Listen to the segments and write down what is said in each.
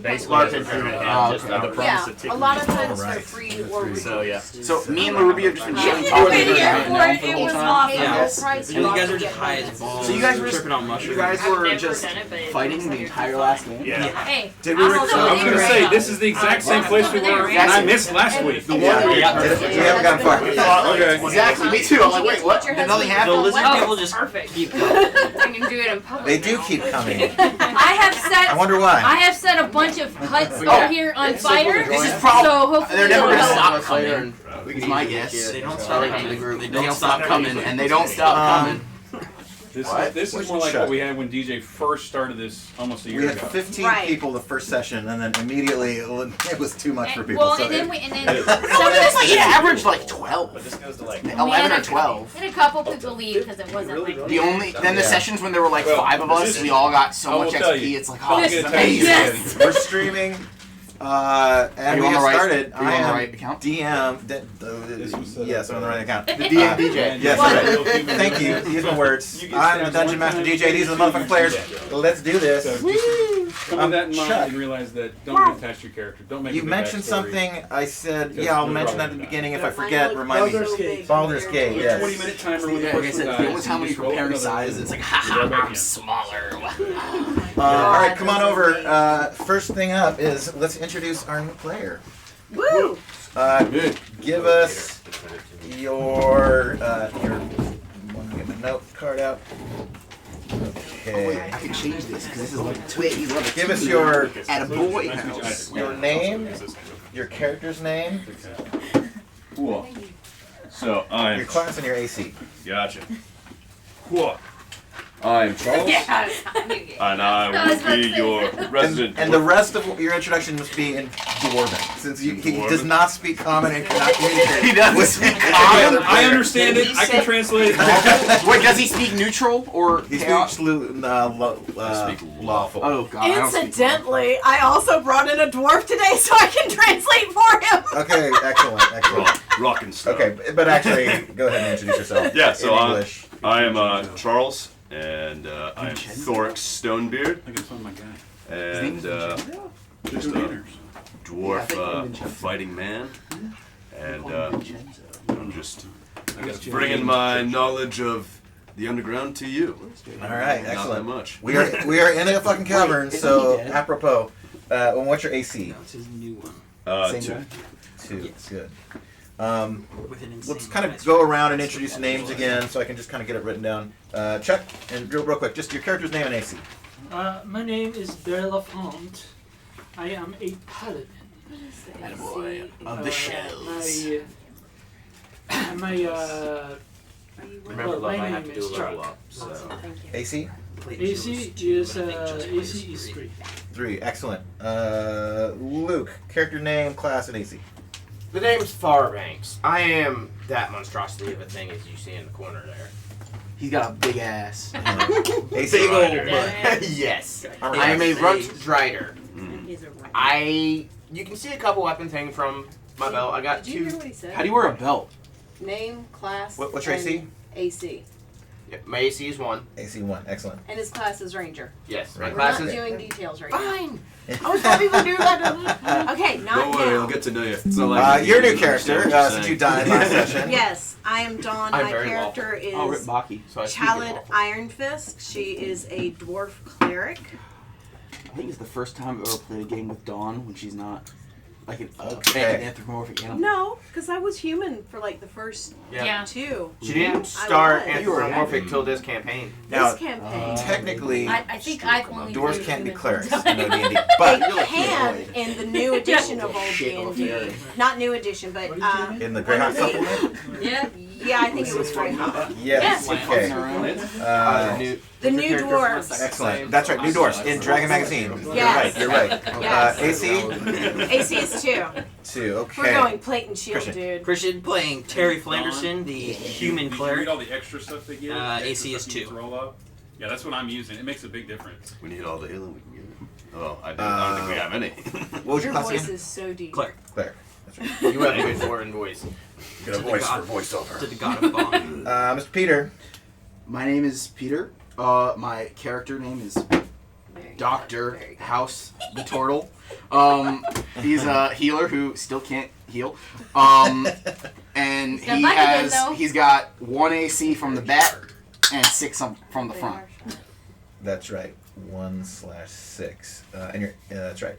Basically, a lot of times they're free or so yeah. So me and Ruby have just been chilling It was awesome. And you guys are just high as balls. So you guys were tripping on mushrooms. You guys were just fighting the entire last game. Yeah. Hey, Did we? I was gonna say this is the exact same place we were, and I missed last week. The one we haven't gotten far. Okay. Exactly. Me too. I'm like, wait, what? Did nothing happen? The lizard people just keep coming. I can do it in public. They do keep coming. I I wonder why. have set a bunch of huts over here on fire. This is probably. So hopefully They're never it'll gonna help. stop coming. It's my guess. They don't stop coming. They don't stop coming, and they don't stop coming. This is more like what we had when DJ first started this almost a year We had ago. 15 people the first session, and then immediately it was too much for people. Well, so and then it- we No, it's like an average like 12. But this goes to like 11 or 12. had a couple people leave because it wasn't like The only then the Yeah. sessions when there were like 5 of us, we all got so I will much tell XP. you. It's like, Don't oh, this get is attached. amazing. We're streaming, and you we on have the right- started. are you I on the am right account? Yes, I'm on the right account. The DJ. Yes, right. Thank you. Use my words. I'm the Dungeon Master DJ. These are the motherfucking players. Let's do this. So just come with that in mind Chuck. and realize that don't get attached to your character. Don't make You a big mentioned backstory. something. I said, Because yeah, I'll they're mention that at probably the not. beginning. If I forget, remind me. Baldur's Gate, Your yes. 20-minute timer when the Yeah, like I first said, one the dies. only time when you just roll compare another size, one. it's like, Go haha, back I'm in. smaller. All right, come on over. First thing up is let's introduce our new player. Woo! Give us your. Want to get my note card out? Okay. I can change this because this is like Twitch. Give us your At a boy house. your name, your character's name, Cool. So your I'm class, and your AC. gotcha. Cool. I'm Charles, Yeah. and I will be your resident. And the rest of your introduction must be in Dwarven, since he does not speak Common and cannot communicate. He doesn't with speak any Common? other I player. understand it. I can translate it. Wait, does he speak neutral or He chaos? speaks lawful. Oh god, I don't speak Incidentally, I also brought in a dwarf today so I can translate for him. Okay, excellent. Rockin' stuff. Okay, but actually, go ahead and introduce yourself. Yeah, so in I'm- English. I am Charles, and I'm Thorix Stonebeard, I think it's on my guy. and just a Naners. dwarf fighting man, and I'm just bringing my knowledge of the underground to you. All right, Not that excellent. much. We are in a fucking cavern, so apropos. And what's your AC? That's his new one. Same 2. guy? 2. Yes. Good. With an insane Let's kind of price. go around and introduce names again, so I can just kind of get it written down. Chuck, and real quick, just your character's name and AC. My name is Berlafont. I am a paladin. Attaboy of the shells. Remember, my love, I name have to do a is level Chuck. up. So AC? AC is 3. 3. Excellent. Luke, character name, class, and AC. the name's Farbanks. I am that monstrosity of a thing as you see in the corner there. He's got a big ass. AC. Big old Rider. butt. Yes. I am a runt rider. You can see a couple weapons hanging from my belt. I got Did you hear 2. what he said? How do you wear a belt? Name, class, What's your AC? and AC. Yep, my AC is 1. AC 1. Excellent. And his class is Ranger. Yes, my Right. We're class not is. doing details right Fine. I was happy to do that. Okay, Don't not worry, now. I'll get to know you. It's not like Your new you character, understand what you're since saying. you died last session. Yes, I am Dawn. I'm My very character is Oh, Rip Baki. So I speak Chalid in lawful. Ironfist. She is a dwarf cleric. I think it's the first time I've ever played a game with Dawn when she's not like an Okay. anthropomorphic animal. No, because I was human for like the first Yeah. 2. She didn't I start was. anthropomorphic till this campaign. Now, This campaign. technically, I think I've only dwarves played can't be human clerics once. in OD&D, They but can in the new edition of old Shit on D&D. there. Not new edition, but in the Greyhawk supplement, yeah, I think it was Greyhawk. yes. Okay. The new dwarves. Excellent. That's right. New Dwarfs in Dragon Magazine. Yes. You're right. Yes. AC AC is 2. 2. Okay. We're going plate and shield, Christian. dude. Christian playing Terry Flanderson, the human You read cleric. all the extra stuff they give. AC is 2. Roll up. Yeah, that's what I'm using. It makes a big difference. We need all the healing we can get. Oh, I don't think we have any. What was your Your class voice again? is so deep. Cleric. Claire. That's right. You have a good foreign voice. Get a voice for voiceover. To the god of Bond. Mr. Peter. My name is Peter. My character name is Dr. House the Turtle. He's a healer who still can't heal. And he's got 1 AC from the back and 6 from the front. That's right. 1/6. And you're that's right.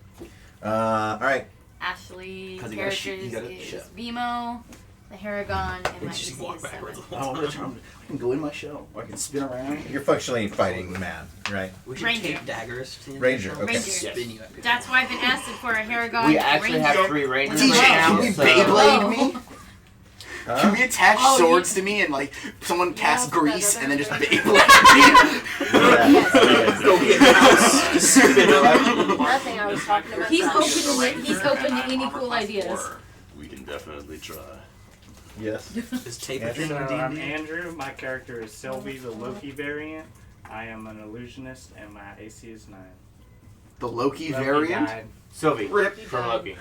All right. Ashley 'Cause he got a characters is show. Vimo, the Haragon, and my Just AC walk is backwards. 7. I can go in my shell, or I can spin around. You're functionally fighting man, right? We should Ranger. tape daggers to the end Ranger, of the show. okay. Ranger. Spin you up. That's why I've been asking for a Haragon. We actually Ranger. have 3 rangers DJ, right now. Can you So Beyblade me? Huh? Can we attach Oh, swords to me and like someone cast grease and then just Beyblade me? Go get the house. Just spin up. Nothing. I was talking about. He's that. open to any cool ideas. We can definitely try. Yes. Is tape a Andrew? thing So in I'm D&D? Andrew. My character is Sylvie, the Loki variant. I am an illusionist, and my AC is 9. The Loki Loki variant? died. Sylvie Loki from died. Loki.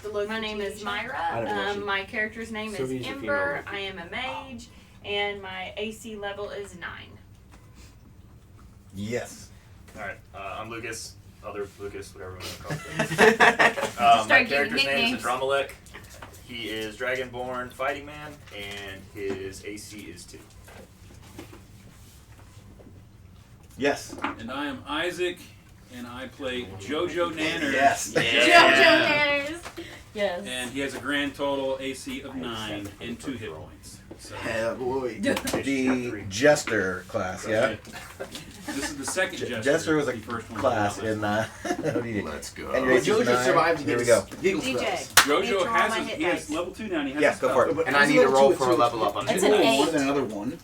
The Loki My name is TV. Myra. I never watched it. My character's name is Sylvie's a female Ember. Loki. I am a mage, and my AC level is 9. Yes. Alright, I'm Lucas. Other Lucas, whatever you want to call him. My Start giving character's name nicknames. is Adramelech. He is Dragonborn Fighting Man, and his AC is 2. Yes. And I am Isaac, and I play Jojo Naners. Yes. JoJo Manners. Yes. And he has a grand total AC of 9 and 2 hit points. So, Yeah, boy. The Jester class, yeah? this is the second Jester. Jester was a The first one class was in OD&D. Let's go. And your AC is Jojo 9. survived to Here get we go. his giggle DJ. spells. Jojo Roll has my his, hit he has dice. level 2 now, and he has Yeah, his go stuff. for it. But And I it's need to level roll two, for a level up on It's it. an More 8. than another one.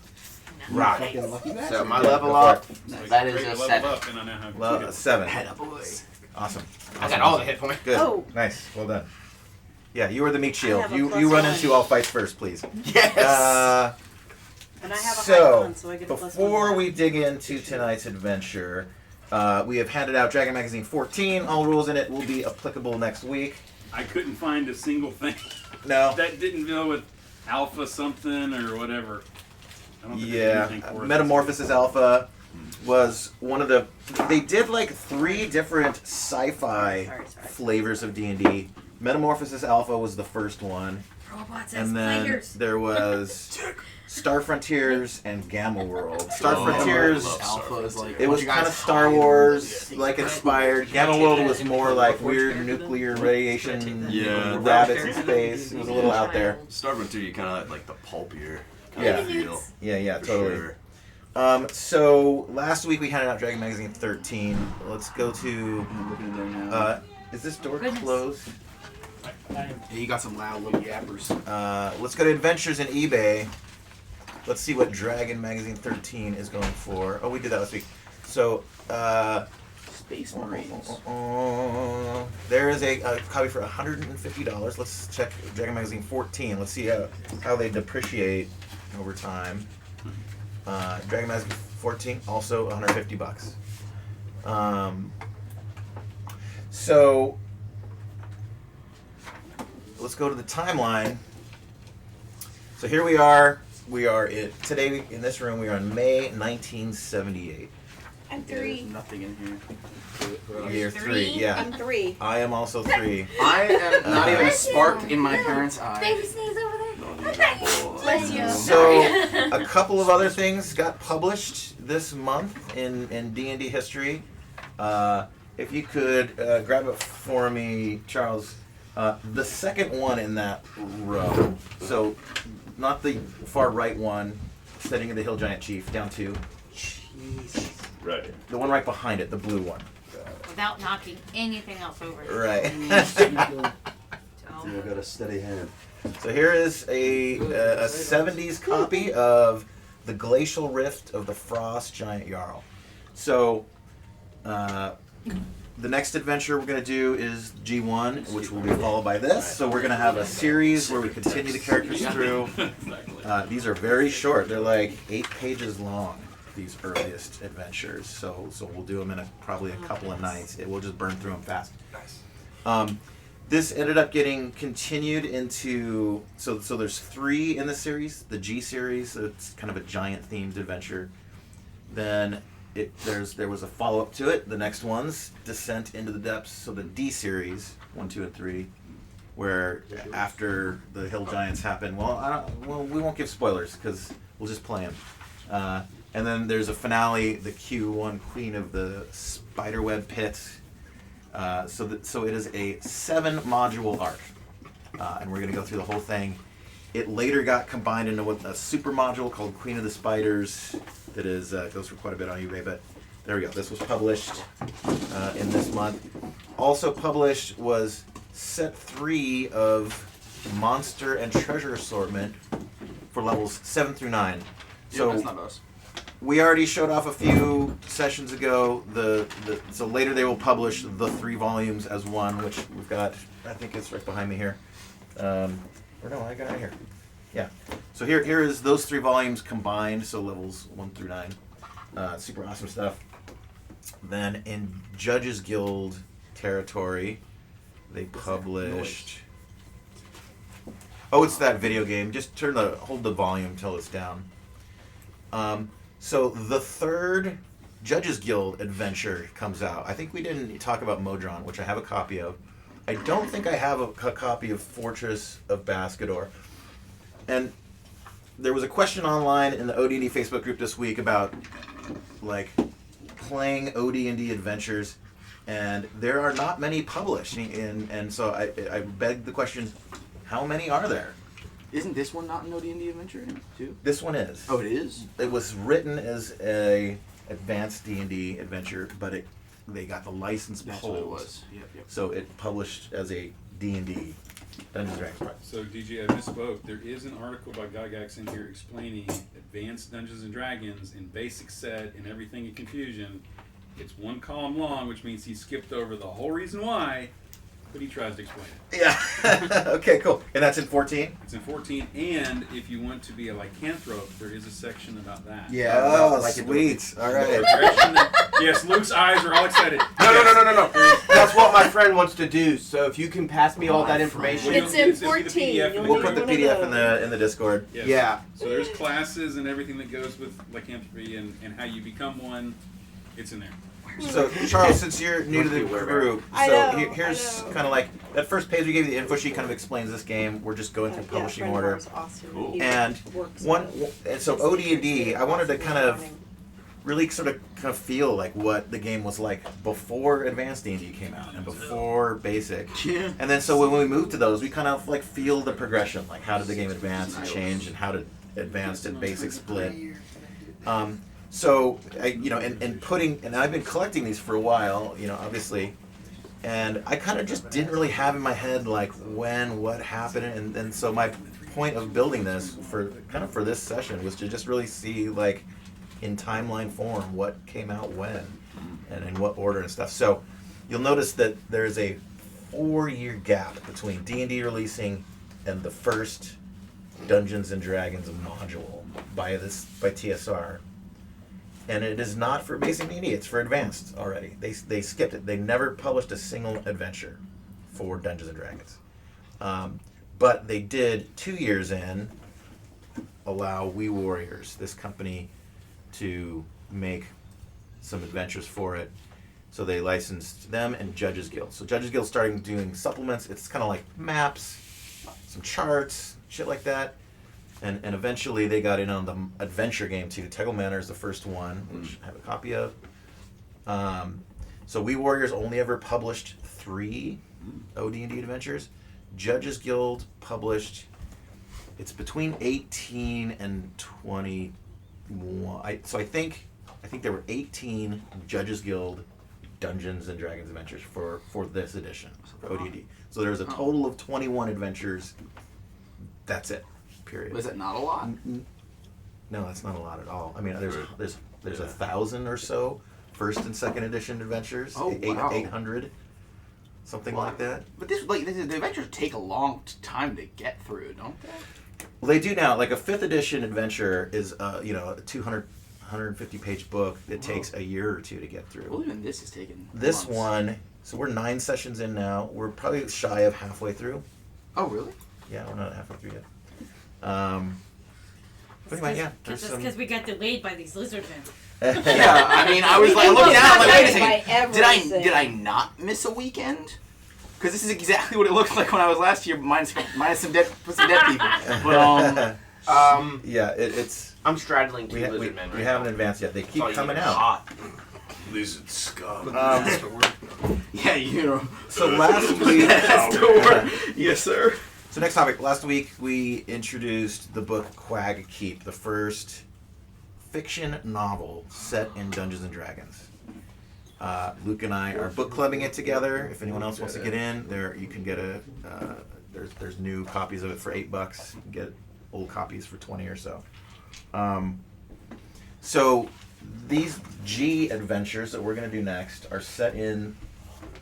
Right. Fucking lucky So bastard. my Yeah, level go for up, So that he's is great a to level 7. up, and I now have 2 hit points. 7. Head boy. Awesome. I got all the hit points. Good. Oh. Nice. Well done. Yeah, you were the meat shield. have a You plus run 1. into all fights first, please. Yes. And I have a high So, con, so I get a plus before 1. we dig into tonight's adventure, we have handed out Dragon Magazine 14. All rules in it will be applicable next week. I couldn't find a single thing No. that didn't deal with alpha something or whatever. I don't think there's Yeah. anything for it. Metamorphosis Alpha was one of the... They did like 3 different sci-fi Sorry. flavors of D&D. Metamorphosis Alpha was the first one. Robots as And then players. there was Star Frontiers and Gamma World. Star Oh, Frontiers... I love Alpha is like It was you guys kind of Star hide. Wars like inspired. Gamma World was more like weird nuclear radiation Yeah, rabbits in space. It was a little out there. Starbound 2, you kind of like the pulpier kind Yeah. of feel. Yeah, For totally. sure. So last week we handed out Dragon Magazine 13. Let's go to. I'm looking in there now. Is this door Goodness. closed? Yeah, you got some loud little yappers. Let's go to Adventures in eBay. Let's see what Dragon Magazine 13 is going for. Oh, we did that last week. So, Space Marines. there is a copy for $150. Let's check Dragon Magazine 14. Let's see how they depreciate over time. Dragon Magazine 14, also $150. So, let's go to the timeline. So here we are. We are today in this room. We are in May 1978. I'm There's 3. nothing in here. Year 3, yeah. I'm 3. I am also 3. I am not even a spark in my parents' eye. Baby sneeze over there. Bless you. So, a couple of other things got published this month in D&D history. If you could grab it for me, Charles. The second one in that row. So, not the far right one, Setting of the Hill Giant Chief, down 2. Jesus. Right. The one right behind it, the blue one. Without knocking anything else over. Right. I got a steady hand. So here is a 70s copy of The Glacial Rift of the Frost Giant Jarl. So, the next adventure we're going to do is G1, which will be followed by this. So we're going to have a series where we continue the characters through. These are very short. They're like 8 pages long, these earliest adventures. So we'll do them in probably a couple of nights. We'll just burn through them fast. This ended up getting continued into... So there's 3 in the series. The G series, so it's kind of a giant themed adventure. Then there was a follow up to it. The next one's Descent into the Depths. So the D series 1, 2, and 3, where after the Hill Giants happen. Well, we won't give spoilers because we'll just play them. And then there's a finale, the Q1 Queen of the Spiderweb Pit. So it is a 7-module arc, and we're gonna go through the whole thing. It later got combined into a super module called Queen of the Spiders. That is goes for quite a bit on eBay, but there we go. This was published in this month. Also published was set 3 of Monster and Treasure Assortment for levels 7 through 9. So that's not us. we already showed off a few sessions ago. So later they will publish the 3 volumes as one, which we've got. I think it's right behind me here. Or no, I got it here. Yeah. So here is those 3 volumes combined. So levels 1 through 9. Super awesome stuff. Then in Judges Guild territory, they published. Oh, it's that video game. Just hold the volume until it's down. So the 3rd Judges Guild adventure comes out. I think we didn't talk about Modron, which I have a copy of. I don't think I have a copy of Fortress of Baskedor. And there was a question online in the OD&D Facebook group this week about like playing OD&D adventures, and there are not many published. And so I begged the question, how many are there? Isn't this one not an OD&D adventure too? This one is. Oh, it is? It was written as a advanced D&D adventure, but they got the license pulled. That's what it was. Yep. So it published as a D&D Dungeons & Dragons product. So DJ, I misspoke. There is an article by Gygax in here explaining advanced Dungeons and Dragons in basic set and everything in confusion. It's 1 column long, which means he skipped over the whole reason why, but he tries to explain it. Yeah. Okay, cool. And that's in 14? It's in 14, and if you want to be a lycanthrope, there is a section about that. Yeah. Oh, sweet. All right. Yes, Luke's eyes are all excited. No. That's what my friend wants to do. So if you can pass me all that information. It's in 14. We'll put the PDF in the Discord. Yes. Yeah. So there's classes and everything that goes with lycanthropy and how you become one. It's in there. So, Charles, since you're new to the group, here's kind of like that first page we gave you the info sheet kind of explains this game. We're just going through publishing order. Awesome. And so OD&D, I wanted to kind of really sort of feel like what the game was like before Advanced D&D came out and before Basic. Yeah. And then so when we moved to those, we kind of like feel the progression, like how did the game advance and change, and how did Advanced and Basic split. So and I've been collecting these for a while, obviously, and I kind of just didn't really have in my head like what happened, and so my point of building this for this session was to just really see like in timeline form what came out when and in what order and stuff. So you'll notice that there's a 4-year gap between D&D releasing and the first Dungeons and Dragons module by TSR. And it is not for basic D&D, it's for advanced already. They skipped it. They never published a single adventure for Dungeons and Dragons. But they did 2 years in allow We Warriors, this company, to make some adventures for it. So they licensed them and Judges Guild. So Judges Guild starting doing supplements. It's kind of like maps, some charts, shit like that. And eventually they got in on the adventure game too. Tegel Manor is the first one, which I have a copy of. So We Warriors only ever published 3 OD&D adventures. Judges Guild published, it's between 18 and 21. So I think there were 18 Judges Guild Dungeons and Dragons adventures for this edition for OD&D. So there's a total of 21 adventures. That's it. Period. Was that not a lot? No, that's not a lot at all. I mean, there's 1,000 or so first and second edition adventures. Oh, wow. 800, something like that. But the adventures take a long time to get through, don't they? Well, they do now. Like a 5th edition adventure is a 150 page book that takes a year or 2 to get through. Well, even this is taking this months. one. So we're 9 sessions in now. We're probably shy of halfway through. Oh, really? Yeah, we're not halfway through yet. But anyway, yeah. That's just because we got delayed by these Lizardmen. Yeah, I mean, I was like He looking was at it, like, wait a affected second, by did I everything. not miss a weekend? Because this is exactly what it looked like when I was last year, minus some dead people. But yeah, it's. I'm straddling two We Lizardmen right we haven't now. advanced yet. They That's keep all you coming need, out. hot. Lizard scum. yeah, you know. So last week, That's the word. Yes, sir. So next topic. Last week we introduced the book Quag Keep, the first fiction novel set in Dungeons and Dragons. Luke and I are book clubbing it together. If anyone else wants to get in, there you can get a. There's new copies of it for $8. You can get old copies for 20 or so. So these G adventures that we're going to do next are set in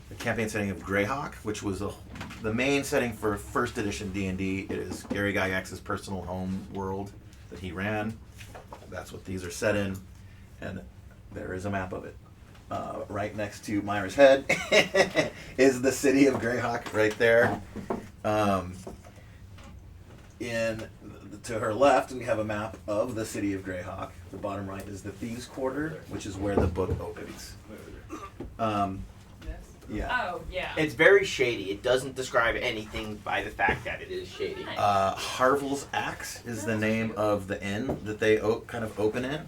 the campaign setting of Greyhawk, which was the main setting for first edition D&D. It is Gary Gygax's personal home world that he ran. That's what these are set in, and there is a map of it. Right next to Myra's head is the city of Greyhawk right there. To her left, we have a map of the city of Greyhawk. The bottom right is the Thieves' Quarter, which is where the book opens. Yeah. Oh, yeah. It's very shady. It doesn't describe anything by the fact that it is shady. Harvel's Axe is the name of the inn that they kind of open in,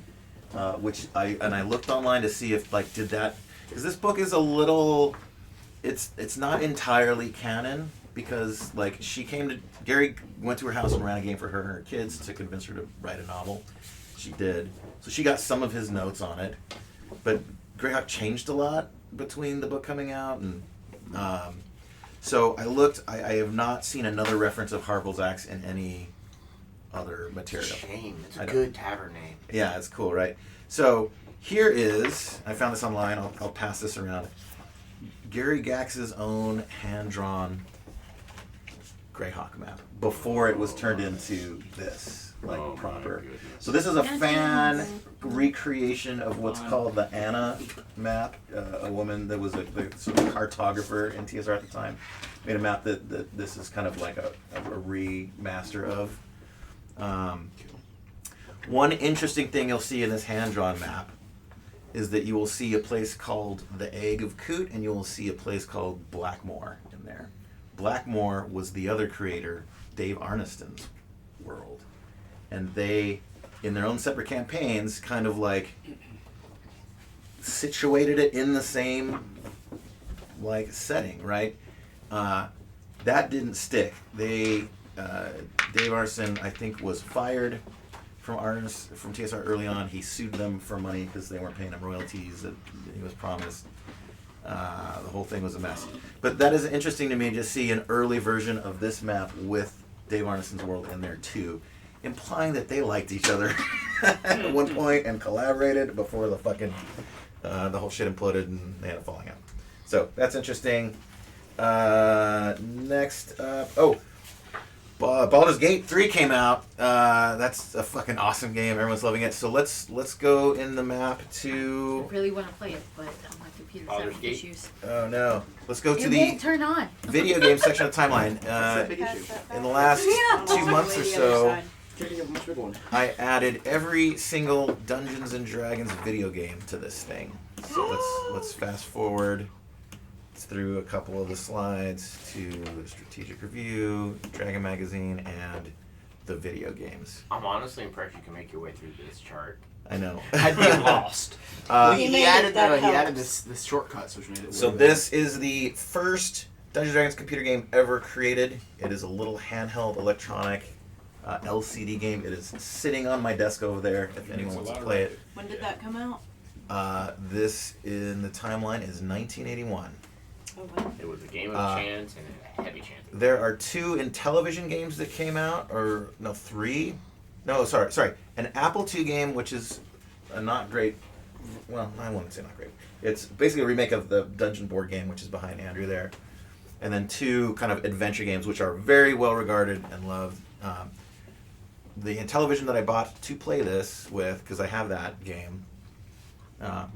which I looked online to see if did that, because this book is a little, it's not entirely canon, because Gary went to her house and ran a game for her and her kids to convince her to write a novel. She did, so she got some of his notes on it, but Greyhawk changed a lot between the book coming out, and so I looked. I have not seen another reference of Harvel's Axe in any other material. Shame. It's a good tavern name. Yeah, it's cool, right? So here is, I found this online. I'll pass this around. Gary Gax's own hand-drawn Greyhawk map before it was turned into this, proper. So this is a fan recreation of what's called the Anna map. A woman that was the sort of cartographer in TSR at the time made a map that this is kind of like a remaster of. One interesting thing you'll see in this hand-drawn map is that you will see a place called the Egg of Coot, and you will see a place called Blackmoor in there. Blackmoor was the other creator, Dave Arneston's world. And they, in their own separate campaigns, kind of situated it in the same setting, right? That didn't stick. Dave Arneson, I think, was fired from TSR early on. He sued them for money because they weren't paying him royalties that he was promised. The whole thing was a mess. But that is interesting to me to see an early version of this map with Dave Arneson's world in there too, implying that they liked each other at one point and collaborated before the whole shit imploded and they had a falling out. So that's interesting. Next up, Baldur's Gate 3 came out. That's a fucking awesome game. Everyone's loving it. So let's go in the map to. I really want to play it, but my computer's Baldur's having Gate? issues. Oh no! Let's go to It the won't turn on. video game section of the timeline. In the last 2 months or so, I added every single Dungeons and Dragons video game to this thing. So let's fast forward through a couple of the slides to the strategic review, Dragon Magazine, and the video games. I'm honestly impressed you can make your way through this chart. I know. I'd be lost. He added this shortcuts, which made it. So this is the first Dungeons & Dragons computer game ever created. It is a little handheld electronic LCD game. It is sitting on my desk over there if anyone wants to play it. When did that come out? This in the timeline is 1981. Oh, wow. It was a game of chance and a heavy chance. There are 2 Intellivision games that came out, or no, 3. No, sorry. An Apple II game, which is a not great. Well, I wouldn't say not great. It's basically a remake of the Dungeon board game, which is behind Andrew there. And then 2 kind of adventure games, which are very well regarded and loved. The Intellivision that I bought to play this with, because I have that game,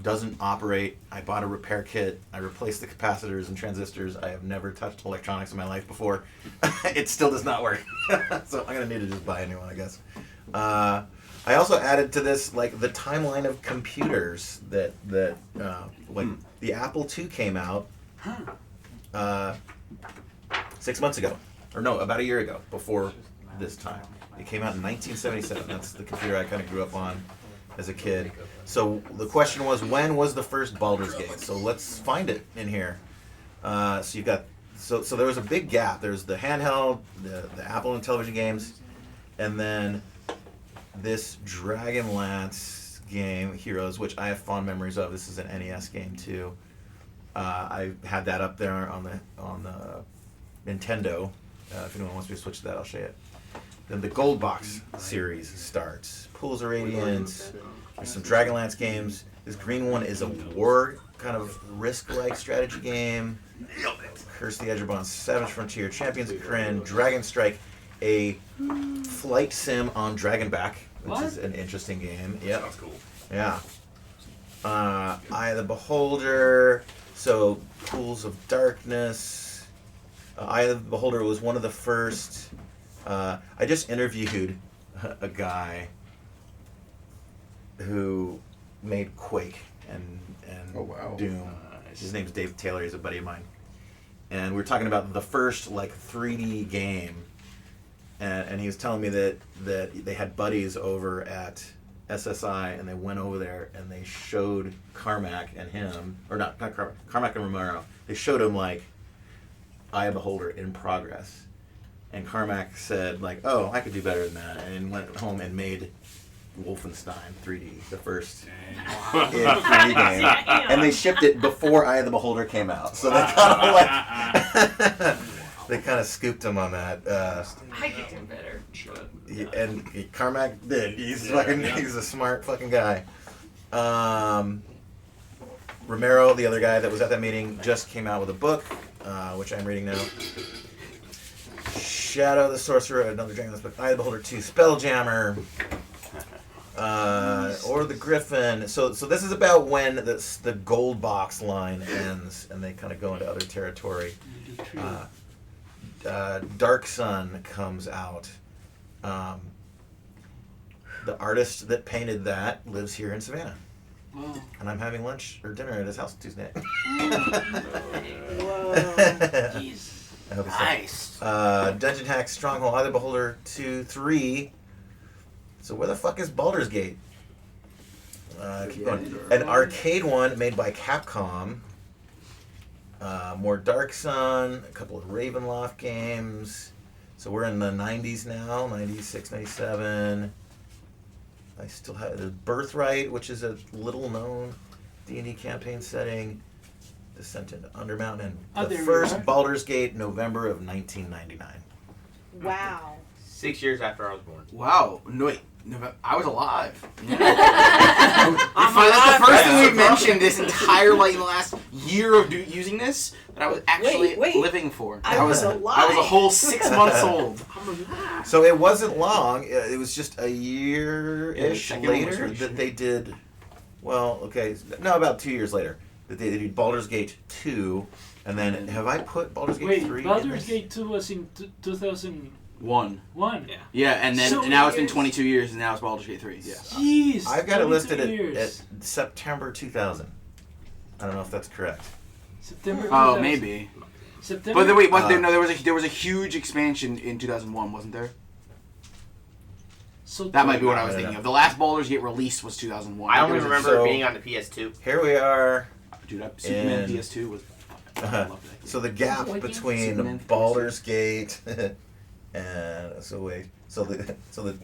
doesn't operate. I bought a repair kit. I replaced the capacitors and transistors. I have never touched electronics in my life before. It still does not work. So I'm going to need to just buy a new one, I guess. I I also added to this like the timeline of computers that when the Apple II came out 6 months ago, or no, about a year ago. Before this time, it came out in 1977. That's the computer I kind of grew up on as a kid. So the question was, when was the first Baldur's Gate? So let's find it in here. So you've got so there was a big gap. There's the handheld, the Apple and television games, and then this Dragonlance game, Heroes, which I have fond memories of. This is an NES game too. I had that up there on the Nintendo. If anyone wants me to switch to that, I'll show you it. Then the Gold Box series starts. Pools of Radiance. There's some Dragonlance games. This green one is a war kind of risk-like strategy game. Curse the Edgerbond, Savage Frontier, Champions of Kryn, Dragon Strike, a flight sim on Dragonback, which is an interesting game. Yep. Sounds cool. Yeah. Eye of the Beholder. So Pools of Darkness. Eye of the Beholder was one of the first. I just interviewed a guy who made Quake and Doom. His name's Dave Taylor. He's a buddy of mine, and we were talking about the first like 3D game, and he was telling me that they had buddies over at SSI, and they went over there and they showed Carmack and him, or not Carmack, Carmack and Romero. They showed him like Eye of the Beholder in progress, and Carmack said like, "Oh, I could do better than that," and went home and made Wolfenstein 3D, the first 3D game, and they shipped it before Eye of the Beholder came out. So they kind of like they kind of scooped him on that. I could do better. And Carmack did. He's a smart fucking guy. Romero, the other guy that was at that meeting, just came out with a book, which I'm reading now. Shadow the Sorcerer, another Dragonlance book. Eye of the Beholder 2, Spelljammer. Or the Griffin. So this is about when the Gold Box line ends, and they kind of go into other territory. Dark Sun comes out. The artist that painted that lives here in Savannah. Wow. And I'm having lunch or dinner at his house Tuesday night. Whoa. Jeez. I hope it's Nice. Dungeon Hack, Stronghold, Eye of the Beholder 2, 3. So where the fuck is Baldur's Gate? Keep going. An arcade one made by Capcom. More Dark Sun, a couple of Ravenloft games. So we're in the 90s now, 96, 97. I still have the Birthright, which is a little known D&D campaign setting. Descent into Undermountain. And the first Baldur's Gate, November of 1999. Wow. 6 years after I was born. Wow. No, wait. I was alive. I'm That's the first thing we've mentioned this entire last year of using this that I was actually Wait. living for. I was alive. I was a whole 6 months old. So it wasn't long. It was just a year-ish second one was later really that short. they did. Well, okay, no, about 2 years later that they did Baldur's Gate 2, and then have I put Baldur's Gate 3? Baldur's Gate 2 was in 2001. Yeah, and then So now it's been years. 22 years, and now it's Baldur's Gate 3. Yeah. Jeez. I've got it listed years. at September 2000. I don't know if that's correct. September 2000. Oh, maybe. September. But then, wait, there was a huge expansion in 2001, wasn't there? So That might be what I was I don't thinking know. of. The last Baldur's Gate release was 2001. I only remember So- it being on the PS2. Here we are. Dude, Superman And- PS2 was. I loved that game. So the gap What game? between Superman Baldur's Gate and so the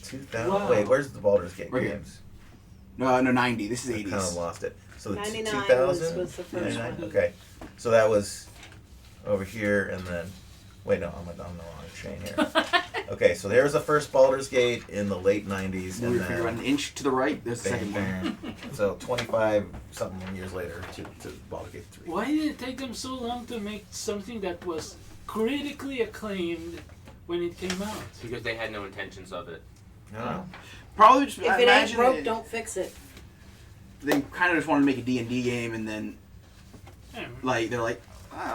2000. Wow. Wait, where's the Baldur's Gate Right here. games? No, 90. This is I 80s. kind of lost it. So the 99 2000 was the first 99? one. Okay, so that was over here, and then wait, no, I'm on the wrong chain here. Okay, so there's the first Baldur's Gate in the late 90s, We and were figuring then an inch to the right. There's the second one. so 25 something years later to Baldur's Gate 3. Why did it take them so long to make something that was critically acclaimed when it came out? Because they had no intentions of it. I don't know. Probably just If it ain't imagine broke, don't fix it. they kind of just wanted to make a D&D game, and then Yeah. like they're like,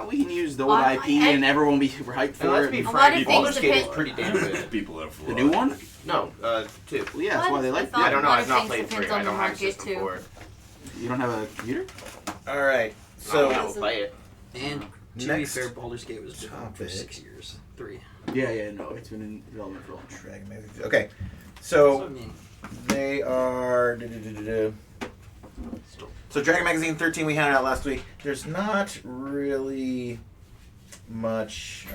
We can use the old Well, IP and everyone will be hyped And for let's it. be A lot frank, of Baldur's things Gate is depend- pretty damn good. People have The new one? No, 2. Well, yeah, that's why they like thought I don't know. a lot I've of not things played depends 3. I on the don't have a market, system too. for it. You don't have a computer? All right. So I So will play it. And to be Next fair, Baldur's Gate was developed for topic. 6 years. 3. Yeah, no, it's been in development for a long time. Dragon Magazine. Okay. So, I So mean, they are. So Dragon Magazine 13 we handed out last week. There's not really much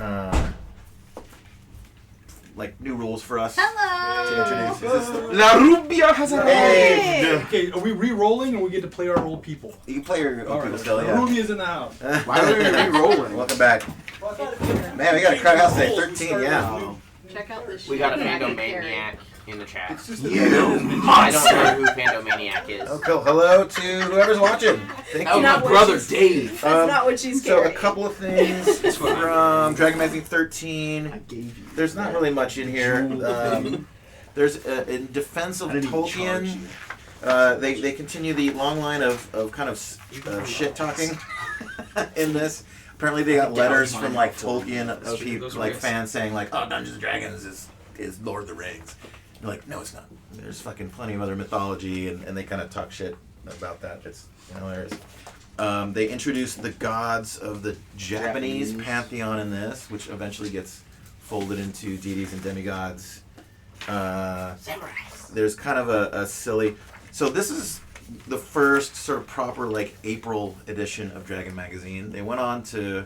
like new rules for us Hello. to introduce. Is this the, La Rubia has Hey! Okay, are we re-rolling or we get to play our old people? You can play your own All people right. still, yeah. Ruby is in the house. Why are we re-rolling? Welcome back. Man, we got a crowd house today. 13, yeah. Check out this. We got a shit that I can Fandomaniac in the chat. It's just You I don't know who Fandomaniac is. Oh, cool. Hello to whoever's watching. Thank That was you. my brother Dave. That's not what she's So a carrying. couple of things from Dragon Magazine 13. There's not really much in here. There's in defense of Tolkien. They continue the long line of kind of shit talking in this. Apparently they got letters from like Tolkien people, like fans saying like, "Oh, Dungeons and Dragons is Lord of the Rings." You're like, no, it's not. There's fucking plenty of other mythology, and they kind of talk shit about that. It's hilarious. They introduced the gods of the Japanese pantheon in this, which eventually gets folded into deities and demigods. There's kind of a silly. So this is the first sort of proper like April edition of Dragon Magazine. They went on to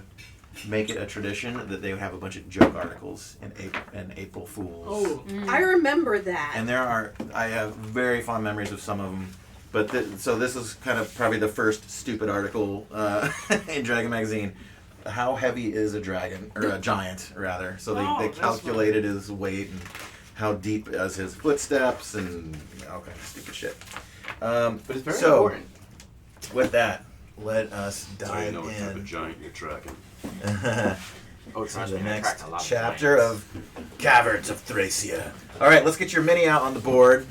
make it a tradition that they would have a bunch of joke articles in April Fools. Oh, I remember that. And I have very fond memories of some of them. But so this is kind of probably the first stupid article in Dragon Magazine. How heavy is a dragon, or a giant rather? So they calculated his weight and how deep is his footsteps and all kinds of stupid shit. But it's very so, important. With that, let us So you dive know what type of in giant you're tracking. Oh, to trust the me, I next track a lot of chapter giants. of Caverns of Thracia. All right, let's get your mini out on the board.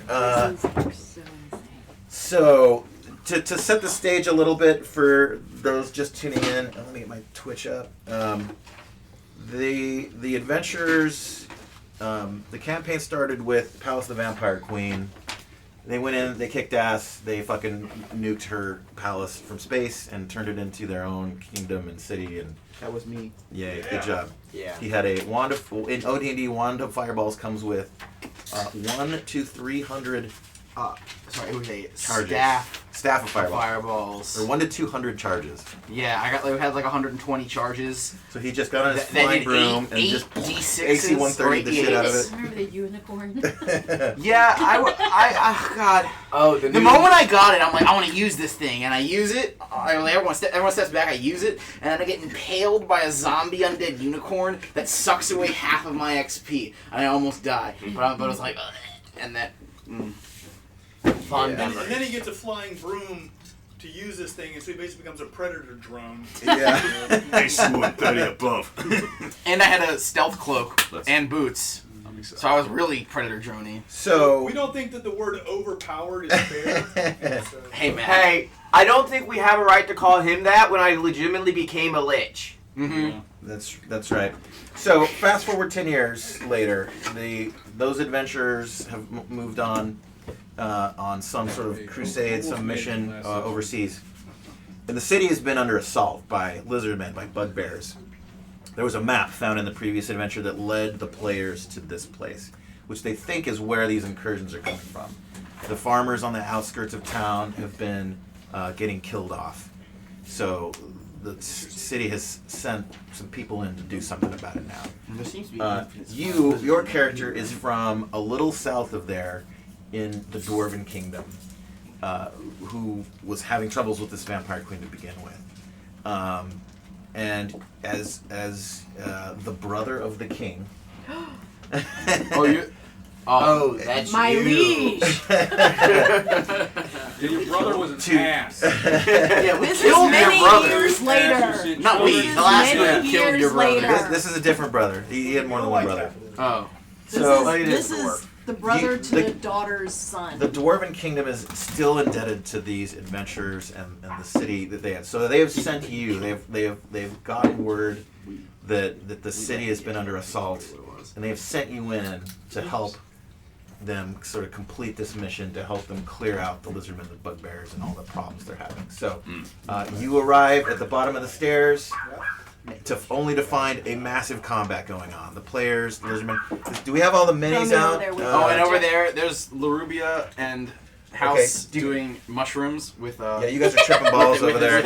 So, to set the stage a little bit for those just tuning in, let me get my Twitch up. The adventurers, the campaign started with Palace of the Vampire Queen. They went in, they kicked ass, they fucking nuked her palace from space and turned it into their own kingdom and city. And That was me. yeah, good job. Yeah. He had a wand of, in OD&D, wand of fireballs comes with 1 to 300 Sorry, it was a charges. staff of of fireballs. fireballs. Or 1 to 200 charges. Yeah, we had like 120 charges. So he just got on his They flying did broom and eight just D6s AC 130 the shit out of it. Remember the unicorn? Yeah, God. Oh, The moment I got it, I'm like, I want to use this thing, and I use it. Everyone steps back. I use it, and then I get impaled by a zombie undead unicorn that sucks away half of my XP, and I almost die. But I was like, ugh, and that. Fun And memory. then he gets a flying broom to use this thing, and so he basically becomes a predator drone. Yeah. AC 130 above. And I had a stealth cloak and boots, so I was really predator droney. So we don't think that the word overpowered is fair. So. Hey man. Hey, I don't think we have a right to call him that when I legitimately became a lich. Mm-hmm. That's right. So fast forward 10 years later, those adventurers have moved on some sort of crusade, some mission overseas. And the city has been under assault by lizardmen, by bugbears. There was a map found in the previous adventure that led the players to this place, which they think is where these incursions are coming from. The farmers on the outskirts of town have been getting killed off. So the city has sent some people in to do something about it now. There seems to be Your character is from a little south of there in the Dwarven Kingdom, who was having troubles with this vampire queen to begin with. And as the brother of the king... That's my you. liege. Your brother was an ass. Yeah, we This is killed your many brother. years later. Not we. This The last is one many killed your years brother. later. This is a different brother. He had more than one brother. Oh. This So is The brother You- to the- the daughter's son. The Dwarven Kingdom is still indebted to these adventurers and the city that they had. So they have sent you. They've gotten word that the city has been under assault, and they have sent you in to help them sort of complete this mission, to help them clear out the lizardmen, the bugbears, and all the problems they're having. So you arrive at the bottom of the stairs, only to find a massive combat going on. The players, the lizardmen. Do we have all the minis out? And over there, there's Larubia and House doing mushrooms with. Yeah, you guys are tripping balls over there.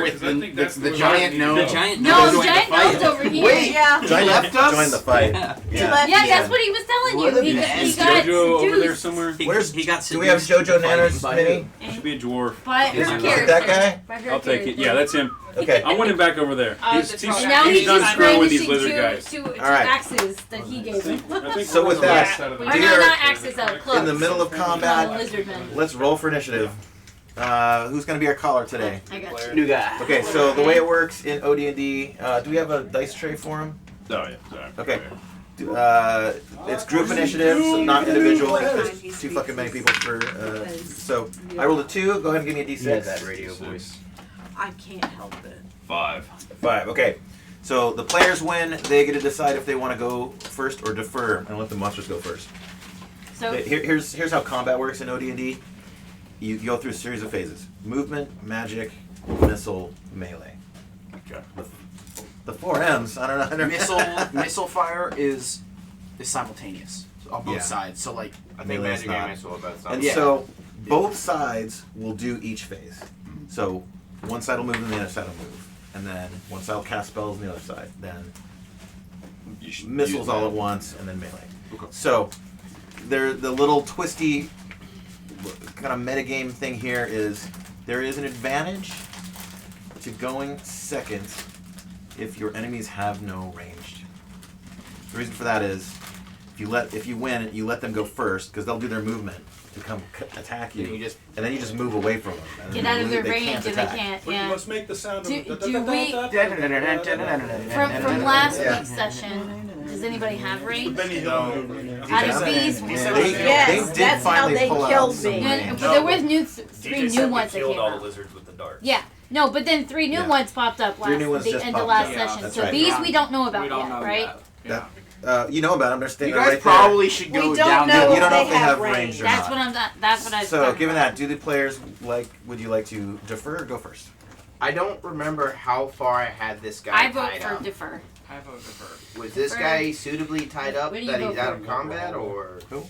With the giant gnome. No, giant gnome's over here. Wait, yeah. he left us. Join the fight. Yeah, that's what he was telling you. He Is got JoJo over there seduced. somewhere? Where's do we have JoJo Naners mini? Should be a dwarf. By Is her it character. that guy? By her I'll take it. character. Yeah, that's him. Okay. I want him back over there. He's Now he's done just screwing with these brandishing lizard guys. two All right. axes that he gave him. So with that, Or we no, are not axes, clubs. in the middle of combat. Lizardmen. Let's roll for initiative. Who's going to be our caller today? I got you. New guy. Okay, so the way it works in OD&D, do we have a dice tray for him? Oh, yeah. Sorry. Okay. It's group initiative, so not individual. There's too fucking many people for. So I rolled a 2. Go ahead and give me a d6. You had that radio voice. I can't help it. 5. 5. Okay. So the players win. They get to decide if they want to go first or defer, and let the monsters go first. So Here's how combat works in OD&D. You go through a series of phases: movement, magic, missile, melee. Okay. The 4 M's. I don't know. Missile fire is simultaneous on both Yeah. sides. So like I think Melee's magic not. and missile are both And sides. so both sides will do each phase. So one side will move and the other side will move. And then one side will cast spells on the other side. Then You should missiles use all that. at once and then melee. Okay. So the little twisty kind of metagame thing here is there is an advantage to going second if your enemies have no ranged. The reason for that is if you win, you let them go first because they'll do their movement to come attack you, and then you just move away from them. And get then out of their they range can't and they attack. can't. But you Yeah. must make the sound Do of we- From last week's session, does anybody have range? Out of these, Yes, did that's how finally they pull out killed some me. range. But there was three DJ new said we ones that killed came all the out. lizards with the darts. Yeah. No, but then 3 new Yeah. ones popped up 3 new ones the just end of popped last up. session. That's So right. these we don't know about We don't yet, know right? that. You know about them. They're staying you guys right probably should We go don't down. know You don't know if they they have have range or That's not. what that's what I was So, talking given about. that, do the players would you like to defer or go first? I don't remember how far I had this guy I vote tied for up. defer. I vote defer. Was this For- guy suitably tied up What do you that vote he's out for? of combat, or Who?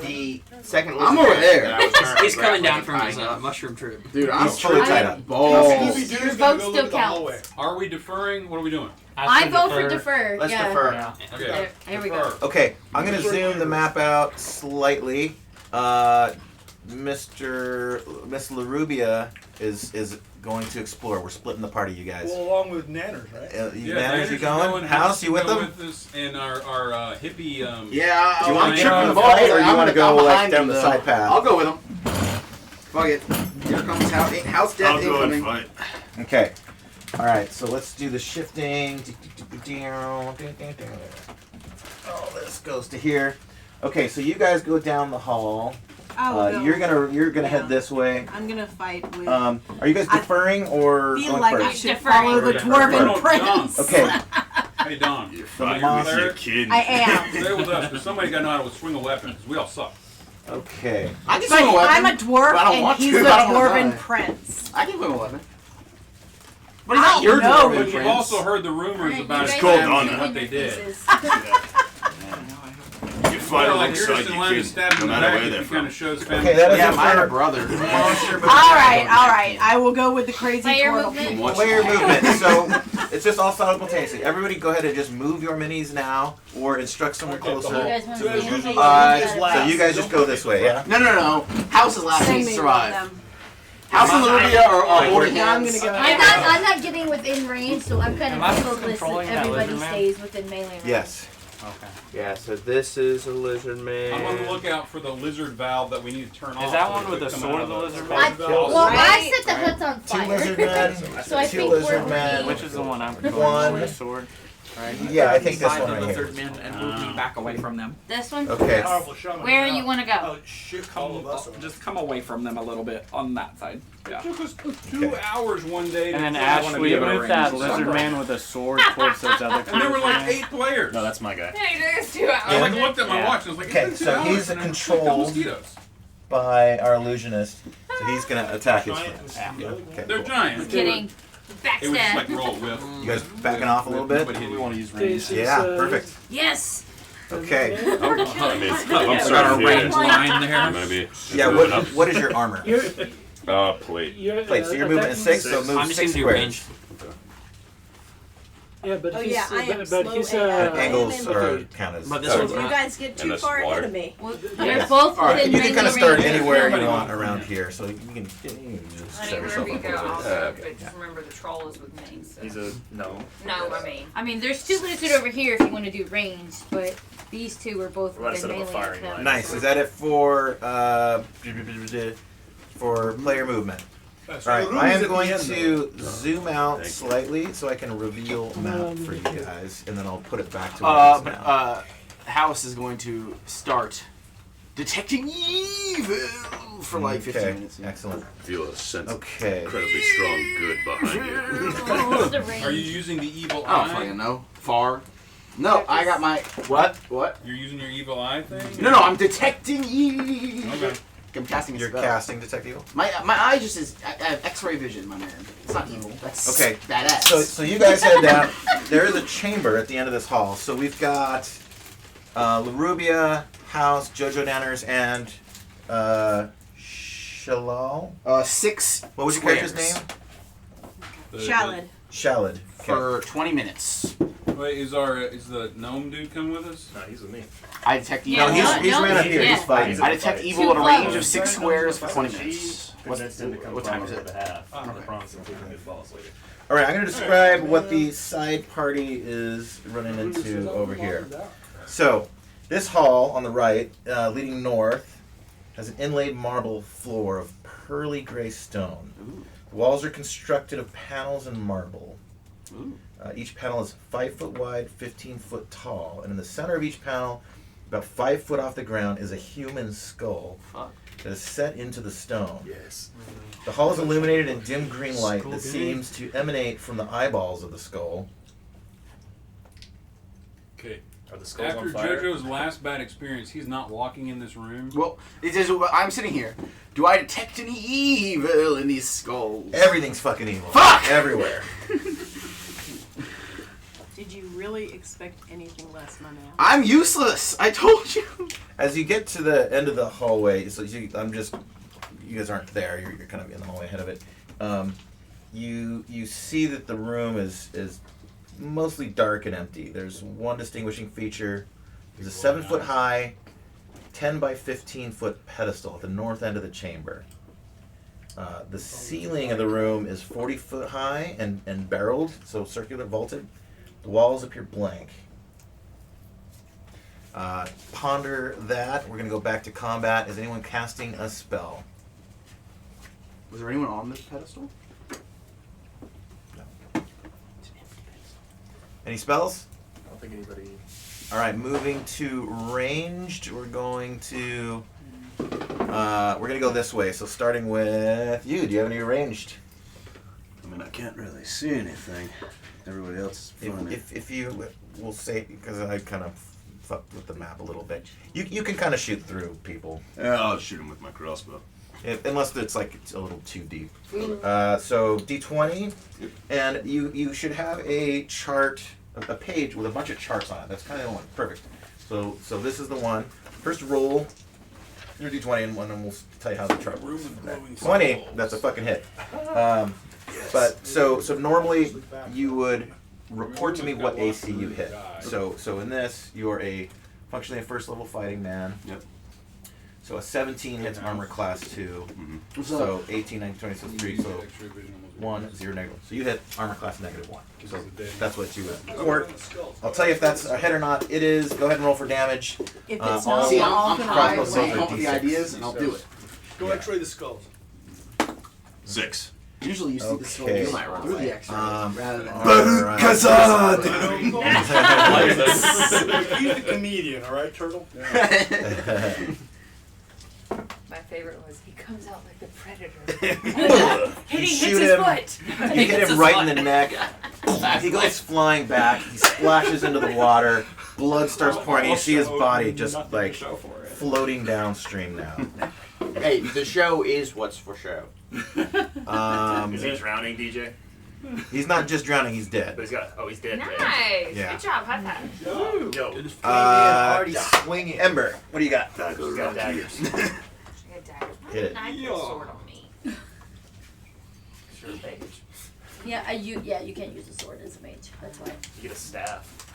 the second? I'm lizard over there. that I was currently He's coming down grappling from and his tying up? mushroom trip. Dude, I'm He's fully tied up. balls. Your vote still counts. Are we deferring? What are we doing? I vote for defer. Let's yeah. defer. Yeah. Okay. There, here we go. Okay, I'm gonna zoom the map out slightly. Miss Larubia is going to explore. We're splitting the party, you guys. Well, along with Nanners, right? Nanners, you is going? House, you with go them? With us, and our hippie. Yeah. Do you want to Yeah. trip in the Oh, fight, or I'm you want to gonna- go I'm like behind down him, the though. side path? I'll go with him. Fuck it. Here comes house death I'll go and incoming. fight. Okay. All right. So let's do the shifting. Oh, this goes to here. Okay, so you guys go down the hall. You're gonna head this way. I'm gonna fight with. Are you guys deferring or feel going like I first? should follow the dwarven prince. Okay. Hey Don, You're fighting fighting with with your your kid. I am. stay with us. Because somebody got to know how to swing a weapon. 'Cause we all suck. Okay. I can But swing a weapon. I'm a dwarf but I don't and want he's to. the I don't wanna dwarven die. prince. I can swing a weapon. But I he's not don't your know. dwarven But you've prince. also heard the rumors Alright, about you his guys called have family on and two what they in did. pieces. You fight Well, like you're alongside just in your line to kid, stab him no in the matter back where if they're he kind from. of shows family. Okay, that is Yeah, a mine fair are brother. All right. I will go with the crazy Player turtle movement? people. Player movement. So it's just all simultaneously. Everybody, go ahead and just move your minis now, or instruct someone You closer. guys want So as to usual, So you guys just go this way, yeah? No. House is last Send to me one survive. of them. House and Larubia are holding I'm hands. gonna go. I'm not getting within range, so I'm kind Am of I focused that controlling that everybody lizard man? stays within melee range. Yes. Okay. Yeah, so this is a lizard man. I'm on the lookout for the lizard valve that we need to turn off. Is that so one with they the come sword out of the a lizard valve. man? Well, I Right. set the huts on Two fire. lizard men. So I Two think lizard we're men. okay. Which is the one I'm One. controlling? The sword. Right. Yeah, I think this Five one of right the here. third men and move me back away from them. This one? Okay. Powerful shaman. Where you want to go? Oh shit! All of us. Just come away from them a little bit on that side. Yeah. It took us 2 hours one day to And then play. Ash, wanna will be you able to move range that this lizard up. man with a sword towards those other And there were like creatures? 8 players. No, that's my guy. Hey, there's 2 hours. I like looked at my Yeah. watch and I was like, Okay, it's been 2 so hours he's and I controlled killed mosquitoes. by our illusionist. So he's gonna attack his friends. Yeah. Okay, They're cool. giant. Kidding. It was just like Backstab. roll whip. You guys backing off a little bit? We want to use Okay, range. so Yeah, it's, perfect. Yes. Okay. I mean, I'm Got a starting range to line there. I'm gonna be Yeah, moving up. what is your armor? You're, Plate. you're, Plate, so you're moving at attacking- 6, so move I'm just 6 gonna do squares. range. Yeah, but Oh, he's, yeah, I am but slow he's AF. Angles are counted. But this So one's if you guys get And too that's far water. ahead of me. Well, you're both All right, within You can kind of melee start range. anywhere you Yeah. want around here, so you can just set yourself up a little bit. But just remember the troll is with me. So. He's a no. No, I mean. I mean, there's 2 lizard over here if you want to do range, but these 2 are both We're about to within set up a melee. firing of them. line. Nice. Is that it for player movement? So All right, the room I is am at the going end, to zoom out Thank you. slightly so I can reveal map for you guys, and then I'll put it back to where it is now. House is going to start detecting evil for like 15 Okay, minutes. Yeah. excellent. Feel a sense of Okay. incredibly strong good behind you. What's the range? Are you using the evil I don't eye? fucking know. Far. No, I got my what? What? You're using your evil eye thing? No, I'm detecting evil. Okay. I'm casting a You're spell. casting Detect Evil? My eye just is. I have X-ray vision, my man. It's not evil. That's Okay. badass. So you guys head down. There is a chamber at the end of this hall. So we've got Larubia, House, Jojo Naners, and Shalal. 6. What was your character's squares name? Shallad. Shalad. For 20 minutes. Wait, is the gnome dude coming with us? No, he's with me. I detect Yeah, evil. No, he's ran up here. yeah. He's fighting. I detect evil Too at a range close. of 6 squares for 20 minutes. Convinced him to come What time from is over it? the half. On the promise of taking his balls later. All right, I'm going to describe what the side party is running into over here. So, this hall on the right, leading north, has an inlaid marble floor of pearly gray stone. The walls are constructed of panels and marble. Each panel is 5 foot wide, 15 foot tall, and in the center of each panel, about 5 foot off the ground, is a human skull that is set into the stone. Yes. The hall is illuminated in dim green light that seems to emanate from the eyeballs of the skull. Okay. Are the skulls After on fire? JoJo's last bad experience, he's not walking in this room. Well, it says I'm sitting here. Do I detect any evil in these skulls? Everything's fucking evil. Fuck! Everywhere. Did you really expect anything less, my man? I'm useless. I told you. As you get to the end of the hallway, so you guys aren't there. You're kind of in the hallway ahead of it. You see that the room is mostly dark and empty. There's one distinguishing feature. There's a 7 foot high, 10 by 15 foot pedestal at the north end of the chamber. The ceiling of the room is 40 foot high and barreled, so circular vaulted. The walls appear blank. Ponder that. We're going to go back to combat. Is anyone casting a spell? Was there anyone on this pedestal? Any spells? I don't think anybody. All right, moving to ranged. We're going to go this way. So starting with you. Do you have any ranged? I mean, I can't really see anything. Everybody else is fine. If you will say, because I kind of fucked with the map a little bit, you can kind of shoot through people. Yeah, I'll shoot him with my crossbow. Unless it's like it's a little too deep. So D20, and you should have a chart, a page with a bunch of charts on it. That's kind of the one. Perfect. So this is the one. First roll your D20 and we'll tell you how the chart works. 20. That's a fucking hit. But so normally you would report to me what AC you hit. So in this you're functionally a first level fighting man. Yep. So a 17 hits armor class 2. Mm-hmm. So 18, 19, 20, so 3. So 1, 0, negative. So you hit armor class -1. So that's what you would. Or I'll tell you if that's a hit or not. It is. Go ahead and roll for damage. If it's all not, See, we're all I'm gonna high. crossbow So rolls come are up with the D6. ideas, and I'll do it. Go X-ray the skulls. 6. Usually you see the sword Okay. through the X-ray rather than. Alright. He's the comedian, all right, Turtle? My favorite was he comes out like the predator. You He shoot hits his him. foot. You hit him right in the neck. He goes flying back. He splashes into the water. Blood starts pouring. You see his body just like floating downstream now. Hey, the show is what's for show. Is he drowning, DJ? He's not just drowning. He's dead. But he's got. Oh, he's dead. Nice. Yeah. Good job. High five. Yo. Already swinging. Ember, what do you got? He's got daggers. I got daggers. Why Hit it. didn't I put a sword on me? Sure, mage. Yeah, you can't use a sword as a mage. That's why. You get a staff.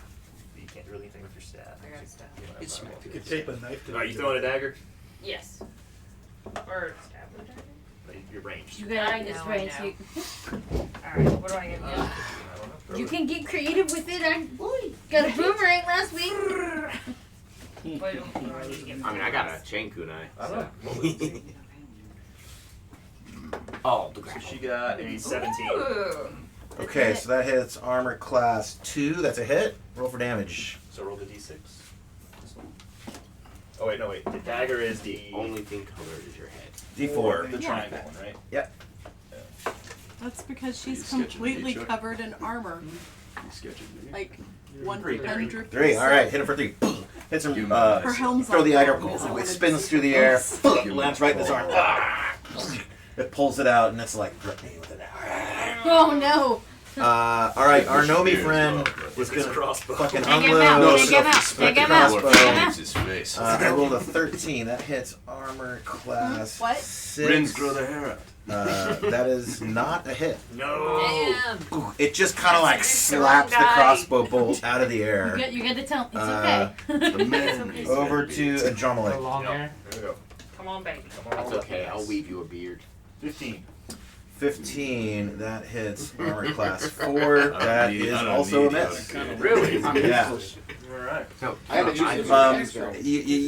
You can't do anything with your staff. I got a staff. You could tape a knife to Alright, you throwing a dagger? Yes. Or stab with a dagger. But you're ranged. You got this range. Alright, what do I get? I don't know. You can get creative with it. I got a boomerang last week. What do I need to get? I mean, I got a chain kunai. I don't know. Oh, the So she got a 17. Ooh. Okay, so that hits armor class 2. That's a hit. Roll for damage. So roll the d6. This one. Oh wait, no wait. The dagger is the only thing colored is your head. D4. The triangle one, right? Yep. That's because she's You sketching completely me, Chuck? covered in armor. Like 100. 3. All right, hit him for 3. Hits him. Her helm's throw the on dagger. because I It wanted spins to through the see air. this. Lands right in his arm. It pulls it out, and it's like grip me with it. Oh no. All right, our Nomi friend is his gonna crossbow. fucking Take him unload. out. No, Take him out. self-respect Take him out. before Take him it out. hits his face. I rolled a 13. That hits armor class What? 6. Rins grow their hair out. That is not a hit. No. Damn. It just kind of like slaps the crossbow bolt out of the air. You get to tell. It's okay. The man. Over to Andromeda. Long hair. There we go. Come on, baby. That's okay. I'll weave you a beard. 15. 15. That hits armor class 4. That is also a miss. Really? Yeah. Alright. No, I had to choose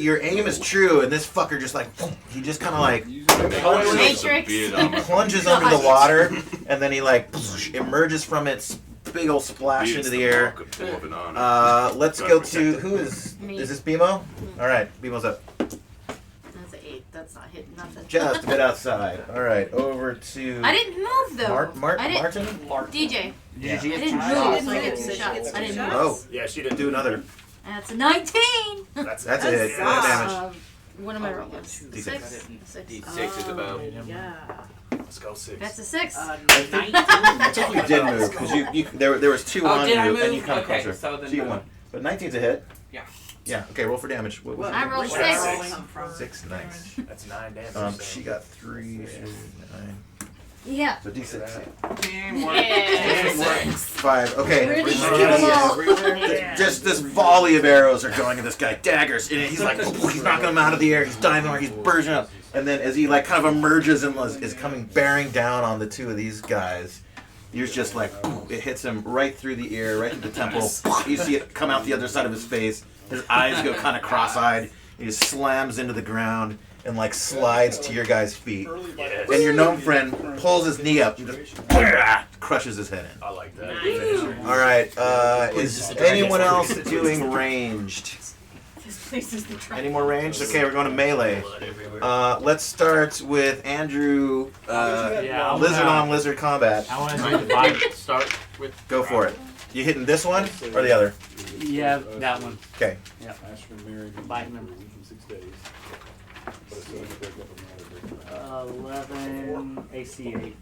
Your aim is true, and this fucker just like he just kind of like Matrix. he plunges under the water, and then he like emerges from its big old splash into the air. Let's go to who is Me. is this BMO? All right, BMO's up. That's an 8. That's not hitting nothing. Just a bit outside. All right, over to I didn't move though. I didn't. Martin. DJ. Yeah. I didn't move. She didn't get Shots. shots. I didn't move. Oh, Yeah, she didn't do another. That's a 19. That's That's a hit. Roll damage. What am I rolling? D6. 6. D6 is about. Yeah. Let's go 6. That's a 6. I think you did move because there was 2 on did you I and move? you kind of Okay, closer. so then you no. won. But 19's a hit. Yeah. Yeah. Okay. Roll for damage. What was I it? rolled Where's 6. that? 6. Nice. That's 9 damage. She got 3. She was 9. Yeah. So D6. Yeah. 5. Okay. Where did you get them all? Just this volley of arrows are going at this guy. Daggers. And he's like, he's knocking them out of the air. He's diving over. He's bursting up. And then as he like kind of emerges and is coming bearing down on the 2 of these guys, you're just like, it hits him right through the ear, right through the temple. You see it come out the other side of his face. His eyes go kind of cross-eyed. He just slams into the ground and like slides to your guys' feet. And your gnome friend pulls his knee up and just crushes his head in. I like that. All right. Is anyone else doing ranged? This place is the trap. Any more ranged? Okay, we're going to melee. Let's start with Andrew. Yeah, Lizard on lizard combat. I want to do the bite. Start with. Go for it. You hitting this one or the other? Yeah, that one. Okay. Yeah. Ashford married Bite number. in 6 days. But it's still gonna break up a matter. 11 AC 8.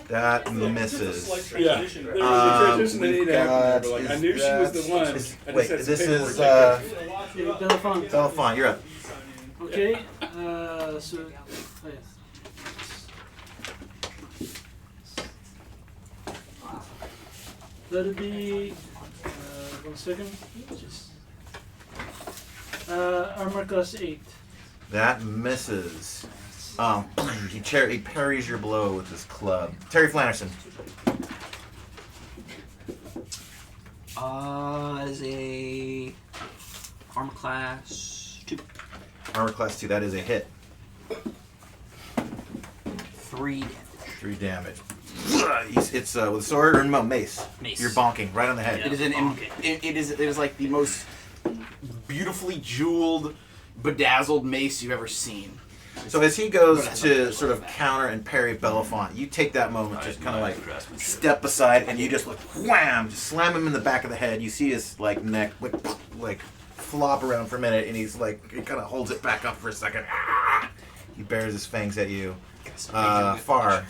That misses. Yeah. There was a transition that We've didn't happen there, got. but like I knew she was the one. I just Wait, had some this is paperwork. Telephone. Telephone. You're up. Okay. So. That'll be. 1 second. Just. Armor class 8. That misses. He parries your blow with his club. Terry Flannerson. Is a armor class 2. Armor class 2. That is a hit. 3 damage. 3 damage. It's with a sword or no, mace. Mace. You're bonking right on the head. It is it is like the most beautifully jeweled, bedazzled mace you've ever seen. So as he goes to sort of counter and parry Belafonte, you take that moment, just kind of like step aside, and you just like wham, just slam him in the back of the head. You see his like neck like flop around for a minute, and he's like he kind of holds it back up for a second. He bares his fangs at you. Far.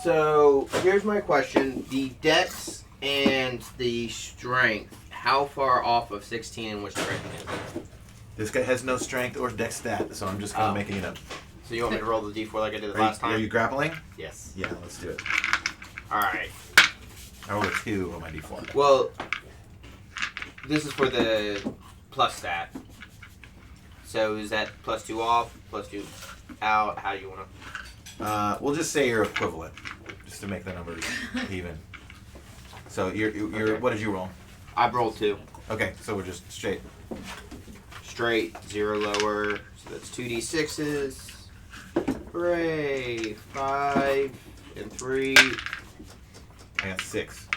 So here's my question: the dex and the strength, how far off of 16 and which strength is it? This guy has no strength or dex stat, so I'm just kind of making it up. So you want me to roll the d4 like I did last time? Are you grappling? Yes. Yeah, let's do it. Alright. I rolled a 2 on my d4. Well, this is for the plus stat. So is that +2 off, +2 out? How do you want to? We'll just say you're equivalent, just to make the numbers even. So you're Okay. What did you roll? I rolled 2. Okay, so we're just straight. Straight, 0 lower. So that's 2d6s. Hooray! 5 and 3. I got 6.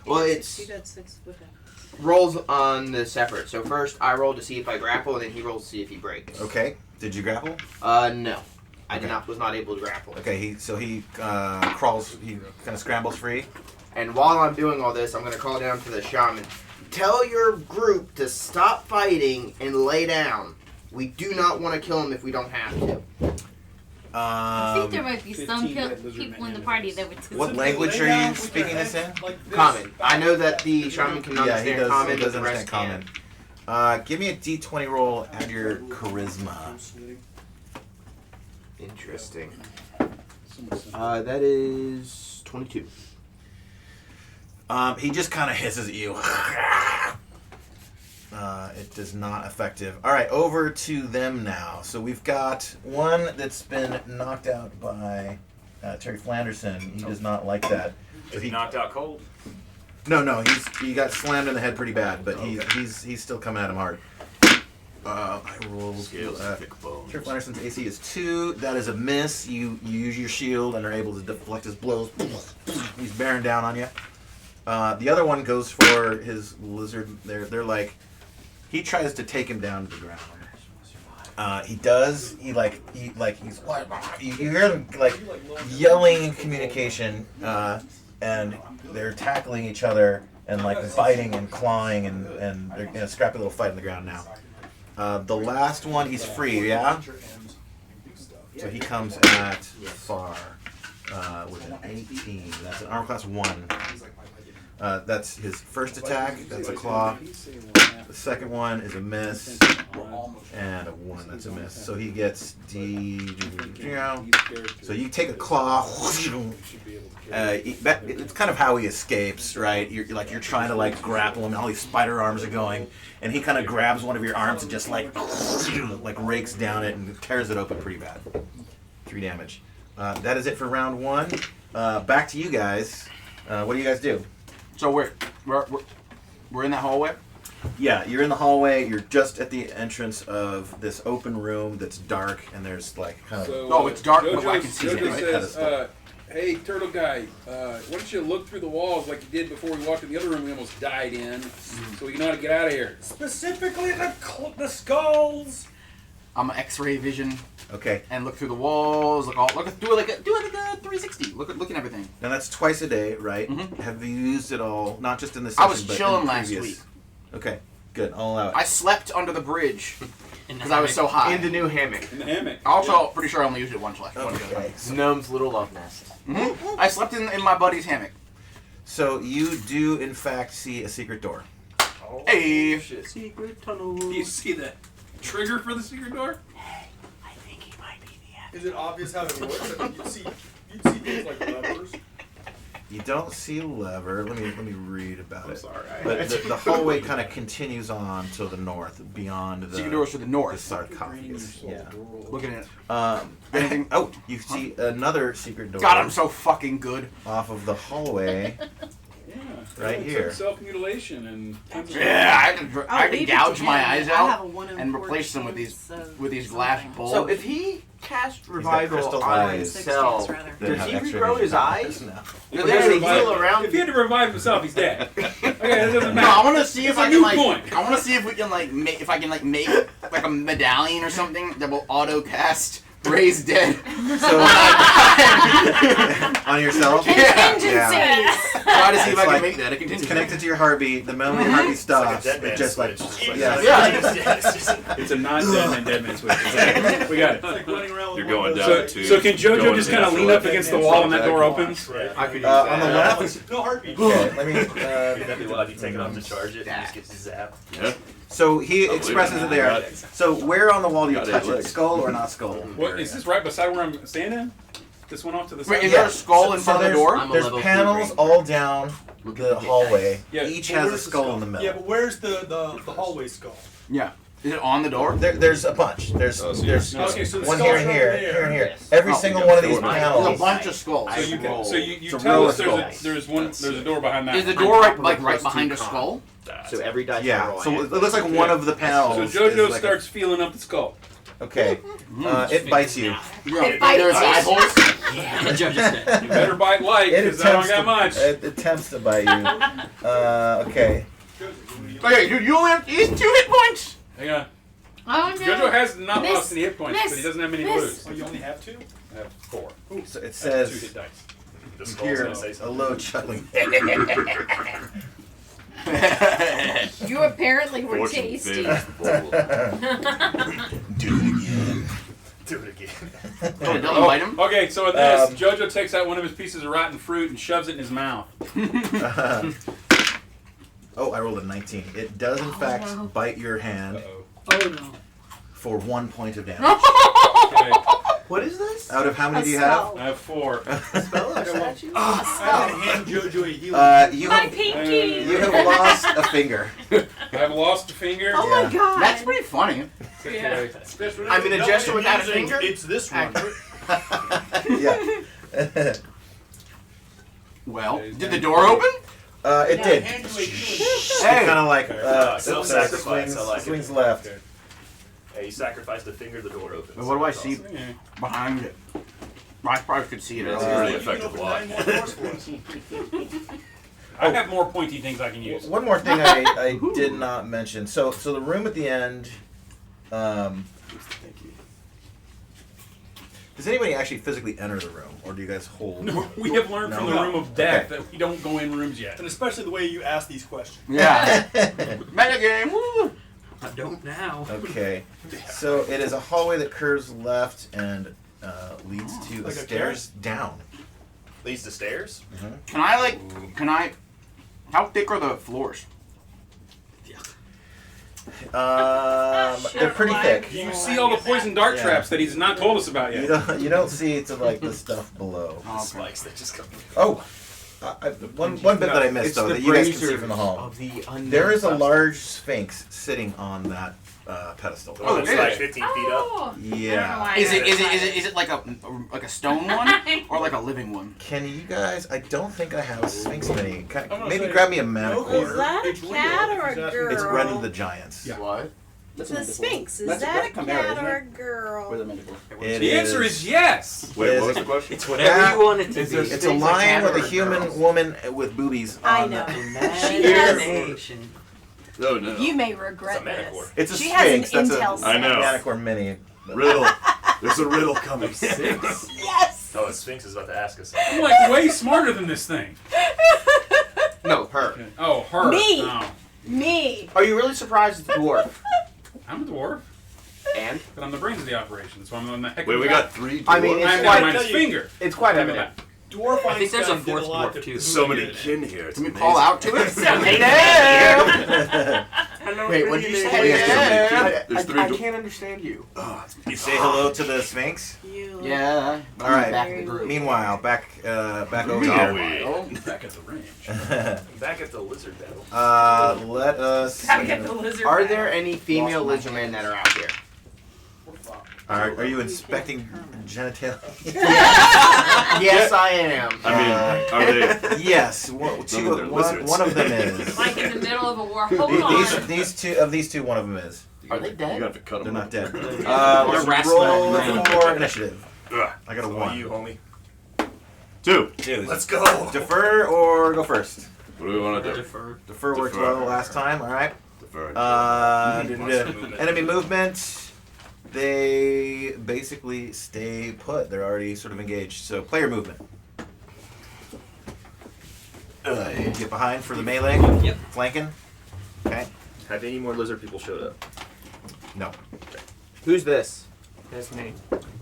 Well, it's You got 6 with it. rolls on the separate. So first I roll to see if I grapple, and then he rolls to see if he breaks. Okay. Did you grapple? No. I Okay. was not able to grapple. Okay. He crawls. He kind of scrambles free. And while I'm doing all this, I'm going to call down to the shaman. Tell your group to stop fighting and lay down. We do not want to kill him if we don't have to. I think there might be some 15 dead people in the party that would. What language are you speaking this in? Common. I know that the shaman can Yeah, he understand does. common, He does but the rest understand can't. common. Give me a d20 roll. Add your charisma. Interesting. That is 22. He just kind of hisses at you. It does not effective. All right, over to them now. So we've got one that's been knocked out by Terry Flanderson. He does not like that. Is he knocked out cold? No, he got slammed in the head pretty bad, but he's still coming at him hard. I rolled. Terry Flanderson's AC is 2. That is a miss. You use your shield and are able to deflect his blows. He's bearing down on you. The other one goes for his lizard. They're like, he tries to take him down to the ground. He does. He's what? You hear them like yelling in communication, and they're tackling each other and like biting and clawing, and they're in a scrappy little fight on the ground now. The last one, he's free, yeah? So he comes at Far with an 18. That's an armor class 1. That's his first attack. That's a claw. The second one is a miss. And a 1. That's a miss. So he gets So you take a claw. It's kind of how he escapes, right? You're trying to like grapple him. All these spider arms are going, and he kind of grabs one of your arms and just like rakes down it and tears it open pretty bad. 3 damage. That is it for round 1. Back to you guys. What do you guys do? So we're in that hallway? Yeah, you're in the hallway. You're just at the entrance of this open room that's dark, and there's like kind of. So, it's dark, but I can see it. Jojo says, "Hey, turtle guy, why don't you look through the walls like you did before we walked in the other room we almost died in, so we can know how to get out of here." Specifically the skulls. I'm an X-ray vision. Okay. And look through the walls. Do it like a 360. Look at everything. Now that's twice a day, right? Mm-hmm. Have you used it all? Not just in this. I was chilling last week. Okay, good. I'll allow it. I slept under the bridge because I was so high. In the new hammock. In the hammock. Also, pretty sure I only used it once last. Okay. Gnome's little love nest. Mm-hmm. I slept in my buddy's hammock. So you do in fact see a secret door. Oh, hey. Shit. Secret tunnel. You see the trigger for the secret door? I think he might be the Is it obvious how it works? I mean, you'd see things like levers. You don't see a lever. Let me read about it. Sorry. But the hallway kind of continues on to the north, beyond the secret doors to the north. The sarcophagus. Yeah. Looking at it. Anything? Oh, you see another secret door. God, I'm so fucking good. Off of the hallway. right here. Self-mutilation and... Yeah, I leave can it gouge to my him. eyes I have out a 1 in and 4 replace them with chance these of glass something. bulbs. So if he cast got revival crystal on eyes. himself, Six, rather. That does have he extra regrow his vision. eyes? No. They're there to heal around. If he had to revive himself, he's dead. Okay, that doesn't No, matter. I want to see if It's I a can moot like. point. I want to see if we can like make make like a medallion or something that will auto cast Raise Dead. So on yourself? Contingencies. Try to see if It's I like- can make that a It's contingency. connected to your heartbeat. The moment your heartbeat stops, Dead it Man just like switch. It's just yeah. Yeah. It's a non-dead man, dead man switch. Exactly. We got it. Like running around with You're one going of down those- to. So can JoJo going just down kind of to lean up against the wall and that door opens? I could use On the left. No heartbeat. Okay, let me. That'd be wild. You take it off to charge it and just get zapped. Yeah. So he Oh, expresses wait. it there. So where on the wall do you Got touch eight it? legs. Skull or not skull? What is this right beside where I'm standing? This one off to the side. Wait, is there a skull in front of the door? I'm a There's level 3 panels ranger. all down the hallway. Yeah. Each But has a where's the skull in the middle. Yeah, but where's the hallway skull? Yeah. Is it on the door? There's a bunch. There's Oh, so there's Okay, so the one skull's here and over here, there. here and here. Yes. Every Oh, single you one got of these four. There's a panels. bunch of skulls. So you can, so you It's a tell row us of there's a door behind that. Is the one. door On right top of like the right plus behind 2 a con. skull? So every dice Yeah. roll I So have. it looks like one of the So panels. JoJo is like starts feeling up the skull. Okay. It bites you. Yeah. bites There's you. eye holes. Yeah, the judge is dead. You better bite light It because I don't attempts got to. much. It attempts to bite you. Okay. Okay, dude, you only have 2 hit points. Hang on. Oh no. JoJo has not Miss, lost any hit points, but he doesn't have many miss. blues. Oh, you only have 2? I have 4. So it I have 2 says hit dice. The you skull's hear gonna say a something. low chuckling. You apparently were Fortune tasty. favors the bold. Do it again. Do it again. Oh, it doesn't bite him? Okay, so in this, Um, JoJo takes out one of his pieces of rotten fruit and shoves it in his mouth. Oh, I rolled a 19. It does in fact wow. bite your hand Uh-oh. Oh no. for 1 point of damage. Okay, What is this? Out of how many A do you skull. I have 4. Spell or statue? I can hand JoJo a healing. You My have pinky. you have lost a finger. I have lost a finger. Oh my Yeah. god. That's pretty funny. Okay. I'm an adjuster without a finger? It's this one. Yeah. Well, did the door open? It did. Hand you a healing. It kind of like self-sacrifice, I like it. swings left. Okay. Hey, you sacrificed a finger, the door opens. But what do I see Yeah. behind it? I probably could see it. That's earlier. pretty You can effective open lock. 9 more doors for us. I have more pointy things I can use. One more thing I did not mention. So the room at the end. Does anybody actually physically enter the room, or do you guys hold? No, we have learned from the No. room of death Okay. that we don't go in rooms yet. And especially the way you ask these questions. Yeah. Metagame. Woo. I don't now. Okay. So it is a hallway that curves left and leads to Like a stairs down. Leads to stairs? Can I, how thick are the floors? They're pretty thick. You see all the poison dart Yeah. traps that he's not told us about yet. You don't see to like the stuff below. Oh, okay. Spikes that just come. Oh, one bit that I missed It's though the that you guys can see braziers from the hall. of the unknown There is a substance. large sphinx sitting on that pedestal. The one that's yeah. like 15 feet up. Oh. Yeah. Is it like a stone one or like a living one? Can you guys? I don't think I have a sphinx mini. I'm gonna Maybe say grab me a no, mana is cord. Is that a It's real. cat or a He's asking- girl? It's Brendan the Giants. Yeah. What? The Sphinx. Is That's that a chimera, cat isn't or it? a girl? It The answer is yes. Wait, Is what was it- the question? It's whatever you want it to It's be. a, it's a lion with a human woman with boobies. I on know. the- She has. Imagination. No, no. You may regret It's a manicore. this. It's a She sphinx. has an That's intel a I know. Manicore mini. Riddle. There's a riddle coming. Yes. Oh, the Sphinx is about to ask us I'm something. like way smarter than this thing. No, her. Oh, her. Me. No. Me. Are you really surprised it's a dwarf? I'm a dwarf, And? but I'm the brains of the operation, so I'm on the heck Wait, of we the got 3 I mean, dwarves? it's I'm quite- minus finger. It's quite Look at evident. Dwarf I think there's a Einstein did fourth a lot dwarf, to too. So many prove it. kin here. It's Can we amazing. call out to it? Wait, what did you Hey, say? yeah. There's 3 I dwarves. can't understand you. You say hello to the sphinx. You. Yeah. All right. Back of the group. Meanwhile, back over Are here. we? Back at the range. Back at the lizard battle. Let us. Back at the lizard. Are there any female lizardmen that are out here? Are you inspecting genitalia? Yes, I am. I mean, are they? Yes. One of them is. Like in the middle of a war. Hold on. These two, one of them is. Are they dead? You have to cut They're them. not dead. They're Let's roll for initiative. Ugh. I got a So 1. you, homie. 2. Let's go. Defer or go first? What do we want to do? Defer worked well last time. All right. Defer. Enemy movement. They basically stay put. They're already sort of engaged. So player movement. Get behind for the melee. Yep. Flanking. Okay. Have any more lizard people showed up? No. Who's this? That's me.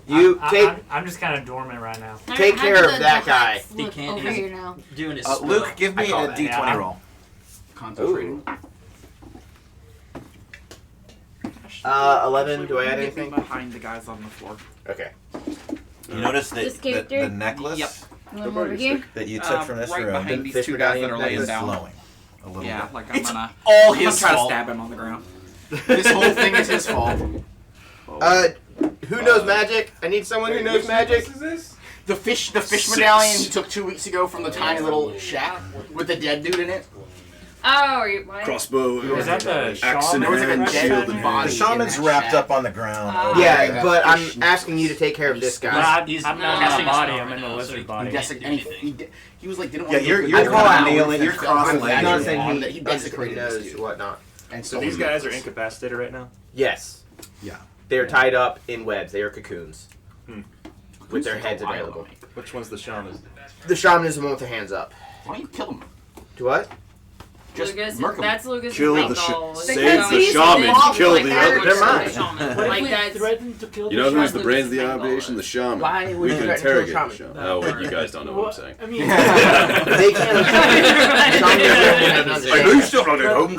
You take. I'm just kind of dormant right now. Take How care do of the that guy. huts He look can't. over He's here now. doing his Luke, give me call a that, D20 yeah. roll. concentrating. 11. Do I add Get me anything? behind the guys on the floor. Okay. You notice that This character? the necklace Yep. You want him over here? that you took from this right room behind these Fish two guys that medallion are laying is down. flowing a little Yeah, bit. like I'm It's gonna. all I'm his gonna try to fault. stab him on the ground. This whole thing is his fault. Who knows magic? I need someone who knows magic. What is this? The fish medallion he took 2 weeks ago from the tiny little shack with the dead dude in it. Oh, why? Crossbow. Was that the axe in There was like a hand, dead shield in body. hand. The shaman's in that wrapped shack. up on the ground. Yeah, but I'm asking you to take care of this But guy. I'm not in the body. I'm in the lizard He body. he was like, didn't Yeah, want to you're do you're it. kneeling, you're I'm cross-legged. not saying on he, that he desecrated this knows dude. whatnot. And So these guys are incapacitated right now? Yes. Yeah. They're tied up in webs. They are cocoons. With their heads Why available. Which one's the shaman? The shaman is the one with the hands up. Why don't you kill him? To what? Just Lucas, murk him. that's Lucas' Kill main the goal. save the shaman, kill the They're others. mine. Shaman. What Like if we that's threaten to kill You know the who's the shaman? brains of the operation? The shaman. Why would We you can threaten to kill interrogate the shaman? shaman. Oh, wait, you guys don't know what I'm saying. I mean, They can't understand. I know you still not at home,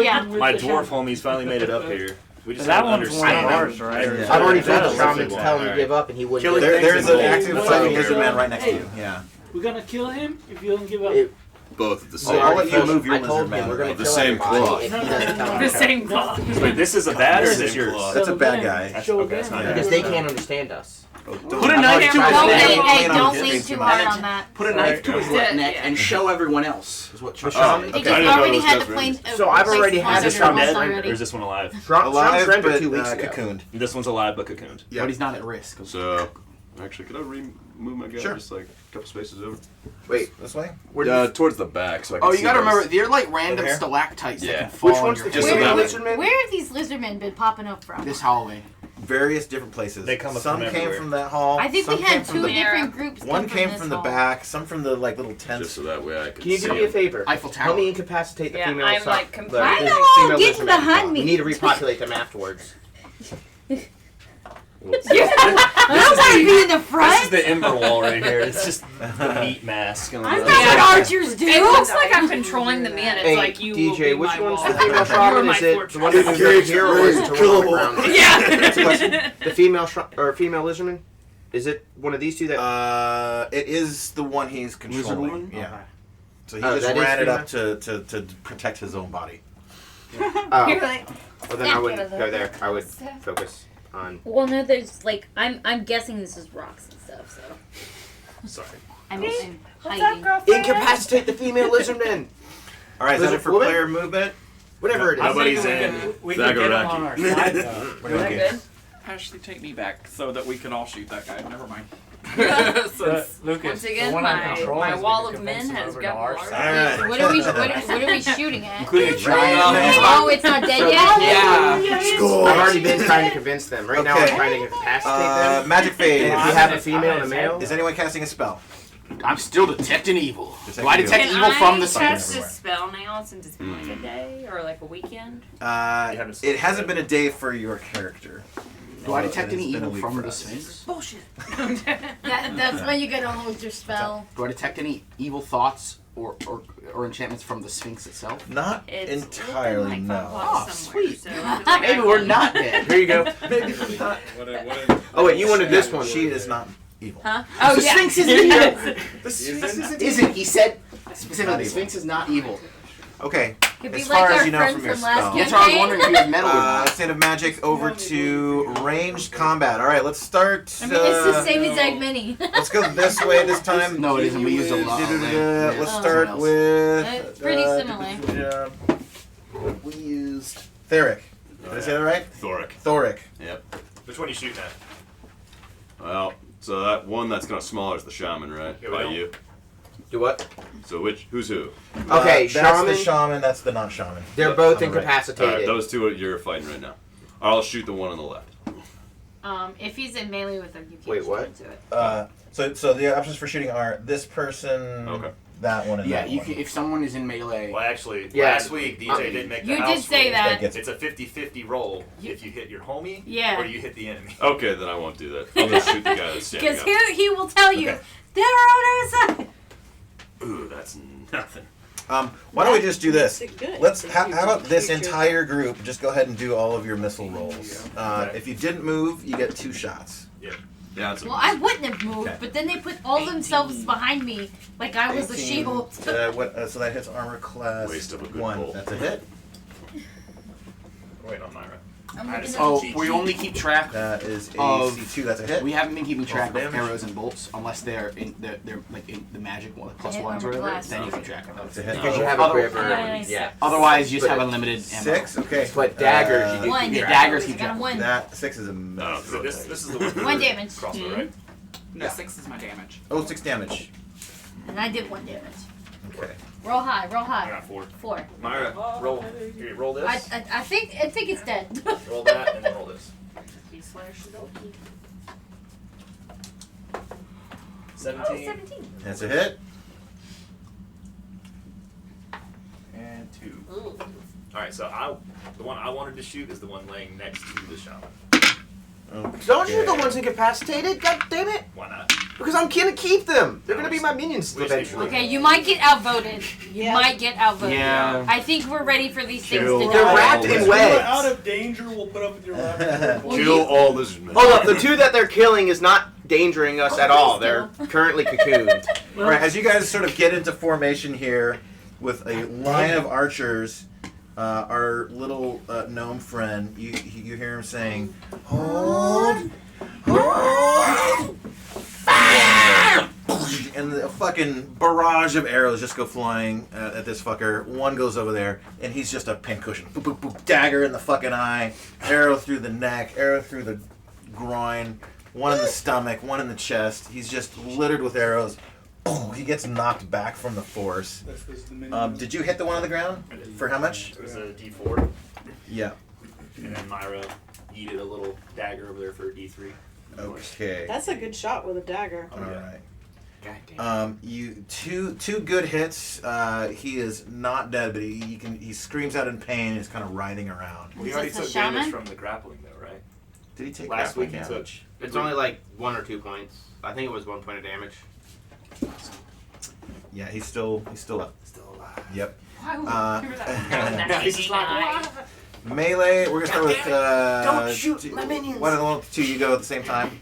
Yeah. My dwarf homies finally made it up here. We just That don't one's one of understand. ours, right? I've already told the Yeah. shaman to tell him to give up, and he wouldn't. There's an active What fighting about- lizard man right next to you. Yeah. we're gonna kill him if you don't give up. Both at the Oh, same I'll let you move your I told lizard him man. we're gonna Of the kill same everybody cloth. if he doesn't tell him the to. same cloth. Wait, this is a bad or is this yours? That's a bad them, guy. Show Okay, that's them. not Because they can't understand us. Put a knife to Don't his lean, neck. hey, don't lean too hard on that. Put a knife to his Right. neck and show everyone else. Is what The Trish shaman. You Okay. just I didn't know already those had guys the were plane. in So I've already had Is this this shaman one dead, dead or is this one alive? Alive, surrendered but 2 weeks ago. cocooned. This one's alive but cocooned. Yeah. But he's not at risk. So, actually, could I remove my guy Sure. just like a couple spaces over? Wait, This way? Towards the back, so I can Oh, you see gotta those. remember, they're like random Over here? stalactites Yeah. that can fall which on one's your the Just head. so that way. lizardman? Where have these lizardmen been popping up from? This hallway. Various different places. They come up Some from came everywhere. from that hall. I think some we came had from two the different groups. One came this from the hall. back. Some from the like little Just tents. so that way I can Can you see do me a him. favor? Eiffel Tower. Help me incapacitate the Yeah, female I'm, so- like, the completely- I female know, get lizardman. behind me. We need to repopulate them afterwards. I don't want to be in the This is front. the ember wall right here. It's just the meat mask. I'm not what archers do. It looks like I'm controlling the man. It's Hey, like you will DJ, be which my one's wall. the female You are shaman? my Is it fortress. the one who's engaged here, or is it the one on the ground? Yeah. That's a question. The female female lizardman? Is it one of these two that? It is the one he's controlling. woman? Yeah. So he Oh, just that is ran it female? up to protect his own body. You're Oh, like, well then I wouldn't go there. I would focus on. well, no, there's like I'm guessing this is rocks and stuff. So Sorry. I'm What's hiding. up, girlfriend? Incapacitate the female lizardman. All right, is that Lizard it for woman? player movement? Whatever it is. Nobody's We in. can get him on our side though. Is that good? Ashley, take me back so that we can all shoot that guy. Never mind. Lucas, Once again, the one my- on control my is we wall can of convince men him has over got to our water. side. Alright. What are we shooting at? Including a giant Oh, it's not dead yet. Yeah. I've already been trying to convince them. Right now, I'm Okay. trying to incapacitate them. Magic phase. And if you have a female and a male, Is anyone casting a spell? I'm still detecting evil. Detecting Do I detect Can evil from the I sphinx? cast everywhere. this spell now since it's been like a day or like a weekend? It hasn't been a day for your character. Do I detect But any it's been a evil week from for the us. sphinx? Bullshit. That's when you get on with your spell. Do I detect any evil thoughts or enchantments from the sphinx itself? Not It's entirely, within, like, 5 no. blocks Oh, somewhere, sweet. so it's like Maybe I we're can- not dead. here you go. Maybe not. Oh wait, you wanted this one. She is not evil. Huh? Oh The yeah. Sphinx isn't evil. The Sphinx isn't Isn't he said specifically? Not The evil. sphinx is not evil. Okay, Could be As like far our as you know friend from your from last spell. That's why I was wondering if you had metal or not. State of Magic over to ranged combat. All right, let's start. I mean, it's the same exact mini. Let's go this way this time. No, it isn't. We used a lot. Let's start with. It's pretty similar. We used Theric. Did I say that right? Thoric. Yep. Which one are you shooting at? Well, so that one that's kind of smaller is the shaman, right? Here we By go. you. Do what? So who's who? Okay, that's shaman. the shaman. That's the non-shaman. They're both On the right. incapacitated. Alright, those two you're fighting right now. I'll shoot the one on the left. If he's in melee with them, you can't Wait, shoot what? into it. So the options for shooting are this person, that one, and Yeah, that you one. can, if someone is in melee. Well, actually, Yeah. last week DJ did make the You house did say rule. that. It's a 50-50 roll if you hit your homie Yeah. or you hit the enemy. Okay, then I won't do that. I'll just shoot the guy that's standing Because up. he will tell you, Okay. they're on our side. Ooh, that's nothing. Why don't we just do this? Good. Let's. How about this entire group? Just go ahead and do all of your missile rolls. If you didn't move, you get 2 shots. Yeah. Yeah, that's Well, I wouldn't have moved, Okay. but then they put all themselves behind me like I was a 18. shield. So that hits armor class Waste of a good 1. pull. That's a hit. Wait on Myra. I'm looking at Oh, the cheat we sheet. only keep track That is of AC2. That's a hit. We haven't been keeping track of damage. arrows and bolts unless they're in they're like in the magic one, plus hit ones or armor whatever. class. Then you keep track of That's those. a hit. Because you have a Other- quiver. Yeah. Otherwise, you just But have unlimited ammo. 6. Okay. But daggers, you do One. keep Yeah, track. daggers I keep got a track. 1. That 6 is a No, miss. So this is the one. 1 damage. Crossbow, right? No, 6 is my damage. Oh, 6 damage. And I did 1 damage. Okay. Roll high, roll I high. got 4. 4. Myra, roll. Here, roll this. I think it's dead. Roll that and then roll this. 17 17. That's a hit. and 2. All right, so the one I wanted to shoot is the one laying next to the shaman. Okay. Don't shoot the ones incapacitated. God damn it! Why not? Because I'm gonna keep them. They're gonna be my minions we just eventually. Okay, you might get outvoted. You Yeah. might get outvoted. Yeah. I think we're ready for these things Chill. to They're die. wrapped in If we're out webs. of danger, we'll put up with your laughter. Well, Kill you- all lizardmen. Hold up, the 2 that they're killing is not endangering us at all. They're currently cocooned. All right, as you guys sort of get into formation here with a line of archers, our little gnome friend, you hear him saying, "Hold, hold, fire!" And the fucking barrage of arrows just go flying at this fucker. One goes over there, and he's just a pincushion. Boop, boop, boop, dagger in the fucking eye, arrow through the neck, arrow through the groin, one in the stomach, one in the chest. He's just littered with arrows. Boom, he gets knocked back from the force. Did you hit the one on the ground? For how much? It was a D4. Yeah. And then Myra yeeted a little dagger over there for a D3. Okay. That's a good shot with a dagger. All right. God damn. You two good hits. He is not dead, but he screams out in pain and is kind of writhing around. Well, he Is already this a took damage shaman? from the grappling, though, right? Did he take Last grappling week he damage? It's only like 1 or 2 points. I think it was 1 point of damage. Yeah, he's still up. Still alive. Yep. That He's just like, Melee. We're gonna start with. Don't shoot my minions. One of the one with the 2 you go at the same time.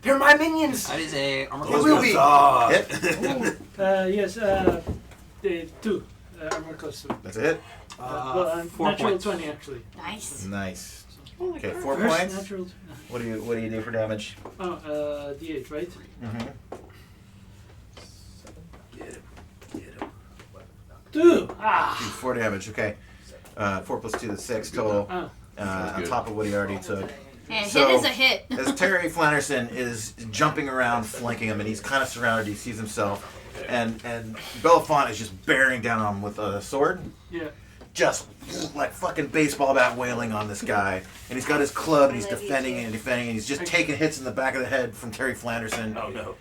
They're my minions. That is a armor They class. will be. Hit. Yes, the 2 armor class 2. That's a hit. Well, 4 natural points. 20 actually. Nice. Nice. Holy Okay, crap. 4 First points. natural. What do you do for damage? Oh, D8, right? Mm-hmm. 2. Ah. 4 damage. Okay. 4 plus 2 is 6 total. Oh. On top of what he already took. And So, hit is a hit. As Terry Flannerson is jumping around, flanking him, and he's kind of surrounded. He sees himself, and Belafont is just bearing down on him with a sword. Yeah. Just like fucking baseball bat wailing on this guy, and he's got his club, and he's defending and he's just taking hits in the back of the head from Terry Flanderson. oh no.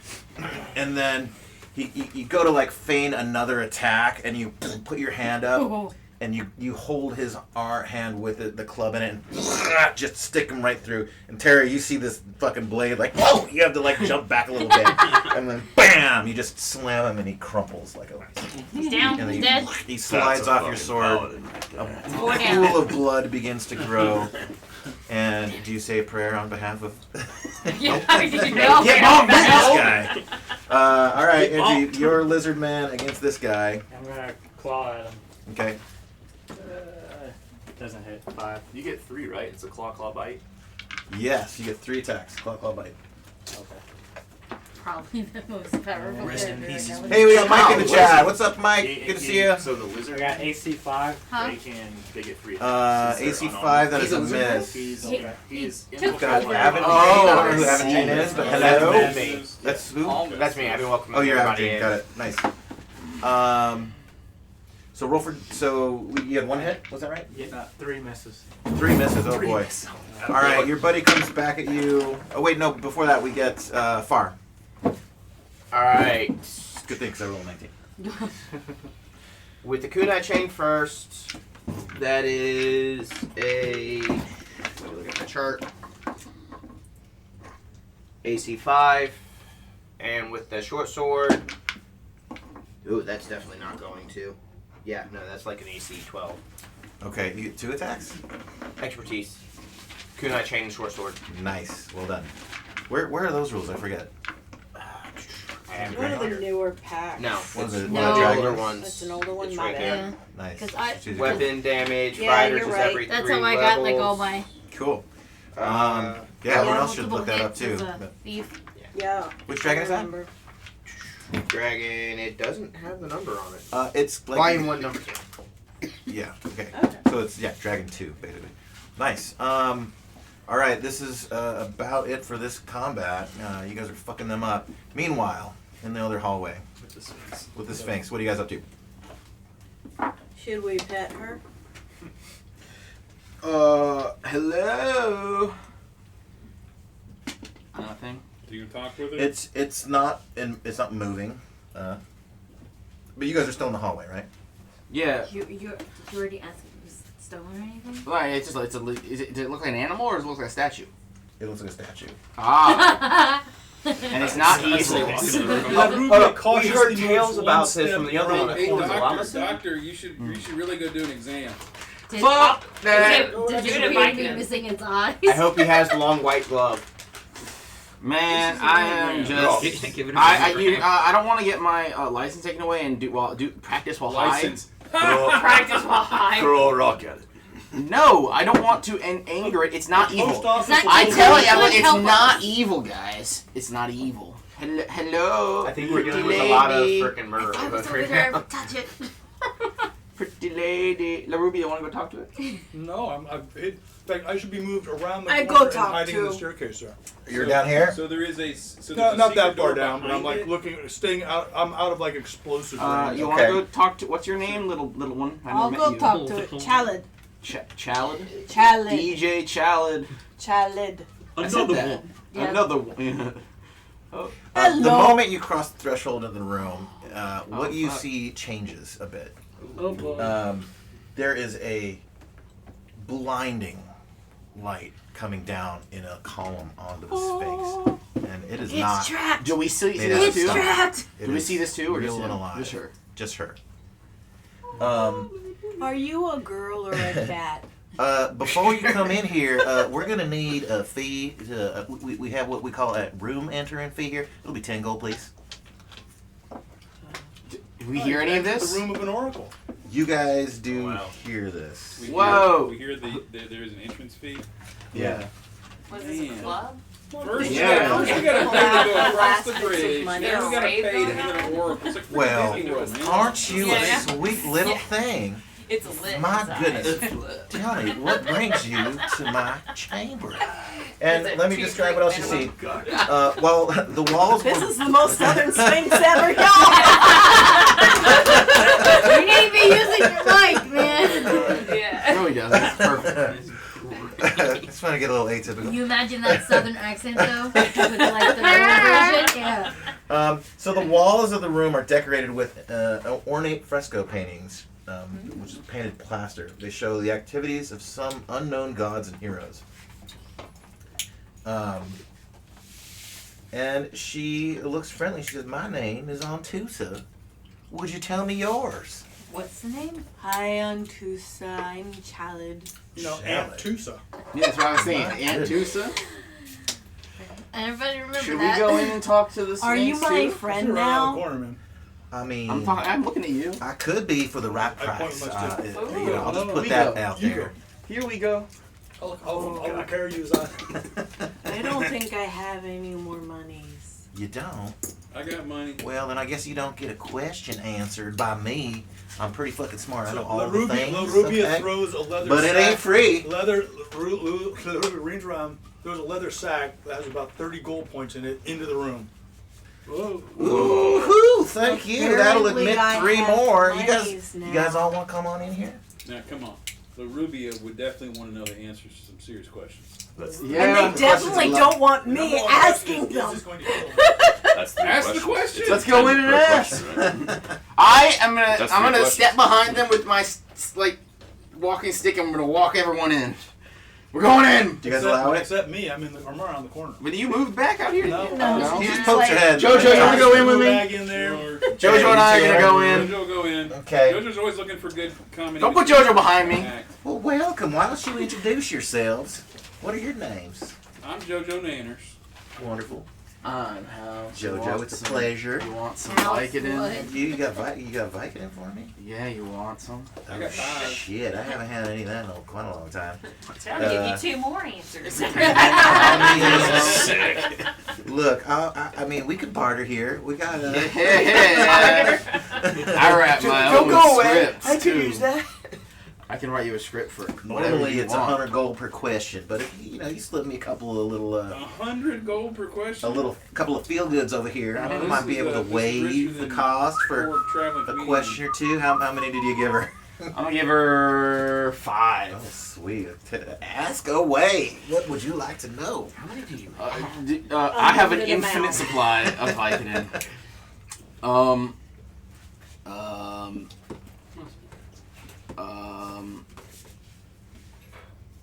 And then you go to like feign another attack, and you put your hand up, Oh. and you hold his hand with the club in it, and just stick him right through. And Terry, you see this fucking blade, like, whoa! You have to like jump back a little bit, and then bam! You just slam him, and he crumples like a. He's down. And He's then dead. he slides That's a off your fucking sword. paladin right there. A Four pool damage. of blood begins to grow. And do you say a prayer on behalf of? Yeah, I didn't know. Get on this guy. All right, Andrew, you're Lizardman against this guy. I'm gonna claw at him. Okay. Doesn't hit. 5. You get 3, right? It's a claw bite. Yes, you get 3 attacks. Claw bite. Okay. Probably the most powerful. Rest in character pieces. right now. Hey, we got Mike in the Wow, chat. What's up, Mike? Good to see you. So the I lizard, got AC 5. Huh? they get 3 AC attacks. since they're 5, that unarmed. is a miss. He's He in took the Got over. Avengene. Oh, I don't know who I Avengene is, but see. hello. That's me. That's who? That's me. I've been welcoming Oh, you're everybody Avengene. in. Got it. Nice. So roll for. So you had 1 hit. Was that right? Yeah, 3 misses. 3 misses. Oh boy. All right, your buddy comes back at you. Oh wait, no. Before that, we get Far. Alright. Good thing, because I rolled 19. With the kunai chain first, that is a. Let me look at the chart. AC 5. And with the short sword. Ooh, that's definitely not going to. Yeah, no, that's like an AC 12. Okay, you get 2 attacks. Expertise. Kunai chain and short sword. Nice. Well done. Where are those rules? I forget. I have it One right of the here. newer packs. No, One of the one No. of the dragons? older ones. It's an older one, It's my right bad. there. Nice. 'Cause I- Strategic. Weapon damage, Yeah, fighters you're is right. every That's 3 how I levels. got like all my. Cool. Uh, Yeah, everyone else multiple should look that up hits too. as a But- thief. Yeah. Which dragon is that? Remember. Dragon, it doesn't have the number on it. It's like Volume 1, number 2. Yeah. Okay. Okay. So it's Dragon 2 basically. Nice. All right. This is about it for this combat. You guys are fucking them up. Meanwhile, in the other hallway with the Sphinx, what are you guys up to? Should we pet her? Hello. Nothing. Do you talk with her? It's not moving. But you guys are still in the hallway, right? Yeah. You already asked if it was stolen or anything? Right. It's just does it look like an animal or does it look like a statue? It looks like a statue. Ah. And it's not evil. We heard tales about this from the other one. Hey, What was it, Llama? doctor, you should really go do an exam. Fuck that. Did you Dude, really Mike. missing its eyes? I hope he has the long white glove. Man, I am just. Give it a I don't want to get my license taken away and do practice while License. Practice while high. Throw a rock at it. No, I don't want to anger it. It's not evil. Post office. It's not I evil. tell you, It could it's help not us. evil, guys. It's not evil. Hello. I think we're pretty dealing with a lot of lady. freaking murder. I was over right there. now. Touch it. Pretty lady. La Ruby, you want to go talk to it? No, in fact, I should be moved around the I corner go and talk hiding in to- the staircase there. You're down here. So there is a. No, not that far down, but I'm like looking, staying out. I'm out of like explosive range. You want to go talk to? What's your name, little one? I never I'll met go you. talk to it. Chalid. Chalid. Chalid. DJ Chalid. Chalid. I said that. Yeah. Another one. Oh. Hello. The moment you cross the threshold of the room, what you fuck. see changes a bit. Oh boy. There is a blinding light coming down in a column onto the Sphinx, and it is It's not. trapped. Do we see made this out of It's too? stone. trapped. It Do we is see this too, or real just and him? alive? Just her. Just her. Are you a girl or a cat? Before you come in here, we're gonna need a fee. We have what we call a room entering fee here. It'll be 10 gold, please. Did we hear any of this? The room of an oracle. You guys do Wow. hear this. Whoa. We hear there is an entrance fee. Yeah. Was this a Man. club? First, Yeah. first we gotta pay to go across the Plastic bridge. money. Then we gotta Raid pay to going enter on? an oracle. It's like Well, Disney World, man. aren't you Yeah. a sweet little thing? It's a lit. My inside. goodness. Tell me, what brings you to my chamber? And Is it let me two describe what else you see. minimum? Well, the walls This were... is the most southern sphinx ever, y'all. You need to be using your mic, man. Yeah. No, he doesn't. It's perfect. Just trying to get a little atypical. Can you imagine that southern accent though? With like the lower version? Yeah. So the walls of the room are decorated with ornate fresco paintings, which is painted plaster. They show the activities of some unknown gods and heroes. And she looks friendly. She says, "My name is Antusa. Would you tell me yours?" What's the name? Hi, Antusa. I'm Chalid. No, Chalid. Aunt Tusa. Yeah, that's what I was saying. My Aunt Tusa. Everybody remember Should that? we go in and talk to the Sphinx Are you my too? friend Around the now? corner, man. I mean, I'm looking at you. I could be for the right I point price. my stick. I'll just Ooh. put that out You there. go. Here we go. I'll carry you. I don't think I have any more monies. You don't? I got money. Well, then I guess you don't get a question answered by me. I'm pretty fucking smart. I know all La the things. Rubia okay? throws a leather But sack. it ain't free. Range around, throws a leather sack that has about 30 gold points in it into the room. Whoa. Woohoo! Thank you. That'll Apparently admit I 3 have more. monies You now. guys all want to come on in here? Now, come on. The Rubia would definitely want to know the answers to some serious questions. That's And they definitely don't want me asking them. That's the Ask the question. question. Let's go in and ask. I'm That's gonna three step behind them with my like walking stick. I'm gonna walk everyone in. We're going in. Do you guys allow it? Except me, I'm around the corner. But you moved back out here? No. You just poked your head. Jojo, you wanna go in with me? Bag in there. Jojo and I are gonna go in. Jojo go in. Okay. Jojo's always looking for good comedy. Don't put Jojo behind me. Well, welcome. Why don't you introduce yourselves? What are your names? I'm Jojo Naners. Wonderful. I'm House. Jojo, it's a pleasure. You want some House Vicodin? what? You got Vicodin for me? Yeah, you want some? I got 5. Shit, I haven't had any of that in quite a long time. I'll give you 2 more answers. Look, I mean, we could barter here. We got. Yeah. I wrap my Don't own go away. scripts, I could too. use that. I can write you a script for whatever Normally you it's want. 100 gold per question, but if you slip me a couple of little 100 gold per question. couple of feel goods over here, I Oh, might be able to waive the cost for a question or two. How many did you give her? I'm gonna give her 5. Oh, sweet. Ask away. What would you like to know? How many do you have? I have an infinite supply of Vicodin.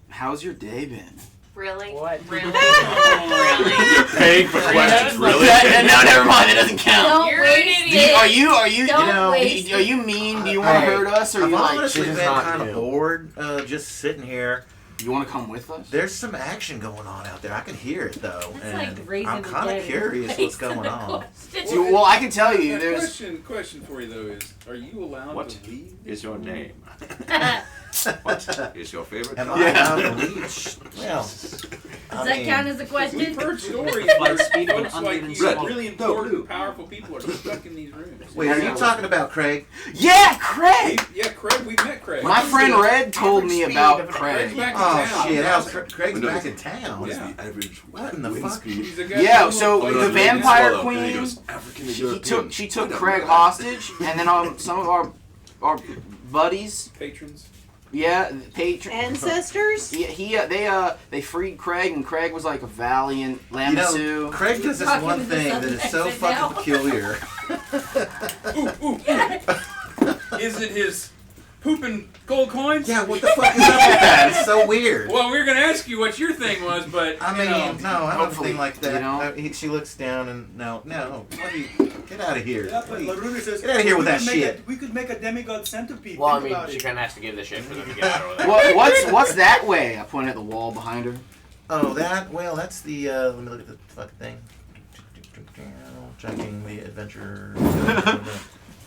How's your day been? Really? What? Really? You're paying for questions, really? No, never mind. It doesn't count. Don't You're waste an it. idiot. Are you? Don't waste Are you mean? Do you want to hurt us, or I've you like? honestly this been is not kind of you? bored just sitting here. You want to come with us? There's some action going on out there. I can hear it though, It's and like raising I'm the kind dead of curious what's based going on on. the question. See, well, I can tell you. Now, There's. question for you though is: are you allowed What to leave? is your name? What is your favorite? Am color? I allowed to leave? Well, Does that count as a question? We've heard stories Like where speed of an folks like uneven you, song. really important, powerful people are stuck in these rooms. wait, are you talking about Craig? Yeah, Craig. Yeah, Craig, we met Craig. My friend Red told me about Craig's Craig. back in Oh town. shit! How's Craig's No, back in town? What is Yeah. the average What in the wind fuck? speed? He's a guy Yeah, who- so Oh, no, the no, vampire no, and he queen, goes, African and she European. took I Craig don't know. hostage, and then some of our buddies, patrons. yeah, Ancestors? they freed Craig, and Craig was like a valiant You Lamisu. know, Craig does this Talking one to the thing that southern is so accent now. fucking peculiar. Is it his pooping gold coins? Yeah, what the fuck is up with that? It's so weird. Well, we were gonna ask you what your thing was, but I mean, you know, no, I don't have a hopefully, thing like that. you know? She looks down and no. What are you, get out of here. Yeah, but Laruna says, Get outta here with we that could make shit. we could make a demigod centipede. Well, I Think mean, about she it. kind of has to give the shit for them to get out of there. What's that way? I point at the wall behind her. Oh, that's the. Let me look at the fucking thing. Checking the adventure.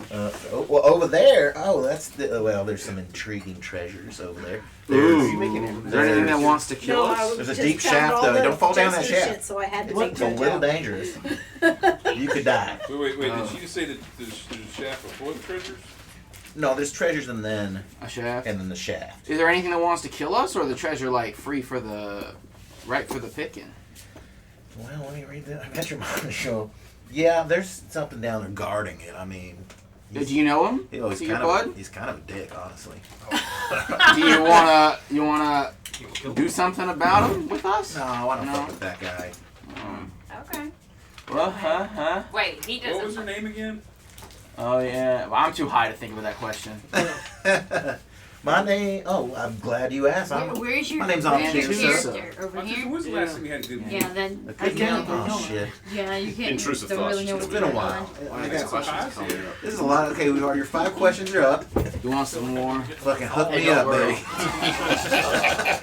Well, over there. Oh, that's the. Well, there's some intriguing treasures over there. Is there anything that wants to kill us? There's a deep shaft though. Don't fall down that shaft. Shit, so I had to It's a little dangerous. You could die. Wait. Did she just say that there's a shaft before the treasures? No, there's treasures and then A shaft. and then the shaft. Is there anything that wants to kill us, or the treasure like free for the picking? Well, let me read that. I got your mom show. Yeah, there's something down there guarding it. I mean, Do you know him? he's Is he your kind of bud? he's kind of a dick, honestly. Do you wanna do something about him with us? No, I don't No. fuck with that guy. Okay. Well, huh? Wait, he doesn't. What was her name again? Oh yeah. Well, I'm too high to think of that question. My name. Oh, I'm glad you asked. Where's your my name's on character here. over here? When was the last time we had a good one? Yeah, then A I good don't one? even Oh know. shit. Yeah, you can't. Intrusive don't really thoughts. know It's what's been a going while. on. I got questions coming up. This is a lot. Okay, your 5 questions are up. You want some more? Fucking hook Hey, me don't up, worry. baby.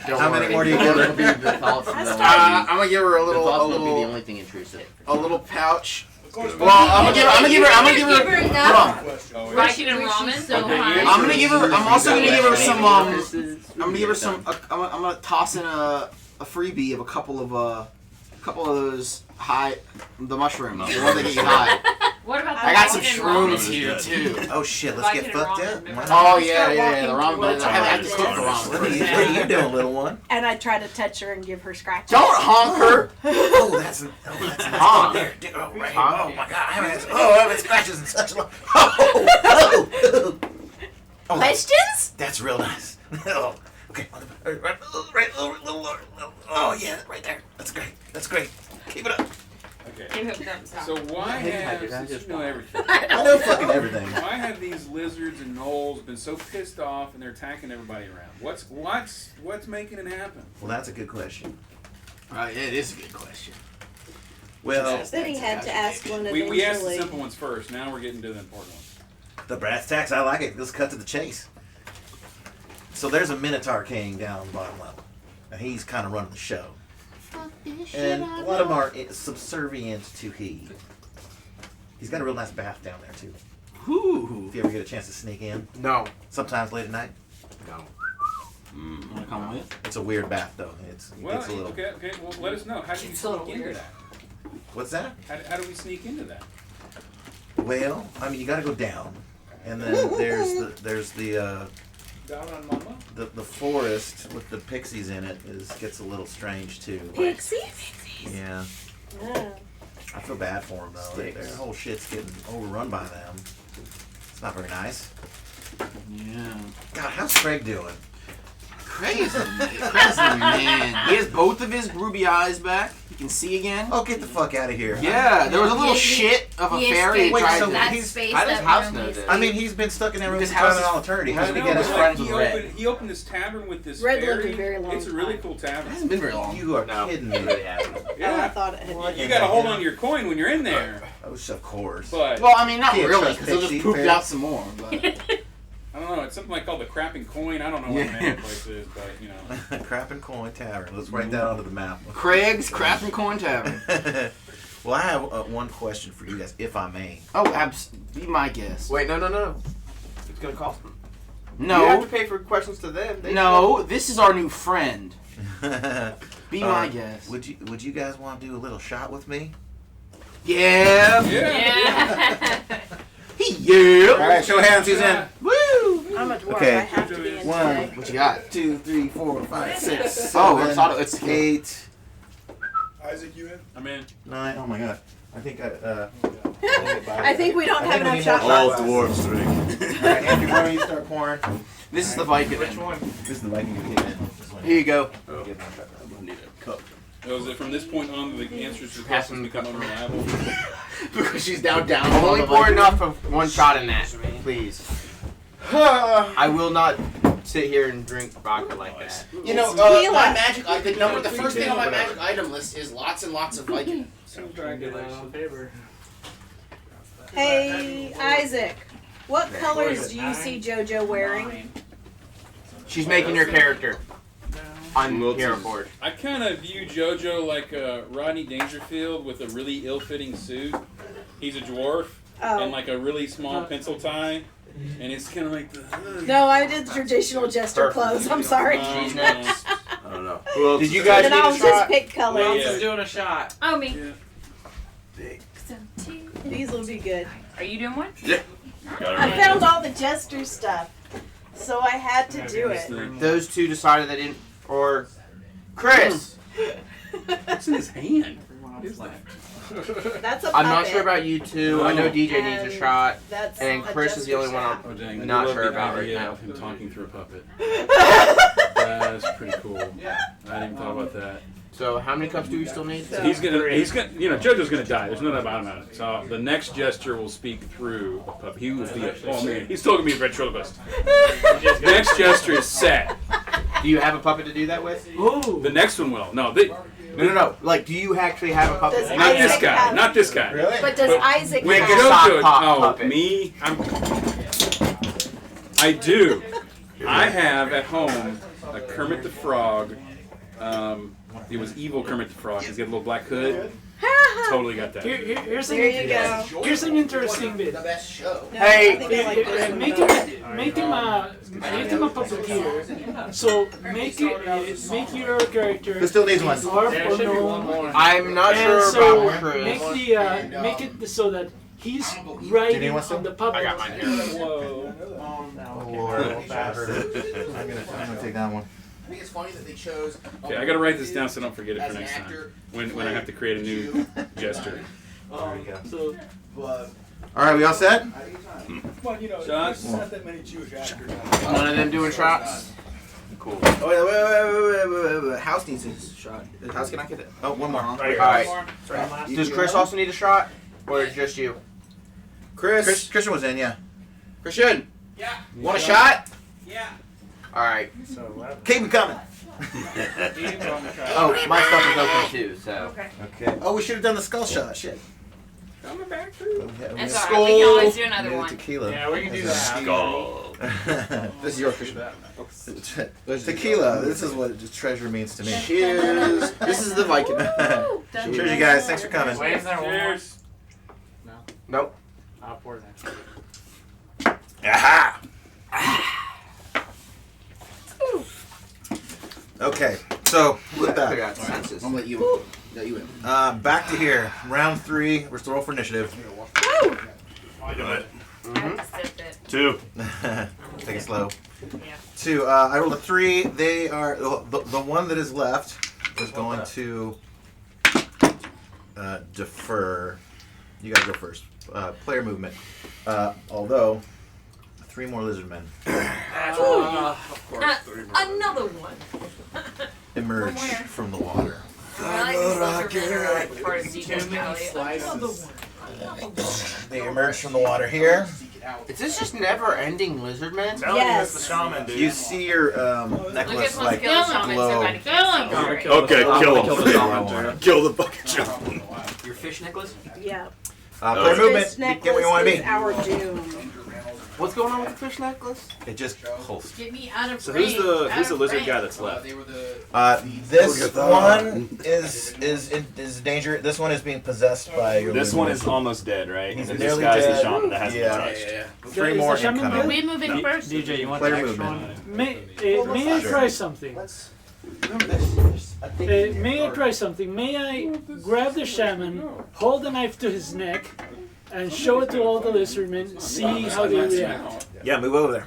Don't How worry. many more do you give her? The thoughts of them I'm gonna give her a the thoughts won't be the little only thing intrusive. pouch Well, I'm gonna give her. Hold on. Ramen and ramen. So high. I'm gonna give her. I'm also gonna give her some. I'm gonna give her some. I'm gonna toss in a freebie of a couple of those the mushrooms. The ones that get you high. What about the I got some Vicodin shrooms ramen? here too. Oh shit, let's get Vicodin fucked ramen, up. remember? Oh yeah, the ramen. I have to cook the What ramen. are you doing, little one? And I try to touch her and give her scratches. Don't honk her. Oh, that's nice. Honk. There, oh, right. Oh my god, I haven't scratches in such a long. Oh, Questions? that's real nice. Oh, okay. Right. Oh yeah, right there. That's great. That's great. Keep it up. Okay. Give him thumbs up. So why have, since you know everything, I know fucking everything. why have these lizards and gnolls been so pissed off and they're attacking everybody around? What's making it happen? Well, that's a good question. Right, it is a good question. Well, Then he had to ask one eventually. We asked the simple ones first. Now we're getting to the important ones. the brass tacks, I like it. Let's cut to the chase. So there's a Minotaur King down on the bottom level, and he's kind of running the show. And a lot of them are subservient to he. He's got a real nice bath down there too. Ooh. If you ever get a chance to sneak in. No. Sometimes late at night. No. Wanna come with? It's a weird bath though. It Well, gets a little. okay. Well, let us know. How do you It's a little sneak into weird. that? What's that? How do we sneak into that? Well, I mean, you got to go down, and then there's the Down on Mama? the forest with the pixies in it gets a little strange too. Pixies? Yeah. Yeah. I feel bad for them though. Their whole shit's getting overrun by them. It's not very nice. Yeah. God, how's Craig doing? Crazy man. He has both of his ruby eyes back. He can see again. Oh, get the fuck out of here. Yeah, there was a little shit of a fairy. Wait, so that he's, space how does that House room know is- this? I mean, he's been stuck in that room This for house is- all eternity. How I did he know, get but out? like, friends with Red. he opened this tavern with this Red lived fairy. a very long It's a really time. cool It tavern. hasn't been very long. You are No, kidding it me. really hasn't. Oh, I Yeah. thought it had. You gotta hold on to your coin when you're in there. Oh, of course. But Well, I mean, not Can't really, trust because they'll just Pixie poop it fairies. out some more. But I don't know. It's something like called the Crapping Coin. I don't know what the name of the place is, but you know. Crap and Coin Tavern. Let's write that onto the map. Craig's Crap and Corn Tavern. Well, I have one question for you guys, if I may. Oh, be my guest. Wait, no. It's gonna cost them. No. You have to pay for questions to them. No, this is our new friend. Be my guest. Would you guys want to do a little shot with me? Yeah. Yeah. Yeah. All right, show hands. Who's in? Woo. I'm a dwarf. Okay. I have to be in One. today. What you got? 2, 3, 4, 5, 6, Oh, 7, it's 8, Isaac, you in? I'm in. 9. Oh my god. I think I think we don't have enough shot All glasses. dwarves drink. Alright, Andrew, why don't you start pouring? This is the Viking. Which one? This is the Viking you came in. This one. Here you go. Oh, I'm gonna need a cup. Oh, is it from this point on the answers to Pass questions him the become cup. unreliable? Because she's down. Only pour enough of one shot in that, please. I will not sit here and drink vodka like that. You know, Tequila. my magic. The first thing on my magic item list is lots and lots of Viking. Hey, Isaac. What colors do you see JoJo wearing? She's making your character on Well, Hero it's- Forge. I kind of view JoJo like Rodney Dangerfield with a really ill-fitting suit. He's a dwarf Oh. and like a really small pencil tie, and it's kind of like the. No, I did the traditional jester Perfect. clothes. I'm sorry. She's next. I don't know. Who else Did you is guys Then need I'll a just shot? pick colors. Yeah. doing a shot. Oh, me. Yeah. So, two. These will be good. Are you doing one? Yeah. Got it I right. found all the jester stuff, so I had to do it. Those two decided they didn't. Or Chris. What's in his hand? What is that? That's a I'm not puppet. sure about you two. I know DJ needs a And shot. That's And a Chris is the only jester one staff. Oh dang! I Not love sure the about right idea now. of him talking through a puppet. That's pretty cool. I hadn't even thought about that. So how many cups do we still need? So he's gonna, you know, JoJo's gonna die. There's no doubt about it. So the next gesture will speak through a puppet. He will be, oh man, he's still gonna be a ventriloquist. The next gesture is set. Do you have a puppet to do that with? The next one will. No, No. Like, do you actually have a puppet? Does not this Isaac guy. have- Not this guy. Really? But does Isaac When Make have a sock JoJo, pop oh puppet. me, I do. I have at home a Kermit the Frog. It was evil Kermit the Frog. He's got a little black hood. Totally got that. Here's There you go. Here's an interesting bit. The best show. No, Hey, I think I like this one Make better. him a puppeteer. So make your character. Who still needs one? dwarf or gnome. I'm not And sure so about Chris. make it so that he's riding want some? on the puppet. I got mine here. Whoa. I'm gonna take that one. I think it's funny that they chose. Okay, I gotta write this down so I don't forget it as for an next time. actor When I have to create a new gesture. There you go. So All right, we all set? Well, you know, Shots? there's not that many Jewish actors. One of them doing shots. Cool. Oh, wait. House needs a shot. House, can I get it? Oh, one more. Alright. Does Chris also need a shot? Or just you? Christian was in, yeah. Christian. Yeah. Want a shot? Yeah. Alright. So Keep him coming. Oh, my stuff is open too, so. Okay. Oh, we should have done the skull shot. Shit. Coming back through. That's alright. We can always do another one. Tequila. Yeah, we can do that. Skull. This is your Christian. Tequila. This is what treasure means to me. Cheers. This is the Viking. Cheers, you guys. Thanks for coming. Wait, is there one more? Cheers. No. Nope. I'll pour that. Aha! Okay, so with that, I'm gonna let you in. back to here. Round 3. We're still roll for initiative. Woo! Do it. I have to sip it. 2. Take it slow. Yeah. 2. I rolled a 3. They are the one that is left is going to defer. You guys go first. Player movement. Although 3 more lizardmen Of course, another one. emerge from the water. I like these lizardmen are like part of Deco's Valley. Another one. They emerge from the water here. Is this just never-ending Lizardmen? Yes. The shaman, dude. You see your necklace like glow. Okay, kill him. Kill the fucking shaman. Your fish necklace? Yeah. Player movement. This Get where you want necklace to is be. our doom. What's going on with the fish necklace? It just pulsed. Get me out of So range. who's the lizard guy that's left? This one is in danger. This one is being possessed by your. This one is almost dead, right? He's And this nearly guy's the dead. shaman that hasn't been Yeah. touched. 3 Is more the shaman incoming. Are we moving first? DJ, you want Player the extra movement. one? may I try something? May I try something? May I grab the shaman, hold the knife to his neck, and show it to all the lizardmen, see how they react? Yeah, move over there.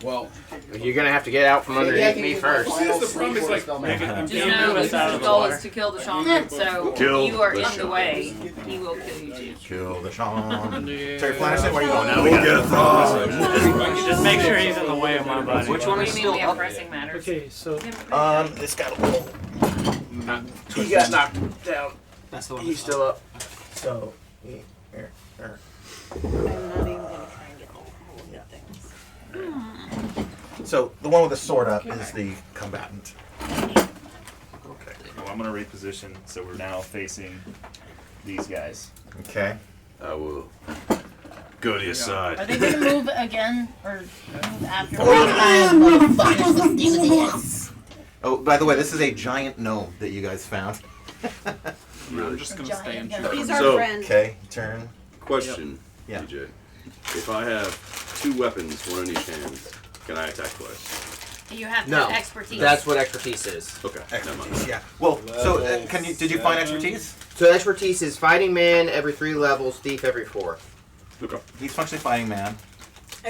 Well, You're gonna have to get out from underneath me first. The problem is like, I'm Just getting know rid his of this. goal is to kill the shaman, so Kill you are the in the shaman. way. He will kill you too. Kill the shaman. Terry Flannerson, where are you going now? We get Just make sure he's in the way of my body. which one What is do you mean still we have up? pressing matters? Okay, so This got a little. He got knocked down. That's the one. He's still up. So. I'm not even gonna try and get the things. So the one with the sword up is the combatant. Okay. Well, I'm gonna reposition so we're now facing these guys. Okay. I will go to your Are side. they gonna move again or move after? Oh, by the way, this is a giant gnome that you guys found. Really? just gonna stay in Giant He's our So- friend. Okay, turn. Question, Yeah. DJ. If I have 2 weapons, one in each hand, can I attack twice? You have to No, have expertise. that's what expertise is. Okay, never mind. Expertise, yeah. Well, so did you find expertise? So expertise is fighting man every 3 levels, thief every 4. Okay. He's functionally fighting man.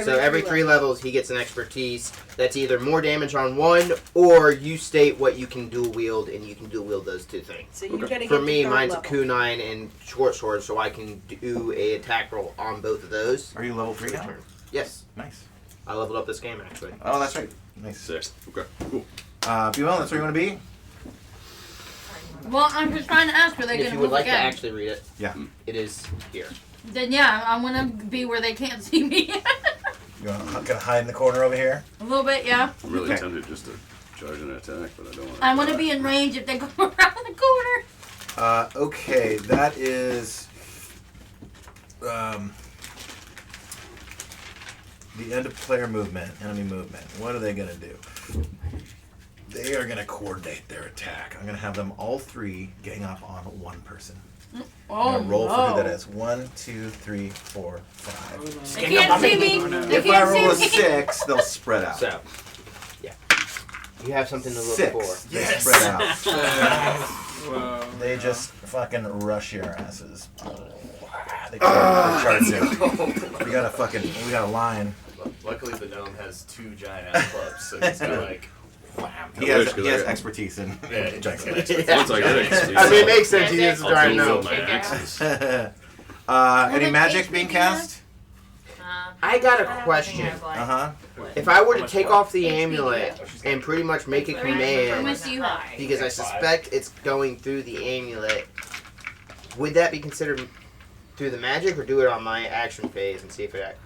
So every 3 levels, he gets an expertise that's either more damage on one, or you state what you can dual wield, and you can dual wield those 2 things. So you gotta get For to me, third mine's a level. kunai and short sword, so I can do a attack roll on both of those. Are you level 3 now? Yes, Nice. I leveled up this game actually. Oh, that's right. Nice. 6. Okay, cool. Buell, that's where you want to be? Well, I'm just trying to ask, are they And if gonna you would move like to again? actually read it, Yeah. it is here. Then yeah, I wanna be where they can't see me. You want to hide in the corner over here? A little bit, yeah. I'm really Okay. tempted just to charge an attack, but I don't want to. I wanna be in range if they go around the corner. Okay, that is the end of player movement, enemy movement. What are they going to do? They are going to coordinate their attack. I'm going to have them all 3 gang up on one person. Oh, roll for no. who that is. 1, 2, 3, 4, 5. They can't see me. They If I can't roll a see me. 6, they'll spread out. So, yeah. You have something to look 6. for. They spread out. They just fucking rush your asses. They charge you. We got a line. Luckily, the gnome has 2 giant ass clubs, so he's got like. Wham. He has expertise in Yeah, giant it's clubs. Once I get expertise. I mean, it makes sense. He is a I'll giant dual gnome. wield my axes. Any magic being cast? I got a question. Uh-huh. If I were to take off the amulet and pretty much make a How command, much do you have? because I suspect it's going through the amulet, would that be considered through the magic, or do it on my action phase and see if it...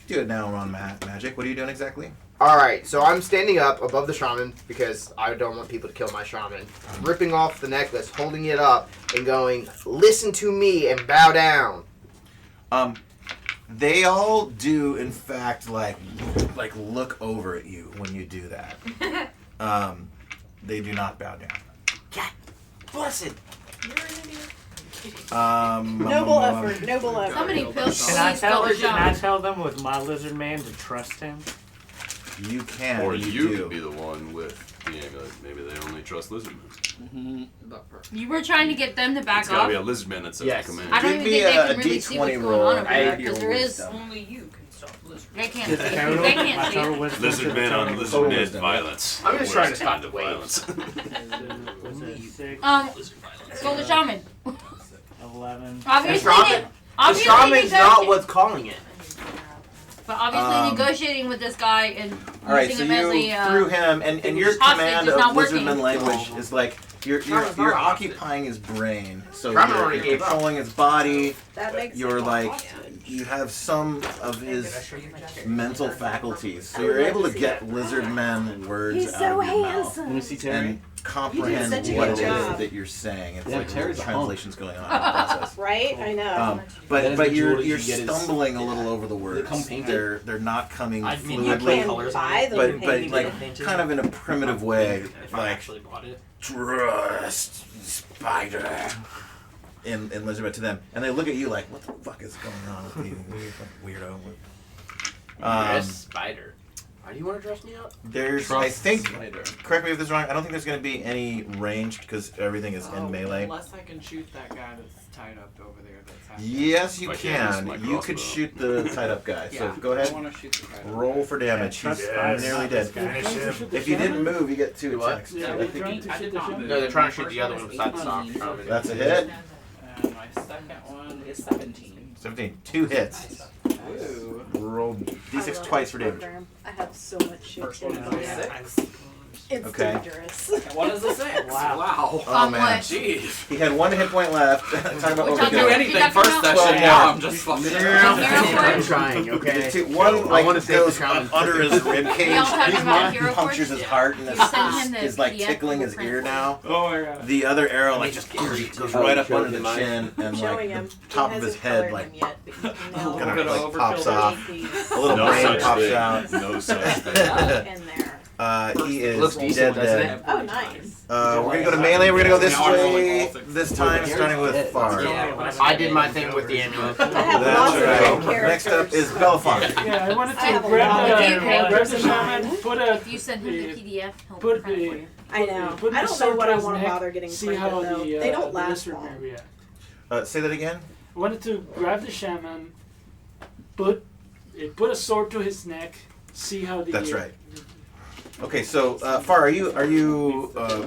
Do it now on magic. What are you doing exactly? Alright, so I'm standing up above the shaman because I don't want people to kill my shaman. Ripping off the necklace, holding it up, and going, listen to me and bow down. They all do, in fact, like look over at you when you do that. They do not bow down. God bless it. Noble effort. Noble effort. Somebody pills Can I please tell them with my lizard man to trust him? You can. Or you you do. could be the one with the amulet. Maybe they only trust lizardmen. You were trying to get them to back It's gotta off. be a lizardman that says Yes. the command. I don't Give even me think they a can really see what's D20 going roll. on over there Add your because there is. wisdom. Only you can stop listening. They can't see. They can't see. Lizardmen on Total lizardmen wisdom. violence. I'm just The trying to worst stop kind the of waves. violence. So the shaman. 11. Obviously, The shaman's not what's calling it. But obviously, negotiating with this guy and All right, using so him as you a through him, and your hostage command is of not working. lizardman language is like you're Shaman's not a hostage. occupying his brain, so Shaman you're already gave up. controlling his body. That makes You're it like hostage. you have some of his mental faculties, so you're able to get lizardman words He's out so of your mouth handsome. Let me see Terry. and comprehend such a what good it is job. that you're saying. It's Yeah, like Terry's a translations going on in the process. Right? I know. That But is the you're jewel you get is- stumbling a little over the words. come painted. They're not coming I mean, you fluidly. can buy them But painted. like kind of in a primitive way, like bought it. trust spider in Lizardmen to them, and they look at you like, what the fuck is going on with you, you fucking weirdo? You're a spider. Why do you want to dress me up? There's, I think, correct me if this is wrong. I don't think there's going to be any ranged because everything is in melee. Unless I can shoot that guy that's tied up over there. That's Yes, you I can't use my can. You could crossbow. shoot the tied up guy. Yeah, So go I ahead. want to shoot the guy. Roll for damage. Yeah, He's trust nearly dead. If you didn't move, you get 2 What? attacks. Yeah, they're trying to shoot the shaman. No, they're trying to shoot the other one beside the sock shaman. That's a hit. And my second one is 17. 17. 2 hits. Ooh. Roll I d6 love twice this for damage. program. I have so much shit First to one do. is 6. It's Okay. dangerous. What is the 6? Wow. Oh man. what? Jeez. He had 1 hit point left. Talk about Which overkill. I'll do anything Anything first session, Well, now yeah. I'm just fucking I'm trying, Okay. okay? One I like wanna save the goes shaman. under his rib cage. We all talking about He hero punctures force? his heart and You send him the is like PDF tickling his print ear for now. Oh my god. The other arrow like just goes right up under the chin and like Showing the him. top He of his hasn't head colored like him yet, but you can now kind of Gonna like pops overkill off. these A little No brain such pops thing. out. No such thing. in there. He is Looks decent, dead. doesn't Dead. Oh, nice. We're gonna go to melee. We're gonna go this way. This time, starting with Far. I did my thing with the amulet. I have lots of That's different right. Next up characters. is Belafonte. Yeah, I wanted I have to a lot of different grab the characters. shaman, put a If you send him the PDF, he'll put print it for the you. I know. put I the don't know sword what to I his want to neck, bother getting see printed how though. the They don't the last lizard long. react. Say that again. I wanted to grab the shaman, put a sword to his neck, see how the. That's right. Okay, so Far, are you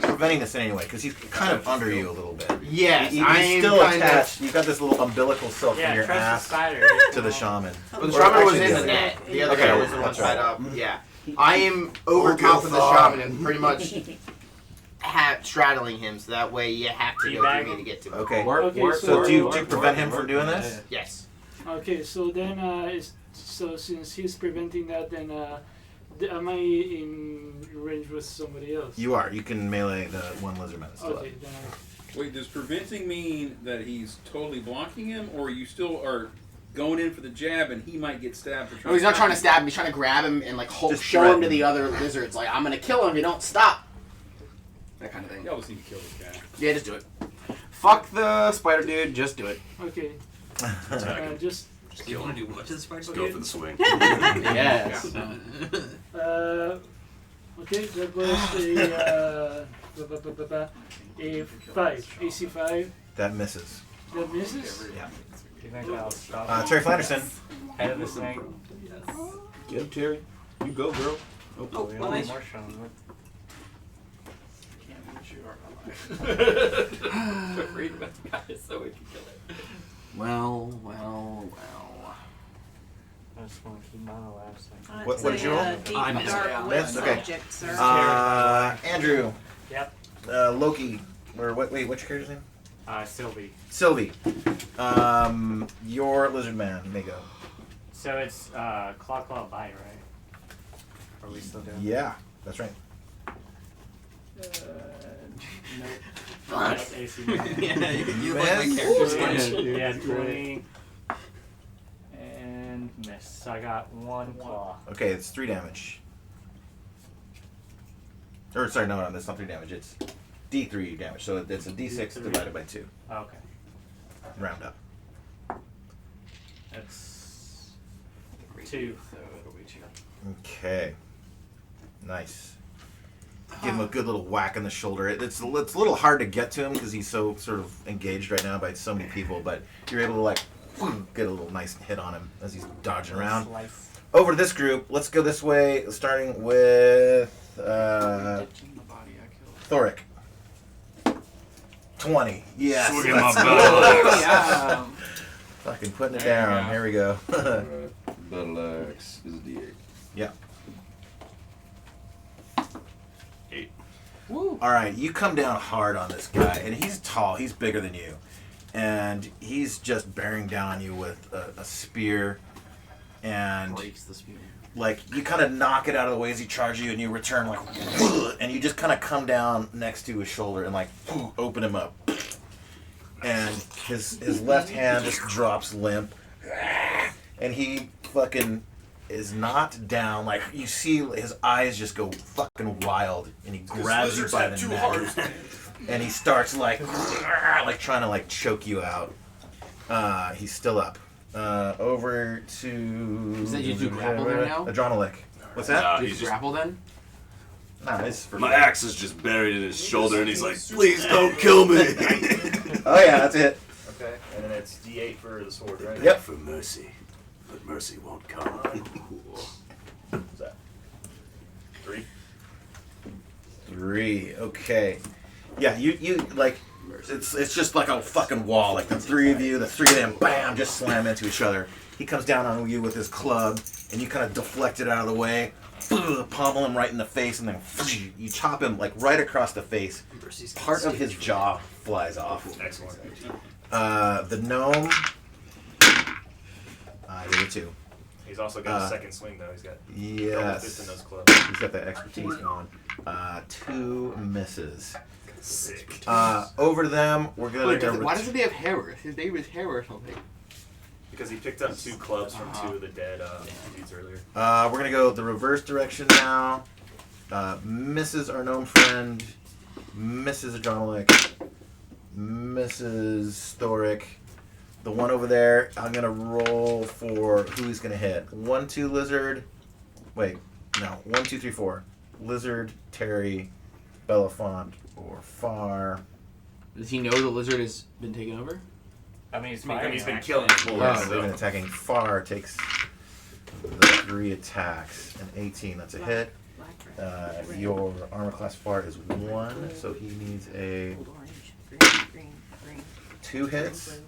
preventing this in any way? Because he's kind of under you a little bit. Yes, He's I am still kind attached. of. You've got this little umbilical silk Yeah, from your trust ass the spider. to the shaman. But the Or shaman was actually in the the other net. way. The other Okay, guy was the one that's tied right. up. Yeah. I am over confident the shaman and pretty much straddling him, so that way you have to go through me to get to him. Okay. Okay, So do you prevent him from doing this? Yes. Okay, so then so since he's preventing that, then am I in range with somebody else? You are. You can melee the one lizardman that's still up. Okay, then Wait, does preventing mean that he's totally blocking him, or you still are going in for the jab and he might get stabbed? Oh, No, he's not trying to stab him. He's trying to grab him and like Just show him to threaten. the other lizards. Like, I'm gonna kill him if you don't stop. That kind of thing. Y'all just need to kill this guy. Yeah, just do it. Fuck the spider dude. Just do it. Okay. Just. You want to do what to the spider? Just go for the swing. Yes. Okay, that was a 5. AC 5. That misses. That misses? Yeah. Do you think I'll stop? Terry Flanderson. Head of the snake. Get him, Terry. You go, girl. Oh, we have one more shot. Read about the guy so we can kill it. Well. I just want to keep my last thing. What did you roll? Deep, I missed dark it. web Yes, okay. subject, sir. Andrew. Yep. Loki. Or what's your character's name? Sylvie. Sylvie. Your Lizardman. You may go. So it's Claw Claw Bite, right? Are we still doing Yeah, that's right. Nope. AC Yeah, you like my Miss. character's Yeah, 20. And miss. So I got 1 claw. Okay, it's 3 damage. Or sorry, no, that's not 3 damage. It's D3 damage. So it's a D6 divided by 2. Okay. Round up. That's 2. Okay. Nice. Give him a good little whack in the shoulder. It's a little hard to get to him because he's so sort of engaged right now by so many people, but you're able to like get a little nice hit on him as he's dodging around. Over to this group. Let's go this way, starting with Thoric. 20. Yes. Swinging Let's my go. battle Yeah. Fucking putting it down. Here we go. Battle axe is a D8. Yeah. 8. Woo. All right, you come down hard on this guy, and he's tall. He's bigger than you, and he's just bearing down on you with a spear, and Breaks the spear. like you kind of knock it out of the way as he charges you, and you return like, and you just kind of come down next to his shoulder and like open him up, and his left hand just drops limp, and he fucking is knocked down. Like you see his eyes just go fucking wild, and he grabs you by the neck, and he starts like trying to like choke you out. He's still up. Over to. Is that you do grapple there now? Adrenaline. What's that? Nah, Do he's you grapple then? Nah, it's for My axe is just buried in his shoulder, and he's like, "Please don't kill me." Oh yeah, that's it. Okay, and then it's D8 for the sword, right? Yep. For mercy, but mercy won't come. What's that? 3. 3. Okay. Yeah, you like. It's just like a fucking wall. Like the three of them, bam, just slam into each other. He comes down on you with his club, and you kind of deflect it out of the way, pommel him right in the face, and then you chop him like right across the face. Part of his jaw flies off. Excellent. The gnome. You're 2. He's also got a second swing though. He's got Yes. fist in those clubs. He's got that expertise going. 2 misses. Sick. Over to them, we're gonna. Why doesn't he have hair? His name is hair or something. Because he picked up 2 clubs from 2 of the dead dudes earlier. We're gonna go the reverse direction now. Mrs. our gnome friend, Mrs. Adrenaline, Mrs. Thoric. The one over there, I'm gonna roll for who he's gonna hit. 1, 2, lizard. Wait, no. 1, 2, 3, 4. Lizard, Terry, Belafonte, or Far. Does he know the lizard has been taken over? I mean, he's been killing people. Yes, they've been attacking. Far takes the 3 attacks. An 18, that's a hit. Your armor class Far is 1, so he needs a 2 hits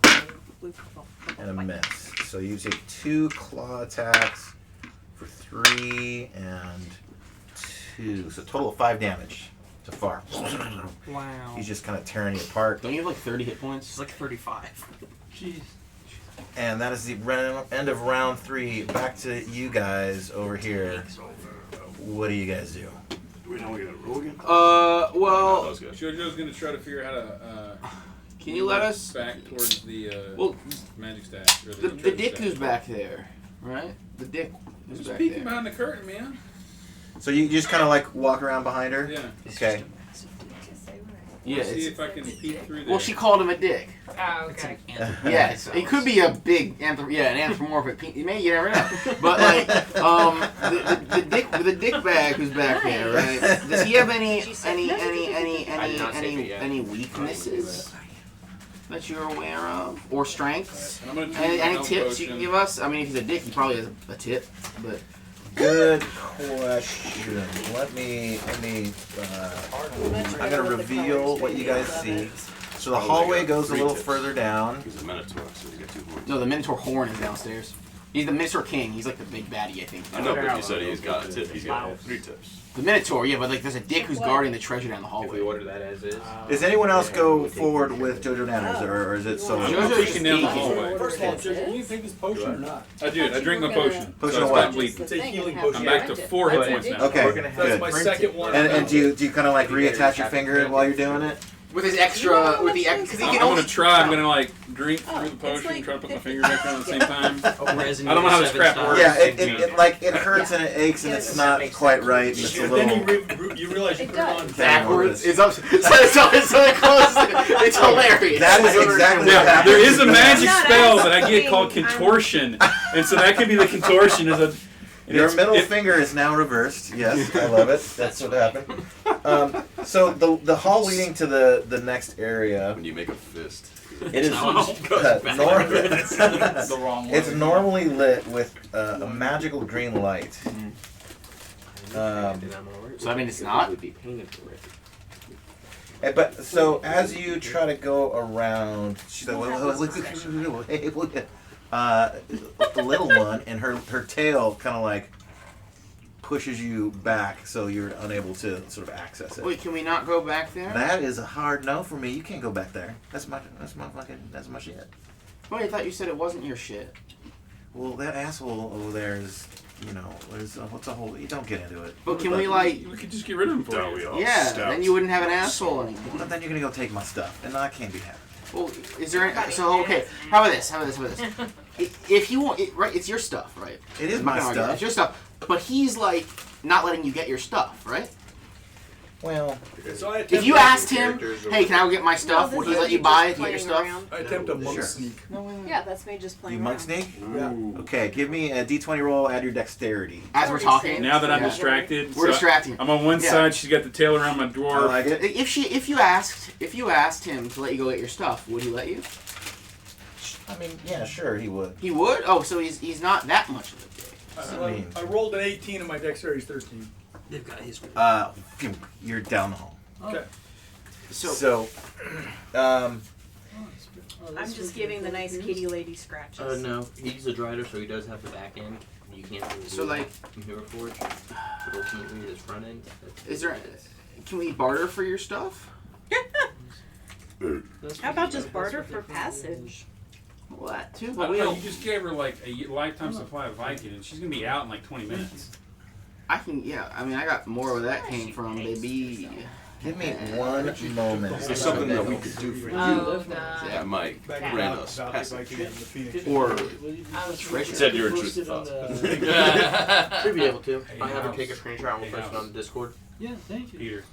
and a miss. So you take 2 claw attacks for 3 and 2. So total of 5 damage to Far. Wow. He's just kind of tearing you apart. Don't you have like 30 hit points? It's like 35. Jeez. And that is the end of round 3. Back to you guys over here. What do you guys do? Do we know we gotta roll again? Well, Jojo's gonna try to figure out how to. Can you let us back towards the magic stash? Or the treasure dick stash. who's back there, right? The dick who's Just back peeking there. behind the curtain, man. So you just kind of like walk around behind her? Yeah. Okay. Yeah. See if I can peek through there. Well, she called him a dick. Oh, okay. Yes, it could be a big an anthropomorphic penis. You never know. But like, the dick bag who's back there, right? Does he have any weaknesses that you're aware of, or strengths? Any tips you can give us? I mean, if he's a dick, he probably has a tip, but. Good question. Let me. I'm gonna reveal what you guys see. So the hallway goes a little further down. He's a Minotaur, so he's got 2 horns. No, the Minotaur horn is downstairs. He's the Minotaur King. He's like the big baddie, I think. I know, but you said he's got a tip. He's got 3 tips. The Minotaur, yeah, but like there's a dick who's guarding the treasure down the hallway. If we order that as is. Does anyone else go forward with Jojo Naners, or is it solo? I'm peeking down the hallway. First of all, Jojo, do you take this potion or not? I do. I drink my potion. Potion so of what? It's a healing potion. I'm back to 4 hit points now. Okay, That's good. my second one. And do you kind of like reattach your finger while you're doing it? With his extra, with the because he I'm can gonna only try. I'm gonna like drink through the potion, try to put my finger back on at the same time. I don't know how this crap works. Yeah, it hurts and it aches and it's not quite right. And it's a little. Then you realize you put it on backwards. It's up. So close. It's hilarious. That is exactly what Yeah, happens. there is a magic spell that I get called contortion, and so that could be the contortion. Your middle finger is now reversed. Yes, I love it. That's what happened. So the hall leading to the next area. When you make a fist. It is it's normally lit with a magical green light. So I mean, it's not. But so as you try to go around, she's like, the little one, and her tail kind of like pushes you back, so you're unable to sort of access it. Wait, can we not go back there? That is a hard no for me. You can't go back there. That's my shit. Wait, I thought you said it wasn't your shit. Well, that asshole over there is, what's a whole? You don't get into it. But can we like? We could just get rid of him for you. Yeah, then you wouldn't have an asshole anymore. But then you're gonna go take my stuff, and I can't be happy. Well, is there? Okay. How about this? If you want, right? It's your stuff, right? It is I'm not my gonna argue. stuff. It's your stuff. But he's like not letting you get your stuff, right? Well, if you asked him, "Hey, can I go get my stuff?" Would he let you buy it to get your stuff? I attempt a monk Sure. sneak. Yeah, that's me just playing You monk around. sneak? Yeah. Okay, give me a D20 roll. Add your dexterity. As we're talking. Now that I'm distracted, We're distracting. I'm on one side. She's got the tail around my I dwarf. like it. If you asked him to let you go get your stuff, would he let you? I mean, yeah, sure, he would. He would. Oh, so he's not that much of a dick. I rolled an 18 and my dexterity is 13. They've got his. You're down the hall. Okay. So, I'm just giving the nice kitty lady scratches. No, he's a drider, so he does have the back end. You can't really So like, Hero Forge, but ultimately his front end. is there? Can we barter for your stuff? How about just barter for passage? Well, that too. I But don't we know, don't. you just gave her like a lifetime supply of Viking, and she's gonna be out in like 20 minutes. I can. Yeah. I mean, I got more where that came from, baby. give me one moment. Is there something that we could do for you? Oh, God. That might grant us passage. Or said you're interested. Should be able to. I have her take a screenshot and we'll post it on the Discord. Yeah, thank you. Peter,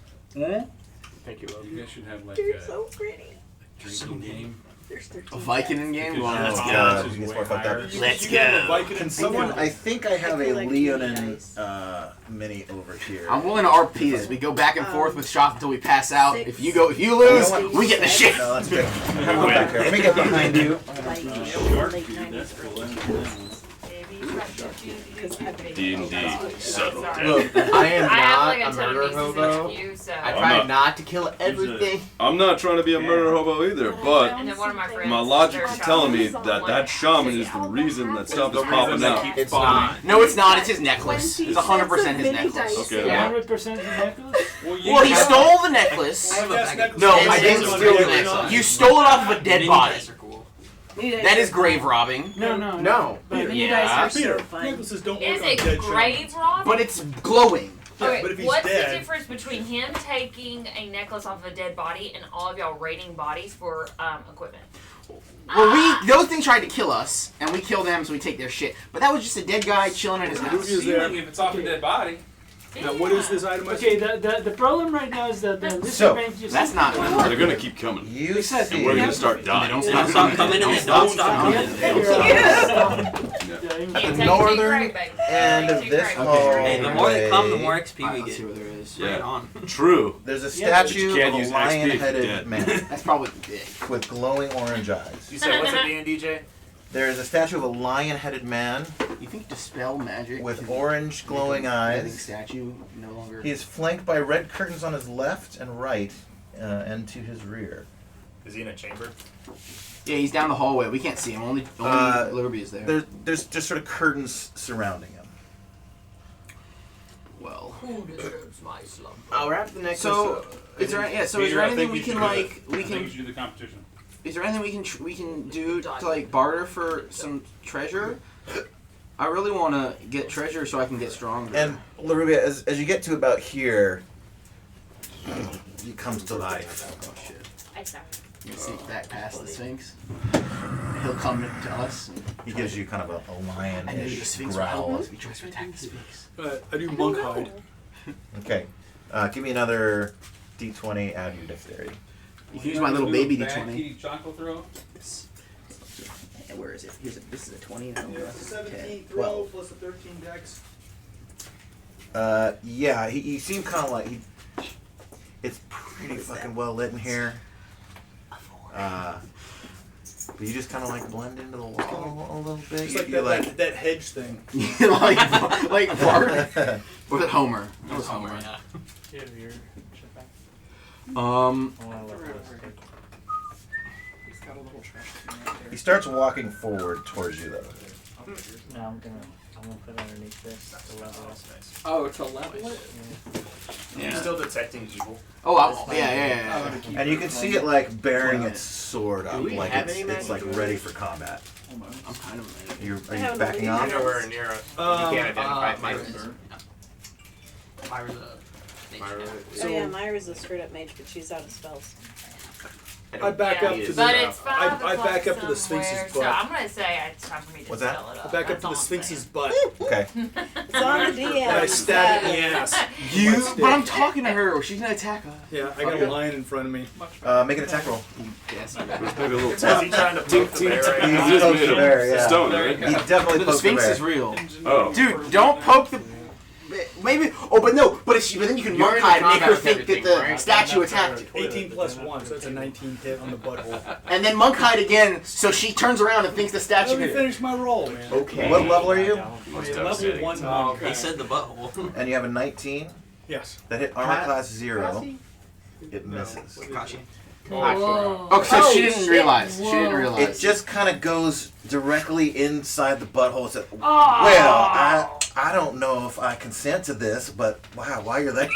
Thank you, Logan. you guys should have like You're a so pretty. drinking game. There's 13. A Viking game. Because Let's your go. balance is You guys way work out higher. that. Let's go. Can someone? I think I have a Leonin mini over here. I'm willing to RP this. We go back and forth with shots until we pass out. If you lose, we get the shit. No, that's good. Come on back here. Let me get behind you. D&D settled. Look, I am I have not like a a ton of murder nieces and hobo. nephews, so. I I'm try not. not to kill everything. I'm not trying to be a murder hobo either, but And then one of my friends. my logic is their telling me child that that shaman is the reason that stuff is popping out. It's not. No, it's not. It's his necklace. It's 100% his necklace. Okay, Yeah. 100% the necklace? Well, he stole the necklace. No, I didn't steal the necklace. You stole it off of a dead body. That is grave robbing. No. No. But you Yeah. guys are so Peter, funny. necklaces don't Is work on it dead grave shamans. robbing? But it's glowing. Okay, but if he's what's dead- the difference between him taking a necklace off a dead body and all of y'all raiding bodies for equipment? Well, those things tried to kill us, and we killed them, so we take their shit. But that was just a dead guy chilling in his house. Stealing if it's off a dead body. Now, what is this item? Okay, the problem right now is that the So, Lizardmen just... That's not. They're gonna keep coming. You said And we're gonna start dying. Don't stop coming and they don't stop coming. the northern end of this hallway. Hey, the more they come, the more XP we Let's get. see where there is. Bring it on. True. There's a Yeah, but statue you can't of a use XP if you're lion-headed dead. man That's probably big. with glowing orange eyes. You said what's at the end, DJ? There is a statue of a lion-headed man You think dispel magic with to orange glowing I think eyes. statue no longer. He is flanked by red curtains on his left and right, and to his rear. Is he in a chamber? Yeah, he's down the hallway. We can't see him. Only Liberty is there. There's just sort of curtains surrounding him. Well. Who deserves my slumber? I'll wrap the necklace So up. is there is Peter, there I anything think we you can should like do we I think you can should do the competition. is there anything we can do to like barter for some treasure? I really want to get treasure so I can get stronger. And Larubia, as you get to about here, he comes to life. Oh shit! I sorry. You sneak back past the Sphinx. He'll come to us. He gives you kind of a I know the lion-ish Sphinx will help growl. us. We try to attack the Sphinx. I do monk hide. Okay, give me another D20. Add your dexterity. You can use my little baby Bad D20. key chocolate throw. And where is it? This is a 20 now. Yeah, it's a 17 10, throw 12. plus a 13 dex. Yeah, he seemed kind of like it's pretty fucking well lit in here. But you just kind of like blend into the wall a little bit. It's like You're that hedge thing. like Bart. Was it Homer? It was Homer. Yeah, your shit back. He's got a little trash can right there. He starts walking forward towards you though. No, I'm gonna put it underneath this to level it. Oh, to level it? Are you still detecting evil? Oh, yeah. And you can see it like bearing its sword up, Do we like have it's any like magic ready for combat. I'm kind of Are you have backing no off? I know we're near a. You can't identify things. Myra's a mage. Oh yeah, Myra's a straight up mage, but she's out of spells. I back up to the. But it's 5 I back up to the somewhere, Sphinx's so butt. I'm gonna say it's time for me to What's that? spell it up. I back up That's to all the I'm Sphinx's saying. butt. Okay. It's on the DM. And I stab it in the ass. But I'm talking to her. She's gonna attack us. Yeah, I got a lion in front of me. Make an attack roll. Yes. Maybe a little Is he trying to poke the bear right He now? He's pokes the bear, yeah. Stone, right? He definitely The pokes the Sphinx bear. is real. Oh. Dude, don't poke the. Maybe. Oh, but no. But then you can You're monk in hide and make combat her with think that everything, the right? statue attacked you. 18 plus 1, so that's a 19 hit on the butthole. And then monk hide again, so she turns around and thinks the statue Let me hit her. finish my roll, man. Okay. What level are you? Most Level devastating. 1 monk. He said the butthole. And you have a 19. Yes. That hit armor class 0. It misses. Kashi. Oh, so she didn't realize. She didn't realize. It just kind of goes directly inside the butthole. It's like, Oh. well, I don't know if I consent to this, but wow, while you're there.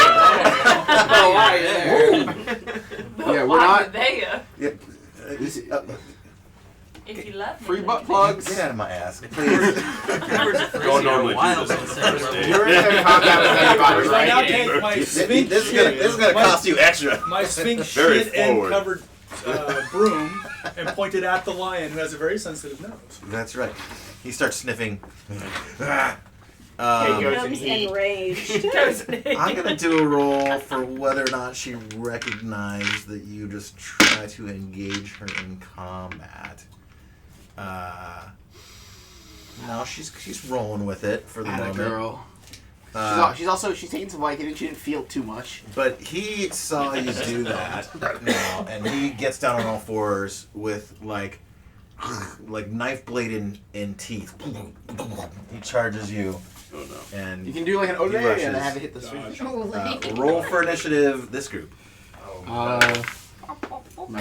Oh, why there? Yeah, we're Why not. would they? If you love me. Free butt plugs. Get out of my ass, please. Don't normally do Wild this on the first day. You're in combat with anybody, So I now right? take my This Sphinx is gonna cost you extra. my Sphinx Very shit and forward. covered broom and pointed at the lion, who has a very sensitive nose. That's right. He starts sniffing. Becomes enraged. I'm gonna do a roll for whether or not she recognized that you just try to engage her in combat. No, she's rolling with it for the Atta moment. girl. She's taking some Vicodin. She didn't feel too much. But he saw you do that now, and he gets down on all fours with like knife blade in teeth. He charges you. Oh no. And You can do like an he Ode rushes. and have it hit the Sphinx. Roll for initiative. This group. My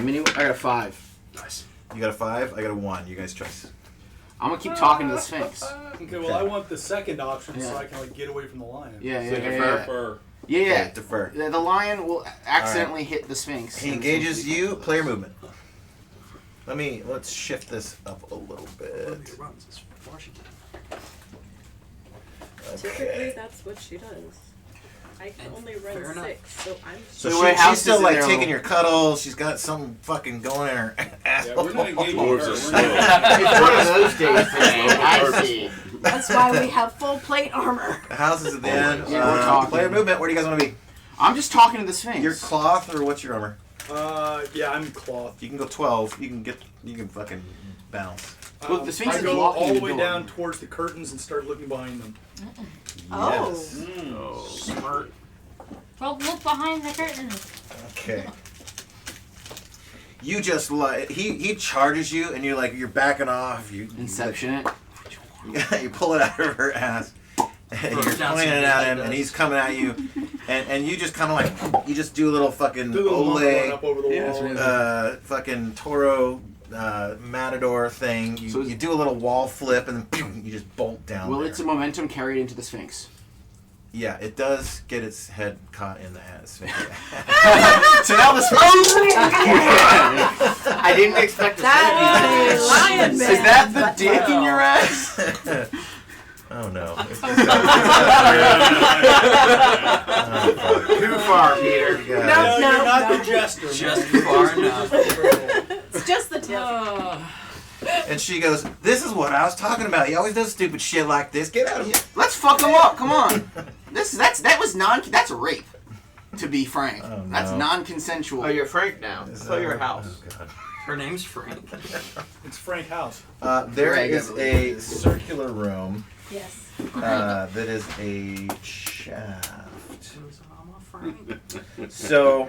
mini. I got a 5. Nice. You got a 5. I got a 1. You guys' choice. I'm gonna keep talking to the Sphinx. Okay, well, I want the second option so I can like get away from the lion. Yeah. Defer. Yeah. Defer. The lion will accidentally hit the Sphinx. He engages you. Player movement. Let's shift this up a little bit. Typically, that's what she does. I can only run 6, so I'm. So wait, she's houses still in like there, taking little- your cuddles. She's got something fucking going in her Yeah, asshole. we're not engaging Dwarves her. are We're slow. not- It's one of those days today. I see. That's why we have full plate armor. Houses at the end. Yeah, we're talking. Player movement. Where do you guys want to be? I'm just talking to the Sphinx. Your cloth or what's your armor? Yeah, I'm cloth. You can go 12. You can fucking bounce. Well, the Sphinx I is go blocking all the the way door. down towards the curtains and start looking behind them. Oh. Yes. Smart. Well, look behind the curtains. Okay. You just he charges you and you're backing off. You Inception it. You pull it out of her ass. And you're pointing it at him, and he's coming at you, and you just kind of you just do a little fucking Ole, up over the wall. fucking Toro, Matador thing. You do a little wall flip, and then you just bolt down. Will there. its momentum carry it into the Sphinx? Yeah, it does get its head caught in the ass. So now the Sphinx. I didn't expect to That is a lion man. Is that the dick in your ass? Oh no. Too far, Peter. No, you're not no. the jester. Just far enough. It's just the tip. And she goes, "This is what I was talking about. He always does stupid shit like this. Get out of here." Let's fuck him up. Come on. That's rape. To be frank, Oh, no. that's non-consensual. Oh, you're Frank now. Is So your that- house. oh, God. Her name's Frank. It's Frank House. There Greg, I is believe. a circular room Yes. that is a shaft. So,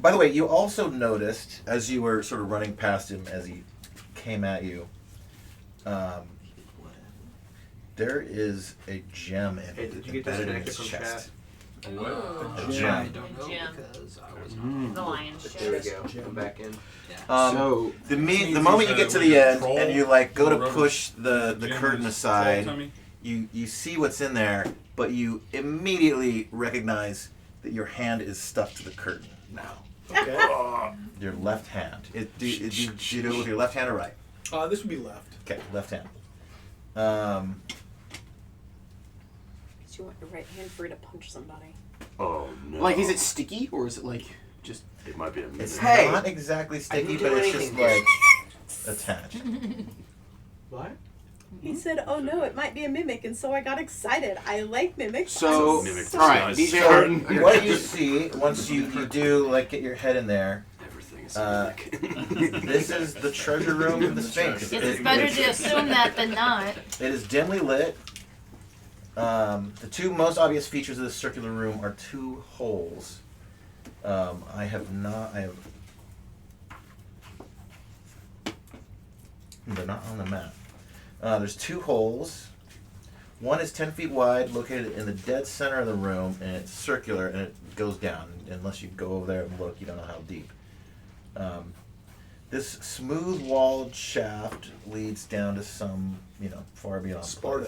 by the way, you also noticed as you were sort of running past him as he came at you, there is a gem in Hey, it did you get embedded in disconnected its from chest. chat? A I gem. don't know Gem. because I was The lion's There we shit. go. I'm back in. So the moment you get to the end and you go to push the curtain aside, you see what's in there, but you immediately recognize that your hand is stuck to the curtain now. Okay. Your left hand. Do you do it with your left hand or right? This would be left. Okay, left hand. You want your right hand free to punch somebody. Oh no. Like, is it sticky or is it just? It might be a minute. It's Hey! not exactly sticky, do but it's just anything. attached. What? He said, "Oh no, it might be a mimic," and so I got excited. I like mimics. So, Mimic all right, disguise. DJ So Harden. what you see once you do get your head in there, Everything is a mimic. this is the treasure room of the Sphinx. It's better to assume that than not. It is dimly lit. The two most obvious features of this circular room are two holes. They're not on the map. There's two holes. One is 10 feet wide, located in the dead center of the room, and it's circular, and it goes down. Unless you go over there and look, you don't know how deep. This smooth-walled shaft leads down to some, far beyond Sparta.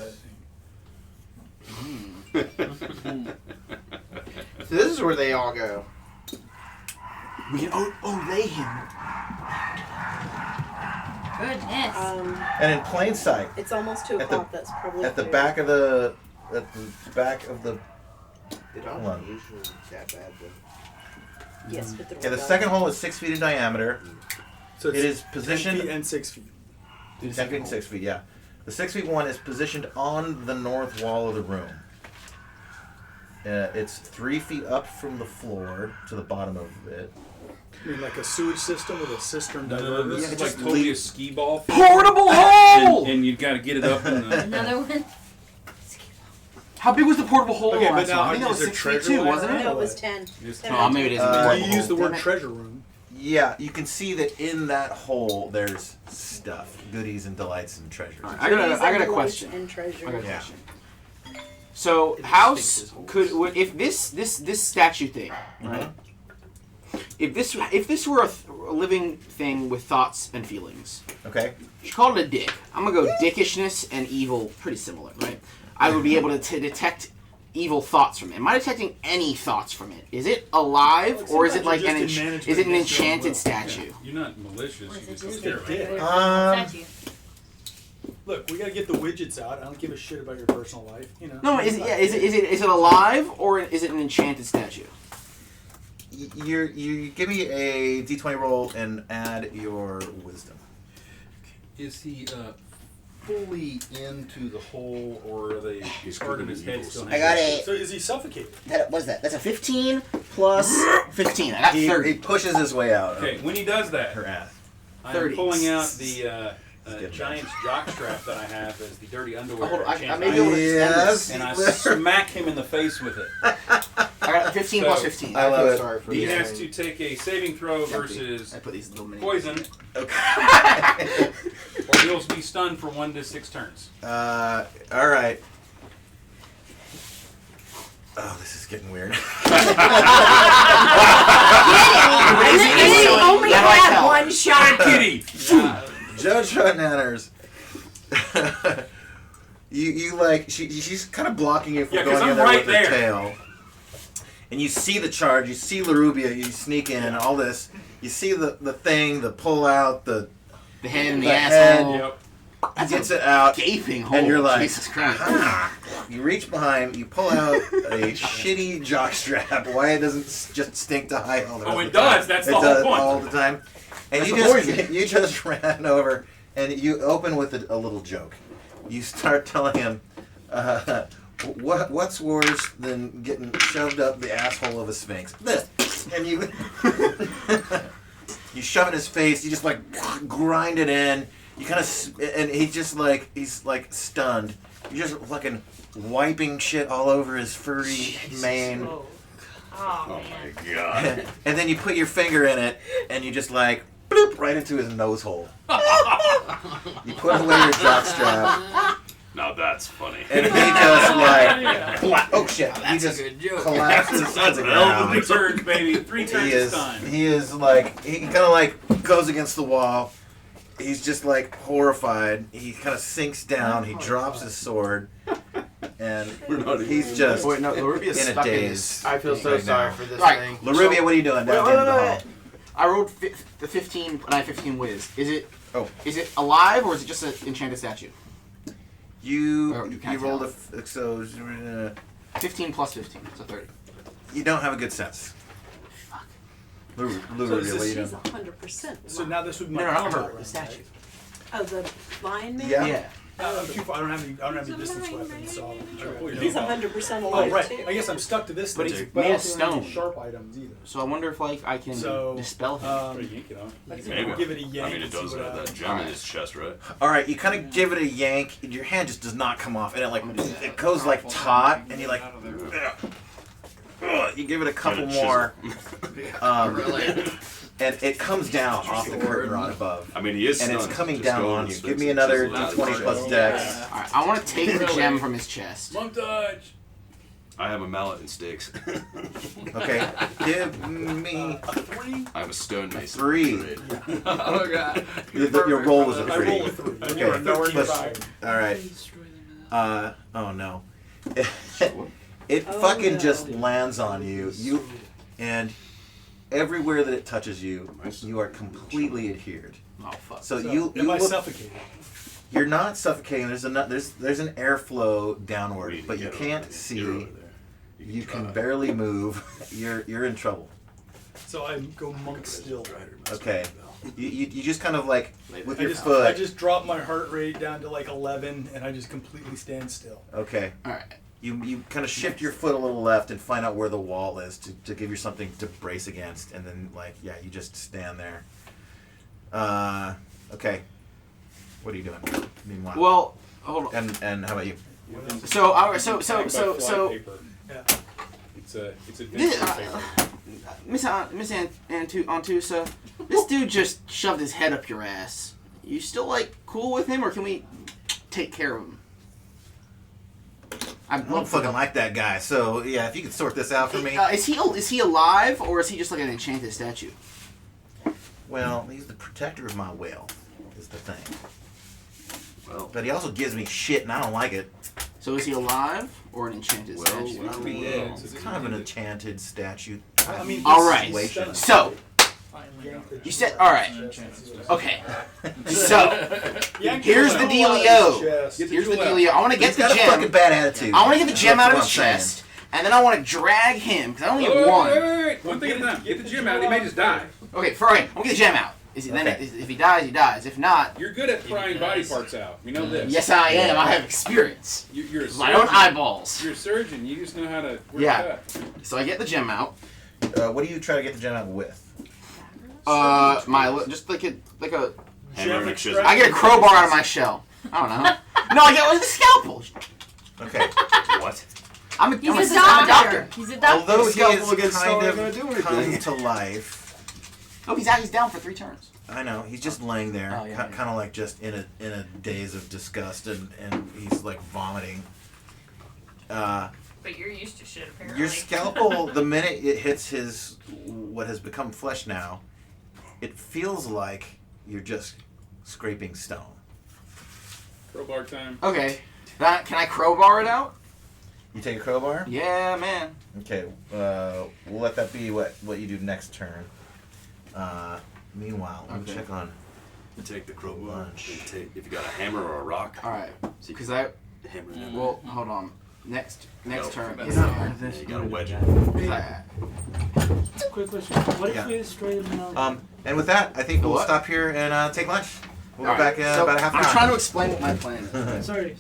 place. So this is where they all go. We can lay him. Goodness. And in plain sight, It's almost 2 At the- o'clock. That's probably at the clear. back of the It Hold don't on. usually that bad though. Yes, but Okay, the second hole is 6 feet in diameter. So It is positioned 10 feet and 6 feet. 10 feet and 6 feet, yeah. The 6 feet one is positioned on the north wall of the room. It's 3 feet up from the floor to the bottom of it. I mean, like a sewage system with a cistern No, diverter. this is like totally a ski ball. Portable hole! And you've got to get it up in the. Another one. How big was the portable hole? Okay, but last now time? I think that was is there 6 feet treasure too, laying wasn't around? it? No, it was 10. Oh, maybe it isn't. Uh, portable You hole. use the word Damn it. treasure room. Yeah, you can see that in that hole there's stuff, goodies and delights and treasures. All right, I got a question. And treasure. I got a Yeah. question. So, how if this statue thing, right? If this were a living thing with thoughts and feelings, Okay. you call it a dick. I'm gonna go dickishness and evil, pretty similar, right? I would be able to detect evil thoughts from it. Am I detecting any thoughts from it? Is it alive, or is it like Sometimes an you're just in management is it an against your own enchanted will. statue? You're not malicious. Or is You it just just scare a me. regular statue? Look, we gotta get the widgets out. I don't give a shit about your personal life. No, is it alive, or is it an enchanted statue? You give me a d20 roll and add your wisdom. Is he fully into the hole, or are they part of his head still? I got it. So is he suffocated? What is that? That's a 15 plus 15. I got 30. He pushes his way out. Okay, when he does that, Her ass. I'm 30. pulling out the giant's jockstrap that I have as the dirty underwear. hold on, I chance may be able to extend Yes. and I smack him in the face with it. I got 15 plus 15. I love it. Sorry for He this. has to take a saving throw versus I put these little mini poison, Okay. or he'll be stunned for 1 to 6 turns. All right. Oh, this is getting weird. And he only had one shot. Kitty! JoJo Nanners. you like she's kind of blocking you from Yeah, 'cause going in I'm there right with her there. tail. And you see the charge, you see Larubia, you sneak in, all this. You see the thing, the pull out, the head and the head. asshole. Yep. He gets it out, Gaping hole. and you're like, Jesus Christ. "Ah." You reach behind, you pull out a shitty jockstrap. Why it doesn't just stink to high all the Oh, rest it of the time. does. That's It the whole does point. all the time. And That's you the just poison. you just ran over, and you open with a little joke. You start telling him, what's worse than getting shoved up the asshole of a sphinx? This. And you you shove it in his face. You just like grind it in. You kind of, and he's like stunned. You're just fucking wiping shit all over his furry mane. Oh, my god. And then you put your finger in it, and you just like bloop right into his nose hole. You put away your jockstrap, Now that's funny. and he just like, oh shit! He That's a just good joke. collapses to That's the an hell of a ground. 3 turns, baby. 3 turns He this is, time. he is like, he kind of like goes against the wall. He's just like horrified. He kind of sinks down. He drops his sword, and he's just Wait, no, Larubia's in a stuck in daze. this. I feel so right sorry now. for this Right. thing. Larubia, what are you doing down the end of the hall? I rolled the 15, and I have 15 whiz. Is it? Oh. Is it alive or is it just an enchanted statue? Or You can't rolled tell. so 15 plus 15, so 30. you don't have a good sense. Fuck. Larubia, So what are is you this- doing? 100%. So now this would be No, my not combat her, round, the statue. Oh, the lion man? Yeah. I'm too far. I don't have any distance weapons, so He's 100% Oh alive, right. too. I guess I'm stuck to this But thing. he's but I made of also don't have any stone. sharp items either. So I wonder if like I can So, dispel him. Um, Yank it off. Maybe. give it a yank. I mean, it and see does what have that happens. gem in his chest, right? All right, you kind of give it a yank. And your hand just does not come off, and it like it goes like taut, and you like. You give it a couple Get a more, chisel. and it comes down off the curtain rod above. I mean, he is And it's stunned. coming Just down go on and you. spin Give me some another chisels out. d20 plus dex. Alright, I want to take the gem from his chest. Montage. I have a mallet and stakes. Okay, give me I have a stone mason. 3. Oh god. Your roll was a I 3. roll a 3. And you're a Okay, 13 plus- fired. all right. Oh no. It Oh, fucking no. just lands on you. And everywhere that it touches you, you are completely adhered. Oh fuck. So So, you am I look, suffocated? you're not suffocating. There's an airflow We downward, need to but you get over can't there. see. You're over there. You can try. barely move. You're in trouble. So I go monk still. Okay. You just kind of like with your I foot. just drop my heart rate down to like 11, and I just completely stand still. Okay. Alright. You kind of shift your foot a little left and find out where the wall is to give you something to brace against, and then you just stand there. Okay. What are you doing? Meanwhile. Well, hold on. And how about you? So, alright, so, It's backed by fly paper. Yeah. It's adventure This, paper. Miss Antusa, this dude just shoved his head up your ass. You still like cool with him, or can we take care of him? I don't fucking like that guy. So yeah, if you could sort this out for me. Is he alive, or is he just like an enchanted statue? Well, he's the protector of my will, is the thing. Well, But he also gives me shit, and I don't like it. So is he alive or an enchanted statue? It's kind of an enchanted statue. I mean, All right. Situation. So you said all right. Okay. So here's the dealio. Here's the dealio. I want to get He's the got a gem. fucking bad attitude. I want to get the gem out of That's his what I'm chest, and then I want to drag him because I only have Wait, one. wait, wait. One thing at a time. Get the gem out. He may just die. Okay, for him. I'm gonna get the gem out. Then if he dies, he dies. If not, You're good at prying body parts out. We know this. yes, I am. I have experience. You're a surgeon. My own eyeballs. You're a surgeon. You just know how to work Yeah. that. So I get the gem out. What do you try to get the gem out with? Just like a Hammer and a chisel. I get a crowbar out of my shell. I don't know. No, I get the scalpel. Okay. What? I'm a He's a doctor. doctor. He's a doctor. Although he Scalpel is against kind Star, gonna do of come anything. to life, Oh, he's down for 3 turns. I know he's just laying there, Oh, yeah, yeah. kind of like just in a daze of disgust, and he's like vomiting. But you're used to shit, apparently. Your scalpel, the minute it hits his what has become flesh now, it feels like you're just scraping stone. Crowbar time. Okay. Can I crowbar it out? You take a crowbar? Yeah, man. Okay, we'll let that be what you do next turn. Meanwhile, let me check on You take the crowbar. If you got a hammer or a rock. All right. So you Because can I. hammer it. Well, hold on. Next turn. You gotta wedge it. Quick question. What if we destroy the mill? and with that, I think we'll What? stop here and take lunch. We'll All be right, back in so about a half an I'm hour. trying to explain what my plan is. Sorry.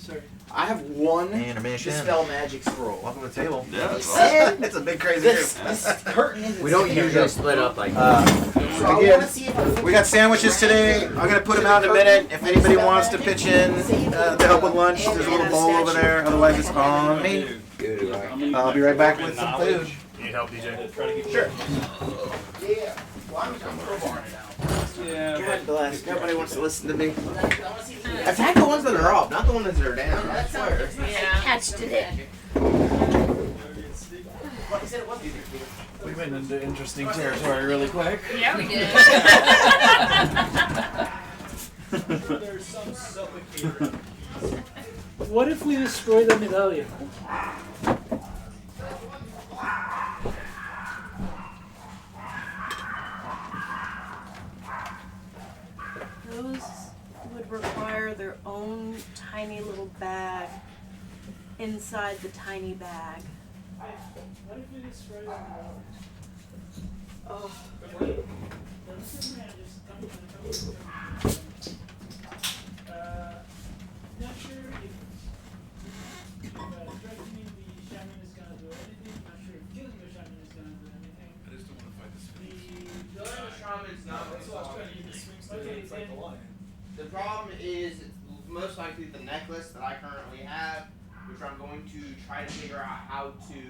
I have one Intermission. dispel magic scroll. Welcome to the table. Yeah, that's awesome. It's a big crazy This group. curtain is. We don't usually split up like Again, we got sandwiches today. I'm gonna put them out in a minute. If anybody wants to pitch in to help with lunch, there's a little bowl over there. Otherwise, it's on me. I'll be right back with some food. Need help, DJ? Sure. Yeah. Well, I'm crowbarring it out. Yeah. God bless. Nobody wants to listen to me. Attack the ones that are up, not the ones that are down. I swear. Yeah. Catched it. We went into interesting territory really quick. Yeah, we did. There's some suffocator. What if we destroy the medallion? Those would require their own tiny little bag inside the tiny bag. What if we destroy the medallion? Oh. Not sure if threatening the shaman is gonna do anything. Not sure if killing the shaman is gonna do anything. I just don't want to fight the sphinx. Killing the shaman's not That's what I was trying to get the sphinx to Okay, fight the lion. The problem is most likely the necklace that I currently have, which I'm going to try to figure out how to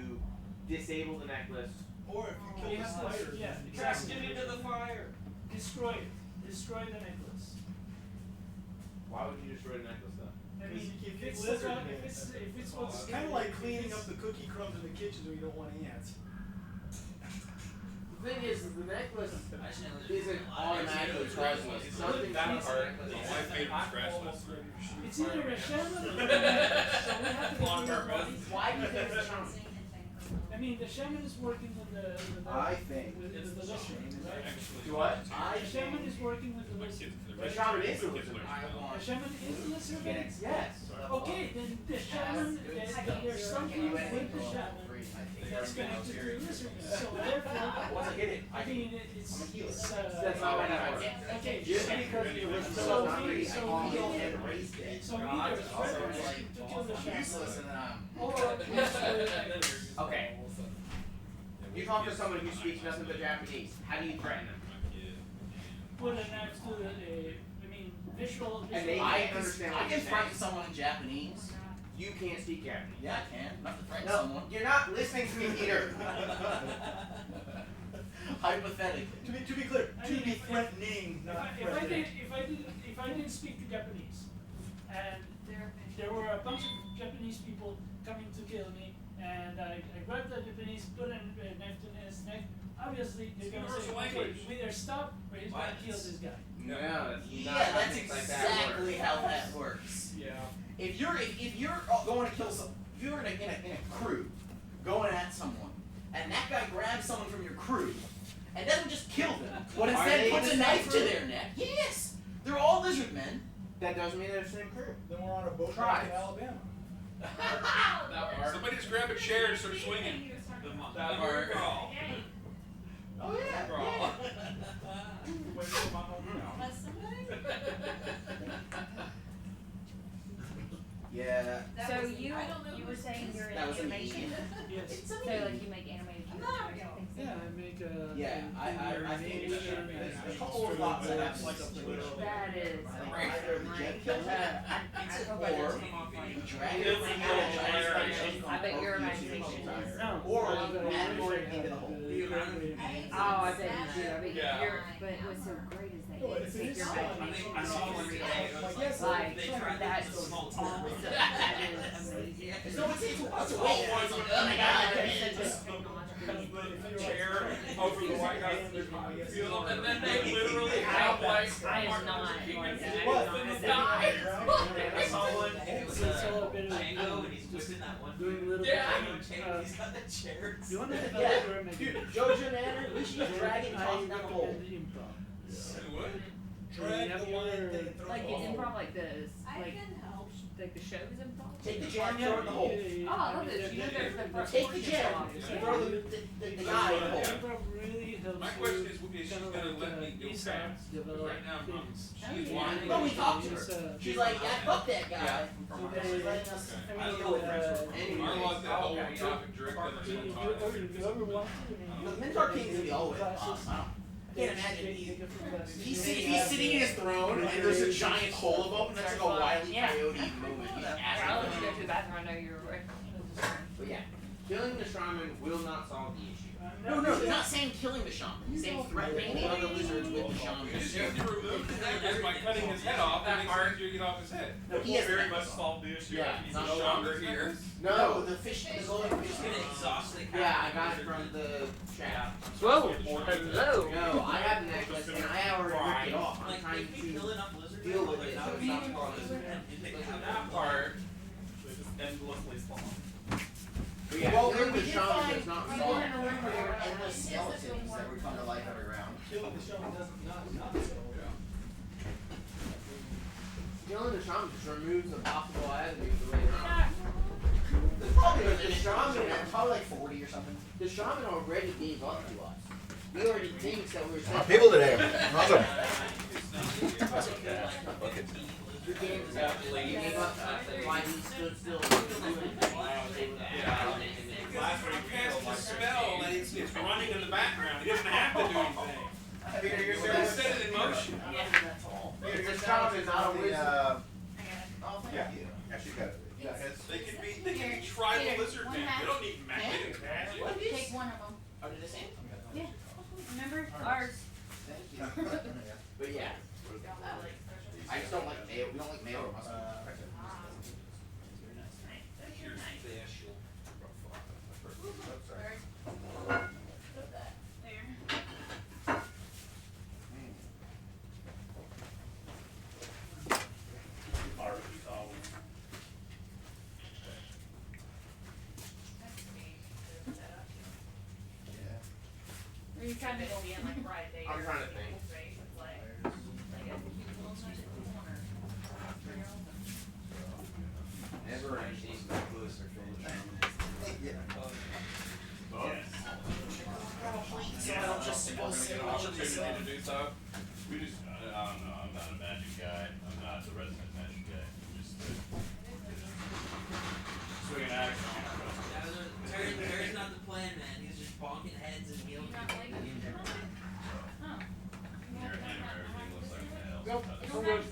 disable the necklace. Or if you kill the spider. Yeah, cast it into the fire. Destroy it. Destroy the necklace. Why would you destroy the necklace though? I mean, If if it's it's lizard if it's what's It's kind of like cleaning up the cookie crumbs in the kitchen when you don't want ants. The thing is, the necklace isn't automatically priceless. It's something That that part, my favorite scratch list. it's either a shaman or a necklace. So we have to On get rid of purpose. it. Why do you think it's a shaman? I mean, the shaman is working with the I think with the lizardmen, right? Do what? The shaman is working with the lizardmen. The shaman is a lizard. The shaman is a lizardman? Yes. Okay, then the shaman, there's something with the shaman that's connected to the lizardman. So therefore, Once I get it, I mean, it's That's not how that works. okay, Just because the original so was not we, raised, so I we can't either, erase it. so we either threaten to kill the shaman, or we destroy the necklace. Okay. You talk to someone who speaks nothing but Japanese. How do you threaten them? Put a knife to the, I mean, visual. And they I can't understand I what can you're saying. frighten someone in Japanese. You can't speak Japanese. Yeah, I can. Not to frighten No, someone. you're not listening to me either. Hypothetically. To be clear, I to mean, be if- threatening, not threatening. If I didn't speak to Japanese, and there were a bunch of Japanese people coming to kill me, and I grabbed the Japanese, put a knife to his neck, obviously they're gonna say, okay, we either stop or he's gonna kill this guy. No, that's Yeah, not how that's things like that exactly work. how that works. Yeah. If you're going to kill some, if you're in a crew going at someone, and that guy grabs someone from your crew, and doesn't just kill them, but Are instead they puts the a same knife to crew? their neck. Yes, they're all lizardmen. That doesn't mean they're the same crew. Then we're on a boat Try. back in Alabama. Somebody just grab a chair and start swinging. That part. Oh yeah. Yeah. So you were saying you're in That was animation? Yes. So like you make animated characters and things Yeah, like I make a. Yeah, I think there's a couple of thoughts that have like a that is either the jet kills it, or dragon I bet your imagination is. or add more into the whole. Oh, I bet you do. I bet you're, but what's so great is that you take your imagination and you like that's awesome. That is amazing. It's a wait. Oh my The chair over the White House and then they literally have like I am not like that. What? I It's all a bit of doing little. He's got the chairs. You want to develop Yeah, your imagination? dude, Jojo Nanner, we should use dragon tossing down the hole. What? Drag the line thing. like in improv like this. Like the show is improv. Take the jam, throw it in the hole. Oh, I love this. You know there's the Take the jam, throw the guy in the hole. Improv really helps My question is you she's kind of gonna like let me go ease fast. up, develop Right now, things. she's wanting No, we talked to her. She's like, yeah, fuck that guy. She's letting us. I don't know what I lost that whole topic direct on the You mentor. ever want to? The Mentor King's gonna be always awesome. I can't imagine he's sitting in his throne and there's a giant hole above him that's like a Wile E. Coyote moment. He's I'll let you go to asking. the bathroom. I know you're right. But yeah, killing the shaman will not solve the issue. No, he's not saying killing the shaman. He's saying threatening the other lizards with the shaman. Because you have to remove the damage by cutting his head off, that makes it easier to get off his head. No, he has very much solved the issue. Yeah, He's no longer here. No, the fish, the glowing fish. Exhausting. Yeah, I got it from the trap. Whoa, hello. No, I have the necklace and I already ripped it off. I'm trying to deal with it so it's not falling. That part just endlessly spawn. But yeah, Well, killing we the did shaman find- does not we solve did in a room where there were it. endless skeletons that would come to life every round. Killing the shaman doesn't not solve. Killing the shaman just removes the possible avenues the way around. The shaman, Probably like 40 or something. the shaman already gave up to us. We already think that we were saying. People today. Awesome. That's okay. Okay. Your game is actually you gave up to us. That's why he stood still. Why I was able to Last week he cast a spell and it's running in the background. He doesn't have to do anything. They set it in motion. The shaman is not a wizard. Oh, thank Yeah. you. Yeah, she's got it. Yeah, it's. They can be tribal lizard men. They don't need magic. Take one of them. Are they the same? Yeah. Remember ours? Thank you. But yeah. I just don't like mayo. We don't like mayo or mustard. Are you trying to go in like right there? I'm trying to think. It's like a cute little nice corner. Never actually necklace or kill the shaman. Opportunity to do so. We just, I don't know, I'm not a magic guy. I'm not the resident magic guy. I'm just swinging axe on the resident. Terry's not the plan, man. He's just bonking heads and healing people. Everything looks like nails.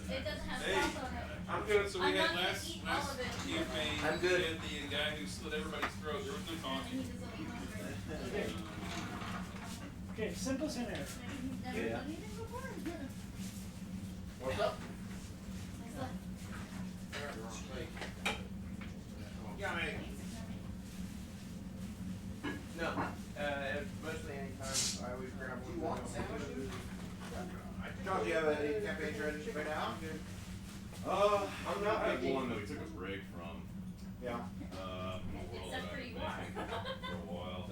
It doesn't have Hey, sauce on it. I'm good. So we I'm had not gonna last eat all of it. campaign. I'm good. We had the guy who slit everybody's throat. There was no talking. Okay, simple scenario. Yeah. What's up? No. Mostly anytime I would grab one. You want sandwiches? John, do you have any campaign strategy right now? I'm not. I had one that we took a break from. Yeah. Except for you are. For a while.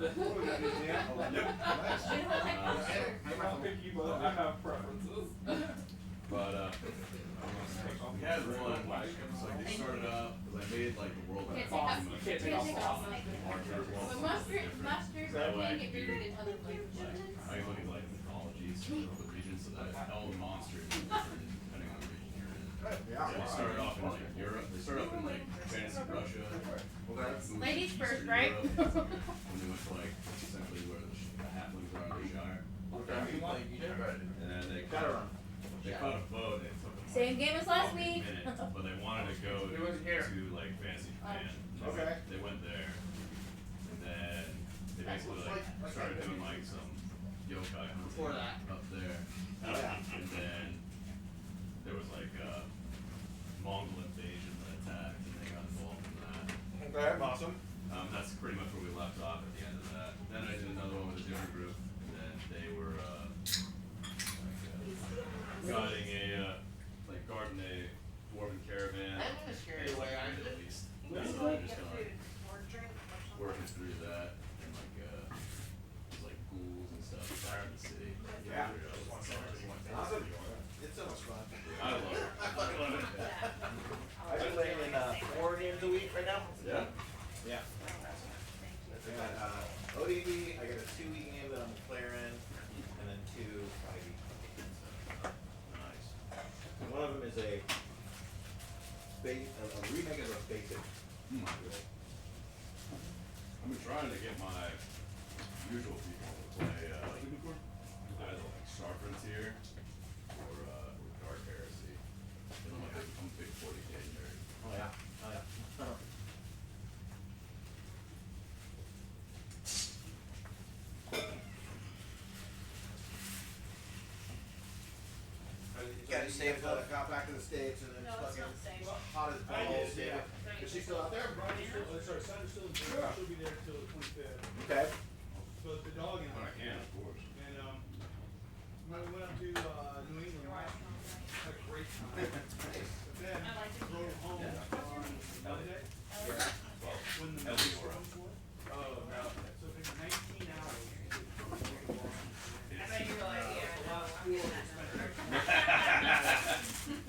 I have preferences. But we had one. So I just started out because I made like the world Can't boss. take off. But mustard, you can't get bigger than other flavors. I look at like mythologies from the regions, so that all the monsters are different depending on the region you're in. Yeah. So they started off in like Europe. They started off in like fantasy Russia. Ladies first, right? When they went to like essentially where the halflings are on the Shire. And then they caught a boat and it took them Same game as last week. minutes, but they wanted to go to like fantasy Japan. Okay. They went there, and then they basically like started doing like some yokai hunting up there. And then there was like a Mongol invasion that attacked, and they got involved in that. Okay, awesome. That's pretty much where we left off at the end of that. Then I did another one with a different group, and then they were guiding guarding a dwarven caravan. I'm gonna scare you away, aren't you? At least. So I'm just working through that, and like there's like ghouls and stuff back in the city. Yeah. Awesome. It's so much fun. I love it. I fucking love it. I've been playing in 4 games a week right now. Yeah. Yeah. I got OD&D, I got a 2-week game that I'm a player in, and then 2 5e. Nice. And one of them is a remake of a basic. I've been trying to get my usual people to play either like Star Frontier or Dark Heresy. I'm a big 40K nerd. Oh yeah. Oh yeah. You gotta save the got back to the States and then fucking hot as balls. Yeah. Is she still out there? Sorry, Sandra's still in jail. She'll be there till the 25th. Okay. But the dog and When I can, of course. And when we went up to New England last week, had a great time. But then drove home on Monday. When the storms were. Oh no! So it took 19 hours. I bet you were like, yeah. The last 4 were spent.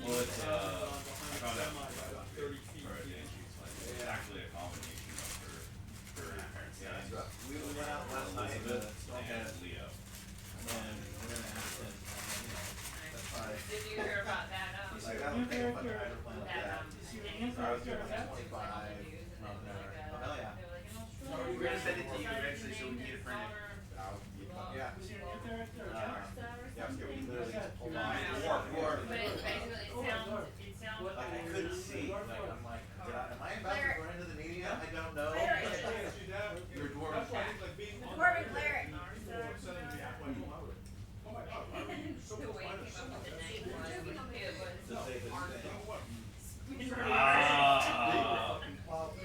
Well, it's I found out about 30 feet. It's actually a combination of her parents. Yeah, that's right. We went out last night and Leo. And we're gonna ask them, that's fine. Did you hear about that? Like, I don't think I'm fucking hydroplane like that. That, So I was doing like 25 miles an hour. Oh, hell yeah. We're gonna send it to you eventually so we can get it printed. Yeah. Is your new character? Yeah, we literally just pulled on. But it basically it sounds Like, I couldn't see. Like, I'm like, am I about to run into the media? I don't know. You're a dwarf. Dwarven cleric. Oh my god, why would you so The way much he came fun? up with the name was, The safest thing.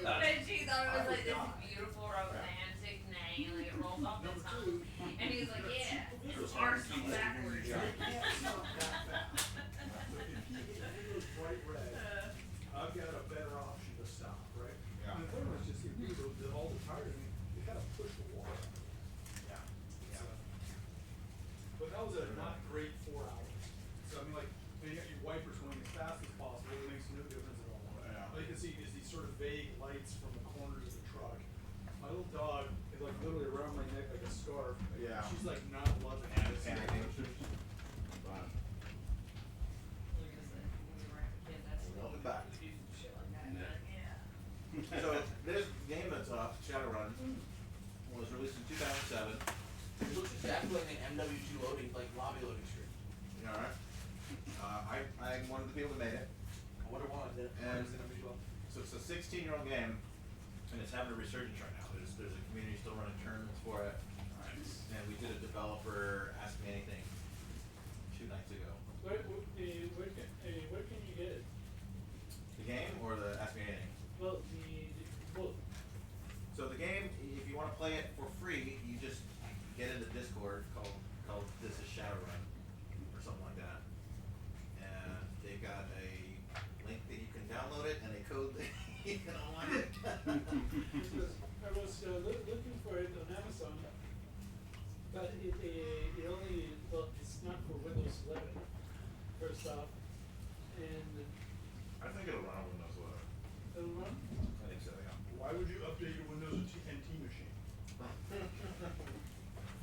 But she thought it was like this beautiful romantic name, like it rolls off the tongue. And he was like, yeah, it's arson backwards. Bright red. I've got a better option to stop, right? Yeah. And the thing was just, all the tires, I mean, you kind of push the water. Yeah. So, but that was a not great 4 hours. So I mean, like, you got your wipers going as fast as possible, it makes no difference at all. Yeah. All you can see is these sort of vague lights from the corners of the truck. My little dog is like literally around my neck like a scarf. Yeah. She's like not loving it. It's panicking. Fun. Welcome back. So this game that's off, Shadowrun, was released in 2007. It looks exactly like an MW2 loading, like lobby loading screen. You alright? I'm one of the people that made it. I wonder why. And so it's a 16-year-old game, and it's having a resurgence right now. There's a community still running tournaments for it. And we did a developer Ask Me Anything 2 nights ago. Where can you get it? The game or the Ask Me Anything? Well, both. So the game, if you want to play it for free, you just get into Discord called This Is Shadowrun or something like that. And they've got a link that you can download it and a code that you can unlock it. I was looking for it on Amazon, but it only, well, it's not for Windows 11, first off, and I think it'll run on Windows 11. it'll run. I think so, yeah. Why would you update your Windows NT machine?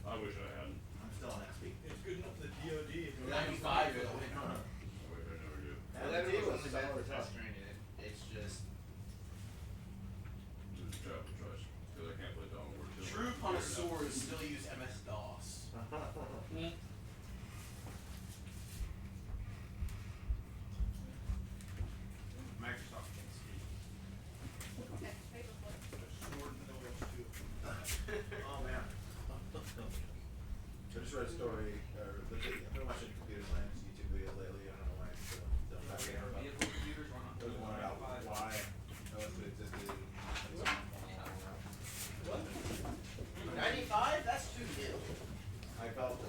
I wish I hadn't. I'm still on connoisseurs still use MS-DOS. Microsoft can't speak. Oh man. I just read a story, I've been watching computer science YouTube videos lately, I don't know why, so don't care about it. There's one about why OS existed. 95? That's too new. I built a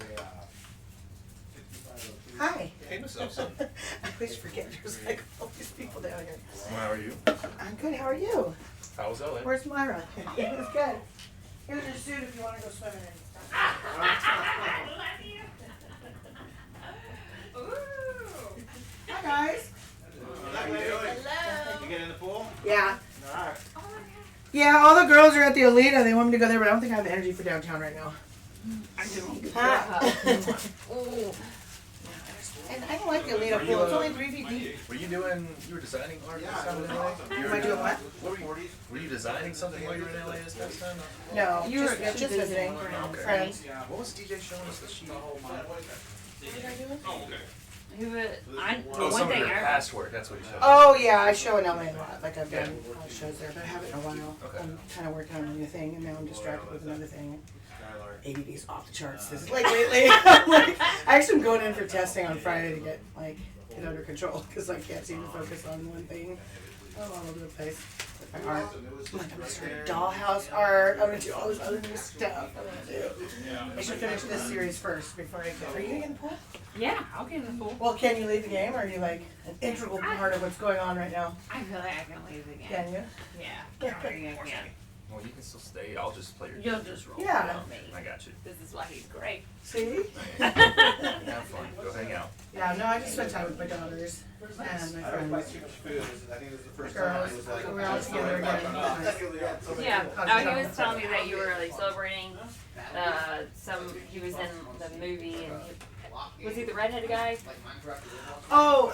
6502. Hi. Hey, Miss Elson. I always forget there's like all these people down here. How are you? I'm good. How are you? How was LA? Where's Myra? It was good. Here's your suit if you want to go swimming in. Hi guys. How you doing? Hello. You get in the pool? Yeah. Alright. Yeah, all the girls are at the Alita. They want me to go there, but I don't think I have the energy for downtown right now. I do. And I don't like the Alita pool. It's only 3 feet deep. Were you doing? You were designing art this time in LA? Am I doing what? Were you designing something while you were in LA this past time? No, you were just visiting friends. What was DJ showing us that she? What did I do? Oh, okay. Oh, some of your past work. That's what you showed. Oh yeah, I show in LA a lot. Like I've done shows there, but I haven't in a while. Okay. I'm kind of working on a new thing, and now I'm distracted with another thing. ADD's off the charts. This is like lately. I actually am going in for testing on Friday to get it under control because I can't seem to focus on one thing. I'm all over the place with my art. I'm gonna start dollhouse art. I'm gonna do all this other new stuff. I should finish this series first before I get. Are you gonna get in the pool? Yeah, I'll get in the pool. Well, can you leave the game, or are you like an integral part of what's going on right now? I feel like I can leave the game. Can you? Yeah. I think I can. Well, you can still stay. I'll just play your. You'll just roll. Yeah. Me. I got you. This is why he's great. See? Have fun. Go hang out. Yeah, no, I just spent time with my daughters and my I don't friends. like too much food. I think this is the first Girls, time I was like, we're all together again. Yeah. Oh, he was telling me that you were like celebrating he was in the movie and was he the redheaded guy? Oh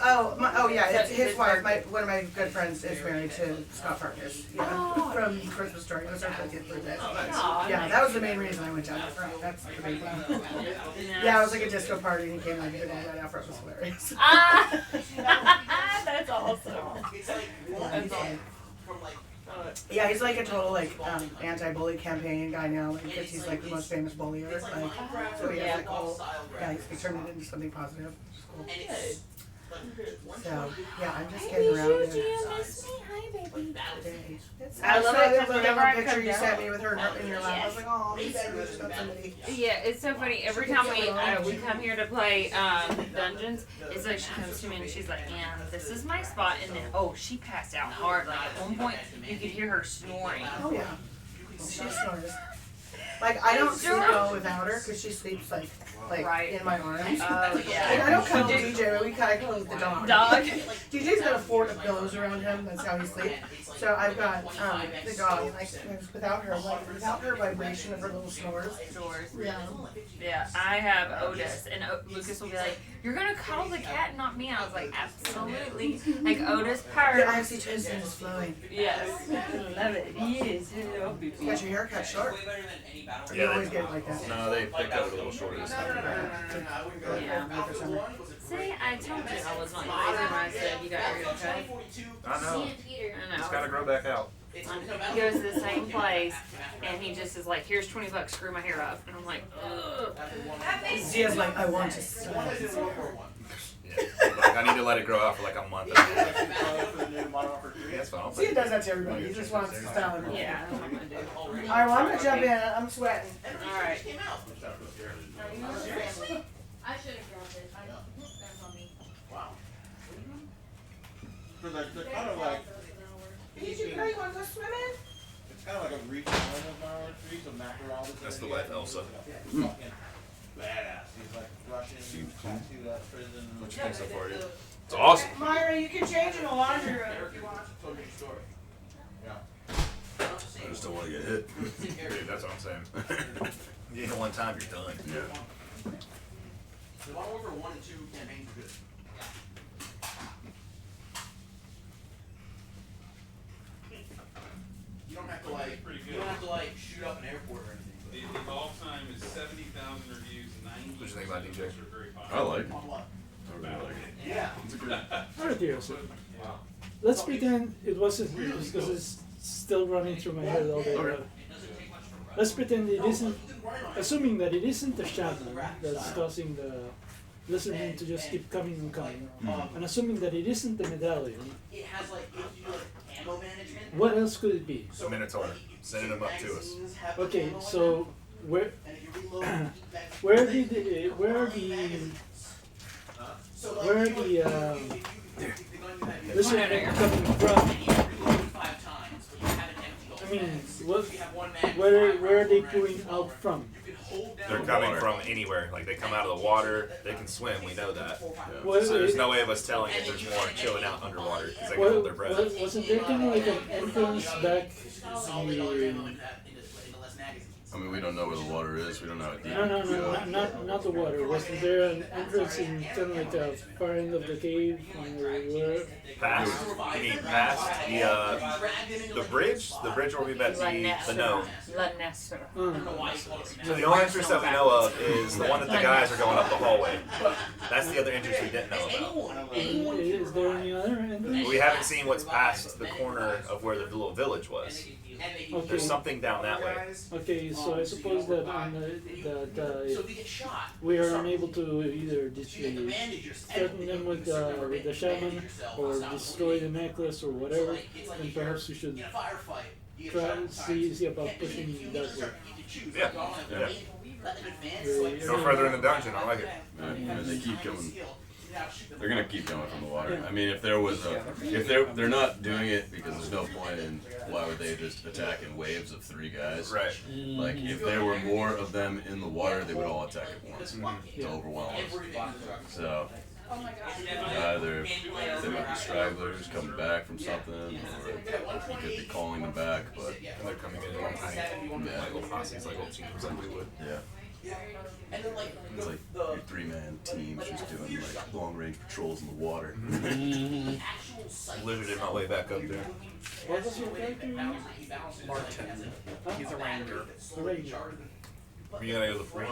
yeah, it's his wife. One of my good friends is married to Scott Farkas. Yeah, from Christmas Story. It was her 50th birthday. Yeah, that was the main reason I went down there. That's the main thing. Yeah, it was like a disco party and he came like and did all that after. It was hilarious. That's awesome. Yeah, he's like a total anti-bully campaign guy now, because he's like the most famous bullier. So he has he turned it into something positive. Which is cool. So yeah, I'm just getting around it. Hi, baby. I love it. Whenever I picture come you down. sent me with her in your lap. I was like, oh, maybe I just got somebody. Yeah, it's so funny. Every time we come here to play dungeons, it's like she comes to me and she's like, "And this is my spot." And then she passed out hard. Like at one point, you could hear her snoring. Oh yeah, she snores. Like I don't sleep well without her because she sleeps like right in my arms. Oh yeah. And I don't cuddle DJ, but I cuddle with the dog. DJ's got a fort of pillows around him. That's how he sleeps. So I've got the dog. Without her vibration of her little snores. Yeah. Yeah, I have Otis, and Lucas will be like, "You're gonna cuddle the cat, not me." I was like, "Absolutely." Like Otis purrs. The oxytocin is flowing. Yes. I love it. Yes. You got your hair cut short? Or you always get it like that? No, they cut it a little shorter this time. Yeah. See, I told you I was not lazy when I said you got your hair cut. I know. I know. It's gotta grow back out. He goes to the same place, and he just is like, "Here's $20, screw my hair up," and I'm like, "Ugh." Zia's like, I want to sweat. Like, I need to let it grow out for like a month. That's fine. Zia does that to everybody. He just wants to style it. Yeah, that's what I'm gonna do. Alright, well I'm gonna jump in. I'm sweating. Alright. I should have grabbed it. That's on me. Wow. They're kind of like. You want to go swimming? It's kind of like a region of our trees of mackerel. That's the wife, Elsa. Fucking badass. He's like Russian, tattooed out of prison. What you think so far, dude? It's awesome. Myra, you can change in the laundry room if you want. Told you a story. Yeah. I just don't want to get hit. Dude, that's what I'm saying. You hit one time, you're done. Yeah. The Modern Warfare 1 and 2 campaigns are good. You don't have to shoot up an airport or anything. The evolve time is 70,000 reviews, 90. What you think about DJ? I like it. I really like it. Yeah. It's a good. Alright, here, so let's pretend it wasn't here because it's still running through my head all day. Okay. Let's pretend it isn't, assuming that it isn't the shaman that's causing the Lizardmen to just keep coming and coming, and assuming that it isn't the medallion. It has like, if you do like ammo management. What else could it be? So Minotaur, sending them up to us. Okay, so where are the Lizardmen coming from? I mean, where are they going out from? They're coming from anywhere. Like they come out of the water. They can swim. We know that. Well, So there's no way of us telling if there's more chilling out underwater because they can hold their breath. Wasn't there kind of like an entrance back? I mean, we don't know where the water is. We don't know how deep. No, not the water. Wasn't there an entrance in kind of like the far end of the cave? Past? You mean past the bridge? The bridge where we met the gnome. So the only entrance that we know of is the one that the guys are going up the hallway. That's the other entrance we didn't know about. Is there any other entrance? We haven't seen what's past the corner of where the little village was. Okay. There's something down that way. Okay, so I suppose that we are unable to either threaten them with the shaman or destroy the necklace or whatever, then perhaps we should try to see about pushing that way. Yeah. Go further in the dungeon. I like it. Yeah, they keep going. They're gonna keep going from the water. I mean, if there was if they're not doing it because there's no point in why would they just attack in waves of 3 guys? Right. Like if there were more of them in the water, they would all attack at once to overwhelm us. So either they might be stragglers coming back from something, or we could be calling them back. But they're coming in one time. Like little posses, like old teams, like we would. Yeah. It's like your 3-man teams just doing like long-range patrols in the water. Lizard my way back up there. What was your character? Martin. He's a ranger. Are you gonna go to the floor?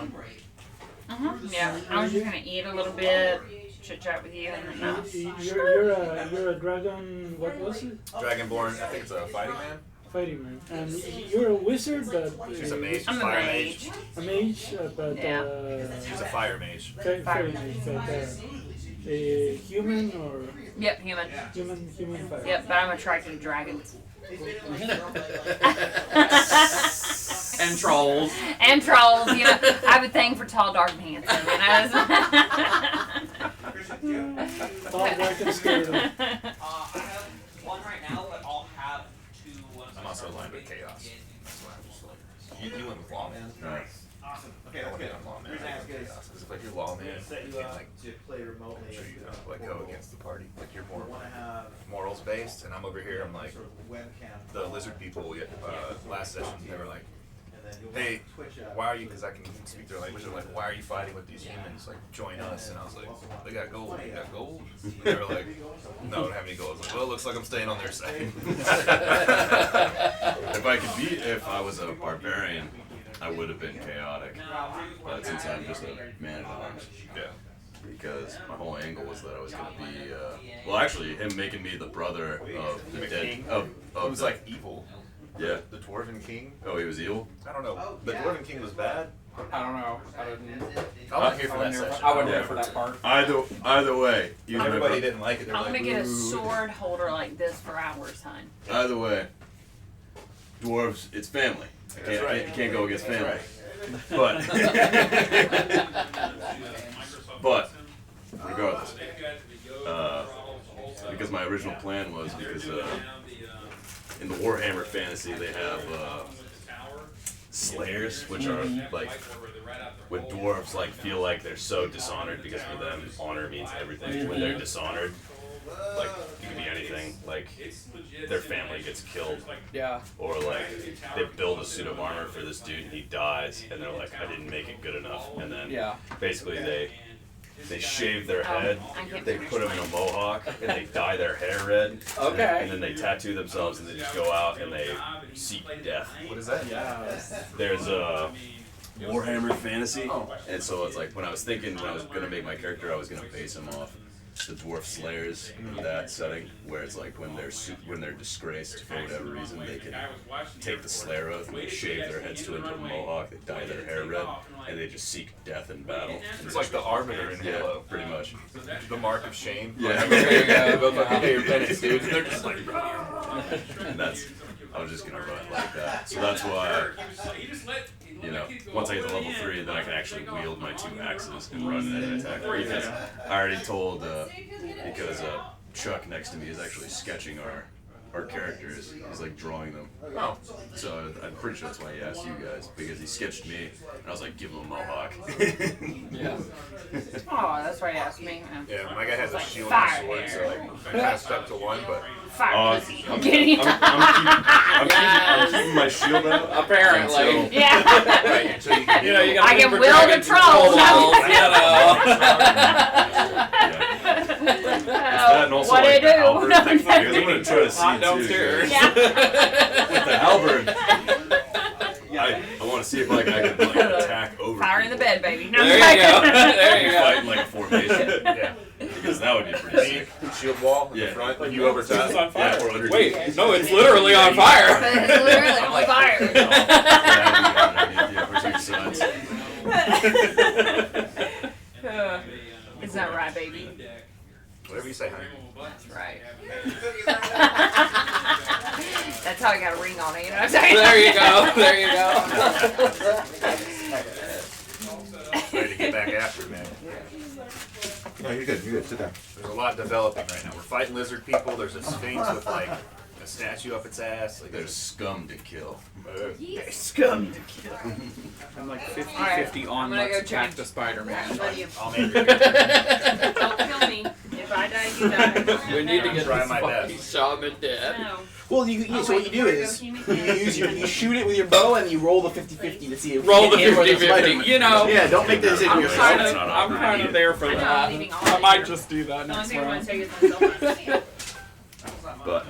Yeah, I was just gonna eat a little bit, chit chat with you, and then You're a dragon. What was it? Dragonborn. I think it's a fighting man. Fighting man. And you're a wizard, but She's a mage. I'm a Fire mage. A mage, but she's a fire mage. Fire mage, but a human or Yep, human. Human fire. Yep, but I'm attracted to dragons. And trolls. And trolls, you know. I have a thing for tall, dark, and handsome, you know. Tall, dark, and scary. I have one right now, but I'll have 2. I'm also aligned with chaos. That's why I'm just like you went with lawman. Nice. Awesome. Okay, that's good. Lawman. Reason I ask is, Because if like you're lawman, set you you can't up like to play remotely. I'm sure you don't like go against the party. Like you're more want to have morals based, and I'm over here. I'm like sort of webcam. the lizard people. Last session, they were like, And then you'll "Hey, Twitch up. why are you?" Because I can speak their language. They're like, "Why are you fighting with these humans? Like, join us." And I was like, "They got gold. They got gold." And they were like, "No, I don't have any gold." I was like, "Well, it looks like I'm staying on their side." If I was a barbarian, I would have been chaotic. But since I'm just a man at arms, yeah. Because my whole angle was that I was gonna be, well, actually, him making me the brother of the dead of It was the, like evil. Yeah. The Dwarven King. Oh, he was evil? I don't know. The Dwarven King was bad. I don't know. I didn't. I wasn't here for that session. I wasn't here for that part. Either way. Everybody didn't like it. I'm gonna get a sword holder like this for hours, hon. Either way, dwarves, it's family. You can't go against family. But regardless, because my original plan was because in the Warhammer fantasy they have slayers, which are like when dwarves like feel like they're so dishonored because for them honor means everything. When they're dishonored, like it could be anything. Like their family gets killed. Yeah. Or like they build a suit of armor for this dude and he dies and they're like, I didn't make it good enough. And then basically they they shave their Oh, head, I can't they put them in a mohawk, and they dye their hair red. Okay. And then they tattoo themselves, and they just go out and they seek death. What is that? There's a Warhammer Fantasy, and so it's like when I was gonna make my character, I was gonna base him off the dwarf slayers in that setting, where it's like when they're disgraced for whatever reason, they can take the slayer oath and they shave their heads to a mohawk, they dye their hair red, and they just seek death in battle. It's like the Arbiter in Halo. Pretty much. The mark of shame. Yeah. Like, there you go. Go fucking pay your penance, dude. And they're just like, and I was just gonna run like that. So that's why, once I get to level 3, then I can actually wield my 2 axes and run and attack. Because I already told, because Chuck next to me is actually sketching our characters. He's like drawing them. Oh. So I'm pretty sure that's why he asked you guys, because he sketched me, and I was like, give him a mohawk. Yeah. Oh, that's right, he asked me. yeah, my guy has a Like shield and a fire sword, hair. so like I passed up to 1, but Fire pussy. I'm Kidding. keeping my shield out. Apparently. Until, Yeah. right, until you can, You know, you gotta I can look for wield a dragons and troll. It's that and also What like do the I do? halberd thing, because I'm gonna try to see Hot it too. downstairs. With the halberd, I want to see if like I can like attack over. Fire in the bed, baby. No, There you go. There you go. Fight in like a formation. yeah. Because that would be pretty sick. Shield wall in the Yeah. front, and you over It's on top. fire. Yeah, or underneath. Wait, no, it's literally on fire. It's literally on fire. Yeah, for 2 sides. Is that right, baby? Whatever you say, honey. That's right. That's how I got a ring on it, you know what I'm saying? There you go. There you go. Ready to get back after it, man. No, you're good. You're good. Sit down. There's a lot developing right now. We're fighting lizard people. There's a sphinx with like a statue up its ass. Like There's scum to kill. Scum to kill. I'm like I'm 50-50 on gonna let's go attack change. the Spider-Man. What do you? I'll make it. Don't kill me. If I die, you die. We need to get Try this my fucking best. shaman dead. No. Well, so what you do is you shoot it with your bow and you roll the 50-50 to see if Roll you the hit him with a 50-50. Spider-Man. You know. Yeah, don't make the decision I'm yourself. kind of there for I know, that. I'm leaving all I that might here. just do that The only next thing I want round. to say is myself. But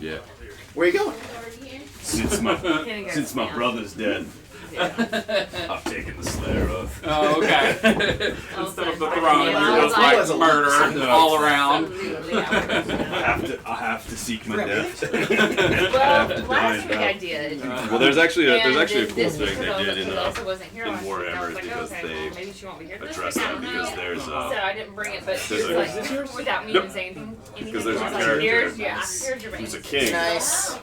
yeah, Where you going? since my brother's dead, I've taken the slayer oath. Oh, okay. Instead of the throne, Yeah, you're just I like was like- murder all around. I have to seek my death. I have Well, to die last in week I battle. did. Well, there's actually a And cool this thing week they because did in Elsa wasn't here last week, I Warhammer was like, because okay, they well, maybe she won't be here this address week. I that don't because know. there's So I didn't bring it, but there's just a- like without me even saying anything. because there's a I was like, character here's your who's a base. king. Nice.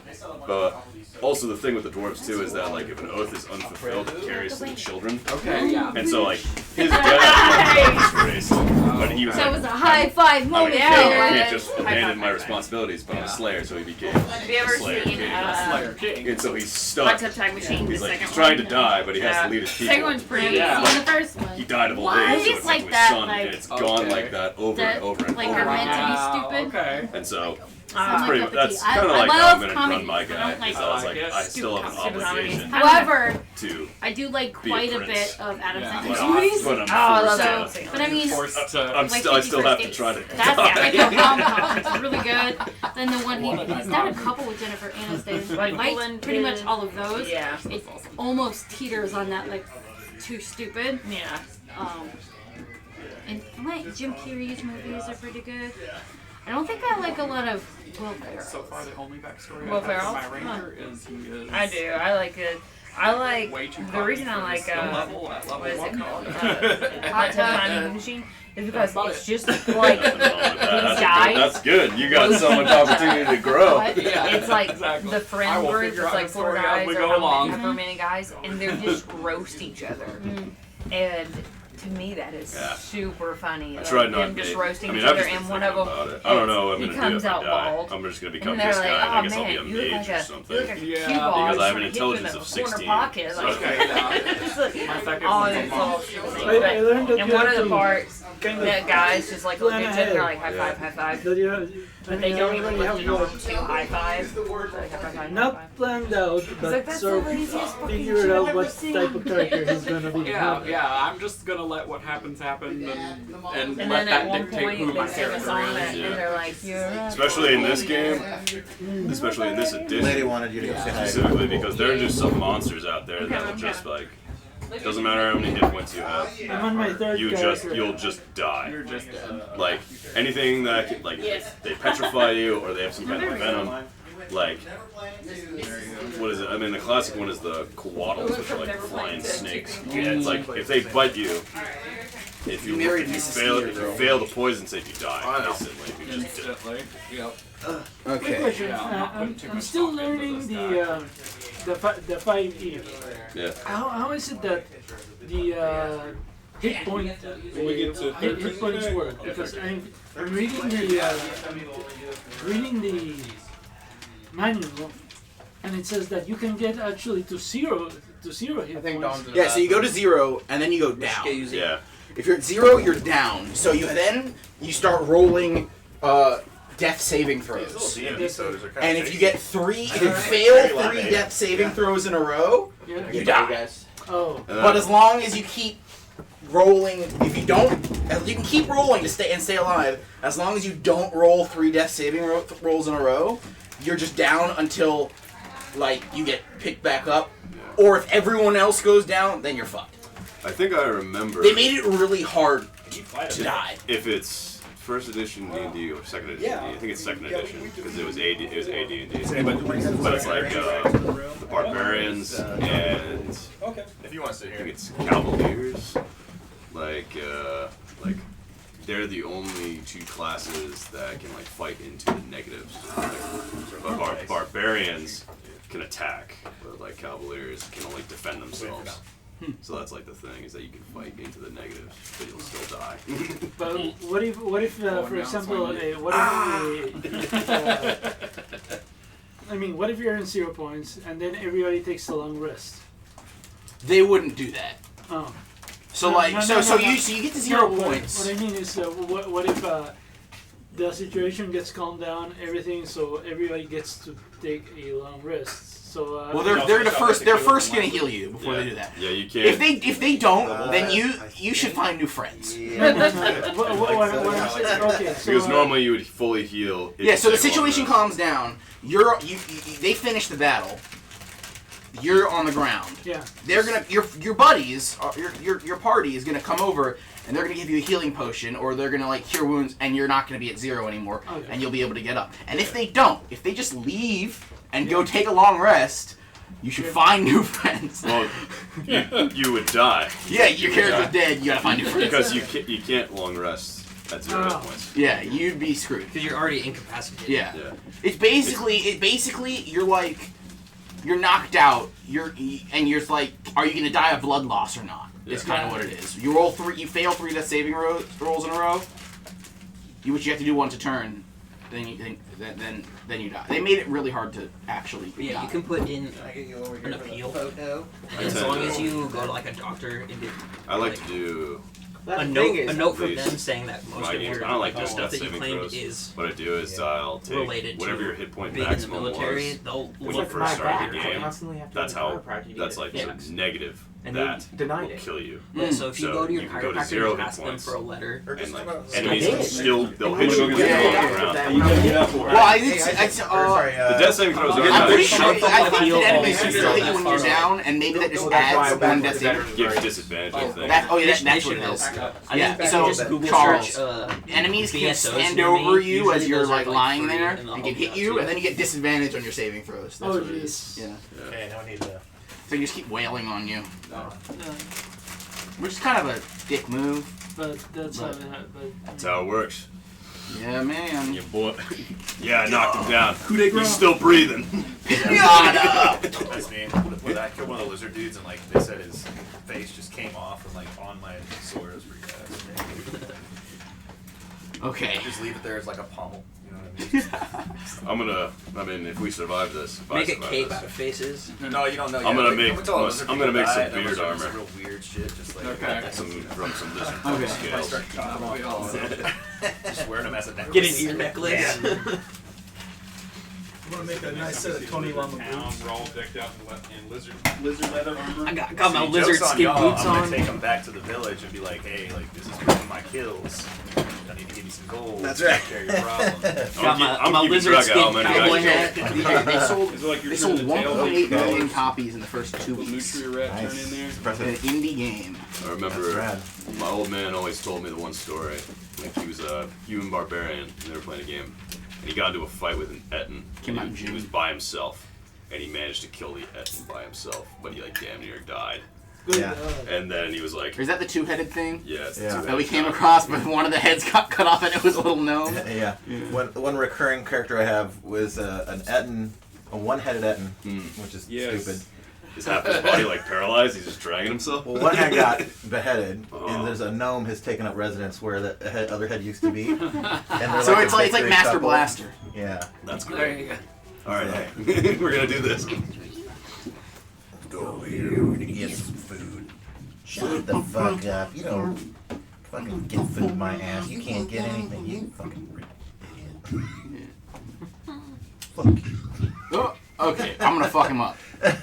But also the thing with the dwarves too is that like if an oath is unfulfilled, it carries to the children. Okay, yeah. And so like his dad was disgraced, but he was That like, was a high five I'm a moment. king, Yeah. I can't just High abandon five, my high five. responsibilities, but I'm a slayer, so he became Have you a ever slayer seen king. Slayer King. And so he's Hot stuck. Tub Time Machine? He's The like second he's trying to one? die, but he has to lead his people. Second one's pretty. Yeah. Seen the first one. He died of old Why? age, so It's it's like like that, his son, like- and it's gone Okay. like that over That, and over and like, over. are meant to be Wow, stupid. okay. And so Not pretty my much, cup of that's tea. I kind of like how love I'm gonna comedy. run my I guy. don't like Because I was I like, like I it. still have an Stupid comedies. obligation However, to. I do like Be a quite a prince. bit of Adam Yeah. Sandler's But movies. I'm Oh, I love forced that. to. But I mean, Forced to. I still have 50 to First try to. That's like a rom-com. It's really good. Then the one he's done a couple with Jennifer Aniston. Like Like Poland pretty much did. all of those. Yeah. It almost teeters on that like too stupid. Yeah. And like Jim Carrey's movies are pretty good. I don't think I like a lot of Will Ferrell. So far, the only backstory Will I have Ferrell? for my ranger is he is. I do. I like it. I like Way too the reason I cocky for like his skill level at level what is it 1. called? Hot Tub Time Machine is because About it's it. just like these guys. That's good. You got so much opportunity to grow. But it's like Exactly. the I friend will group. figure It's out like the 4 story as guys we or go along. however many guys, and they're just roast each other. And to me, that is Yeah. super funny. I Like, tried not them to. just I roasting mean, each I've other, just been and one thinking of them, about it. I don't know what I'm he gonna do comes if I out die. bald. I'm just gonna become And they're this like, guy, and oh I guess I'll man, be a you look mage like or a something. you look like a Yeah. cue ball. Because I have Just an hit you in intelligence the of corner 16. pocket. So- Like, Okay, yeah. it's like, My second oh, one's it's a all monk. stupid I things. learned that And you one have of the to parts kind of The guys just like look plan at each other ahead. like high five, high five. That you have, But they don't even have look your to high five. Like, high five. not planned out, but like, "That's sort the of laziest fucking figure shit out I've what ever seen." type of character he's gonna be. Yeah, I'm just gonna let what happens happen and And let then that at one dictate point who my they sing a character song is. and they're like, "You're a Especially in this game, especially in this edition. Lady wanted you to say hi. Specifically because there are just some monsters out there that will just like, doesn't matter how many hit points you have, I'm on my third character. you'll just die. You're just dead. Like anything that can, like they petrify you or they have some kind of venom. Like what is it? I mean the classic one is the koalas, which are like flying snakes. Yeah, it's like if they bite you, if you fail the poison save, you die instantly. You just Instantly. Yep. Quick question. I'm still learning the 5E. Yeah. How is it that the hit point hit points work? Because I'm reading the manual, and it says that you can get actually to zero hit points. Yeah, so you go to 0 and then you go down. Yeah. If you're at 0, you're down. So you start rolling death saving throws. And if you get if you fail 3 death saving throws in a row, you die. Oh. But as long as you keep rolling, if you don't, you can keep rolling to stay alive. As long as you don't roll 3 death saving rolls in a row, you're just down until like you get picked back up. Or if everyone else goes down, then you're fucked. I think I remember. They made it really hard to die. If it's first edition D&D or second edition D&D, I think it's second edition because it was AD&D. But it's like the barbarians and if you want to sit here, I think it's cavaliers. Like they're the only 2 classes that can like fight into the negatives. But barbarians can attack, but like cavaliers can only defend themselves. So that's like the thing is that you can fight into the negatives, but you'll still die. But what if for example, what if you're in 0 points and then everybody takes a long rest? They wouldn't do that. Oh. So No, like no, so no, so no, you get to 0 points. What I mean is, what if the situation gets calmed down, everything, so everybody gets to take a long rest? So Well, they're first gonna heal you before they do that. Yeah, you can't. If they don't, then you should find new friends. Because normally you would fully heal. if Yeah, you so the take a long situation rest. calms down. They finish the battle. You're on the ground. Yeah. They're gonna your buddies, your party is gonna come over and they're gonna give you a healing potion, or they're gonna like cure wounds, and you're not gonna be at 0 anymore, and you'll be able to get up. And if they don't, if they just leave and go take a long rest, you should find new friends. Well, you would die. Yeah, your character's dead. You gotta find new friends. Because you can't long rest at 0 hit points. Yeah, you'd be screwed. Because you're already incapacitated. Yeah. It's basically you're knocked out. You're like, are you gonna die of blood loss or not? It's kind of what it is. You fail 3 death saving rolls in a row. Which you have to do once a turn. Then you die. They made it really hard to actually. Yeah, you can put in an appeal photo, as long as you go to like a doctor and get. I like to do. A note from them saying that most of your I don't like doing stuff death that you saving claimed throws. is What I do is I'll take related whatever to your hit point being in the maximum military, was they'll when you look first for started the that. game. Constantly have to That's go to how. the chiropractor to That's get like it the fixed. negative. And that they denied will it. kill you. Yeah, so if you go to your you can go to chiropractor 0 and hit ask them points, for a letter, and like I enemies did. will still they'll And hit you when with you the get ground. Well, the death saving throws are I'm pretty nice. sure. I think that enemies can still hit you when you're down, and maybe that just adds 1 death saving. Gives disadvantage, I think. That's what it is. Yeah. So Charles, enemies can stand over you as you're like lying there and can hit you, and then you get disadvantage on your saving throws. That's what it is. Yeah. Okay, now we need to. So you just keep wailing on you. Which is kind of a dick move. But that's how That's how it works. Yeah, man. Yeah, boy. Yeah, I knocked him down. Coup de grace. He's still breathing. That's me. When I killed one of the lizard dudes, and like they said, his face just came off and like on my sword. It was pretty bad. Okay. Just leave it there as like a pommel. You know what I mean? I'm gonna. I mean, if we survive this, if I Make a survive cape this, out of faces. No, you don't know. I'm gonna Like, make. don't tell us if I'm you're gonna make die, some and beard some armor. real weird shit, just like From some lizard Okay. scales. Just wearing them as a necklace. Get an ear necklace. I'm gonna make a nice set of Tony Lama boots. We're all decked out in lizard leather armor. I got my See, lizard joke's on skin y'all. boots I'm gonna on. take them back to the village and be like, hey, like this is one of my kills. I need to give you some gold. That's to right. Take care of your problem. Got my lizard skin cowboy hat. They sold Is it like you're they sold turning the tail 1.8 like million copies in the first 2 weeks. Nutria rat turn in there. An indie game. I remember my old man always told me the one story. Like he was a human barbarian and they were playing a game. And he got into a fight with an Etten. Came out in He was by himself. And he managed to kill the Etten by himself. But he like damn near died. Yeah. And then he was like... Is that the two-headed thing? Yeah, it's the Yeah. two-headed That we came giant. across, but one of the heads got cut off and it was a little gnome? Yeah. One recurring character I have was an Etten, a one-headed Etten, which is stupid. Is half his body like paralyzed? He's just dragging himself? Well, one head got beheaded, and there's a gnome has taken up residence where the other head used to be. And they're So like it's a like victory Master couple. Blaster. Yeah. That's There great. you go. Alright, hey. We're gonna do this. Go over here, we're gonna get some food. Shut the fuck up. You don't fucking get food in my ass. You can't get anything. You fucking Oh, okay, I'm gonna fuck him up.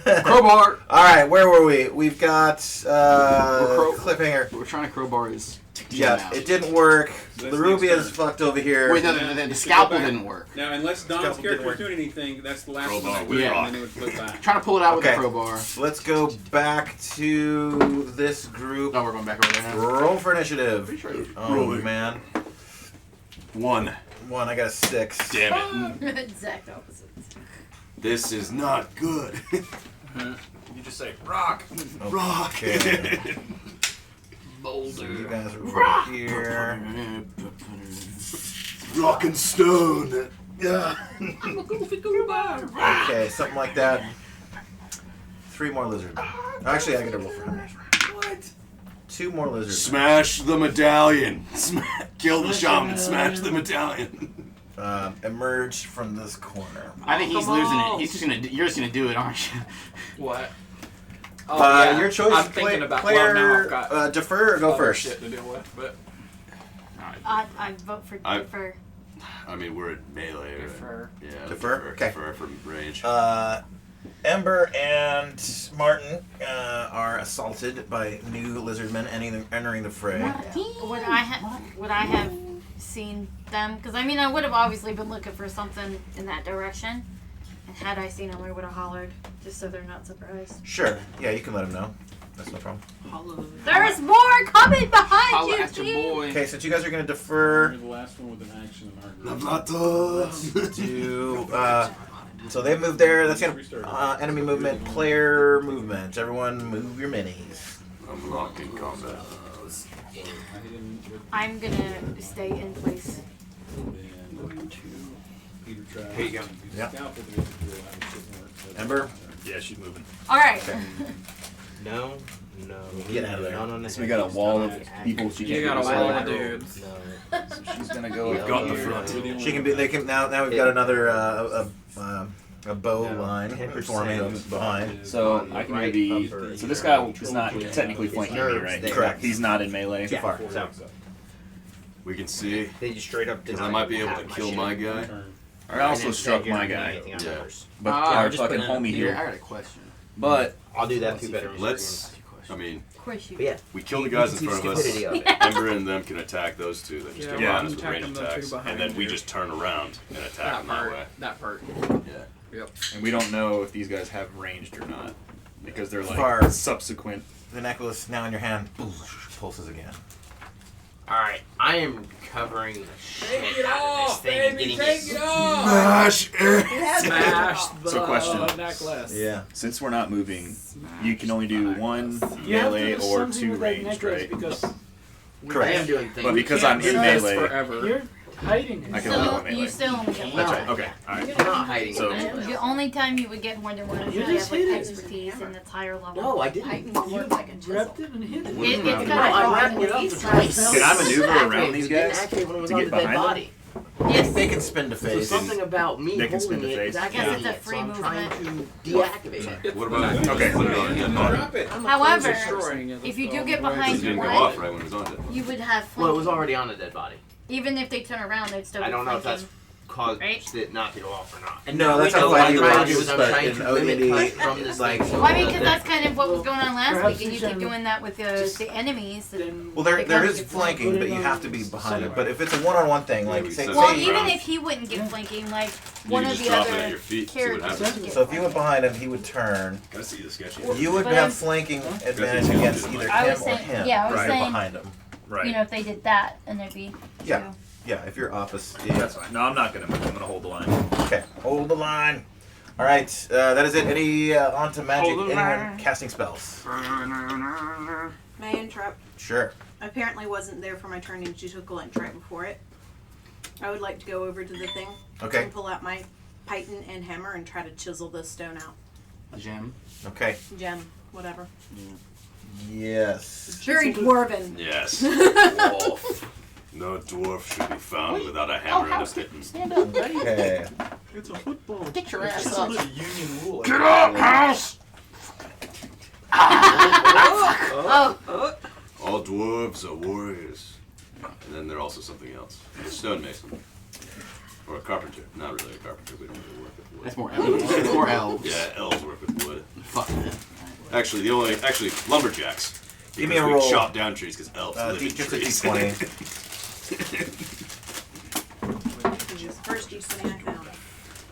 Crowbar! Alright, where were we? We've got cliffhanger. We're trying to crowbar his Yeah, it didn't work. So The that's Rubia's next fucked over here. Wait, no, the scalpel didn't work. Now, unless Don's Scalpel didn't character's work. doing anything, that's the last Crowbar one. with Yeah. rock. And then it would flip back. Trying to pull it out with Okay. the crowbar. Let's go back to this group. Oh, we're going back over there now. Roll for initiative. Oh, Rolling. man. 1. I got a 6. Damn it. Exact opposite. This is not good. You just say rock. Rock. Okay. Boulder. So you guys are over here. Rock and stone. Yeah. Okay, something like that. 3 more lizards. Actually, I gotta roll for damage. What? 2 more lizards. Smash the medallion. Kill the shaman. Smash the medallion. Emerge from this corner. I think he's losing it. He's just gonna. You're just gonna do it, aren't you? What? Oh, yeah. Your choice. I'm thinking about. Player, Well, now I've got defer or go other first. shit to deal with, but I vote for I- defer. I mean, we're at melee, right? Defer. Yeah. Defer? Okay. Defer from range. Ember and Martin are assaulted by new lizardmen entering the fray. Would I have seen them? Because I mean, I would have obviously been looking for something in that direction. And had I seen them, I would have hollered, just so they're not surprised. Sure. Yeah, you can let them know. That's no problem. There's more coming behind Holla you, at your Gene. boy. Okay, since you guys are going to defer You're the last one with an action in our group. to... so they moved there. That's going to... enemy movement, player movement. Everyone move your minis. I'm locked in combat. I'm gonna stay in place. Here you go. Yep. Ember? Yeah, she's moving. All right. Okay. No. Get out of there. Not on the So we got a wall of people she you can't got a get wall inside. of dudes. So she's gonna go. We've got the here. front. She can be... They can... Now we've got another... a bow line forming behind. So I can maybe. So this guy is not technically flanking me, right? Correct. He's not in melee. Too far. So We can see. they just straight up. Because I might be able to kill my guy. I also struck my guy, Yeah. but Ah, our just fucking put in a- homie Here, I here. got a question. But I'll do that 2 bedrooms. Let's. I mean, Of course you. But yeah, we kill the you guys can in see front of us. stupidity of it. Ember and them can attack those two that just Yeah, come yeah. on as Attack range them, the two attacks, behind and then we you. just turn around and attack That them that part. way. That part. Yeah. Yep. and we don't know if these guys have ranged or not because they're like Far. subsequent. The necklace now in your hand. Pulses again. Alright, I am covering the shit Take it out off, of this thing and baby. getting Take it it off. Smash it! Smash the So question. necklace. Yeah. Since we're not moving, you can only do one You have to melee do or something 2 with that ranged, necklace right? Because Correct. I am doing things. But because you I'm can't in do this melee, Forever. you're hiding it. I can only go So melee. you still only get one. That's right. Okay. All right. I'm not hiding So- it. The only time you would get more than one is You if you just have like hit it. expertise and it's higher level. No, I didn't. Heightened work like a chisel. Grabbed it and hit it. It's No, kind I'm of wrapping it up to try. Can I maneuver around these It didn't guys activate when it was to on get the dead behind them? body. Yes. They can spin to So face. something about me They can spin holding to it face. is Yes, activating it's a it, so free I'm trying movement. to deactivate it. What about okay? Put it on. Drop it. However, destroying it. if you do Let's get go. It behind didn't go one, off right when it was on it. you would have flanking. Well, it was already on a dead body. Even if they turn around, they'd still be I don't know if flanking. that's caused Right? it knock it off or not. And no, that's not what why I'm you trying want to to do. use I'm but trying in to limit OD&D, punch from this like. thing. Well, I mean, because that's kind of what was going on last Perhaps week, and you you keep can doing that with the enemies. Well, there They is come- flanking, but you have to be behind it. But if it's a one-on-one thing, like say, Well, say even if he wouldn't get flanking, like You one can of just the drop it at other your feet, see what characters happens. would get so if you went behind him, he would turn. Gotta see the sketchy. You would But have I'm- flanking advantage That's easy. against either I him was or saying- him. yeah, I was if you're saying- behind him. Right. You know, if they did that, and there'd be Yeah. two. Yeah, if you're opposite. That's fine. No, I'm not gonna move. I'm gonna hold the line. Okay, hold the line. All right, that is it. Any on to magic? Hold the Anyone line. casting spells? May I interrupt? Sure. Apparently wasn't there for my turn and she took a lunch right before it. I would like to go over to the thing Okay. and pull out my python and hammer and try to chisel this stone out. A gem. Okay. Gem, whatever. Yes. It's very dwarven. Yes. Dwarf. No dwarf should be found without a hammer and a pittance. Stand up, buddy. Okay. It's a football. Get your It's ass just up. a union rule. Get up, house! Oh. All dwarves are warriors. And then they're also something else. A stonemason. Or a carpenter. Not really a carpenter. We don't really work with wood. That's more elves. That's more elves. Yeah, elves work with wood. Fuck that. Actually, lumberjacks. Give me a Because roll. we chop down trees because elves live in just a trees. D20. Which is the first D20 I found.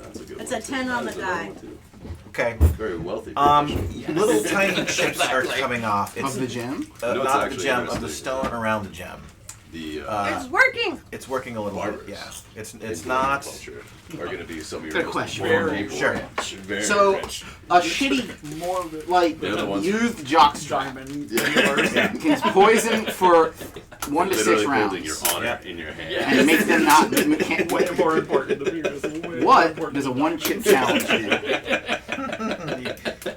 That's a good It's one, a 10 on the That is a good die. one, too. Okay. Very wealthy. profession. Little tiny chips are coming off. It's, Of the gem? You know what's not the actually gem, of the interesting? stone around the gem. The It's working! It's working a little barbers. bit. Yeah. It's in not. culture are going to be some of your Good most question. important Very people. Sure. Very So, rich. a shitty, More like, They're the ones- used jockstrap Yeah. can poison for 1 to 6 Literally rounds. holding your honor in your hand. And make them not. Can't way wait. more important than beer. What does a 1-chip challenge do?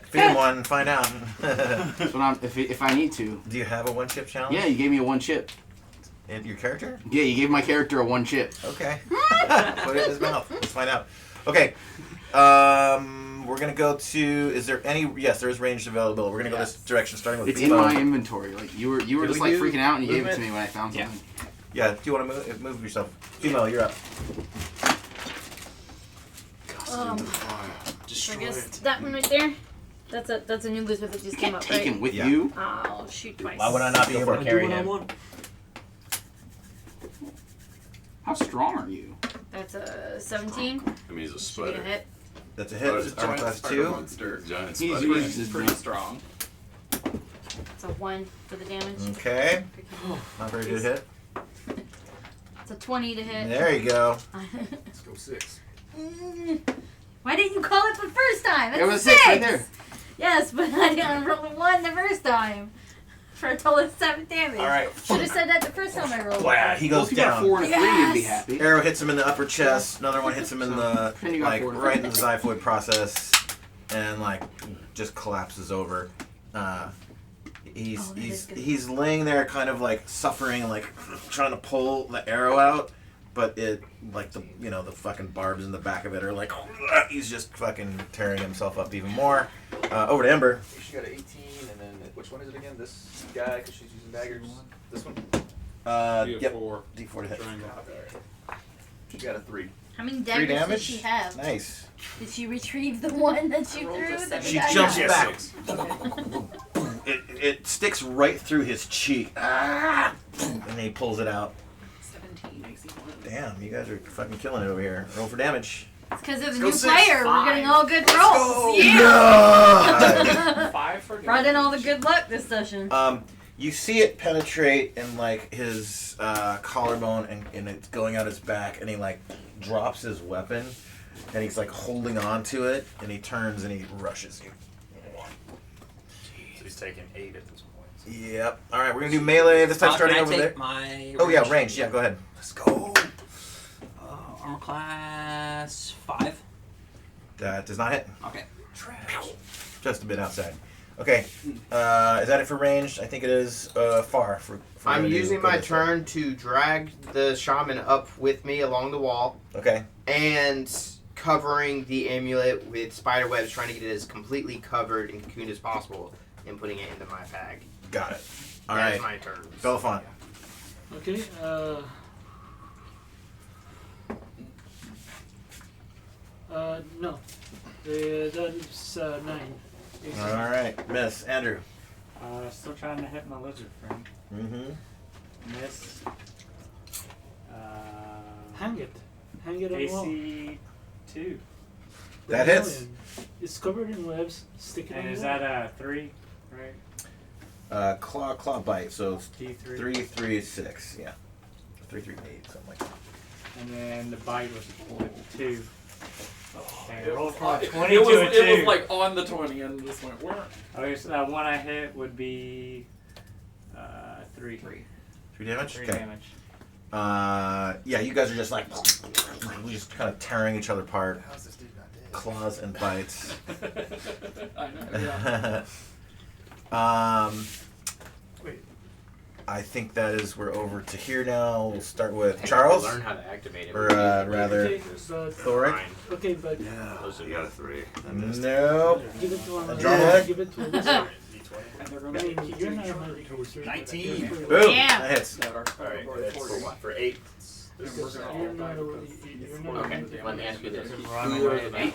Feed one, find out. That's what I'm. If I need to. Do you have a one-chip challenge? Yeah, you gave me a 1-chip. In your character? Yeah, you gave my character a 1-chip. Okay. Put it in his mouth. Let's find out. Okay. We're gonna go to. Is there any? Yes, there is ranged availability. We're gonna go this direction, starting with. It's in Bebo. my inventory. Like you were Did just we like do freaking out and you gave it movement? to me when I found something. Yeah. Do you want to move yourself? Female, you're up. I guess that one right there. That's a new lizard that just came up, Take right? him with Yeah. you. I'll shoot twice. Why would I not be able to carry him? How strong are you? That's a 17. I mean, he's a Should get a spider. hit. That's a hit. It's armor class 2. Giant He's spider. pretty, Pretty strong. It's a 1 for the damage. Okay. Not very good hit. It's a 20 to hit. There you go. Let's go 6. Why didn't you call it the first time? It's It was 6 6 right there. Yes, but I didn't roll a 1 the first time. For a total of 7 damage. All right. Should have said that the first time I rolled. Wow, he goes If you got down. a 4 and a 3, you'd be Yes. happy. Arrow hits him in the upper chest. Another one hits him in the Then you got like 4 and a right in 3. the xiphoid process, and like just collapses over. He's laying there, kind of like suffering, like trying to pull the arrow out, but it like the the fucking barbs in the back of it are like he's just fucking tearing himself up even more. Over to Ember. She got an 18, and then which one is it again? This guy, because she's using daggers. This one. Yep. D4. D4 to hit. She got a 3. How many 3 daggers did damage. she have? Nice. Did she retrieve the one that she Rolled a threw? 7. She That jumps guy- back. It sticks right through his cheek. And he pulls it out. 17 makes it 1. Damn, you guys are fucking killing it over here. Roll for damage. It's because of the Go new 6. player. We're getting all good rolls. Yeah. 5 for Brought in all the good luck this session. You see it penetrate in like his collarbone and it's going out his back, and he like drops his weapon and he's like holding on to it, and he turns and he rushes you. So he's taking 8 at this point. Yep. All right, we're gonna do melee this time, starting Can I over take there. my Oh yeah, range? range. Yeah, go ahead. Let's go. Armor class 5. That does not hit. Okay. Just a bit outside. Okay. Is that it for ranged? I think it is far. For I'm me to using go my this way. turn to drag the shaman up with me along the wall. Okay. And covering the amulet with spider webs, trying to get it as completely covered and cocooned as possible, and putting it into my bag. Got it. All That's right. my turn. Belafont. Okay. No. That's 9. All right, Miss Andrew. Still trying to hit my lizard friend. Mm-hmm. Miss. Hang it. Hang it on the wall. AC 2. That hits. It's covered in webs. Stick it on And the is wall. that a 3, right? Claw bite. So D3. 3, 3, 6. Yeah. 3, 3, 8, something like that. And then the bite was a 2. Okay, It roll was, for a it 20 was, to a 2. it was like on the 20 and just went, where? Okay, so that one I hit would be 3. 3 damage? 3 Okay. damage. Yeah, you guys are just like, just kind of tearing each other apart. How's this dude not dead? Claws and bites. I know, yeah. Wait. I think that is, we're over to here now. We'll start with Charles. Learn how to activate it. Or rather, Okay, but, Thoric. okay, but So you got a 3. Nope. give it to him. Andromeda? Give it to him. And they're I gonna mean, you're not a magic user. 19. Boom. Yeah. That hits. Alright, that's for what? For 8. Because you're not a Okay, let me ask you this. Run Who away. are 8?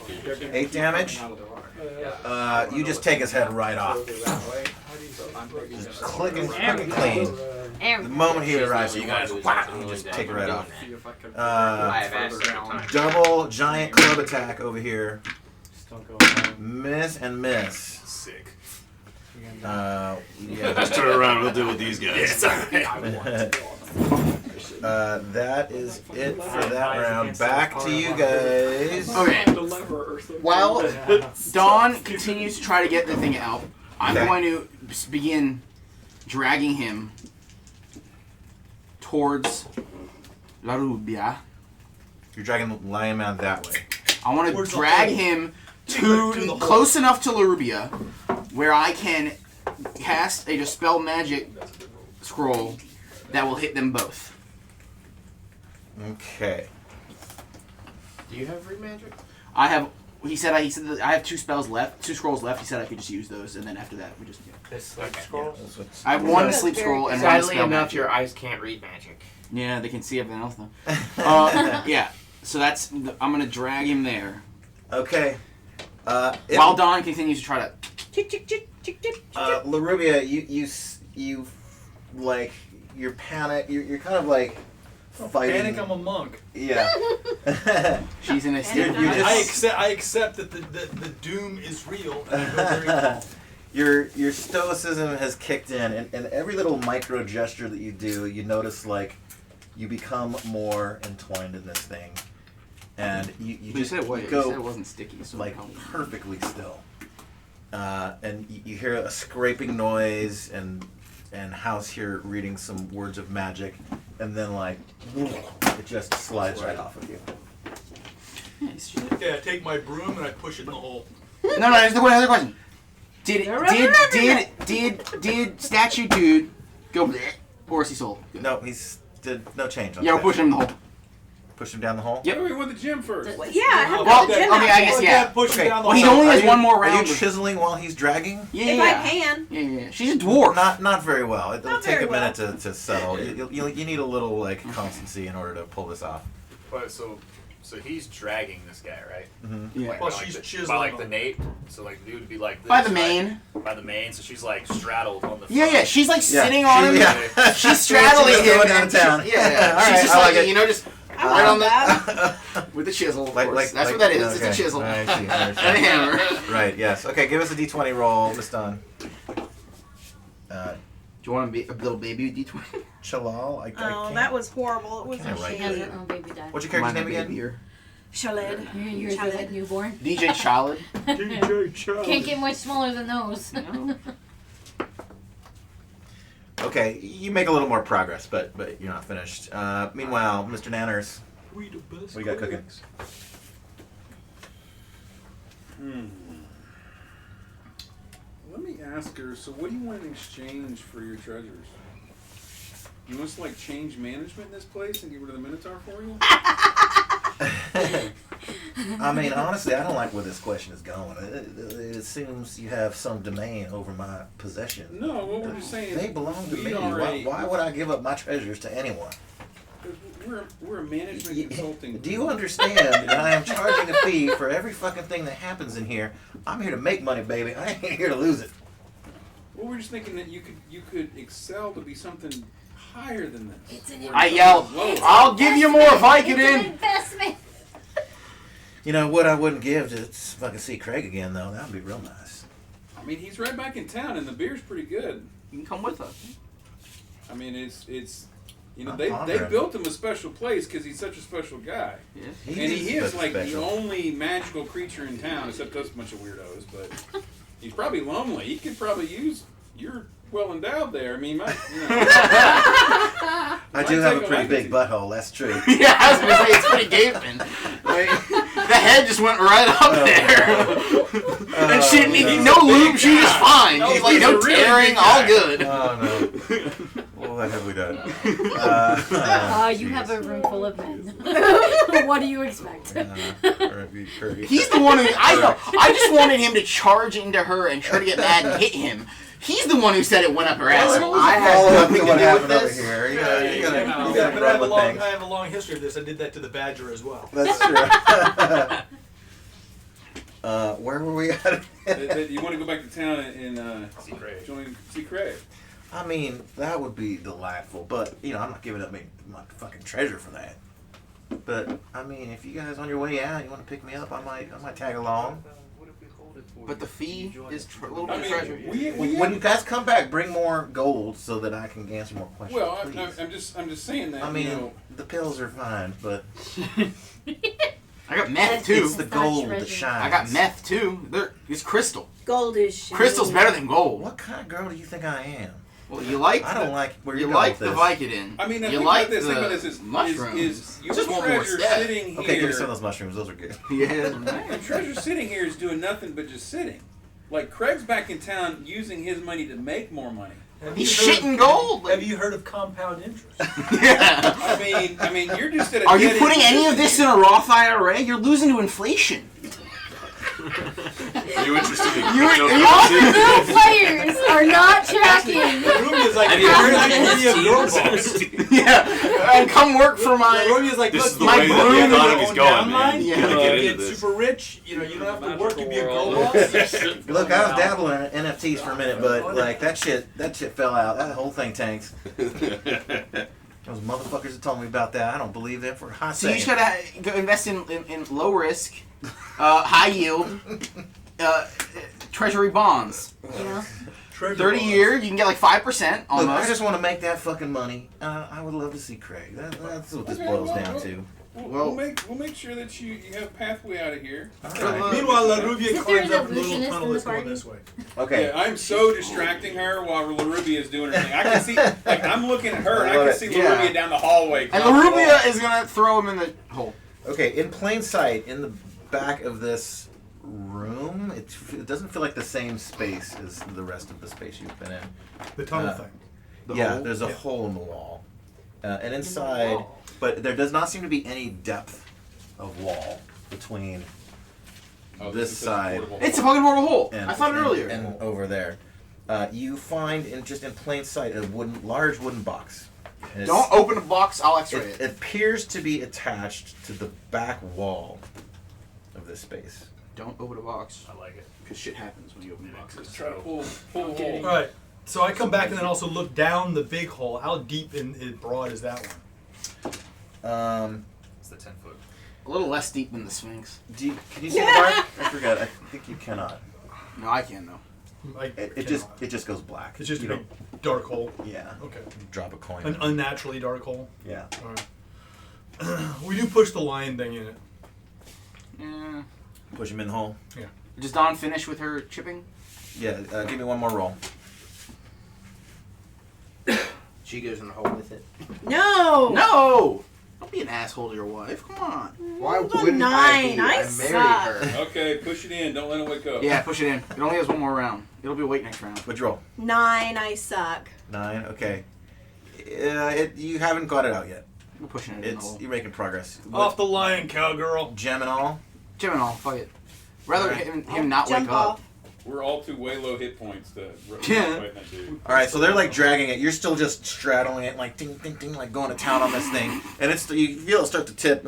8 damage. You just take his head right off. Just clicking clean. There The we moment he arrives, You you guys guys whack, you just take it right off. I have asked several times. Double giant club attack over here. Still going. Miss and miss. Sick. Yeah. Just turn around, we'll deal with these guys. That is it for that round. Back to you guys. Okay. The lever or something. While Dawn continues to try to get the thing out, I'm Okay. going to begin dragging him towards La Rubia. You're dragging the lion man that way. I want to Towards the drag hole. him To the to hole. close enough to La Rubia where I can cast a Dispel Magic scroll that will hit them both. Okay. Do you have read magic? I have. He said that I have 2 spells left, 2 scrolls left. He said I could just use those, and then after that we just. Scroll. I have one That's sleep very scroll and good. one Sadly spell enough, magic. your eyes can't read magic. Yeah, they can see everything else though. Yeah, so that's. I'm gonna drag him there. Okay. While Dawn continues to try to. Larubia, you like you're panic. You're kind of like fighting. Panic, I'm a monk. Yeah. She's in a state. You're just, I accept that the doom is real. And I go very calm. your stoicism has kicked in, and every little micro gesture that you do, you notice like you become more entwined in this thing, and you But just you said you go it wasn't sticky, so like perfectly still, and you hear a scraping noise, and House here reading some words of magic, and then like it just slides right off of you. Yeah, I take my broom and I push it in the hole. No, there's another question. Did statue dude go bleh, or is he sold? No, did no change on Yeah, we're that. pushing him in the hole. Push him down the hole? Yep. We went to the gym first. Yeah, I have Well, the gym okay, I guess yeah. Push him down the Well, he hole. only has one more Are round. you chiseling while he's dragging? Yeah, If I can. Yeah. She's a dwarf. Not very well. It'll Not take very a minute to settle. You need a little like constancy in order to pull this off. But so he's dragging this guy, right? Mm-hmm. Yeah. Like, Well, by, like she's the, chiseling by like him. the nape. So like the dude would be like this, By the right? mane. By the mane. So she's like straddled on the. Yeah. front. She's like Yeah, sitting on him. yeah. She's straddling She's him. going and downtown. she- yeah. All She's right, just I like, like it. you know, just I right on love the with the chisel. Of Like- course. like- That's like- what that is. It's okay. a chisel I see, I and a understand. hammer. Right. Yes. Okay. Give us a d20 roll, Miss Dawn. Do you want a little baby D20? Chalal. I Oh, can't. that was horrible. It was can't a write She shame. has her own baby dad. What's your character's name again? Here. Shalid. Yours is like newborn. DJ Chalid. DJ Charlie. Can't get much smaller than those. Okay, you make a little more progress, but you're not finished. Meanwhile, Mr. Naners, We the best. what do you got cooking? Let me ask her, so what do you want in exchange for your treasures? You must like change management in this place and get rid of the Minotaur for you? I mean, honestly, I don't like where this question is going. It assumes you have some domain over my possession. No, what we're just saying is they belong to we me. are Why would I give up my treasures to anyone? We're a management consulting. Do you understand that I am charging a fee for every fucking thing that happens in here? I'm here to make money, baby. I ain't here to lose it. Well, we're just thinking that you could excel to be something higher than this. I yell, I'll give you more Vicodin. Investment. You know what I wouldn't give to fucking see Craig again, though? That would be real nice. I mean, he's right back in town, and the beer's pretty good. You can come with us. I mean, it's you know, I'm they pondering. built him a special place because he's such a special guy. Yeah. And He he is is like special. the only magical creature in town, except us bunch of weirdos. But he's probably lonely. He could probably use you're well endowed there. I mean, I do have a pretty big butthole. That's true. Yeah, I was gonna say it's pretty gaping. Like, the head just went right up there, and she didn't need no lube. She was fine. She's like no tearing, all good. Oh no. What have we done? You have a room full of men. What do you expect? He's the one who I just wanted him to charge into her and try to get mad and hit him. He's the one who said it went up her ass. I have nothing to what do happened with over this. here. You gotta But I have a long history of this. I did that to the badger as well. That's true. Where were we at? You want to go back to town and see Craig? I mean, that would be delightful, but you know, I'm not giving up my fucking treasure for that. But I mean, if you guys on your way out, you want to pick me up, I might tag along. But the fee is a little bit of treasure. When you guys come back, bring more gold so that I can answer more questions. Well, please. I'm just saying that. I mean, you know, the pills are fine, but I got meth too. It's the gold that shines. I got meth too. It's crystal. Gold is shiny. Crystal's better than gold. What kind of girl do you think I am? Well, you like. I don't like where you you're like going the with Vicodin. I mean, the you thing like about the this is mushrooms. is your Just one more treasure step. sitting here. Okay, give me some of those mushrooms. Those are good. Yeah. Your treasure sitting here is doing nothing but just sitting. Like Craig's back in town using his money to make more money. He's shitting gold. Have you heard of compound interest? Yeah. I mean, you're just at a Are you dead putting end any of this in a Roth IRA? You're losing to inflation. Are you interested in All the real players are not tracking. Rumia's like, Have you're you heard not of going to be a girl NFTs? boss. Yeah, and come work for my. Rumia's like, This look, is the my way that the broom economy's is going, down man. line. Yeah. You Get can into get this. super rich. You know, you don't have to work to be a girl boss. Look, I was dabbling in NFTs for a minute, but like that shit fell out. That whole thing tanks. Those motherfuckers that told me about that, I don't believe them for a hot So you second. just gotta go invest in low risk, high yield, treasury bonds. You know? 30 year, you can get like 5% almost. Look, I just want to make that fucking money. I would love to see Craig. That's what this boils down to. We'll make sure that you have a pathway out of here. Right. Meanwhile, La Rubia Is there climbs an up a little illusionist tunnel in the that's going party? this way. Okay. Yeah, I'm so distracting her while LaRubia is doing her thing. I can see, like, I'm looking at her and I love can it. see Yeah. LaRubia down the hallway. And Larubia is gonna throw him in the hole. Okay, in plain sight, in the back of this room, it doesn't feel like the same space as the rest of the space you've been in. The tunnel thing. Yeah, there's a hole in the wall. And inside, but there does not seem to be any depth of wall between this side. It's a fucking portal hole. And, I thought it earlier. And over there. You find, in plain sight, a large wooden box. And Don't open the box, I'll x-ray it. It appears to be attached to the back wall of this space. Don't open a box. I like it. Because shit happens when you open boxes. Try to pull a hole. All right. So I come back and then also look down the big hole. How deep and broad is that one? It's the 10-foot. A little less deep than the Sphinx. Can you see the dark? I forgot. I think you cannot. No, I can though. It just goes black. It's just You a big dark hole. Yeah. Okay. Drop a coin. An unnaturally dark hole. Yeah. All right. We do push the lion thing in it. Yeah. Push him in the hole. Yeah. Does Dawn finish with her chipping? Yeah. Give me one more roll. She goes in the hole with it. No! No! Don't be an asshole to your wife. Come on. Why wouldn't I be? 9. I married suck. her. Okay, push it in. Don't let it wake up. Yeah, push it in. It only has one more round. It'll be awake next round. What'd you roll? 9. I suck. 9. Okay. You haven't got it out yet. We're pushing it in the hole. You're making progress. Off the line, cowgirl. Gem and all? Gem and all. Fuck it. Rather him not wake up. We're all too way low hit points to Yeah. fight that dude. All right, so they're like dragging it. You're still just straddling it, like ding, ding, ding, like going to town on this thing, and it's you feel it start to tip.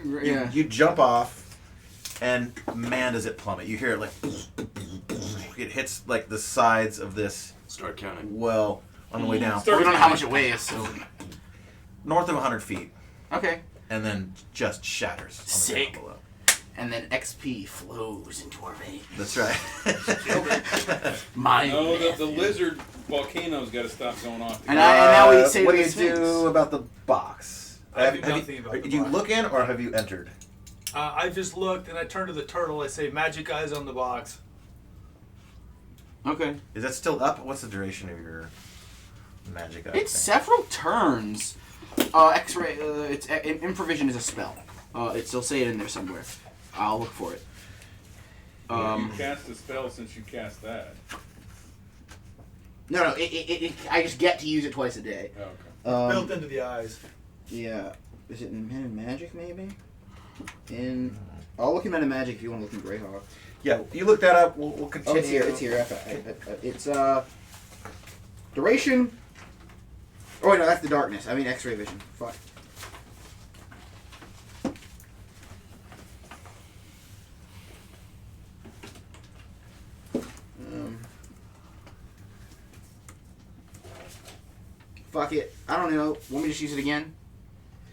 You jump off, and man, does it plummet! You hear it like it hits like the sides of this. Start counting. Well, on the way down. We don't know how much it weighs, so north of 100 feet. Okay. And then just shatters. On the ground Sick. below. And then XP flows into our veins. That's right. No, the lizard volcano's got to stop going off. And now we say what to do the you Sphinx. do about the box? I do nothing about the Did you box. look in or have you entered? I just looked and I turned to the turtle. I say, "Magic eyes on the box." Okay. Is that still up? What's the duration of your magic eye It's thing? several turns. X-ray. Improvision is a spell. It'll say it in there somewhere. I'll look for it. You cast a spell since you cast that. No. I just get to use it twice a day. Oh, okay. Built into the eyes. Yeah. Is it in Men in Magic, maybe? I'll look in Men in Magic if you want to look in Greyhawk. Yeah, you look that up. We'll continue. Oh, it's here. It's duration. Oh wait, no, that's the darkness. I mean X-ray vision. Fuck. Fuck it. I don't know. Want me to just use it again?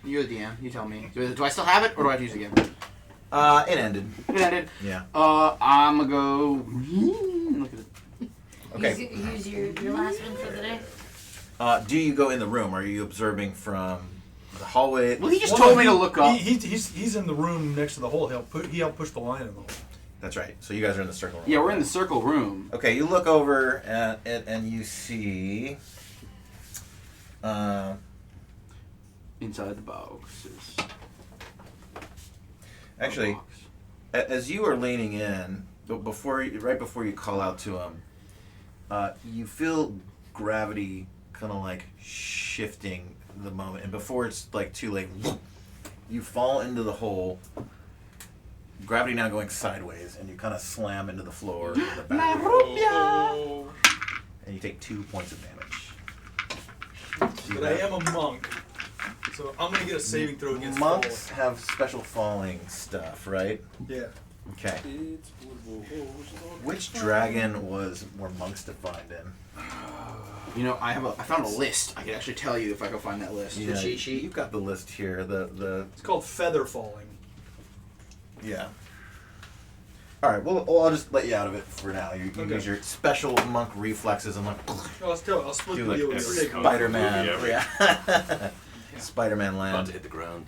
You're the DM. You tell me. Do I still have it, or do I have to use it again? It ended. It ended. Yeah. I'm gonna go. Look at it. Okay. Use your last one for the day. Do you go in the room? Are you observing from the hallway? Well, he just told me to look up. He's in the room next to the hole. He helped push the line in the hole. That's right. So you guys are in the circle room. Yeah, we're in the circle room. Okay, you look over at it and you see. Inside the boxes. Actually, as you are leaning in, right before you call out to him, you feel gravity kind of like shifting the moment, and before it's like too late, you fall into the hole. Gravity now going sideways, and you kind of slam into the floor in the back. And you take 2 points of damage. But I am a monk, so I'm gonna get a saving throw against monks fall. have special falling stuff, right? Yeah. Okay. Which dragon were monks defined in? You know, I found a list. I can actually tell you if I go find that list. Yeah, The cheat sheet. you've got the list here. The It's called feather falling. Yeah. All right. Well, I'll just let you out of it for now. You Okay. use your special monk reflexes and like I'll split do the deal like with you. Spider-Man. movie ever. Yeah. Spider-Man About land. to hit the ground.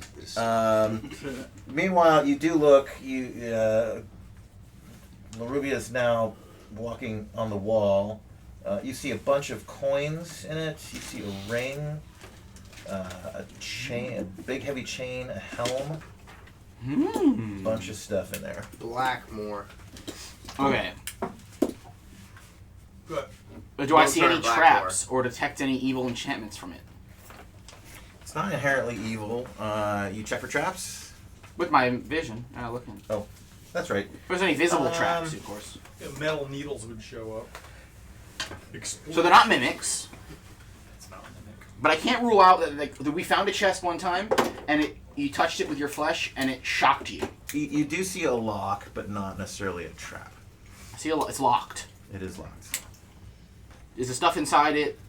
Meanwhile, you do look. Laruvia is now walking on the wall. You see a bunch of coins in it. You see a ring, a chain, a big heavy chain, a helm. Bunch of stuff in there. Blackmore. Okay. Good. Do I see Don't any turn traps or detect any evil enchantments from it? It's not inherently evil. You check for traps? With my vision, looking. Oh, that's right. If there's any visible traps, of course. Yeah, metal needles would show up. So they're not mimics. But I can't rule out that we found a chest one time, and you touched it with your flesh, and it shocked you. You do see a lock, but not necessarily a trap. I see it's locked. It is locked. Is the stuff inside it?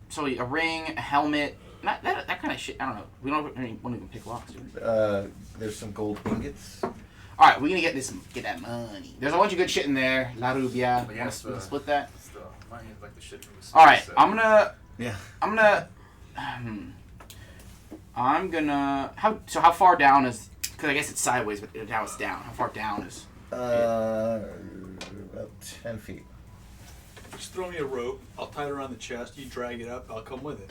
So a ring, a helmet, that kind of shit. I don't know. We don't even pick locks, do we? There's some gold ingots. All right, we're gonna get that money. There's a bunch of good shit in there. La Rubia. We wanna split that? Like the shit from the All right, set. I'm gonna. Yeah. How far down is? Because I guess it's sideways, but now it's down. How far down is? About 10 feet. Just throw me a rope. I'll tie it around the chest. You drag it up. I'll come with it.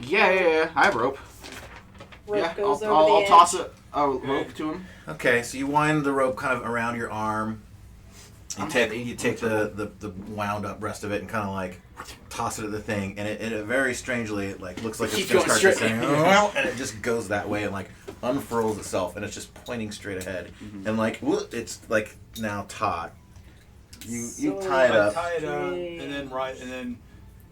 Yeah. I have rope. Rope Yeah, goes over I'll the toss edge. a rope to him. Okay, so you wind the rope kind of around your arm. I'm heavy. You take the wound up rest of it and kind of like toss it at the thing, and it very strangely like looks like it's Keep gonna going start straight. descending, and it just goes that way and like unfurls itself, and it's just pointing straight ahead, and like it's like now taut. You tie it up. Tie it up and then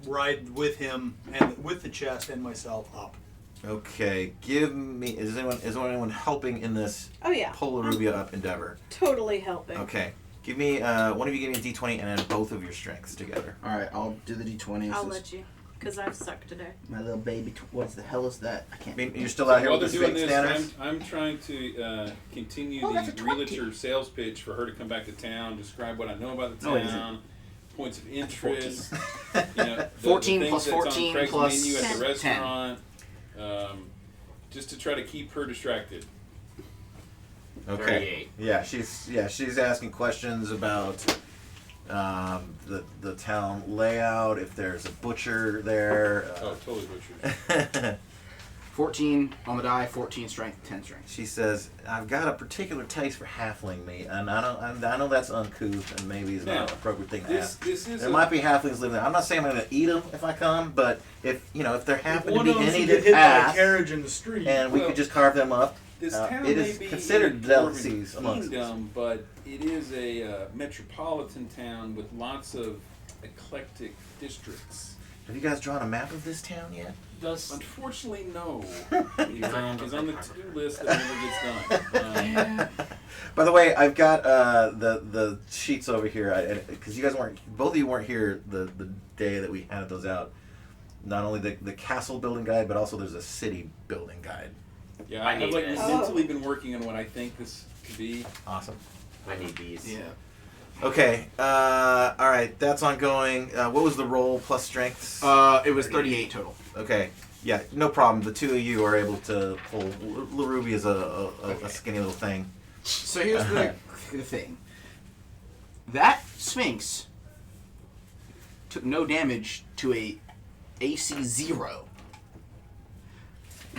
ride with him and with the chest and myself up. Okay, give me. Is anyone helping in this? Oh yeah. Pull Arubia up endeavor. Totally helping. Okay, give me one of you give me a d20 and then both of your strengths together. All right, I'll do the d20. I'll let you, because I've sucked today. My little baby. What the hell is that? I can't. I mean, you're still out here While with the they're doing sphinx, this, Naners? I'm trying to continue Oh, that's a the 20. realtor sales pitch for her to come back to town, describe what I know about the No, it isn't. town, points of interest, 14 the plus things that's 14 on Craig's plus menu at 10. the restaurant, just to try to keep her distracted. Okay. Yeah, she's asking questions about the town layout. If there's a butcher there. Oh, totally butchers. 14 on the die, 14 strength, 10 strength. She says, "I've got a particular taste for halfling meat, and I know that's uncouth and maybe is not an appropriate thing to ask. There might be halflings living there. I'm not saying I'm going to eat them if I come, but if there happen to one be of them any should that get hit by a pass, carriage in the street, and we could just carve them up, This town it may is be considered a dwarven delicacies amongst us. kingdom, but it is a metropolitan town with lots of eclectic districts. Have you guys drawn a map of this town yet? Unfortunately, no. He's on the to-do list that never gets done. By the way, I've got the sheets over here because you guys both of you weren't here the day that we handed those out. Not only the castle building guide, but also there's a city building guide. Yeah, I've like mentally been working on what I think this could be. Awesome. I need these. Yeah. Okay. All right. That's ongoing. What was the roll plus strengths? It was 38 total. Okay. Yeah. No problem. The two of you are able to pull. Ruby is a skinny little thing. So here's the thing. That Sphinx took no damage to a AC 0.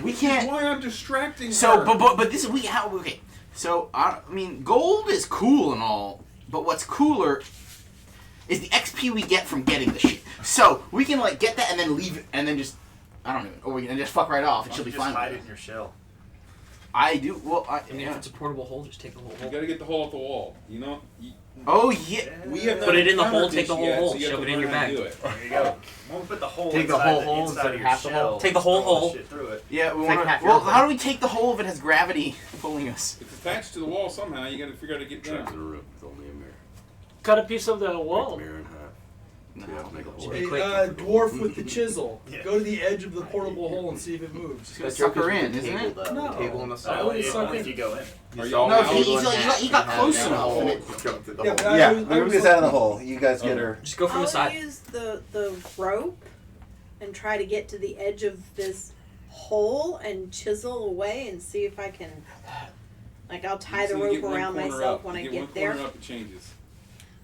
We can't. Why I'm distracting So, her. but this okay. So I mean, gold is cool and all, but what's cooler is the XP we get from getting the shit. So we can like get that and then leave it and then just or we can just fuck right off and she'll be fine. Hide with it in your shell. I do. Well, I mean, if it's a portable hole, just take the whole hole. You gotta get the hole off the wall. Oh yeah. We have Put it in the hole. Take the whole whole hole. So you Shove have it to in your learn how bag. to do it. There you go. Won't put the hole Take the inside whole hole inside instead of your half the shell. hole. Take the whole hole. Shit through it. Yeah, we Take want half to. your Well, hole. how do we take the hole if it has gravity pulling us? It's attached to the wall somehow. You gotta figure out how to get down. To the roof. It's only a mirror. Cut a piece of the Break wall. the mirror in half. So you have to make a hole. A dwarf with the chisel. Go to the edge of the portable hole and see if it moves. It's gonna suck her in, isn't it? No. Table on the I side. wouldn't suck Only in. if you go in. Are y'all No, out? he got close enough. And it, Yeah, but Yeah, I was Ruby's out of the hole. You guys get her. Just go from the I'll side. use the rope and try to get to the edge of this hole and chisel away and see if I can. Like I'll tie the So you rope get one around corner myself up. when I You get one there. corner up, it changes.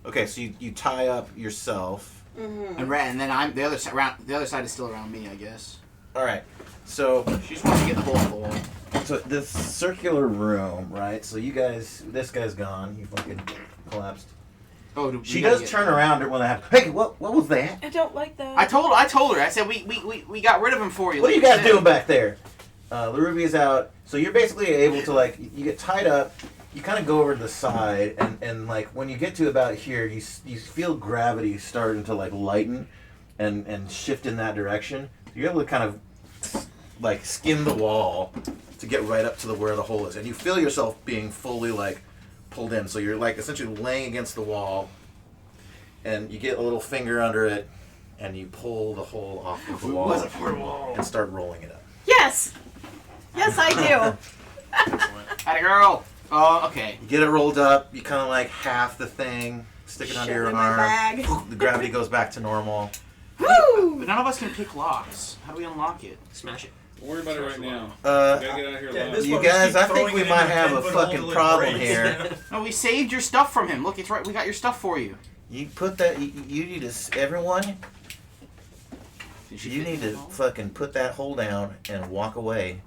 Okay, so you tie up yourself. Mm-hmm. and then I'm the other side. The other side is still around me, I guess. All right. So She just wants to get the hole off the wall. So this circular room, right? So you guys, this guy's gone. He fucking collapsed. Oh, She does turn around when they have. Hey, what was that? I don't like that. I told her. I said we got rid of him for you. What are like you guys said. doing back there? LaRuby is out. So you're basically able to you get tied up. You kind of go over to the side, and like when you get to about here, you feel gravity starting to lighten, and shift in that direction. You're able to kind of skim the wall to get right up to where the hole is, and you feel yourself being fully pulled in. So you're essentially laying against the wall, and you get a little finger under it, and you pull the hole off of the wall and start rolling it up. Yes. Yes, I do. Atta girl. Oh, okay. You get it rolled up. You kind of half the thing, stick it under Shove it your in my arm. bag. The gravity goes back to normal. Woo! But none of us can pick locks. How do we unlock it? Smash it. Don't worry about it right now. We Uh, gotta get out of here yeah, alive. this You one, guys, keep I think throwing we it might in a have a 10-foot hole fucking till it problem breaks. here. No, we saved your stuff from him. Look, it's right. We got your stuff for you. You put that. You need to. Everyone. You need to fucking put that hole down and walk away.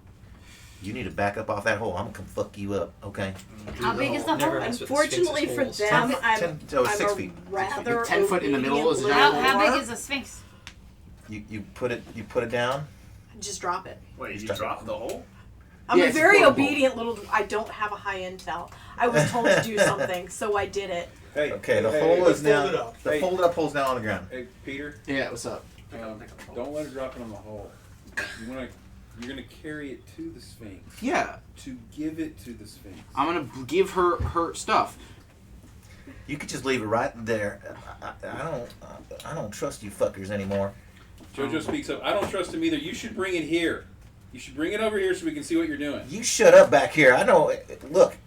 You need to back up off that hole. I'm gonna come fuck you up, okay? How big is the hole? Unfortunately for them, I'm 6 a feet. rather 10 foot in the middle is How big is a sphinx? You put it down. Just drop it. Wait, you drop the hole? I'm Yeah, a it's very horrible. obedient little. I don't have a high intel. I was told to do something, so I did it. Hey, Okay, the hey, hole is now. fold it up. The Hey. folded up hole's now on the ground. Hey, Peter. Yeah, what's up? Don't let her drop it on the hole. You're gonna carry it to the Sphinx. Yeah. To give it to the Sphinx. I'm gonna give her stuff. You could just leave it right there. I don't trust you fuckers anymore. JoJo speaks up. I don't trust him either. You should bring it here. You should bring it over here so we can see what you're doing. You shut up back here. I know. Look,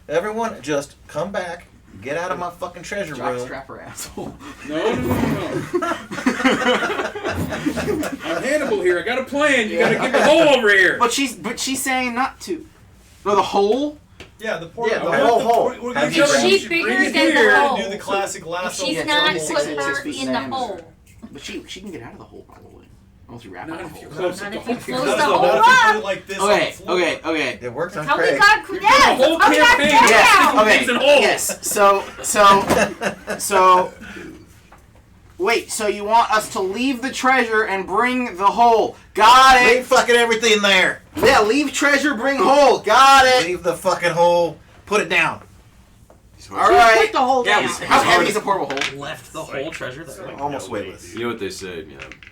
everyone, just come back. Get out of my fucking treasure room. Jockstrapper asshole. No. I'm Hannibal here. I got a plan. You gotta get the hole over here. But she's saying not to. No, the hole. Yeah, the port. Yeah, the whole hole. We're Have gonna you do She's bigger than the hole. do the classic lasso. She's Yeah, not it's put only 6 her feet in the diameter. hole. But she can get out of the hole probably. Unless you wrap it. Not if you close Not it. if you the close hole. the hole Not if you put it up. like this on the Okay, floor. okay. It works on How we Craig. got The yes, whole how we got campaign. Craig Yes. out. Okay. It's an hole. Yes. So. Wait. So you want us to leave the treasure and bring the hole? Got it. Leave fucking everything there. Yeah. Leave treasure. Bring hole. Got it. Leave the fucking hole. Put it down. All right. Put the hole down. How heavy is a portable hole? Left the whole treasure there. Almost weightless. You know what they say,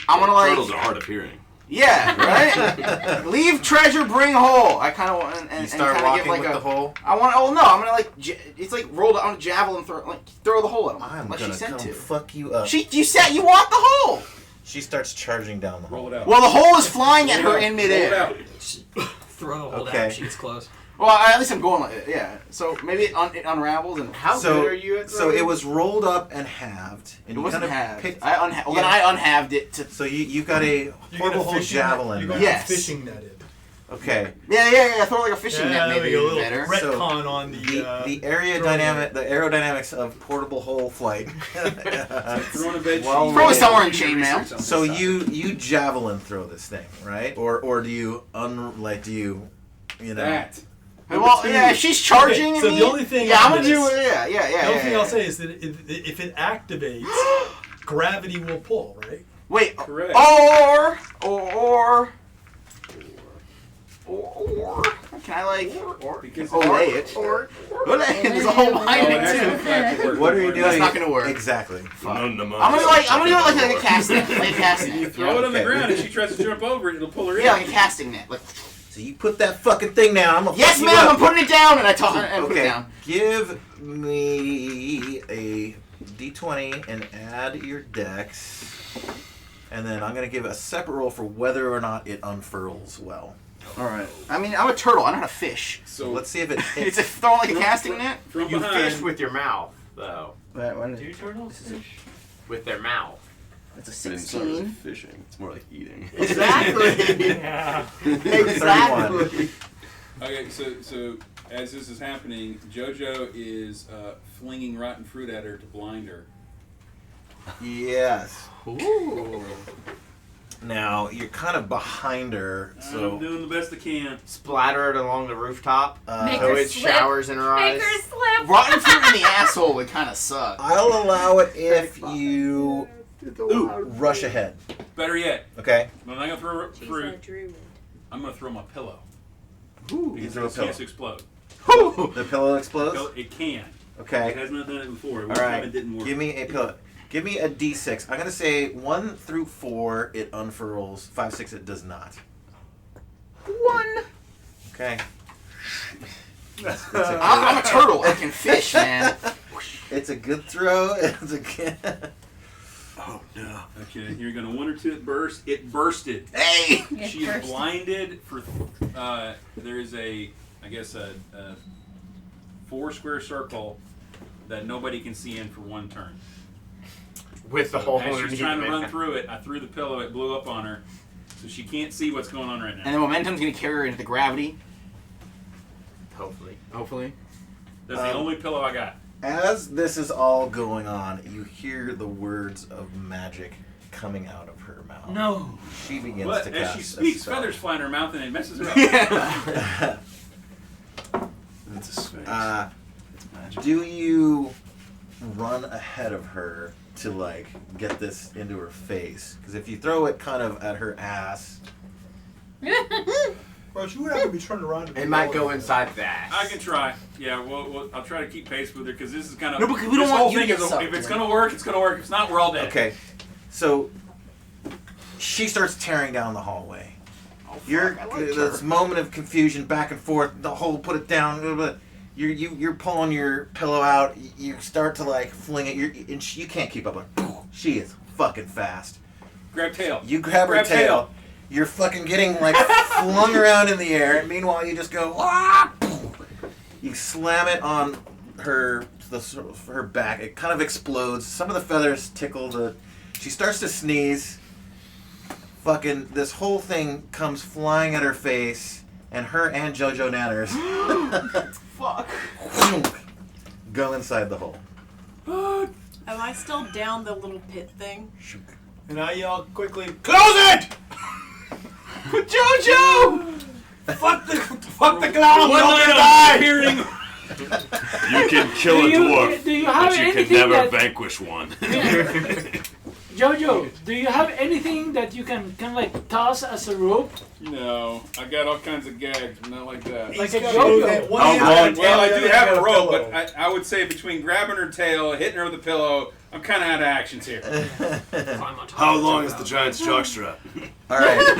I'm gonna like. turtles are hard of hearing. Yeah, right. Leave treasure, bring hole. I kind of want and You start and walking give like with a, the hole. I want. Oh no, I'm gonna like. It's like rolled on a javelin, throw the hole at him. I'm like gonna she said come to. fuck you up. You said you want the hole. She starts charging down the Roll hole. it out. Well, the hole is flying at Roll her it out. in Roll it midair. out. Throw the hole Okay. down. She gets close. Well, at least I'm going like yeah. So maybe it unravels and How So- good are you at So throwing? it was rolled up and halved. And it you wasn't kind of halved. picked- Then I unhalved it to. So you got a portable javelin. You got Yes. fishing netted. Okay. Yeah. Throw like a fishing net there we maybe go. A would be little better. retcon on the The aerodynamics of portable hole flight. Throwing a bed Well, sheet. Probably somewhere in Your chainmail. research on So this side. you javelin throw this thing, right? Or do you you know? That. Well, yeah, if she's charging Okay, so me. the only thing Yeah, on I'm gonna do. this- Yeah. The only thing I'll say is that if it activates, gravity will pull, right? Wait. Correct. Or can I like Because lay it? There's a whole line Oh, that's too. in fact work. What are you doing? That's not gonna work. Exactly. I'm gonna do it like a casting net. Like a casting You net. throw it on the Okay. ground and she tries to jump over it, it'll pull her in. Yeah, like a casting net. Like, So you put that fucking thing down. I'm gonna yes, fuck you ma'am. up. I'm putting it down, and I toss it and put it Okay. down. Give me a d20 and add your dex. And then I'm going to give a separate roll for whether or not it unfurls well. All right. I mean, I'm a turtle. I know how to fish. So let's see if it It's hits. a throwing like a casting net. From You behind. fish with your mouth, though. Do turtles fish? With their mouth. That's a But it's not really 16. fishing. It's more like eating. Exactly. Yeah. Exactly. Okay, so as this is happening, JoJo is flinging rotten fruit at her to blind her. Yes. Ooh. Now, you're kind of behind her, I'm so... doing the best I can. Splatter it along the rooftop. Make So her it slip. showers in her eyes. Make her slip. Rotten fruit in the asshole would kind of suck. I'll allow it if you rush ahead. Better yet, Okay? I'm not gonna throw She's fruit. a druid. I'm gonna throw my pillow. You Because throw a it pillow. can't explode. The pillow explodes? It can. It Okay. has not done it before. All One time right. it didn't work. Give me a pillow. Give me a d6. I'm going to say 1 through 4, it unfurls. 5, 6, it does not. 1. Okay. I'm a turtle. I can fish, man. It's a good throw. It's a good... Oh no. Okay, you're gonna 1 or 2 it burst. It bursted. Hey! She is blinded for. There is a 4 square circle that nobody can see in for 1 turn. With the So hole as she's underneath trying to it. run through it, I threw the pillow. It blew up on her, so she can't see what's going on right And now. the momentum's gonna carry her into the gravity. Hopefully. Hopefully. That's the only pillow I got. As this is all going on, you hear the words of magic coming out of her mouth. No. She begins What? to As cast she a speaks, spell. feathers fly in her mouth and it messes her up. It's a sphinx. Do you run ahead of her to like get this into her face? Because if you throw it kind of at her ass, Bro, she would have to be turned around. It might go inside the ass. I can try. Yeah, well, I'll try to keep pace with her because this is kind of. No, because we don't this want whole you to thing get is sucked if it's in. gonna work, it's gonna work. If it's not, we're all dead. okay. So she starts tearing down the hallway. You're this moment of confusion, back and forth. The whole put it down. Blah, blah. You're pulling your pillow out. You start to like fling it. You can't keep up with her. She is fucking fast. Grab tail. You grab her tail. You're fucking getting like flung around in the air. And meanwhile, you just go. Ah! You slam it on her her back. It kind of explodes. Some of the feathers tickle the. She starts to sneeze. Fucking this whole thing comes flying at her face, and her and JoJo Nanners Fuck. go inside the hole. Am I still down the little pit thing? And I yell quickly, "Close it!" JoJo! Fuck the clown! One Don't line die! I'm hearing. You can kill Do a you- dwarf, do you have but you can anything never that- vanquish one. Jojo, do you have anything that you can kind of like toss as a rope? No, I got all kinds of gags, but not like that. Like a yo-yo. Well, I do have a rope, but I would say between grabbing her tail, hitting her with a pillow, I'm kind of out of actions here. How long is the giant's jockstrap? All right.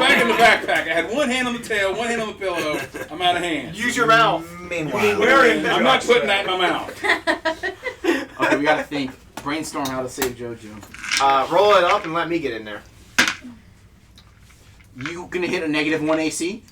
Back in the backpack. I had one hand on the tail, one hand on the pillow. I'm out of hands. Use your mouth. Meanwhile, I'm not putting that in my mouth. Okay, we gotta think. Brainstorm how to save JoJo. Roll it up and let me get in there. You gonna hit a -1 AC?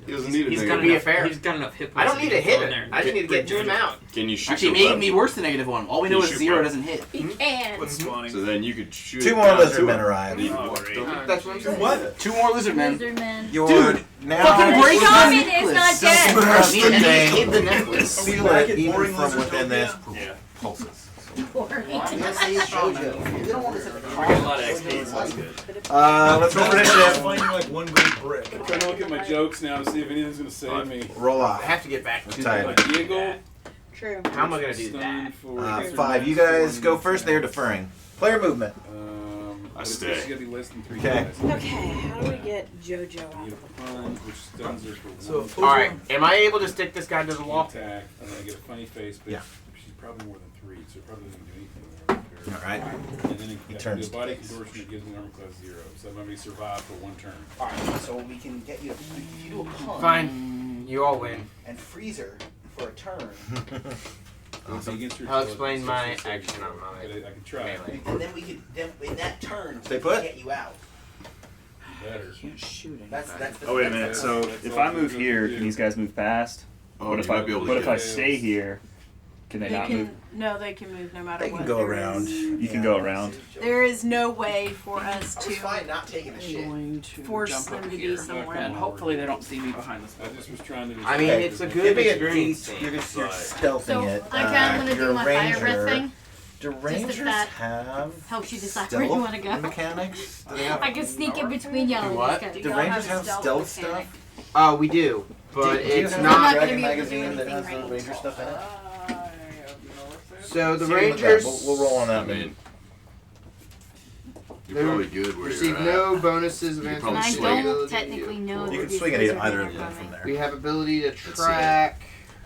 He doesn't need a He's negative. got Be enough. fair. He's got enough hit I points. don't need to hit it. I just need to get him out. Can you shoot Actually, your it may weapon? be worse than -1. All we Can know you is shoot 0 weapon? doesn't hit. He can. What's funny? So then you could shoot. Two it more down to Lizardmen him. arrive. That's what I'm saying. What? 2 more Lizardmen. Lizardmen. Your Dude, now fucking break the Shaman is necklace. not dead. Smash the Need to thing. hit the necklace. Feel back it at even boring from lizard within this Yeah. pulses. Boring. JoJo. You don't want to set the We get a lot of XP, so that's good. Let's roll for initiative. Finding like one great brick. I'm trying to look at my jokes now to see if anything's going to save me. Roll I off. have to get back to Tight. My giggle. True. How am I going to do that? Stun for 5. You guys go first. They're deferring. Player movement. I stay. This is going to be less than 3 Okay. guys. Okay, how do we get JoJo out? You get a fun, which stuns her for So, one. Alright, am I able to stick this guy to the wall? Attack, and then I get a funny face, but Yeah. she's probably more than 3, so it probably doesn't do anything. All right. And then He it turns do a body to face. contortion that gives me armor class 0. So I'm going to be survive for 1 turn. Alright, so we can get you to do a punch. Fine. You all win. And freeze her for a turn. So against your I'll intelligence, explain my so action on my I can try. melee. And then we could, then in that turn, Stay we put. can get you out. Better. Shooting. That's the Oh wait a that's minute. the- So That's if all I move you here, do. can these guys move fast? Oh, What if you I might be able to what if get I it. stay here? Can they They not can move? no, they can move no matter They what. can go There around. is- You can go around. There is no way for us I was to fine not taking a shit. Going to force jump them over to here, be somewhere. and hopefully they don't see me behind this. I just was trying to. I mean, Okay. it's a Give good me a experience. D. You're thing. stealthing So it. I kind of want to you're do a my fire ranger. breath thing. Do if rangers that have helps you decide stealth where you want to go. mechanics? Do they have? I can sneak in between y'all. and what? just go. Do rangers have stealth stuff? We do, but Do you it's have not a gonna Dragon be able to do magazine that has anything the ranger stuff in it? so the See, look at that. Rangers We'll roll on I that. mean, They you're probably good where receive you're at. no bonuses of You can And probably I swing don't ability. technically know. You if can these swing at lizardmen either are of them coming. from there. We have ability to Let's see. track.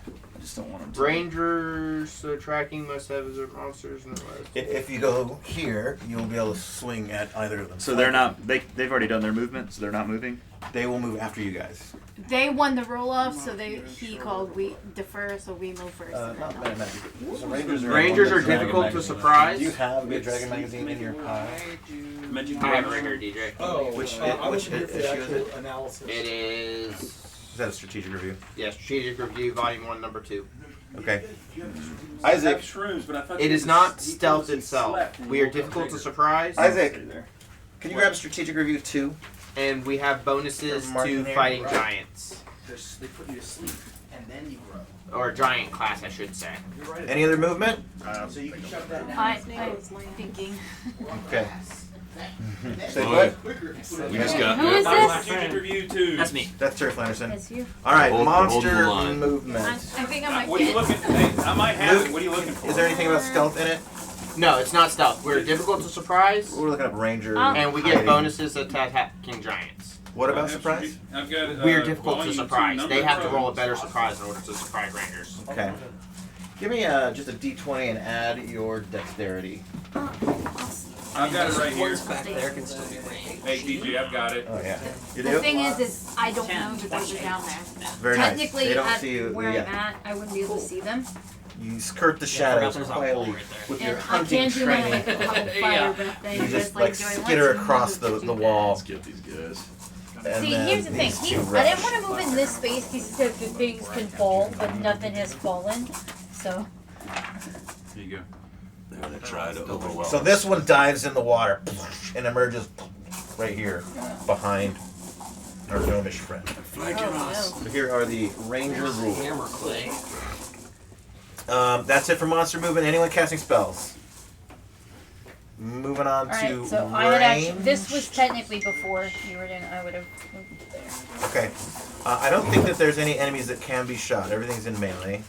I just don't want them to. Rangers, so tracking must have as monsters and If you go here, you'll be able to swing at either of them. So they're not. They've already done their movement, so they're not moving. They will move after you guys. They won the roll off, so he called we defer, so we move first. and Not then very many. So Rangers are, Rangers are Dragon difficult to magazine. surprise. Do you have a good Dragon magazine in your pile? I have it right here, DJ. Oh, Which I was which here for the issue is it? actual analysis. It is. Is that a strategic review? Yeah, Strategic Review, Volume 1, Number 2. Okay. I have Isaac. shrooms, but I thought It you is could not s- stealth you itself. slept when We you are woke up difficult to bigger. surprise. Isaac, can you grab a strategic review 2? And we have bonuses Mark to in there. fighting Right. giants. They put you to sleep. and then you grow. Or giant class, I should say. Any other movement? So you can shove that down. I'm thinking. Okay. Say Boy, what? we just got. Who is this? Review too. That's me. That's Turf Anderson. That's you. All right, Hold the monster line. movement. I think I might What are you get. looking? Hey, I might have it. What are you looking for? Is there anything about stealth in it? No, it's not stealth. We're difficult to surprise, We're looking up ranger. and we get hiding. bonuses to attacking giants. What about surprise? I've got. We're difficult to volume two, surprise. number They have to one. roll a better surprise in order to surprise rangers. Okay. Give me just a d20 and add your dexterity. I've got it right here. Back there can still be range. Hey, DJ, I've got it. Oh yeah. You The do? thing is I don't know that those are down there. Very nice. Technically, They don't at see you. where Yeah. I'm at, I wouldn't be able to see them. You skirt the Yeah, I forgot shadows there's a quietly hole right there. with your And I hunting can't do my training. like couple fire breath thing. You just like like doing skitter once across and the wall. Let's get these guys. And See, then here's the thing. these two I didn't rush. want to move in this space because he said that things can fall, but nothing has fallen. So Here you go. They're gonna try to overwhelm. So this one dives in the water and emerges right here behind our gnomish friend. So here are the ranger rules. Hammer clay. That's it for monster movement. Anyone casting spells? Moving on alright, to so I had actually range. this was technically before you were doing. I would have moved there. Okay. I don't think that there's any enemies that can be shot. Everything's in melee.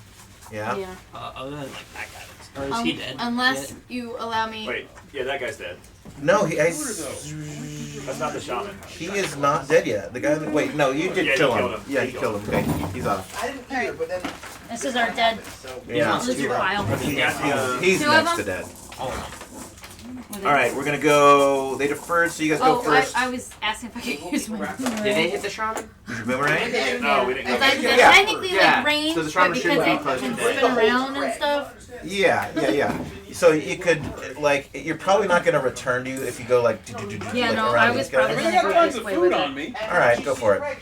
Yeah? Yeah. Other than like that guy. Or is he dead? Unless you allow me. Wait, yeah, that guy's dead. No, That's not the shaman. he is not dead yet. The guy that, wait, no, you did Yeah, you kill killed him. him. Yeah, You you killed killed him. Okay, he's off. I didn't either, but then. This is our dead Yeah. lizard pile. He's Two of next them? to dead. With All right, we're gonna go. They deferred, so you guys go Oh, first. I was asking if I could use my boomerang. Did they hit the shaman? Did you boomerang? No, we didn't. Because I Yeah. technically Yeah. like range, So the but shaman because shouldn't be it close can to dead. spin around and stuff. Yeah. So you could, like, you're probably not gonna return to you if you go like. Yeah, like, no, around I was these guys. probably gonna go this way with it. All right, go for it. Right.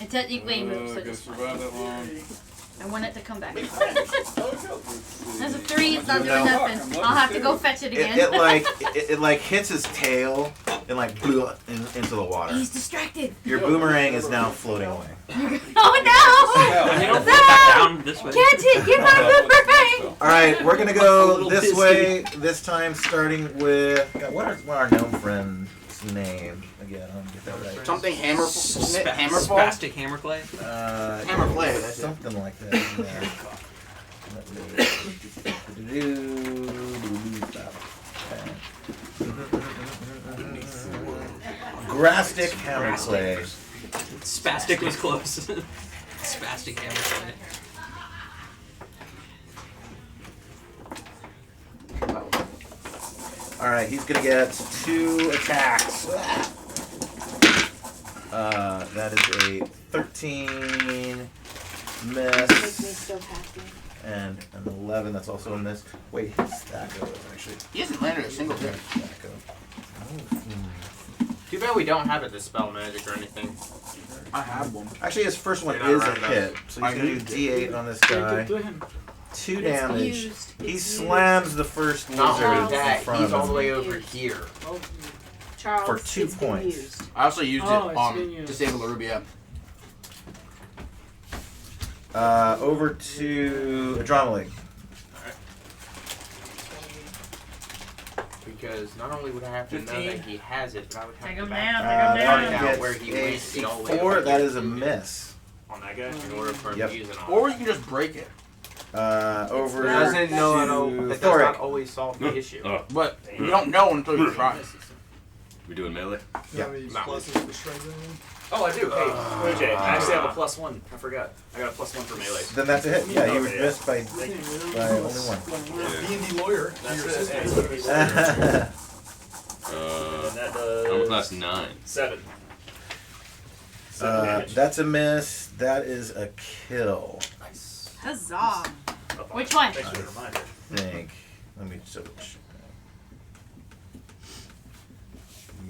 It technically moves, so Gotta just survive that long. I want it to come back. That's a 3, it's not You doing know, nothing. I'll have to go fetch it again. It like hits his tail and like blew into the water. He's distracted. Your boomerang is now floating away. Oh no! They don't fall back down this way. Catch it! Get my boomerang! All right, we're gonna go little this pissy. way this time, starting with what is our gnome friend's name again? I don't get that right. Something hammerfall. Spastic hammer clay. Hammer clay, that's it. Something like that. In there. Grastic hammer clay. Spastic was close. Spastic hammer clay. All right, he's gonna get 2 attacks. That is a 13 miss and an 11. That's also a miss. Wait, his stack goes actually. He hasn't landed a single hit. Too bad we don't have a dispel magic or anything. I have one. Actually, his first one You're not is a right, though. hit, so he's I gonna do used it. D8 on this guy. 2 damage. He slams the first Not lizard only in that, front he's of all the him way over here. Charles, for 2 it's been points. used. I also used Oh, it it's on been used. Disable the Ruby app. Over to Adrenaline. Because not only would I have to know 15. that he has it, but I would have Take to him back down, take him find down. out where he went. Get all the way 4, over that here is a miss. On that guy? in order for him Yep. to use it on. Or you can just break it. Over Doesn't know at all. to That does Thoric. not always solve the issue. But you don't know until you try. We doing melee? Yeah. Oh, I do. Hey, OJ, I actually have a +1. I forgot. I got a +1 for melee. Then that's a hit. Yeah, you were Okay, missed by only D&D lawyer. That's it. one. And that Armor does class 9. 7. 7 damage. That's a miss. That is a kill. Huzzah! Which one? Thanks for the reminder. Think. Let me search.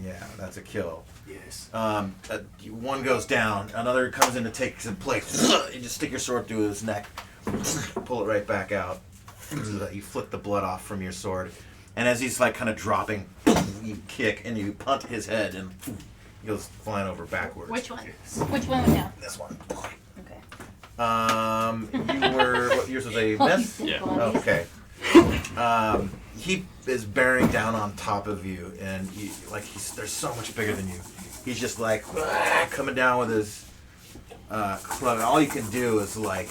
Yeah, that's a kill. Yes. One goes down, another comes in to take some place. You just stick your sword through his neck, pull it right back out. You flick the blood off from your sword, and as he's like kind of dropping, you kick and you punt his head, and he goes flying over backwards. Which one? Which one went down? This one. Okay. You were. What, yours was a miss? Yeah. Okay. He is bearing down on top of you, and they're so much bigger than you. He's just like coming down with his club, and all you can do is like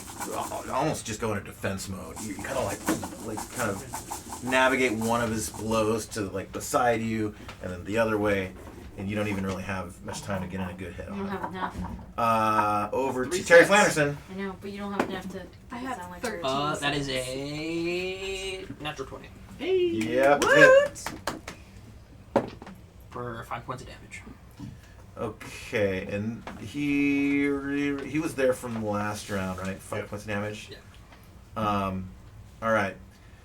almost just go into defense mode. You kind of like kind of navigate one of his blows to like beside you, and then the other way, and you don't even really have much time to get in a good hit. You don't have enough. Over to Terry Flanderson. I know, but you don't have enough to. I have sound like 13. That is a natural 20. Yep. For 5 points of damage. Okay, and he was there from the last round, right? 5 points of damage. Yeah. All right.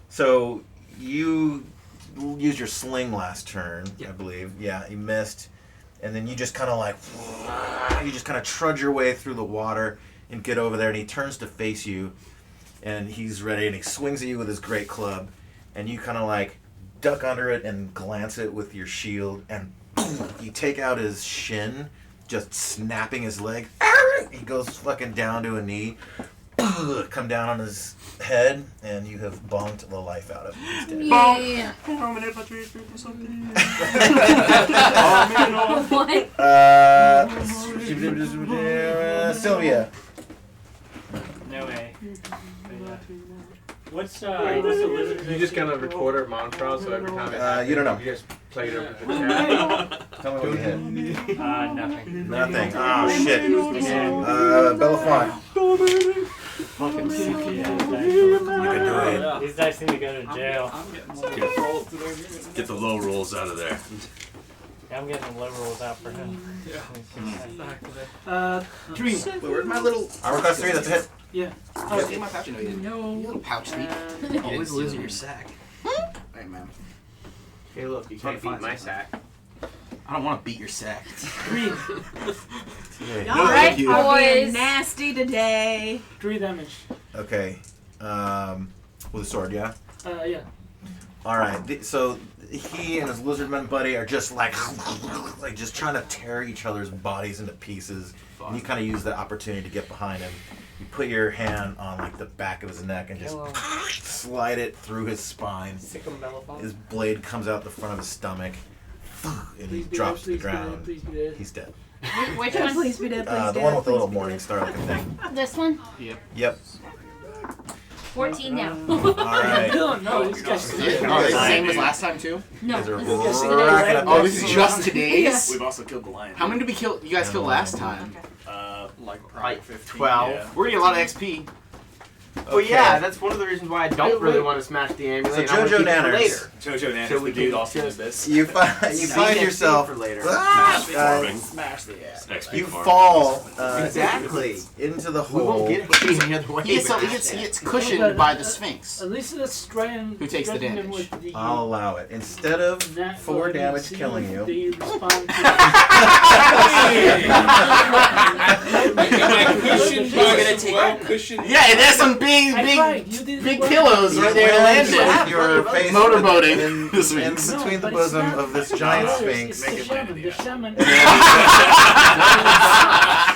So you used your sling last turn, I believe. Yeah, you missed, and then you just kind of trudge your way through the water and get over there. And he turns to face you, and he's ready, and he swings at you with his great club, and you kind of like duck under it and glance it with your shield, and you take out his shin, just snapping his leg. He goes fucking down to a knee. Come down on his head, and you have bonked the life out of him. He's dead. What? Sylvia. No way. What's the lizard? You just gonna record our mantra so every time it happens, you don't know. You just play it over the chat. Tell me what you hit. Nothing. Nothing. Oh shit. Belafonte. Fucking You can do it. These guys need to go to jail. Get the low rolls out of there. Yeah, I'm getting the low rolls out for him. Yeah. 3. Where's my little Armor class 3, that's a hit. Yeah. Oh, take my pouch. No, you didn't. No. You little pouch thief. Always losing your sack. Hey, man. Hey, look, you can't beat my sack. I don't want to beat your sack. 3. All right, boys. Nasty today. 3 damage. Okay. With a sword, yeah? Yeah. Alright, so he and his lizardman buddy are just like just trying to tear each other's bodies into pieces. And you kind of use that opportunity to get behind him. You put your hand on like the back of his neck and just slide it through his spine. His blade comes out the front of his stomach, and he drops to the ground. He's dead. Which one? Please be dead. Please The dead, one with the please little be morning dead. star looking thing. This one? Yep. 14 now. Alright. No, this guy's Same as last time too? No, These are this is racking today. up Oh, this is just today's? Yes. We've also killed the lion. How many did we kill? You guys killed last time? Like 15. 12. Yeah. We're getting a lot of XP. Well, yeah, that's one of the reasons why I don't really want to smash the amulet. So Jojo Nanners. Jojo Nanners, So we the dude can also did just- this. You find yourself. for later. Smash the ass. You fall Exactly. into the We won't hole. get it any other way. He gets cushioned by the Sphinx. At least let's try and. Who takes the threaten them damage? with the, I'll allow it. Instead of nat 4 one, damage see killing if you. They respond to Yeah, and there's some big pillows right there to land in. Your face Motorboating. in between the bosom of this giant sphinx. the shaman.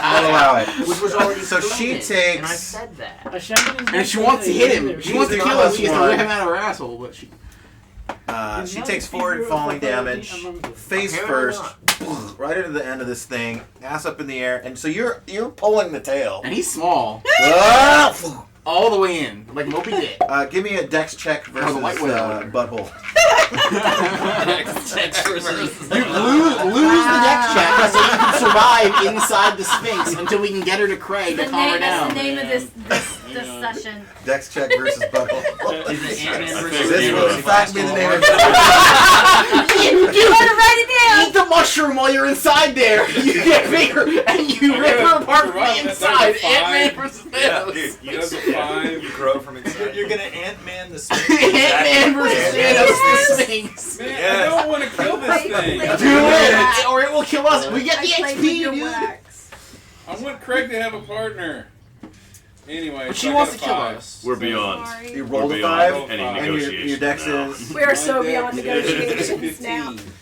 I'll allow it. Which was already So she proven, and I takes. said that. A shaman is And she wants to hit him. She wants to kill him. She has to rip him out of her asshole, but she. She takes 4 falling damage, face first, right into the end of this thing, ass up in the air, and so you're pulling the tail. And he's small. Ah! All the way in, like Moby Dick. Give me a dex check versus the white whale. butthole. You lose the dex check so you can survive inside the Sphinx until we can get her to Craig to calm her That's down. the name of this session. Dex check versus butthole. Ant-Man versus This will in fact be the name of You better write it down. Eat the mushroom while you're inside there. You get bigger and you rip her apart from the inside. Ant-Man versus Thanos. Dude, you does a 5, you grow from inside. You're gonna Ant-Man the Sphinx. Ant-Man versus Thanos the Sphinx. Man, I don't want to kill this thing. Do it, or it will kill us. We get the I played with your XP, dude. wax. I want Craig to have a partner. Anyway, But so she I wants got to a kill 5. us. We're beyond. Sorry. You rolled We're a beyond 5, any and negotiation your dex now. is. We are so My beyond dex negotiations is now. 15.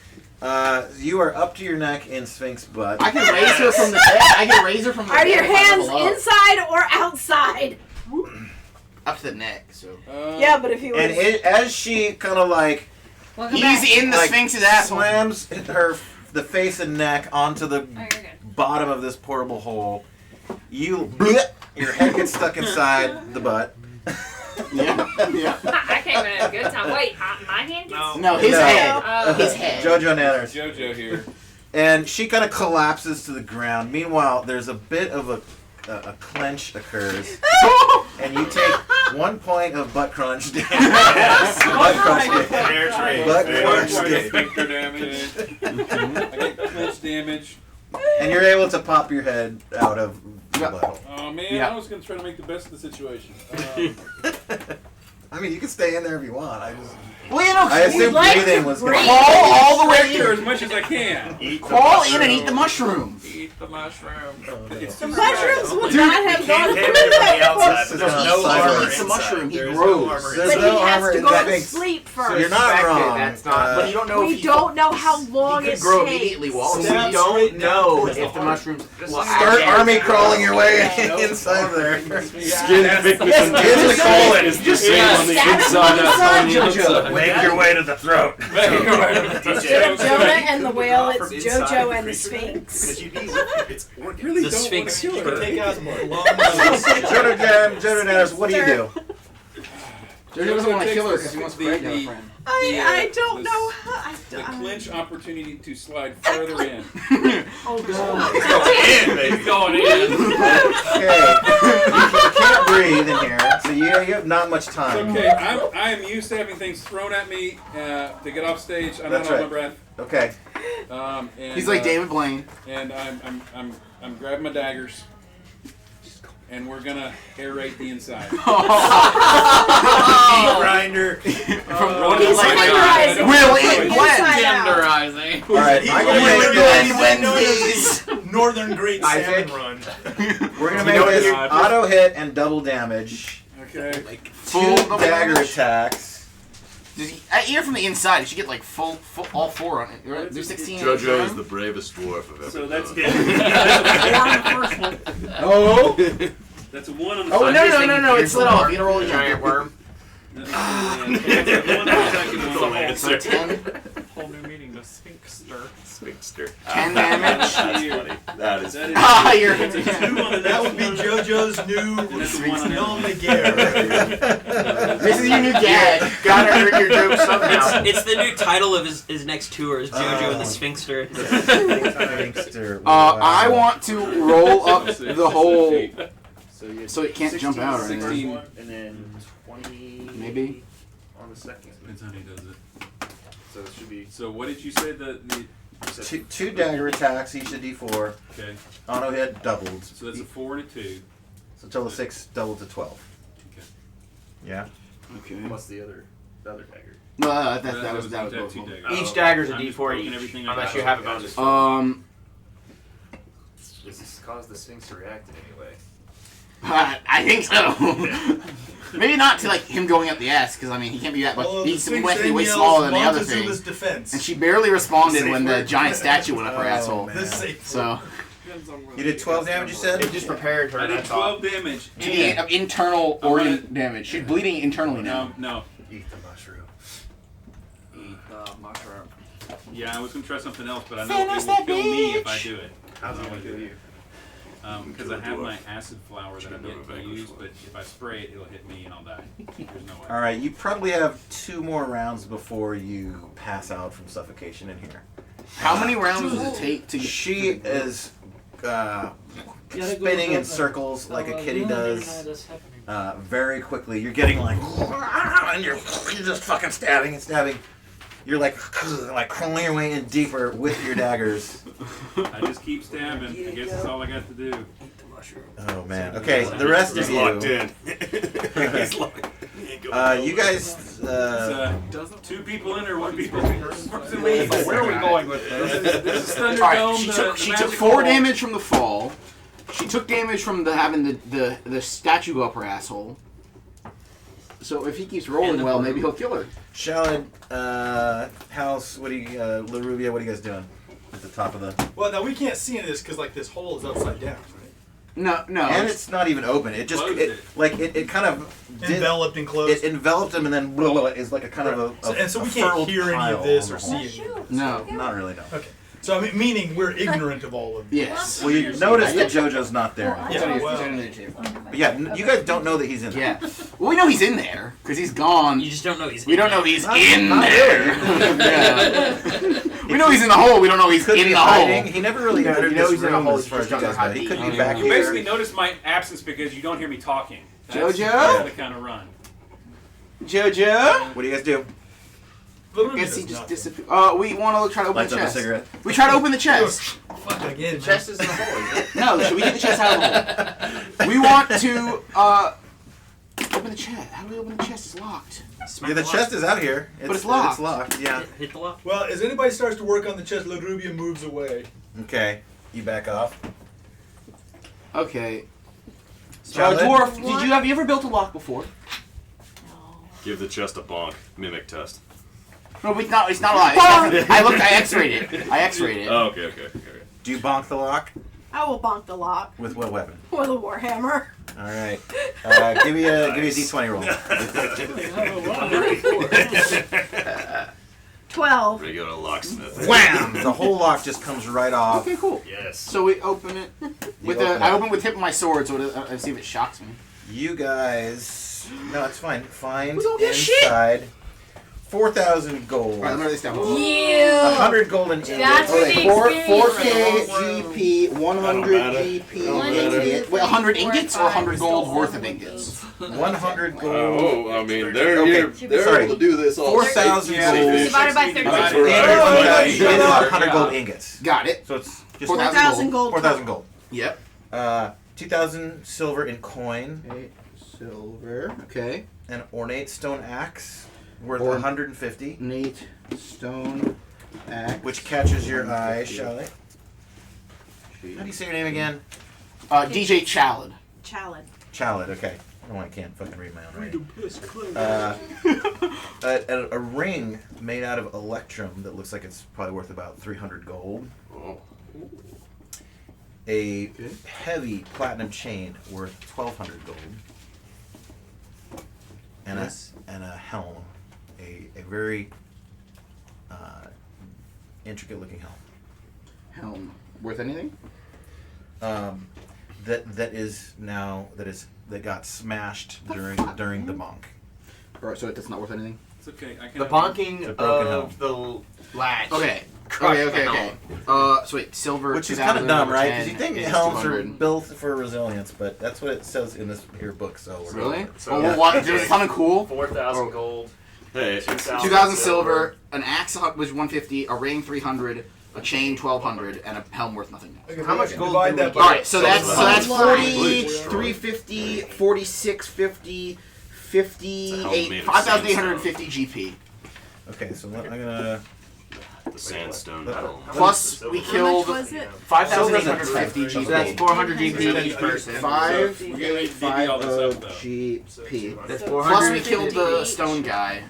You are up to your neck in Sphinx butt. I can raise her from the bed. I can raise her from the Are bed. your if I hands level up. inside or outside? Up to the neck, so. Yeah, but if he was... And as she kind of like... He's in the Sphinx's asshole. Slams the face and neck onto the bottom of this portable hole. Your head gets stuck inside the butt. Yeah. I came in at a good time. Wait, my hand gets... No, his head. His head. Jojo Nanners. Jojo here. And she kind of collapses to the ground. Meanwhile, there's a bit of a clench occurs. And you take 1 point of butt crunch damage. Butt crunch damage. Butt crunch Sphincter damage. I get clench damage. And you're able to pop your head out of the butthole. Oh man, I was gonna try to make the best of the situation. I mean, you can stay in there if you want. Well, you know, I assume breathing was going to crawl all the way through as much as I can. Crawl in and eat the mushroom. Eat the mushroom. The mushrooms would Dude, not have gone through There's that. no armor. Eats the mushroom. He grows. There's But no he has armor to in go that to thing. sleep So first. you're not wrong. That's not. But you don't know if We he don't know how long could it grow takes. immediately while We don't know if the mushrooms will Start army crawling your way inside there. Skin thickness and Skin the colon is the same on the inside as on the outside. Make your way to the throat. Instead of Jonah and the whale, it's Jojo and the Sphinx. The Sphinx. You can take out Jojo Nanners, what do you do? Jojo doesn't want to kill her because he wants to break her friend. I don't know how. The clinch opportunity to slide further in. Oh god. He's going in, baby. He's going in. Okay. You can't breathe in here, so you have not much time. Okay, I am used to having things thrown at me to get off stage. I'm That's not on right. my breath. Okay. And, He's like David Blaine. And I'm grabbing my daggers. And we're gonna aerate the inside. Grinder. He's tenderizing. Will it blend? Tenderizing. All right, I'm gonna make Wednesdays. Northern Great Isaac. Salmon Run. We're gonna make this auto hit and double damage. Okay. Full Two double dagger damage? attacks. Does he, I eat her from the inside. You should get like full all 4 on it. Right? There's 16. JoJo is the bravest dwarf I've ever So that's done. that's a 4 on the first one. Oh. That's a 1 on the Oh second. no! It slid off. You gotta roll your Giant worm. That's a 1 on the second one. So 10. Whole new meaning to sphinxter. Sphinxter. 10 damage. That's funny. That is. Ah, you're. That's a 2 on the next That would be one. JoJo's new And that's a 1 on the nom other de guerre. This is your new gag. Gotta earn your joke somehow. It's the new title of his next tour is JoJo and the Sphinxter. Sphinxter. I want to roll up the hole so it can't 16, jump out or 16. anything. And then 20. Maybe. On the second. Depends how he does it. So it should be. So what did you say the Two dagger attacks, each a d4. Okay. Auto hit doubled. So that's a 4 and a 2. So total of 6, doubled to 12. Okay. Yeah. Okay. What's the other dagger? No, that was both two of them. daggers. Each dagger's a I'm just d4 poking each, everything I unless got. you have a bonus. Does this cause the Sphinx to react in any way? I think so. Maybe not to like him going up the ass, because I mean he can't be that much. Well, He's the Sphinx way yells smaller than the other thing. Montezuma's defense. And she barely responded Safe when the word. giant statue went up her asshole. man. This safe So You did 12 damage, you said? It just prepared her. I did That's all. 12 damage. to the internal organ damage. She's bleeding internally now. No. Eat the mushroom. Eat the mushroom. Yeah, I was gonna try something else, but I know Finish it will that kill me if I bitch. do it. How's it gonna kill you? Because I have my acid flower that I'm yet to use, but if I spray it, it'll hit me and I'll die. There's no way. Alright, you probably have 2 more rounds before you pass out from suffocation in here. How many rounds does it take to? She is spinning in circles like a kitty does. Very quickly. You're getting like, and you're just fucking stabbing and stabbing. You're like crawling your way in deeper with your daggers. I just keep stabbing. I guess that's all I got to do. Oh man. Okay, the rest of He's you. locked in. He's locked. You guys. It's 2 people in or 1 people? Where are we going with this? This is All Thunderdome. right, she took 4 damage from the fall. She took damage from having the statue go up her asshole. So if he keeps rolling well, maybe he'll kill her. Shallon, House, what do you, LaRubia, what are you guys doing at the top of the? Well, now we can't see any of this because like this hole is upside down, right? No. And it's not even open. It just it kind of Enveloped and closed. It enveloped him and then blah, blah, blah, is like a kind of a and so a we can't furled hear any pile of this on or the see hole. any of this. No. Not really, no. Okay. So I mean, meaning we're ignorant of all of this. Yes. Well, you notice that JoJo's not there. Yeah, well, But yeah, you guys don't know that he's in there. Yeah. Well, we know he's in there because he's gone. You just don't know he's We don't know he's in Not there. really. We know he's in the hole. We don't know he's Could in be the hiding. hole. He never really entered know this he's in a room hole, as far as he's you just guys not know. He could be hiding. back You here. basically notice my absence because you don't hear me talking. That's Jojo? the kind of run. Jojo? What do you guys do? I guess he just disappeared. We want to try to open Lights the up a chest. cigarette. We try to open the chest. fuck again. The chest is in the hole, isn't it? No, should we get the chest out of the hole? We want to open the chest. How do we open the chest? It's locked. Yeah, the chest is out here. But it's locked. It's locked, yeah. Hit the lock. Well, as anybody starts to work on the chest, LaRubia moves away. Okay, you back off. Okay. Charlotte? Dwarf, have you ever built a lock before? Give the chest a bonk. Mimic test. No, but it's not a lock. I x-rayed it. I x-rayed it. Oh, okay. Do you bonk the lock? I will bonk the lock With what weapon? with a warhammer. All right. Give me a d20 roll. 12. Regular locksmith. Wham! The whole lock just comes right off. Okay, cool. Yes. So we open it with I open it with the tip of my sword, so I see if it shocks me. You guys, no, it's fine. Find We don't get shit. inside 4,000 gold. All right, let me write this down. You. 100 golden ingots. That's where the experience 4K GP, 100 GP. Wait, 100 ingots or 100 gold worth of ingots? 100 gold. Oh, I mean, they're Sorry. able to do this all 4,000 gold. Divided by 13. And 100 gold ingots. Got it. So it's just 4,000 gold. 4,000 gold. Yep. 2,000 silver in coin. 8 silver. Okay. An ornate stone axe worth Or- 150. Nate Stone Axe. Which catches your eye, shall it? How do you say your name again? DJ Chalid. Chalid. Chalid, okay. Oh, I can't fucking read my own writing. A ring made out of electrum that looks like it's probably worth about 300 gold. Oh. A heavy platinum chain worth 1,200 gold. And a helm. A very intricate looking helm. Helm. Worth anything? That got smashed during the bonk. Alright, so it's not worth anything? It's okay. I can The bonking It's a broken of the latch. Okay. crushed Okay. the helm. So wait, silver. Which is kind of dumb, right? Because 10 you think is helms are 200. built for resilience, but that's what it says in this here book. So we're Really? So Oh, well, what? There's something cool. 4,000 gold. Hey, 2,000 silver. An axe was 150. A ring 300. A chain 1,200, and a helm worth nothing. How much gold Divide do that we by- All right, so that's 40, Bleach. 350, 4650, 58, made of 5,850 GP. Okay, so I'm gonna. The sandstone But- helm. Plus, we How killed much was it? 5,850 GP. So that's 400 GP each person. 5,850 all this up, though. GP. That's So- 400. Plus, we killed the each. stone guy.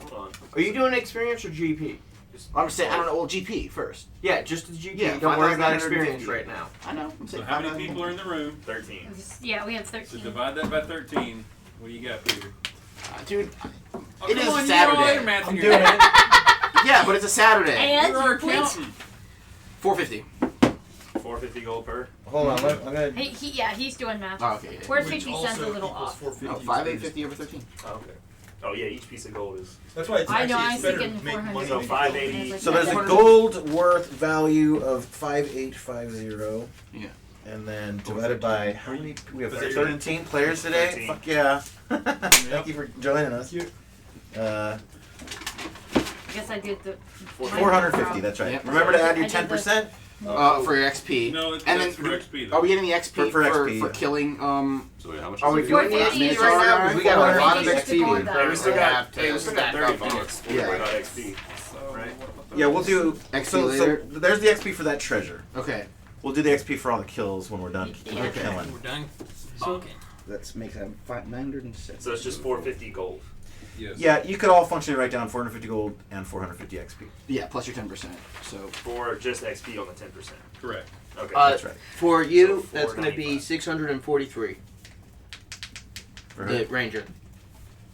Hold on. Are you doing experience or GP? I'm saying, I don't know, well, GP first. Yeah, just the GP. Yeah, Don't worry about 5,950. experience right now. I know. I'm So saying how many people are in the room? 13. Yeah, we have So 13. divide that by 13. What do you got, Peter? Dude, Oh, it come is on, a you know all Saturday. your math in I'm your doing head. it. Yeah, but it's a Saturday. And You're our please. accountant. 450. 450 gold per. Hold on, I'm gonna. He's doing math. Oh, okay. Where's Which 50 cents a also little equals off? 450 No, to 5,850 over 13. Oh, okay. Oh yeah, each piece of gold is. That's why it's I actually know, I was it's better thinking to make 400. money. So than 580. So there's a gold worth value of 5,850. Yeah. And then divided by how many? We have Was that 13 players today. 13. Fuck yeah! Thank you for joining us. I guess I did the 450. That's right. Yep. Remember to add your I did the- 10%. For your XP. No, it's And that's then- for XP. Are we getting the XP For for XP, yeah. killing? So wait, how much Are we is it? doing the 450 XP right now? Because we got a lot of 450 XP. gold we down. Hey, we still have got. Hey, we still got 30 minutes. We'll Yeah. worry about XP. Right. Yeah, we'll do XP so later. there's the XP for that treasure. Okay. We'll do the XP for all the kills when we're done Okay. killing. We're done. So, Okay. That makes 907. So it's just 450 gold. Yes. Yeah, you could all functionally write down 450 gold and 450 XP. Yeah, plus your 10%. So for just XP on the 10%. Correct. Okay, that's right. For you, So that's going to be 643. For The who? ranger.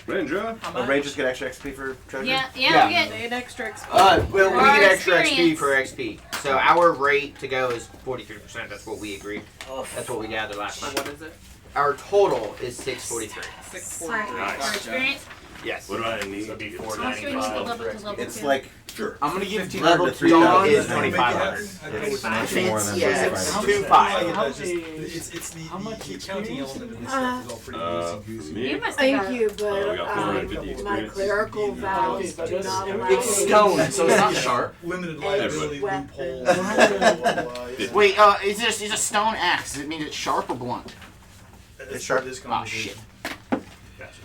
Ranger. Rangers get extra XP for treasure? Yeah, we get. They get extra XP. Well, we Our get extra XP experience. for XP. So our rate to go is 43%. That's what we agreed. That's what we gathered last time. What is it? Our total is 643. Our experience. Yes. What do I need? So it'd be How much do we need to 495. level to level It's 2? like I'm gonna give 1500 level to 2 3000 is 2500. It's much more than Yeah, what it's I 2.5. It's the accounting element of this stuff is all pretty easy-goosey. You must Thank have you, Oh, we but got 450 my experience. clerical vows do not allow It's stone, so it's not sharp. Limited Edge liability weapons. loopholes. Wait, is this a stone axe? Does it mean it's sharp or blunt? It's sharp. This Oh conversation. shit.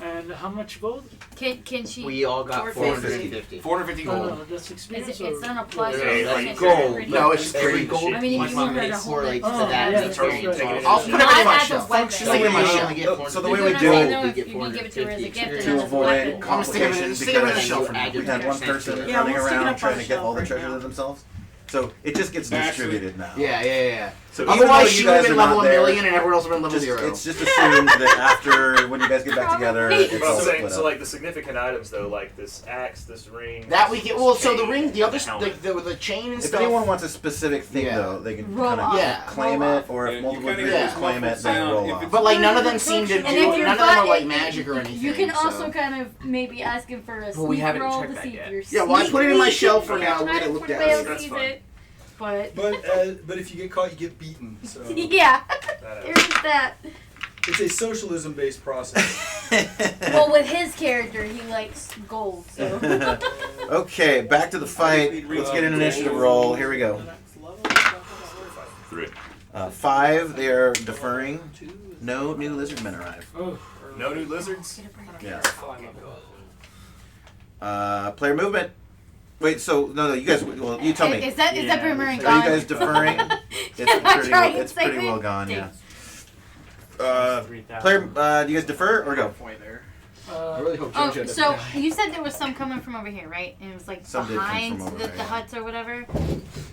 And how much gold? Can she? We all got 450. 450 gold. No, that's experience. Is it on a plus? Okay, or like is it gold. every- No, it's just Every pretty gold. I mean, if you want her to hold it. correlates Oh, to that yeah, experience. Take it in. I'll put No, it I in my have shelf. the weapon. Stick it in my shelf. So the way we Because do I it know we if get you're gonna give it to her as a gift, and to then avoid weapon. complication Stick it in the because shelf for now. we had one person Yeah, running we'll stick it around up trying on to get all the shelf right treasure now. to themselves. So it just gets distributed now. Yeah. So even though Otherwise, you she would have guys been are level not 1 there, million and everyone else would have been level 0. it's just assumed that after when you guys get back together, it's But all I'm saying, split so up. like the significant items though, like this axe, this ring. That we get. Well, so the chain, ring, the other, helmet. the chain and If stuff. anyone wants a specific thing Yeah. though, they can Roll kind of off. Yeah. claim Roll it, or Yeah, if you multiple kinda people hear this claim it, muffled then sound. roll If off. it's- But like none of them seem to do. And if you're None of them are like buying- magic or anything. You can so. also kind of maybe ask him for a Well, sneak we haven't roll checked to that see yet. if you're Yeah, well, I put it in my shelf for sneaky. now. We're Try gonna to look put it down. away, That's sees fine. it. But But if you get caught, you get beaten. So yeah, there's that. it's a socialism-based process. Well, with his character, he likes gold. So Okay, back to the fight. Let's get an initiative roll. Here we go. 3. 5, they are deferring. No new lizardmen arrive. No new lizards. Yeah. Player movement. Wait, so no, you guys. Well, you tell me. Is that boomerang Are gone? you guys deferring? It's pretty well gone. Yeah. Player, do you guys defer or go? I really hope Oh, JoJo doesn't so die. you said there was some coming from over here, right? And it was like Some did come behind from over the there, yeah. huts or whatever.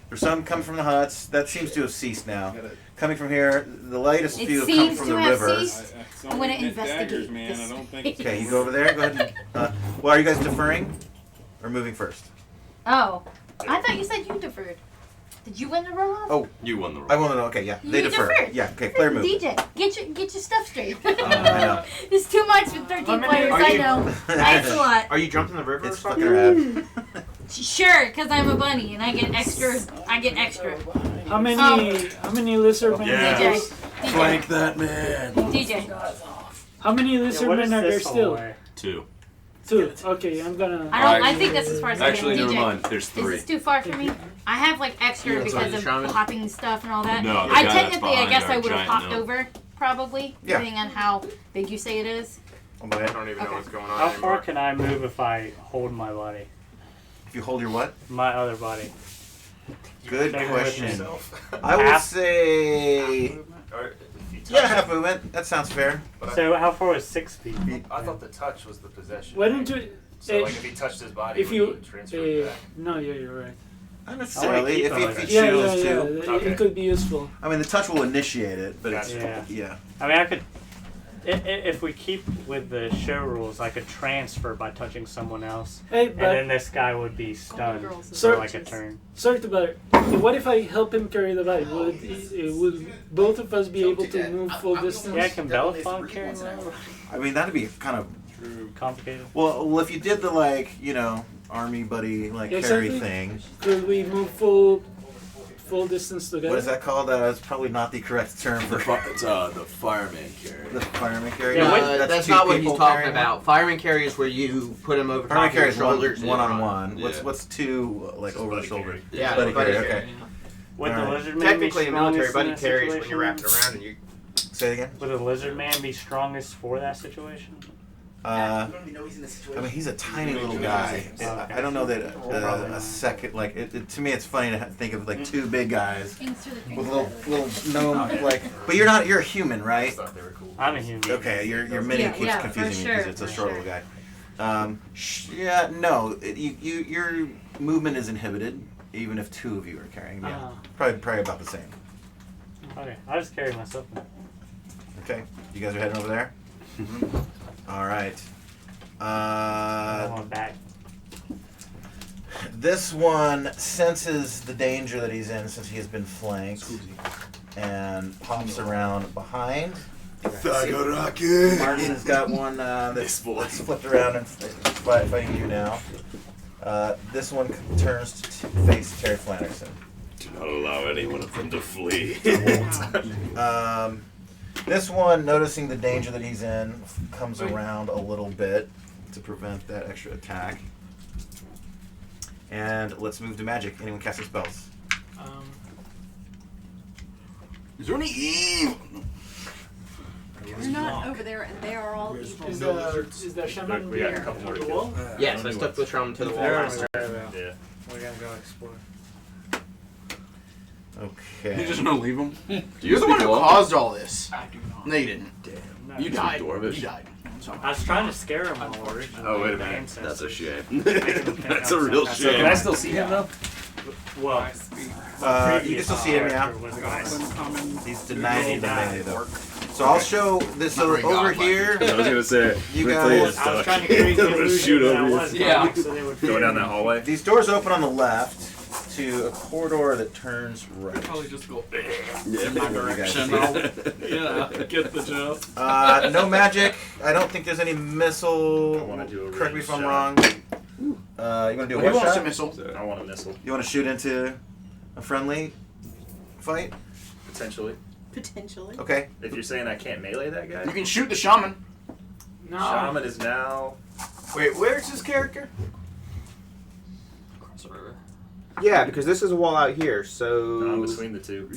There's some come from the huts. That seems to have ceased now. Coming from here, the lightest It few have come seems from to the have river. ceased. I'm gonna investigate man. this. I don't think it's Okay, you go over there. Go ahead. Well, are you guys deferring or moving first? Oh, I thought you said you deferred. Did you win the roll off? Oh, You won the roll. I want to know. Okay, yeah, they You defer. deferred. Yeah, okay, player move. DJ, get your stuff straight. I know. It's too much with 13 players. Are I you- know. That's a lot. Are you jumping the river? It's or something? fucking rad. Sure, because I'm a bunny and I get extra. I get extra. How many lizardmen? Yeah. DJ. Flank that man. DJ. How many lizardmen are there still? 2. 2. Okay, I'm gonna. I think that's as far as I Actually, can. never DJ. mind. There's Is 3. this too far for me? I have like extra Yeah, it's because like of the shaman. hopping stuff and all that. No, the I guy that's technically, I behind guess our I would have giant hopped gnome. over, probably, Yeah. depending on how big you say it is. I don't even know what's going on How far anymore. can I move if I hold my body? If you hold your what? My other body. Good Take it with question. yourself. I would Half? say, yeah, half movement. That sounds fair. So how far was 6 feet? I thought the touch was the possession. Why don't you? So like if he touched his body, if would you, he transfer it back? no, you're right. Not necessarily. If you choose yeah, to. it could be useful. I mean, the touch will initiate it, but it's Yeah. yeah. I mean, I could. If we keep with the show rules, I could transfer by touching someone else, Hey, and but- then this guy would be stunned Sir- for like a turn. Sorry to bother. What if I help him carry the body? Would both of us be able to move full distance? Yeah, can Bellefonte carry him? I mean, that'd be kind of complicated. Well, if you did the army buddy carry Exactly. thing. Could we move full distance together? What is that called? That's probably not the correct term for It's the fireman carry. The fireman carry. No, No, that's two not what he's people talking carrying about. Fireman carry is where you put him over Fireman top of carry your is shoulders. one on and one. run. What's two over the shoulder? Yeah, buddy buddy carry. carry. Okay. Would the Alright. lizard man Technically, be a military strongest buddy in that carry is when situation? you're wrapped around and you. Say it again. Would the lizard man be strongest for that situation? I mean, he's a tiny little guy. I don't know that a second, like, to me it's funny to think of like two big guys with little gnome, like, but you're a human, right? I'm a human. Okay, your mini keeps confusing me because it's a short little guy. Yeah, no, your movement is inhibited, even if two of you are carrying. Yeah, probably about the same. Okay, I'll just carry myself. Okay, you guys are heading over there? All right. I want back. This one senses the danger that he's in since he has been flanked and pops around behind. Martin has got one that's flipped around and fighting you now. This one turns to face Terry Flanderson. Do not allow any one of them to flee. This one, noticing the danger that he's in, comes around a little bit to prevent that extra attack. And let's move to magic. Anyone casting spells? Is there any evil? You're not over there, and they are all evil. Is the shaman We got a couple more to kill. Yes, I stuck the shaman to the wall last time. Yeah. We're gonna go explore. Okay. You just want to leave him? Do You're the one who speak caused all this. I do not. No, you didn't. No, You died. Dwarvish? You died. I was trying to scare him all originally. Oh, wait a with the minute. ancestors. That's a shame. Making them think That's I'm a real some- shame. Can I still see him though? Well, You can still see him, yeah. He's denied the melee though. So I'll show this. So over here, I was gonna say, you Ripley guys. is I was stuck. trying to create the I'm gonna illusion shoot that I over was you. yeah. So they would Going down that hallway. These doors open on the left to a corridor that turns right. Probably just go Yeah, in my direction. Yeah, get the joke. No magic. I don't think there's any missile. I wanna do a Correct me if I'm range wrong. You want to do a Who what wants shot? a missile? I want a missile. You want to shoot into a friendly fight? Potentially. Potentially. Okay. If you're saying I can't melee that guy. You can shoot the shaman. No. Shaman is now. Wait, where's his character? Across the river. Yeah, because this is a wall out here, No, so... I'm between the two.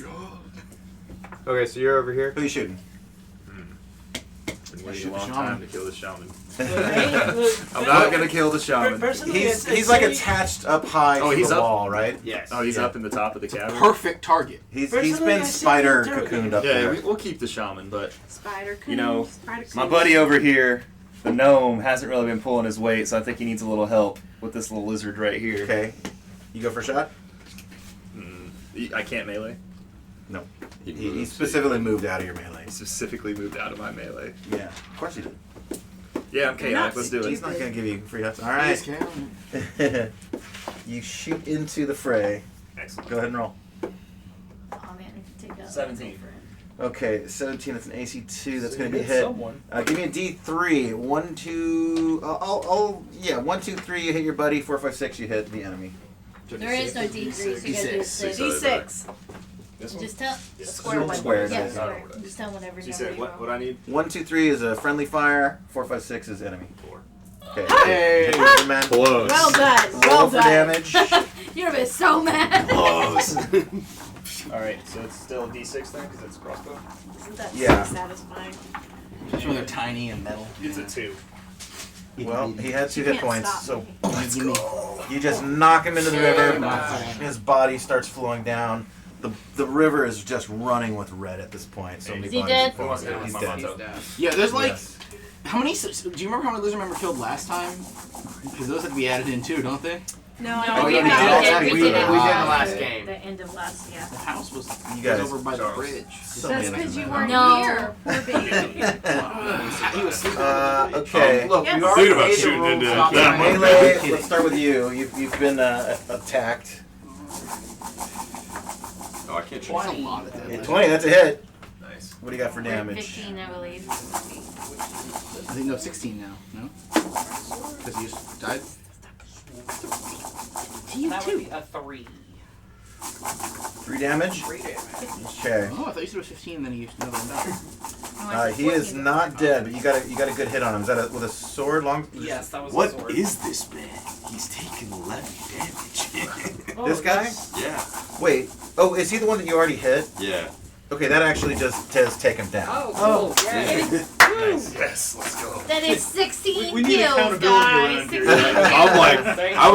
Okay, so you're over here? Who are you shooting? Been waiting Shoot a the long shaman. time to kill the shaman. I'm not gonna kill the shaman. Personally, He's like attached up high Oh, to he's the up? wall, right? Yes. Oh, he's Yeah. up in the top of the cavern. Perfect target. He's Personally, been I see spider the cocooned up Yeah, there. we'll keep the shaman, but Spider coon. You know, spider My coon. buddy over here, the gnome, hasn't really been pulling his weight, so I think he needs a little help with this little lizard right here. Okay. You go for a shot? I can't melee. No. He specifically moved out of your melee. He specifically moved out of my melee. Yeah, of course he did. Yeah, I'm chaotic. Let's do He's it. not going to give you free hits. All right. You shoot into the fray. Excellent. Go ahead and roll. Oh man, I can take that. 17. Okay, 17. That's an AC2. That's going to be a hit hit. someone. Give me a D3. 1, 2. Yeah. 1, 2, 3. You hit your buddy. 4, 5, 6. You hit the enemy. There is no D3, so you gotta do a six. D6. This one? Just tell Square one. Squares, Yeah, yeah. square. Just tell whatever She number said you what? roll. What I need? 1, 2, 3 is a friendly fire. 4, 5, 6 is enemy. 4. Okay. Hey. Hit you, man. Close. Well done. Roll Well for done. damage. You're gonna be so mad. Close. Alright, so it's still a D6 then, because it's a crossbow? Isn't that Yeah. so satisfying? Just when they're tiny and metal. It's a 2. Well, he had 2 You hit can't points, stop so me. let's go. You just knock him into the river. His body starts flowing down. The river is just running with red at this point. So many Is he bodies dead? are falling. He's dead. Yeah, there's like. Yes. How many. Do you remember how many Lizardmen were killed last time? Because those had to be added in too, don't they? No, No, I we think did that it. was We it. did it. We did the Uh, last game. The end of last, yeah. The house was, You guys- was over by the Charles. bridge. So That's many because you men. weren't No. here. Poor baby. He was sleeping. Okay. Look, Yes. we already Think about made the shooting rules. into Stop that. trying. Melee, let's start with you. You've been attacked. Oh, I can't shoot. That's a lot of Yeah, damage. 20, that's a hit. Nice. What do you got for damage? 15, I believe. I think no, 16 now. No? Because he just died. That would be a 3. 3 damage? 3 damage. Okay. Oh, I thought you said it was 15, then he used another one down. He is not dead, but you got a good hit on him. Is that with a sword? Long? Yes, that was a What sword. is this man? He's taking 11 damage. This guy? Yeah. Wait. Oh, is he the one that you already hit? Yeah. Okay, that actually just does take him down. Oh, cool. Yay. Nice. Yes, let's go. That is 16 We need kills, accountability guys. around 16 here. kills. I'm like, I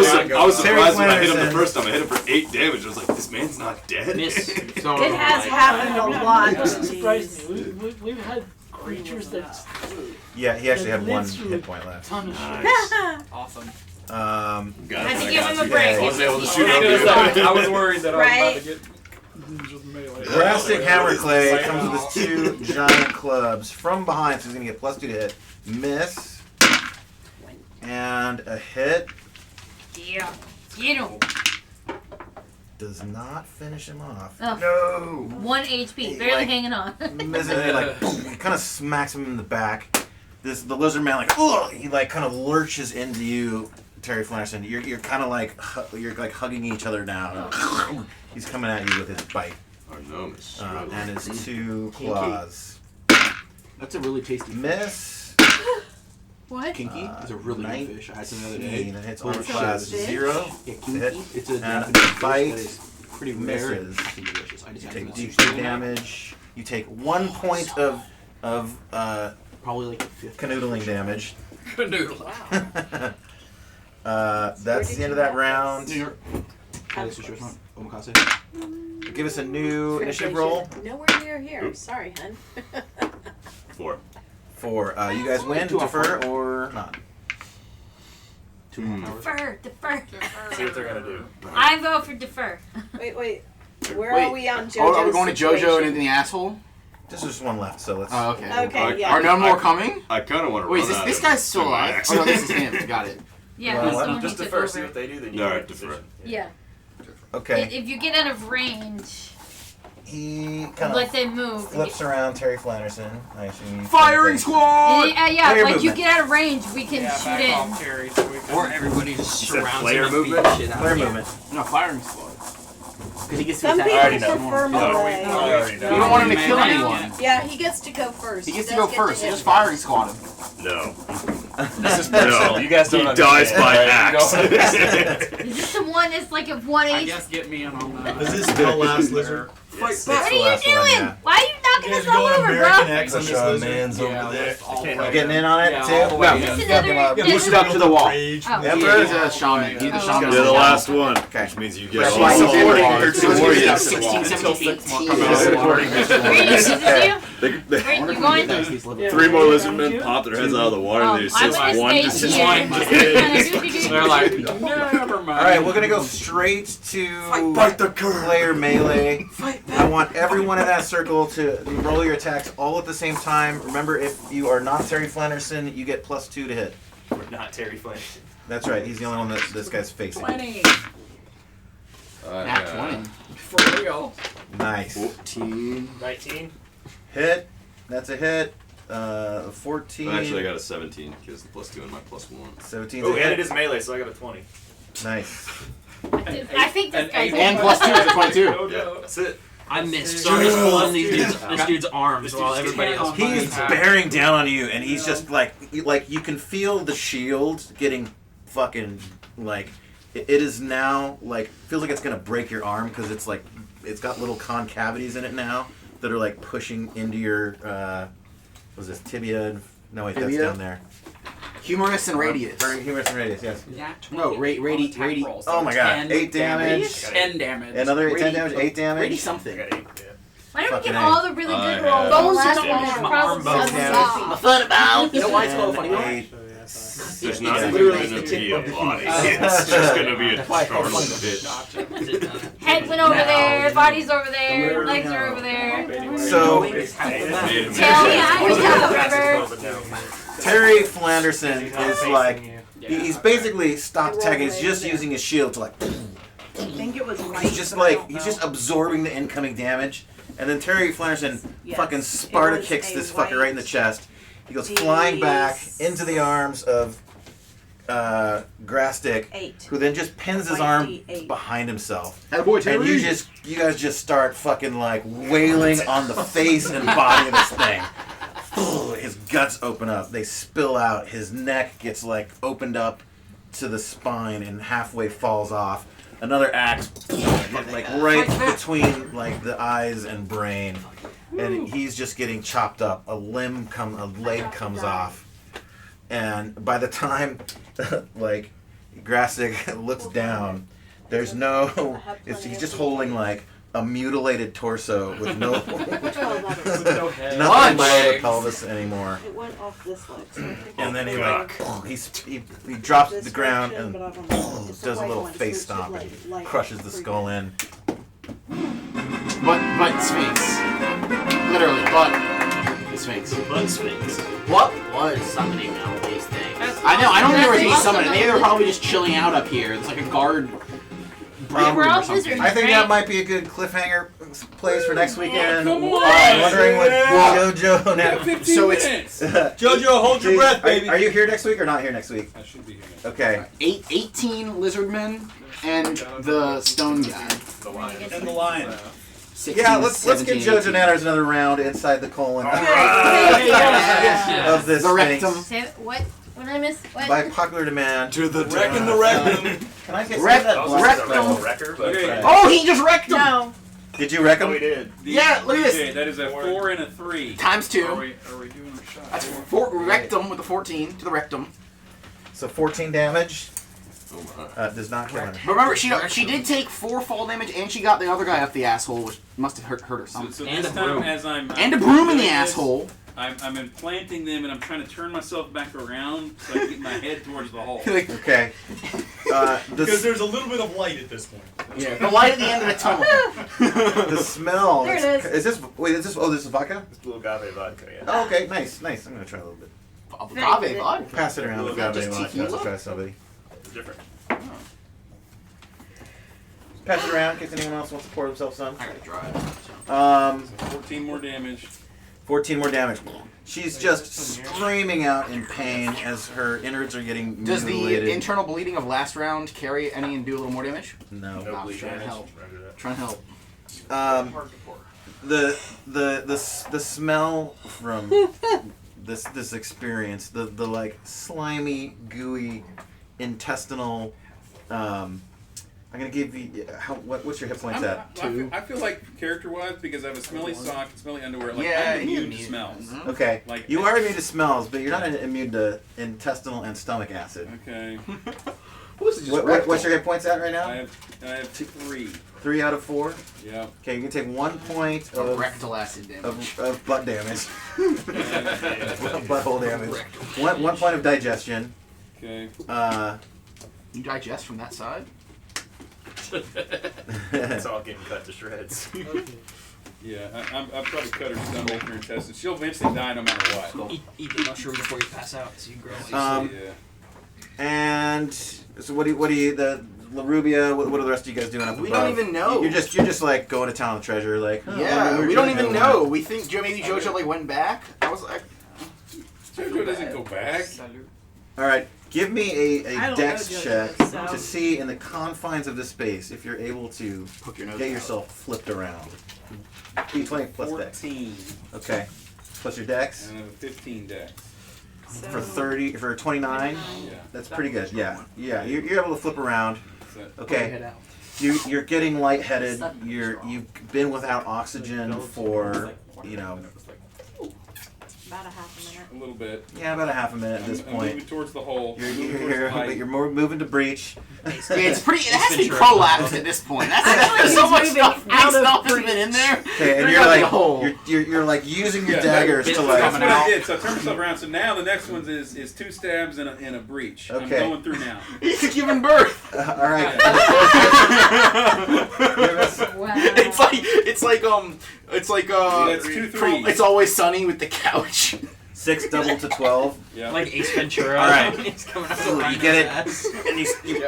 was surprised when I hit him Flanderson. the first time. I hit him for 8 damage. I was like, this man's not dead. It has happened a lot. It doesn't surprise me. We've had creatures that. Yeah, he actually had that 1 lives through hit point left. Ton of shit. Awesome. Had to give him a break. I was able to shoot I over was worried that I was about to get. Drastic Hammer Clay comes with his 2 giant clubs from behind, so he's gonna get +2 to hit. Miss. And a hit. Yeah. Get him. Does not finish him off. Oh. No. 1 HP. Barely like, hanging on. Misses it, like, he kind of smacks him in the back. The lizard man, like, ugh, he like kind of lurches into you, Terry Flanderson. You're kind of like you're like hugging each other now. He's coming at you with his bite. And his 2 claws. That's a really tasty Miss. What? Kinky is a really good fish. I had some the other day. That hits Holy armor shit. class Fish? 0. Yeah, kinky. Hit. It's a and Japanese fish bite that is pretty rare and misses. fucking delicious. I You just take had deep some damage. You take 1 point of probably like 50. canoodling damage. Canoodle. That's the end of that round. New York. Omakase. Give us a new initiative roll. Nowhere near here. Sorry, hun. 4. 4. You guys win, defer, or not? 2 more powers. Defer. See what they're gonna do. I vote for defer. Wait. Where are we on JoJo's Oh, are we going to JoJo situation? and in the asshole? There's just 1 left, so let's. Oh, okay. Okay, yeah. Are no more coming? I kind of want to Wait, run is out this of guy's still alive? Oh, no, accident. this is him. Got it. Yeah, Well, he's the one Just who took defer, see over. what they do, then you All make right, a defer. decision. Yeah. Okay. If you get out of range, He kind let of them move. flips around Terry Flanderson. I assume you. Firing squad! Yeah, Player like you movement. get out of range, we can shoot in. Terry, so we can... Or everybody just surrounds player him and beats movement? the shit out Player of him. movement. No, firing squad. Because he gets to Some attack. people prefer melee. I already know. You don't want him to kill anyone. Yeah, he gets to go first. He gets to does go get first. hit. Just firing squad him. No. This is No. personal. You guys don't He understand. dies by right? axe. You don't understand. Is this the one that's like a 1 I H? guess get me in on that. Is this spell last lizard? Yes. What are you last doing? one, yeah. Why are you knocking You us guys all going over, American bro? X on this lizard? Yeah, there. all the You way. getting in on it Yeah, too? all the way. No. Is this Fuck another- him up. Yeah, He's stuck to the wall. Rage. Oh. Emperor? He's a shaman. He's a Oh. shaman. You're the last one. Okay. Which means you get That's all why he's the in warriors. there. The warriors. 16, 17, 18. Brady, is this you? They- Brady, you going? 3 more lizardmen pop their heads out of the water and there's I'm just gonna one stay just here. They're like, never mind. Alright, we're gonna go straight to Fight the curve. player melee. I want everyone in that circle to roll your attacks all at the same time. Remember, if you are not Terry Flanderson, you get +2 to hit. We're not Terry Flynn. That's right, he's the only one that this guy's facing. 20. Nat 20. For real. Nice. 14. 19. Hit. That's a hit. 14. Actually, I got a 17 because the +2 and my +1. 17's Oh, a and hit. it is melee, so I got a 20. Nice. I think this guy's And +2 is a 22. Yeah, that's it. I missed. So I'm just pulling this dude's arms while everybody else. He's bearing down on you, and he's just like you can feel the shield getting fucking like. It is now like feels like it's gonna break your arm because it's like it's got little concavities in it now that are like pushing into your was this tibia? No wait, that's Tibia? down there. Humerus and radius. Humerus and radius, yes. No, radi. Oh my god, 8 damage. 10 damage. Another 10 damage, 8 damage. Radi something. Why don't we Fucking get A. all the really good I rolls? have The last damage. one My probably arm sucks bones off. My fun about. You know why it's called funny? 8. There's not Yeah. even Literally going the to be tip a of the body. human. It's just going to be a That's why it's called charred funny. bit. Head went over there, body's over there, legs are over there. So Tail behind the river. Terry Flanderson is like he's basically stopped attacking. He's just using his shield to like. I think it was light. He's just like he's just absorbing the incoming damage, and then Terry Flanderson fucking Sparta kicks this fucker right in the chest. He goes flying back into the arms of Grastic, 8. who then just pins his arm D8. behind himself. Attaboy, And you guys just start fucking like wailing on the face and body of this thing. His guts open up. They spill out. His neck gets like opened up to the spine and halfway falls off. Another axe, like right between like the eyes and brain. and he's just getting chopped up. A leg comes off, and by the time, like, Grassig looks down, there's no. He's just holding like a mutilated torso with no head. nothing below the pelvis anymore. It went off this leg. So I think And then he it's like he drops to this the ground direction, and but I don't know. It's does a white little one, so face it should, stomp like, and light crushes the freak skull in. But Sphinx. Literally, but Sphinx. But Sphinx. What was summoning all these things? I know, I don't remember if he summoned it. Maybe they're probably just chilling out up here. It's like a guard room or something. I think that might be a good cliffhanger place for next weekend. come on! Wondering what Yeah. JoJo now. 15 So it's- JoJo, hold your breath, baby. Are you here next week or not here next week? I should be here. Okay. 18 lizardmen and the stone guy. And the lion. 16, Yeah, let's get 17, JoJo 18. Nanners another round inside the colon of this The rectum. Sphinx. Say what? What did I miss? What? By popular demand. To the wrecking the rectum. Can I get Okay. Oh, he just wrecked him! No. Did you wreck him? We did. Yeah, look at this. Okay, that is a 4 and a 3. Times 2. Are we doing a shot? That's 4 rectum with a 14 to the rectum. So 14 damage. Does not kill him. But remember, she did take 4 fall damage, and she got the other guy up the asshole, which must have hurt her some. So this time, as I'm and a broom in the doing this, asshole. I'm implanting them, and I'm trying to turn myself back around so I can get my head towards the hole. Okay. Because there's a little bit of light at this point. Yeah, the light at the end of the tunnel. The smell. There it Is this? Wait, is this? Oh, this is vodka. It's blue agave vodka, yeah. Oh, okay, nice. I'm gonna try a little bit. Agave vodka. Pass it around. Agave Just vodka. tequila? Let's try somebody. It's different. Pass it around in case anyone else wants to pour themselves some. I gotta drive. 14 more damage. 14 more damage. She's just screaming out in pain as her innards are getting Does mutilated. the internal bleeding of last round carry any and do a little more damage? No. No bleed trying to damage. help. Remember that. Trying to help. The smell from this experience, the like slimy, gooey, intestinal. I'm gonna give you what's your hit points at? 2. I feel like character-wise, because I have a smelly sock, smelly underwear. Like Yeah, I'm you immune to smells. Okay, Like you are immune to smells, but you're not immune to intestinal and stomach acid. Okay. What's your hit points at right now? I have 3. 3 out of 4. Yeah. Okay, you can take 1 point of rectal acid damage. of butt damage. Butthole damage. One point of digestion. Okay. You digest from that side? It's all getting cut to shreds. Yeah, I'll probably cut her stomach, her intestines. She'll eventually die no matter what. Eat the mushroom before you pass out, so you grow. Yeah. And so what do you the La Rubia? What are the rest of you guys doing up above? We don't even know. You're just like going to town with treasure, like Yeah, we don't even know. We think maybe JoJo like went back. I was like, JoJo doesn't go back. All right, give me I a don't dex know check JoJo, so- to see in the confines of this space if you're able to Poke your nose get out. yourself flipped around. D20 plus dex. 14. Okay, plus your dex And I have a 15 dex. for 29. Yeah. That's pretty good. Yeah, you're able to flip around. So- Okay. You're getting lightheaded. You've been without oxygen for About a half a minute. A little bit. about a half a minute at this I'm point. moving towards the hole. You're Moving towards the light. but you're more moving to breach. it's pretty. It has to be prolapsed at this point. That's so much stuff. Big stuff has been in there. Okay, and There's you're gotta be like a hole. you're like using your Yeah, daggers to like. That's what I did. So I turned myself around. So now the next one is 2 stabs and a breach. I'm Okay. going through now. He's giving birth. All right. It's like That's 2 3s. It's Always Sunny with the couch. 6 double to 12. Yeah. Like Ace Ventura. All right. It's coming out So the you get it, ass. and you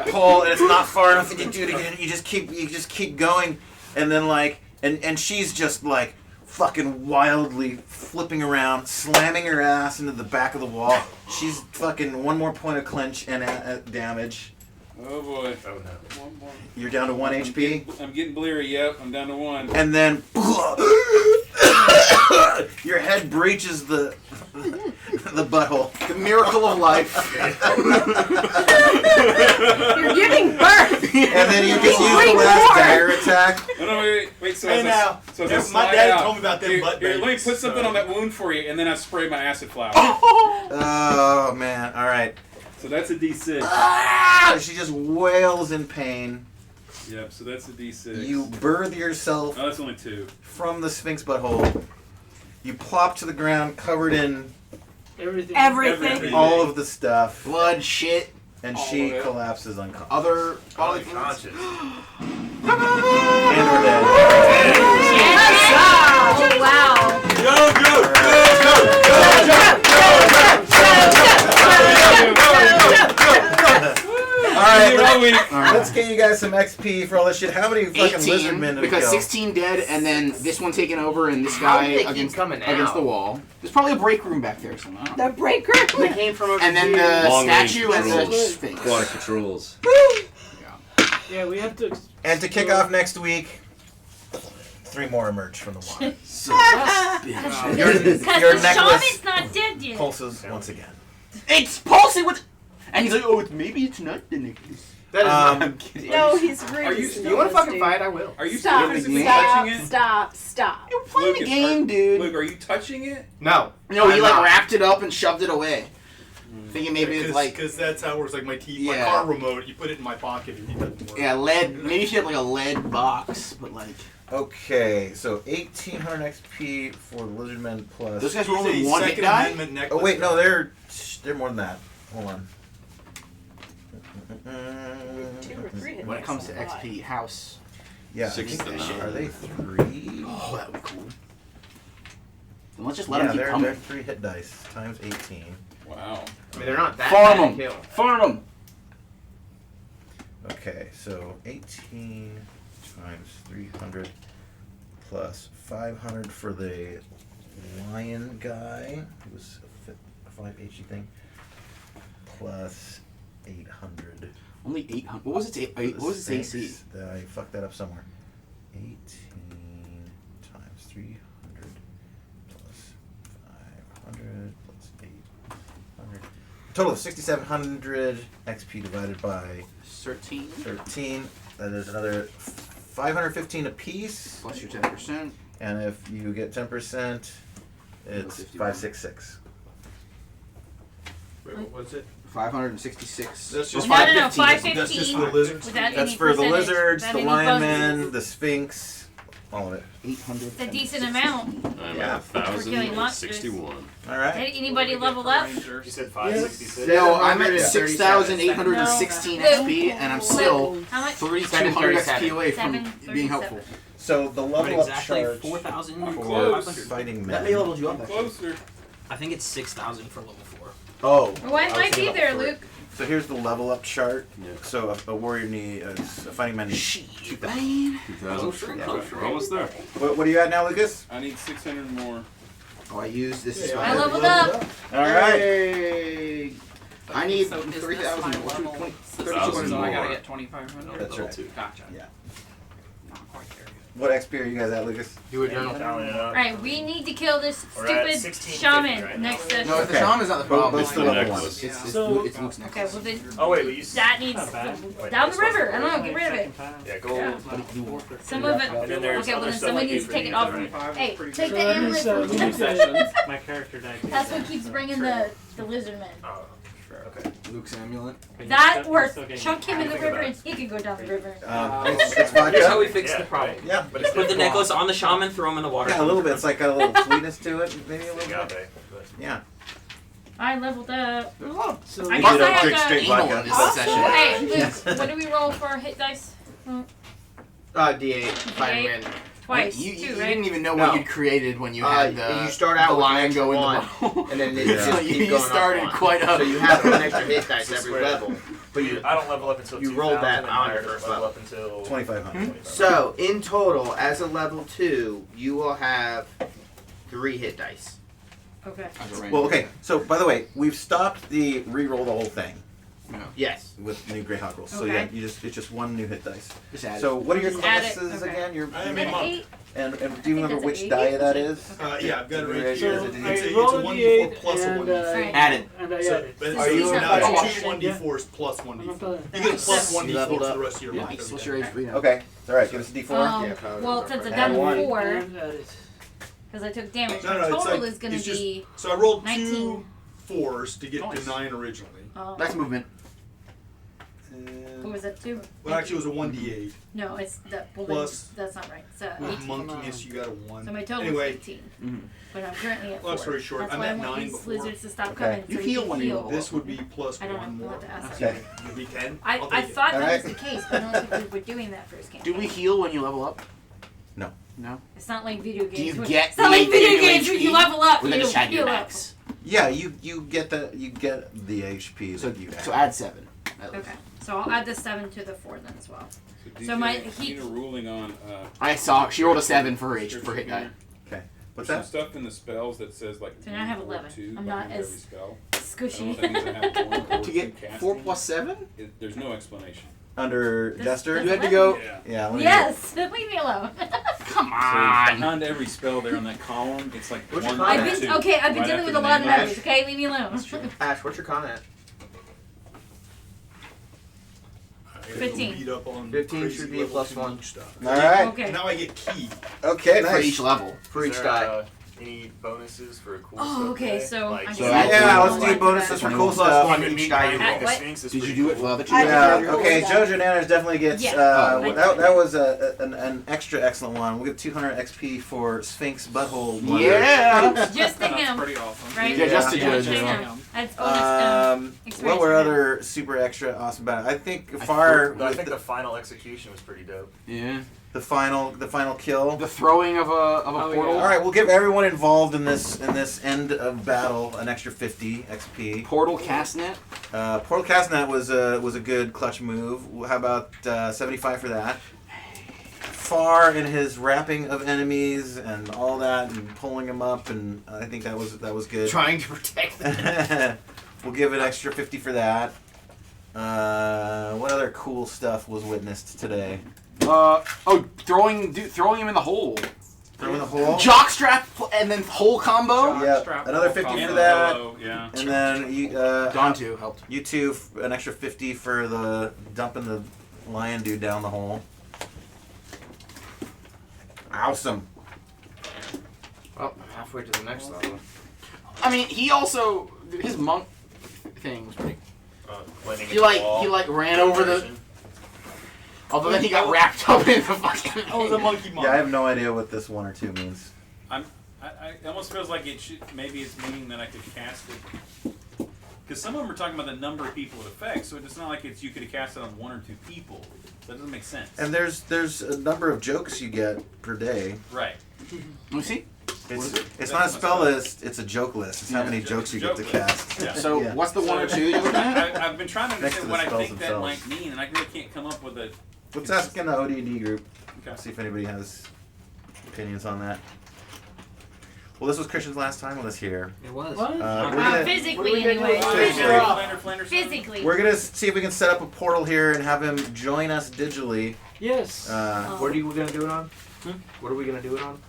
pull, and it's not far enough, and you do it again. You just keep going, and then like, and she's just like fucking wildly flipping around, slamming her ass into the back of the wall. She's fucking 1 more point of clinch and damage. Oh boy. Oh no. One more. You're down to 1 HP. I'm getting bleary. Yep. I'm down to 1. And then your head breaches the butthole. The miracle of life. You're giving birth. And then you just use the last dagger. It's attack. No, wait. So Hey, as now, so as I my slide dad out, told me about them here, butt here, let me babies, put something so- on that wound for you, and then I spray my acid flower. Oh man! All right. So that's a D6. She just wails in pain. Yep. So that's a D6. You birth yourself. Oh, that's only 2. From the Sphinx butthole. You plop to the ground, covered in Everything. all of the stuff, blood, shit, and all she of it. collapses unconscious. Other bodily Unconscious. And we're dead. Oh, wow. Alright, let's get you guys some XP for all this shit. How many fucking 18, lizardmen did we because kill? 16 dead, and then this one taken over, and this How guy did they keep against coming against out? the wall. There's probably a break room back there somewhere. The break room. They came from over And then here. the Long-range statue and the controls. Sphinx. Aquatic controls. Yeah, we have to. And to kick off next week, 3 more emerge from the water. Your Because the necklace shaman's not dead yet. pulses once again. It's pulsing with. And he's like, oh, maybe it's not the necklace. That is not. I'm kidding. No, he's Are really. you You want to fucking fight? I will. Are you Stop! physically touching it? Stop! You're playing Lucas, the game, dude. Luke, are you touching it? No. No, he I'm like not. wrapped it up and shoved it away. Thinking maybe it's like. Because that's how it works. Like my Yeah. car remote, you put it in my pocket and it doesn't work. Yeah, lead. Maybe if you had like a lead box, but like. Okay, so 1800 XP for Lizardmen plus. Those guys were He's only a one hit Second die? Amendment necklace. Oh wait, no, they're more than that. Hold on. 2 or 3 hit When it dice comes to is a lot. XP, house. Yeah, I 6 think to 9. are they 3? Oh, that would be cool. Then let's just let Yeah, them keep they're coming. 3 hit dice times 18. Wow. I mean, they're not that Farm bad to them. kill. Farm them. Okay, so 18 times 300 plus 500 for the lion guy, who was a 5 HG thing, plus 800. Only 800. What was its what was its AC? I fucked that up somewhere. 18 times 300 plus 500 plus 800. Total of 6,700 XP divided by 13. 13. That is another 515 apiece. Plus your 10%. And if you get 10%, it's 566. Wait, what was it? 566. That's just No, 515. 515. That's just for the lizards. Without That's any for the percentage. lizards, Without the any lion bonuses. men, the sphinx, all of it. 800. It's a decent amount. I'm Yeah. at For killing monsters. 1,061. All right. Did anybody level up? You said 566. No, I'm at 737. 6,816 XP, and I'm still How much? 3,200 XP away from 737. being helpful. So the level up exactly charge 4,500. for fighting That men. may leveled you up. actually. Closer. I think it's 6,000 for level 4. Oh. Well, it might be there, Luke. So here's the level up chart. Yeah. So a warrior needs, a fighting man needs 2,000. 2,000. We're almost there. What are you at now, Lucas? I need 600 more. Oh, I used this is I leveled up. All right. Hey. I need So is this 3,000. my level? 1,000 So I gotta more. get 2,500. That's right. 2. Gotcha. Yeah. Not quite there. What XP are you guys at, Lucas? Do a journal. Alright, we need to kill this We're at stupid 1650 shaman right next now. to. No, the Okay. shaman's not the problem. Both It's the the level necklace. ones. It's Luke's next. Okay, well then Oh wait, but you. that needs Not bad. down the river. I don't know, get rid of it. Yeah, gold. Some of it. And then there's Okay, well other then stuff somebody like needs to for take the it off. user. Hey, take So the that amulet means, for we need 10 to- sessions. My character died. That's what keeps bringing the lizardmen. Oh, okay. Luke's amulet. That works. Chunk him in the river and he can go down the river. It's vodka. Here's how we fix Yeah, the problem. Yeah. But it's Put the necklace on the shaman, throw him in the water. Yeah, a little bit. It's like got a little sweetness to it, maybe a little bit. agave. Yeah. I leveled up. So I guess I have drink to. straight anal vodka. in this session. Hey, Luke, what do we roll for hit dice? D8. Fighting man. Twice. You Two, didn't right? even know No. what you'd created when you had You start out the with an lion extra go in one, the bowl. and then it Yeah. just So keep you going started up one. quite up. So you have an extra hit dice It's every square. level, but you I don't level up until you 2,000, rolled that and on I your first level level. up until 2,500. So in total, as a level 2, you will have 3 hit dice. Okay. Well, okay. So by the way, we've stopped the re-roll the whole thing. No. Yes. With new Greyhawk rules. So Okay. yeah, it's just one new hit dice. Just add So it. what are your Just add it, classes okay. again? Your I am Is a it monk. 8? and do you think remember that's which an die 8. that is? Yeah, I've got it right Is here. it It's an a, eight? it's roll a a 1d4 d8 plus a and, 1d4. Add it. And I So, add it. but Are you so an now adult? it's 2 1d4s plus 1d4. Okay. You get a plus Seven. 1d4 Leveled for up. the rest of your life. Nice. What's your HP now? Okay. All right. Give us a D4. Well, since I've Add done one. 4, And add it. because I took damage, No, my no, it's total like, is going to it's just, be so I rolled 19. 2 4s to get Nice. to 9 originally. That's movement. What was that, 2? Well, actually, it was a 1d8. No, it's that. Well, Plus- that's not right. So With 18. monkiness, you got a 1. So my total Anyway, is 18. Mhm. But I'm currently at 4. long story short, That's I'm why I at want 9 these before. lizards to stop Okay. coming. You so heal can when you heal. level This would be plus I don't 1 know. We'll more. have to ask Okay. You'll be 10? I I'll take it. thought that Alright. was the case, but I don't think we were doing that first game. Do we heal when you level up? No. No. It's not like video games. Do you where- get It's not like the video new games where you HP? level up. Or You they just add your heal up. max? Yeah, you get the HP So, that you so add 7. at least. Okay, so I'll add the 7 to the 4 then as well. So, So my DJ, heat- need a ruling on. I saw she rolled a 7 for her for hit die. Okay. There's What's some that? stuff in the spells that says like. So now I have 1 or 11. 2 I'm not behind as every spell. squishy. I don't know if that means I have 1 or To 2 get casting. 4 plus 7? There's no explanation. Under Jester? You had to go. Yeah. Yeah. let me- Yes, leave me alone. Come So on. behind every spell there on that column, it's like What's your 1 comment? or I've 2. been okay. I've been right dealing after with the a lot of name. numbers. Okay, leave me alone. Ash, what's your comment? I gotta go 15. beat up on 15 crazy should be a level plus 2 1. monk stuff. All right. Okay. Now I get key. Okay. For Nice. each level. For each Is there, die. Any bonuses for cool Oh, stuff okay, today? so Like, I So guess add Yeah, one. let's do bonuses for cool Plus stuff. 1 each die you At roll. what? Sphinx is Did you pretty do it cool. for the other 2? I did. Yeah. Okay. Jojo Naners definitely gets. Yeah. Oh, that was an extra excellent one. We'll give 200 XP for Sphinx Butthole. Blunder. Yeah. Just to him, Pretty awesome. right? Yeah, just to Just Jojo. him. That's bonus. What experience were for him. other super extra awesome about? I think far I with think the final execution was pretty dope. Yeah. the final kill. The throwing of a portal. All right, we'll give everyone involved in this end of battle an extra 50 XP. Portal castnet. Portal Castnet was a good clutch move. How about 75 for that? Far in his wrapping of enemies and all that, and pulling them up, and I think that was good. Trying to protect them. We'll give an extra 50 for that. What other cool stuff was witnessed today? Throwing him in the hole. Throw in the hole. Jockstrap and then hole combo. Yeah, another 50 And for the that. pillow, yeah. And then you, Dawn 2 helped. You two, an extra 50 for the dumping the lion dude down the hole. Awesome. Well, halfway to the next level. I mean, he also his monk thing was pretty. Landing He in the wall. like ran over the. Although then he got wrapped up in the fucking. Oh, the monkey monk. Yeah, I have no idea what this 1 or 2 means. It almost feels like it should. Maybe it's meaning that I could cast it. Because some of them are talking about the number of people it affects, so it's not like you could have cast it on 1 or 2 people. So that doesn't make sense. And there's a number of jokes you get per day. Right. Let me see. It's not a spell list, it's a joke list. It's how many jokes you get to cast. Yeah. So what's the 1 or 2 you're looking at? I've been trying to Next to understand the what I spells think that themselves. might mean, and I really can't come up with a. Let's ask in the OD&D group. Okay. See if anybody has opinions on that. Well, this was Christian's last time with us here. It was. We're gonna- Physically, anyway. Physically. We're gonna see if we can set up a portal here and have him join us digitally. Yes. What are you gonna do it on? What are we gonna do it on?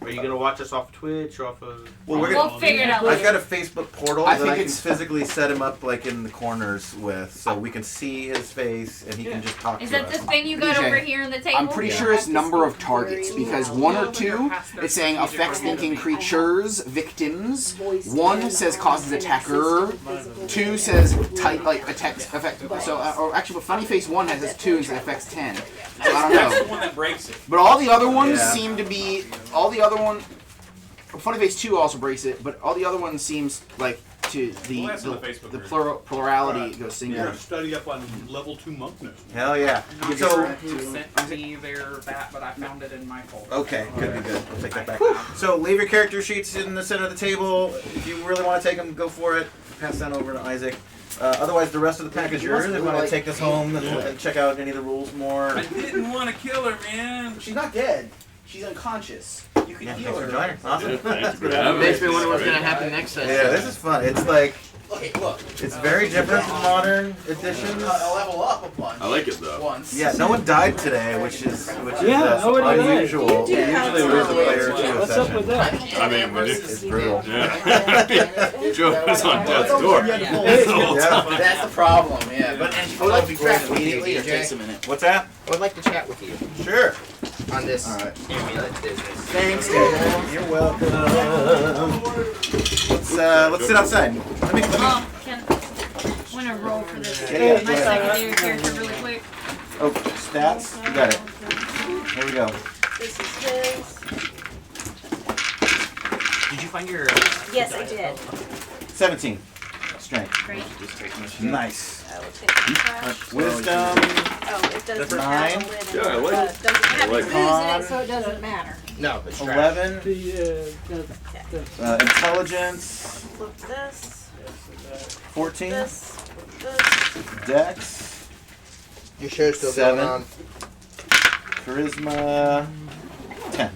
Are you gonna watch us off Twitch or off of? Well, We'll figure it out I've later. got a Facebook portal I that think I can it's- physically set him up like in the corners with, so we can see his face and he can just talk Is to that us. the thing you got DJ, over here on the table? I'm pretty sure it's number of targets because 1 or 2 it's saying affects thinking creatures, victims. 1 says causes attacker. 2 says type like attacks affect. So or actually, but Funny Face 1 has this 2 and says affects 10. So I don't That's the know. one that breaks it. But all the other ones Yeah. seem to be all the other one. Funny Face 2 also breaks it, but all the other ones seems like to the Well, that's on the Facebook group. plurality goes You're singular. gonna study up on level 2 monkness. Hell yeah. Not So sure who sent me that, but I found it in my folder. okay, good. We'll take that back. So leave your character sheets in the center of the table. If you really want to take them, go for it. Pass that over to Isaac. Otherwise, the rest of the pack is yours. If you want to take this home and check out any of the rules more. I didn't want to kill her, man. She's not dead. She's unconscious. You can Yeah, heal thanks her. for joining. Awesome. Thanks for having Makes me us. wonder what's gonna happen next time. Yeah, this is fun. It's like Okay, look. It's very different from modern editions. I'll level up a bunch. I like it though. Once. Yeah, no one died today, which is Yeah, nobody died. unusual. You do have Usually we have a some player or two a What's up with session. that? I mean, when It's brutal. yeah. Joe was on death's door. Yeah. That's the problem, yeah. But and I would like to be chat graphed with you, immediately or DJ. takes a minute. What's that? I would like to chat with you Sure. on this All right. amulet business. Thanks, guys. You're welcome. Let's sit outside. Let me. Oh, can I'm gonna roll for this. Yeah, My secondary character really quick. Oh, stats. You got it. There we go. This is his. Did you find your? Yes, I did. 17. Strength. Great. Nice. I will take the trash. Wisdom. Oh, it doesn't have 9. a lid. Yeah, I like it. Doesn't have I like booze it. in it, so it doesn't matter. No, it's trash. 11. The, Intelligence. Flip this. 14. This. This. Dex. Your show's still 7. going on. Charisma. 10.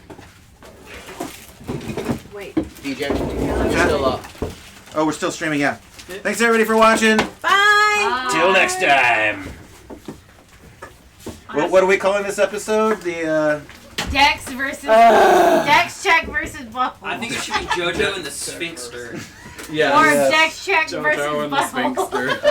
Wait. DJ, you're still up. Oh, we're still streaming, yeah. Thanks everybody for watching. Bye. Till next time. What are we calling this episode? The Dex versus Dex check versus butthole. I think it should be JoJo and the Sphinxster. yeah. Or Yes. Dex check Jojo versus and the butthole. Sphinxster.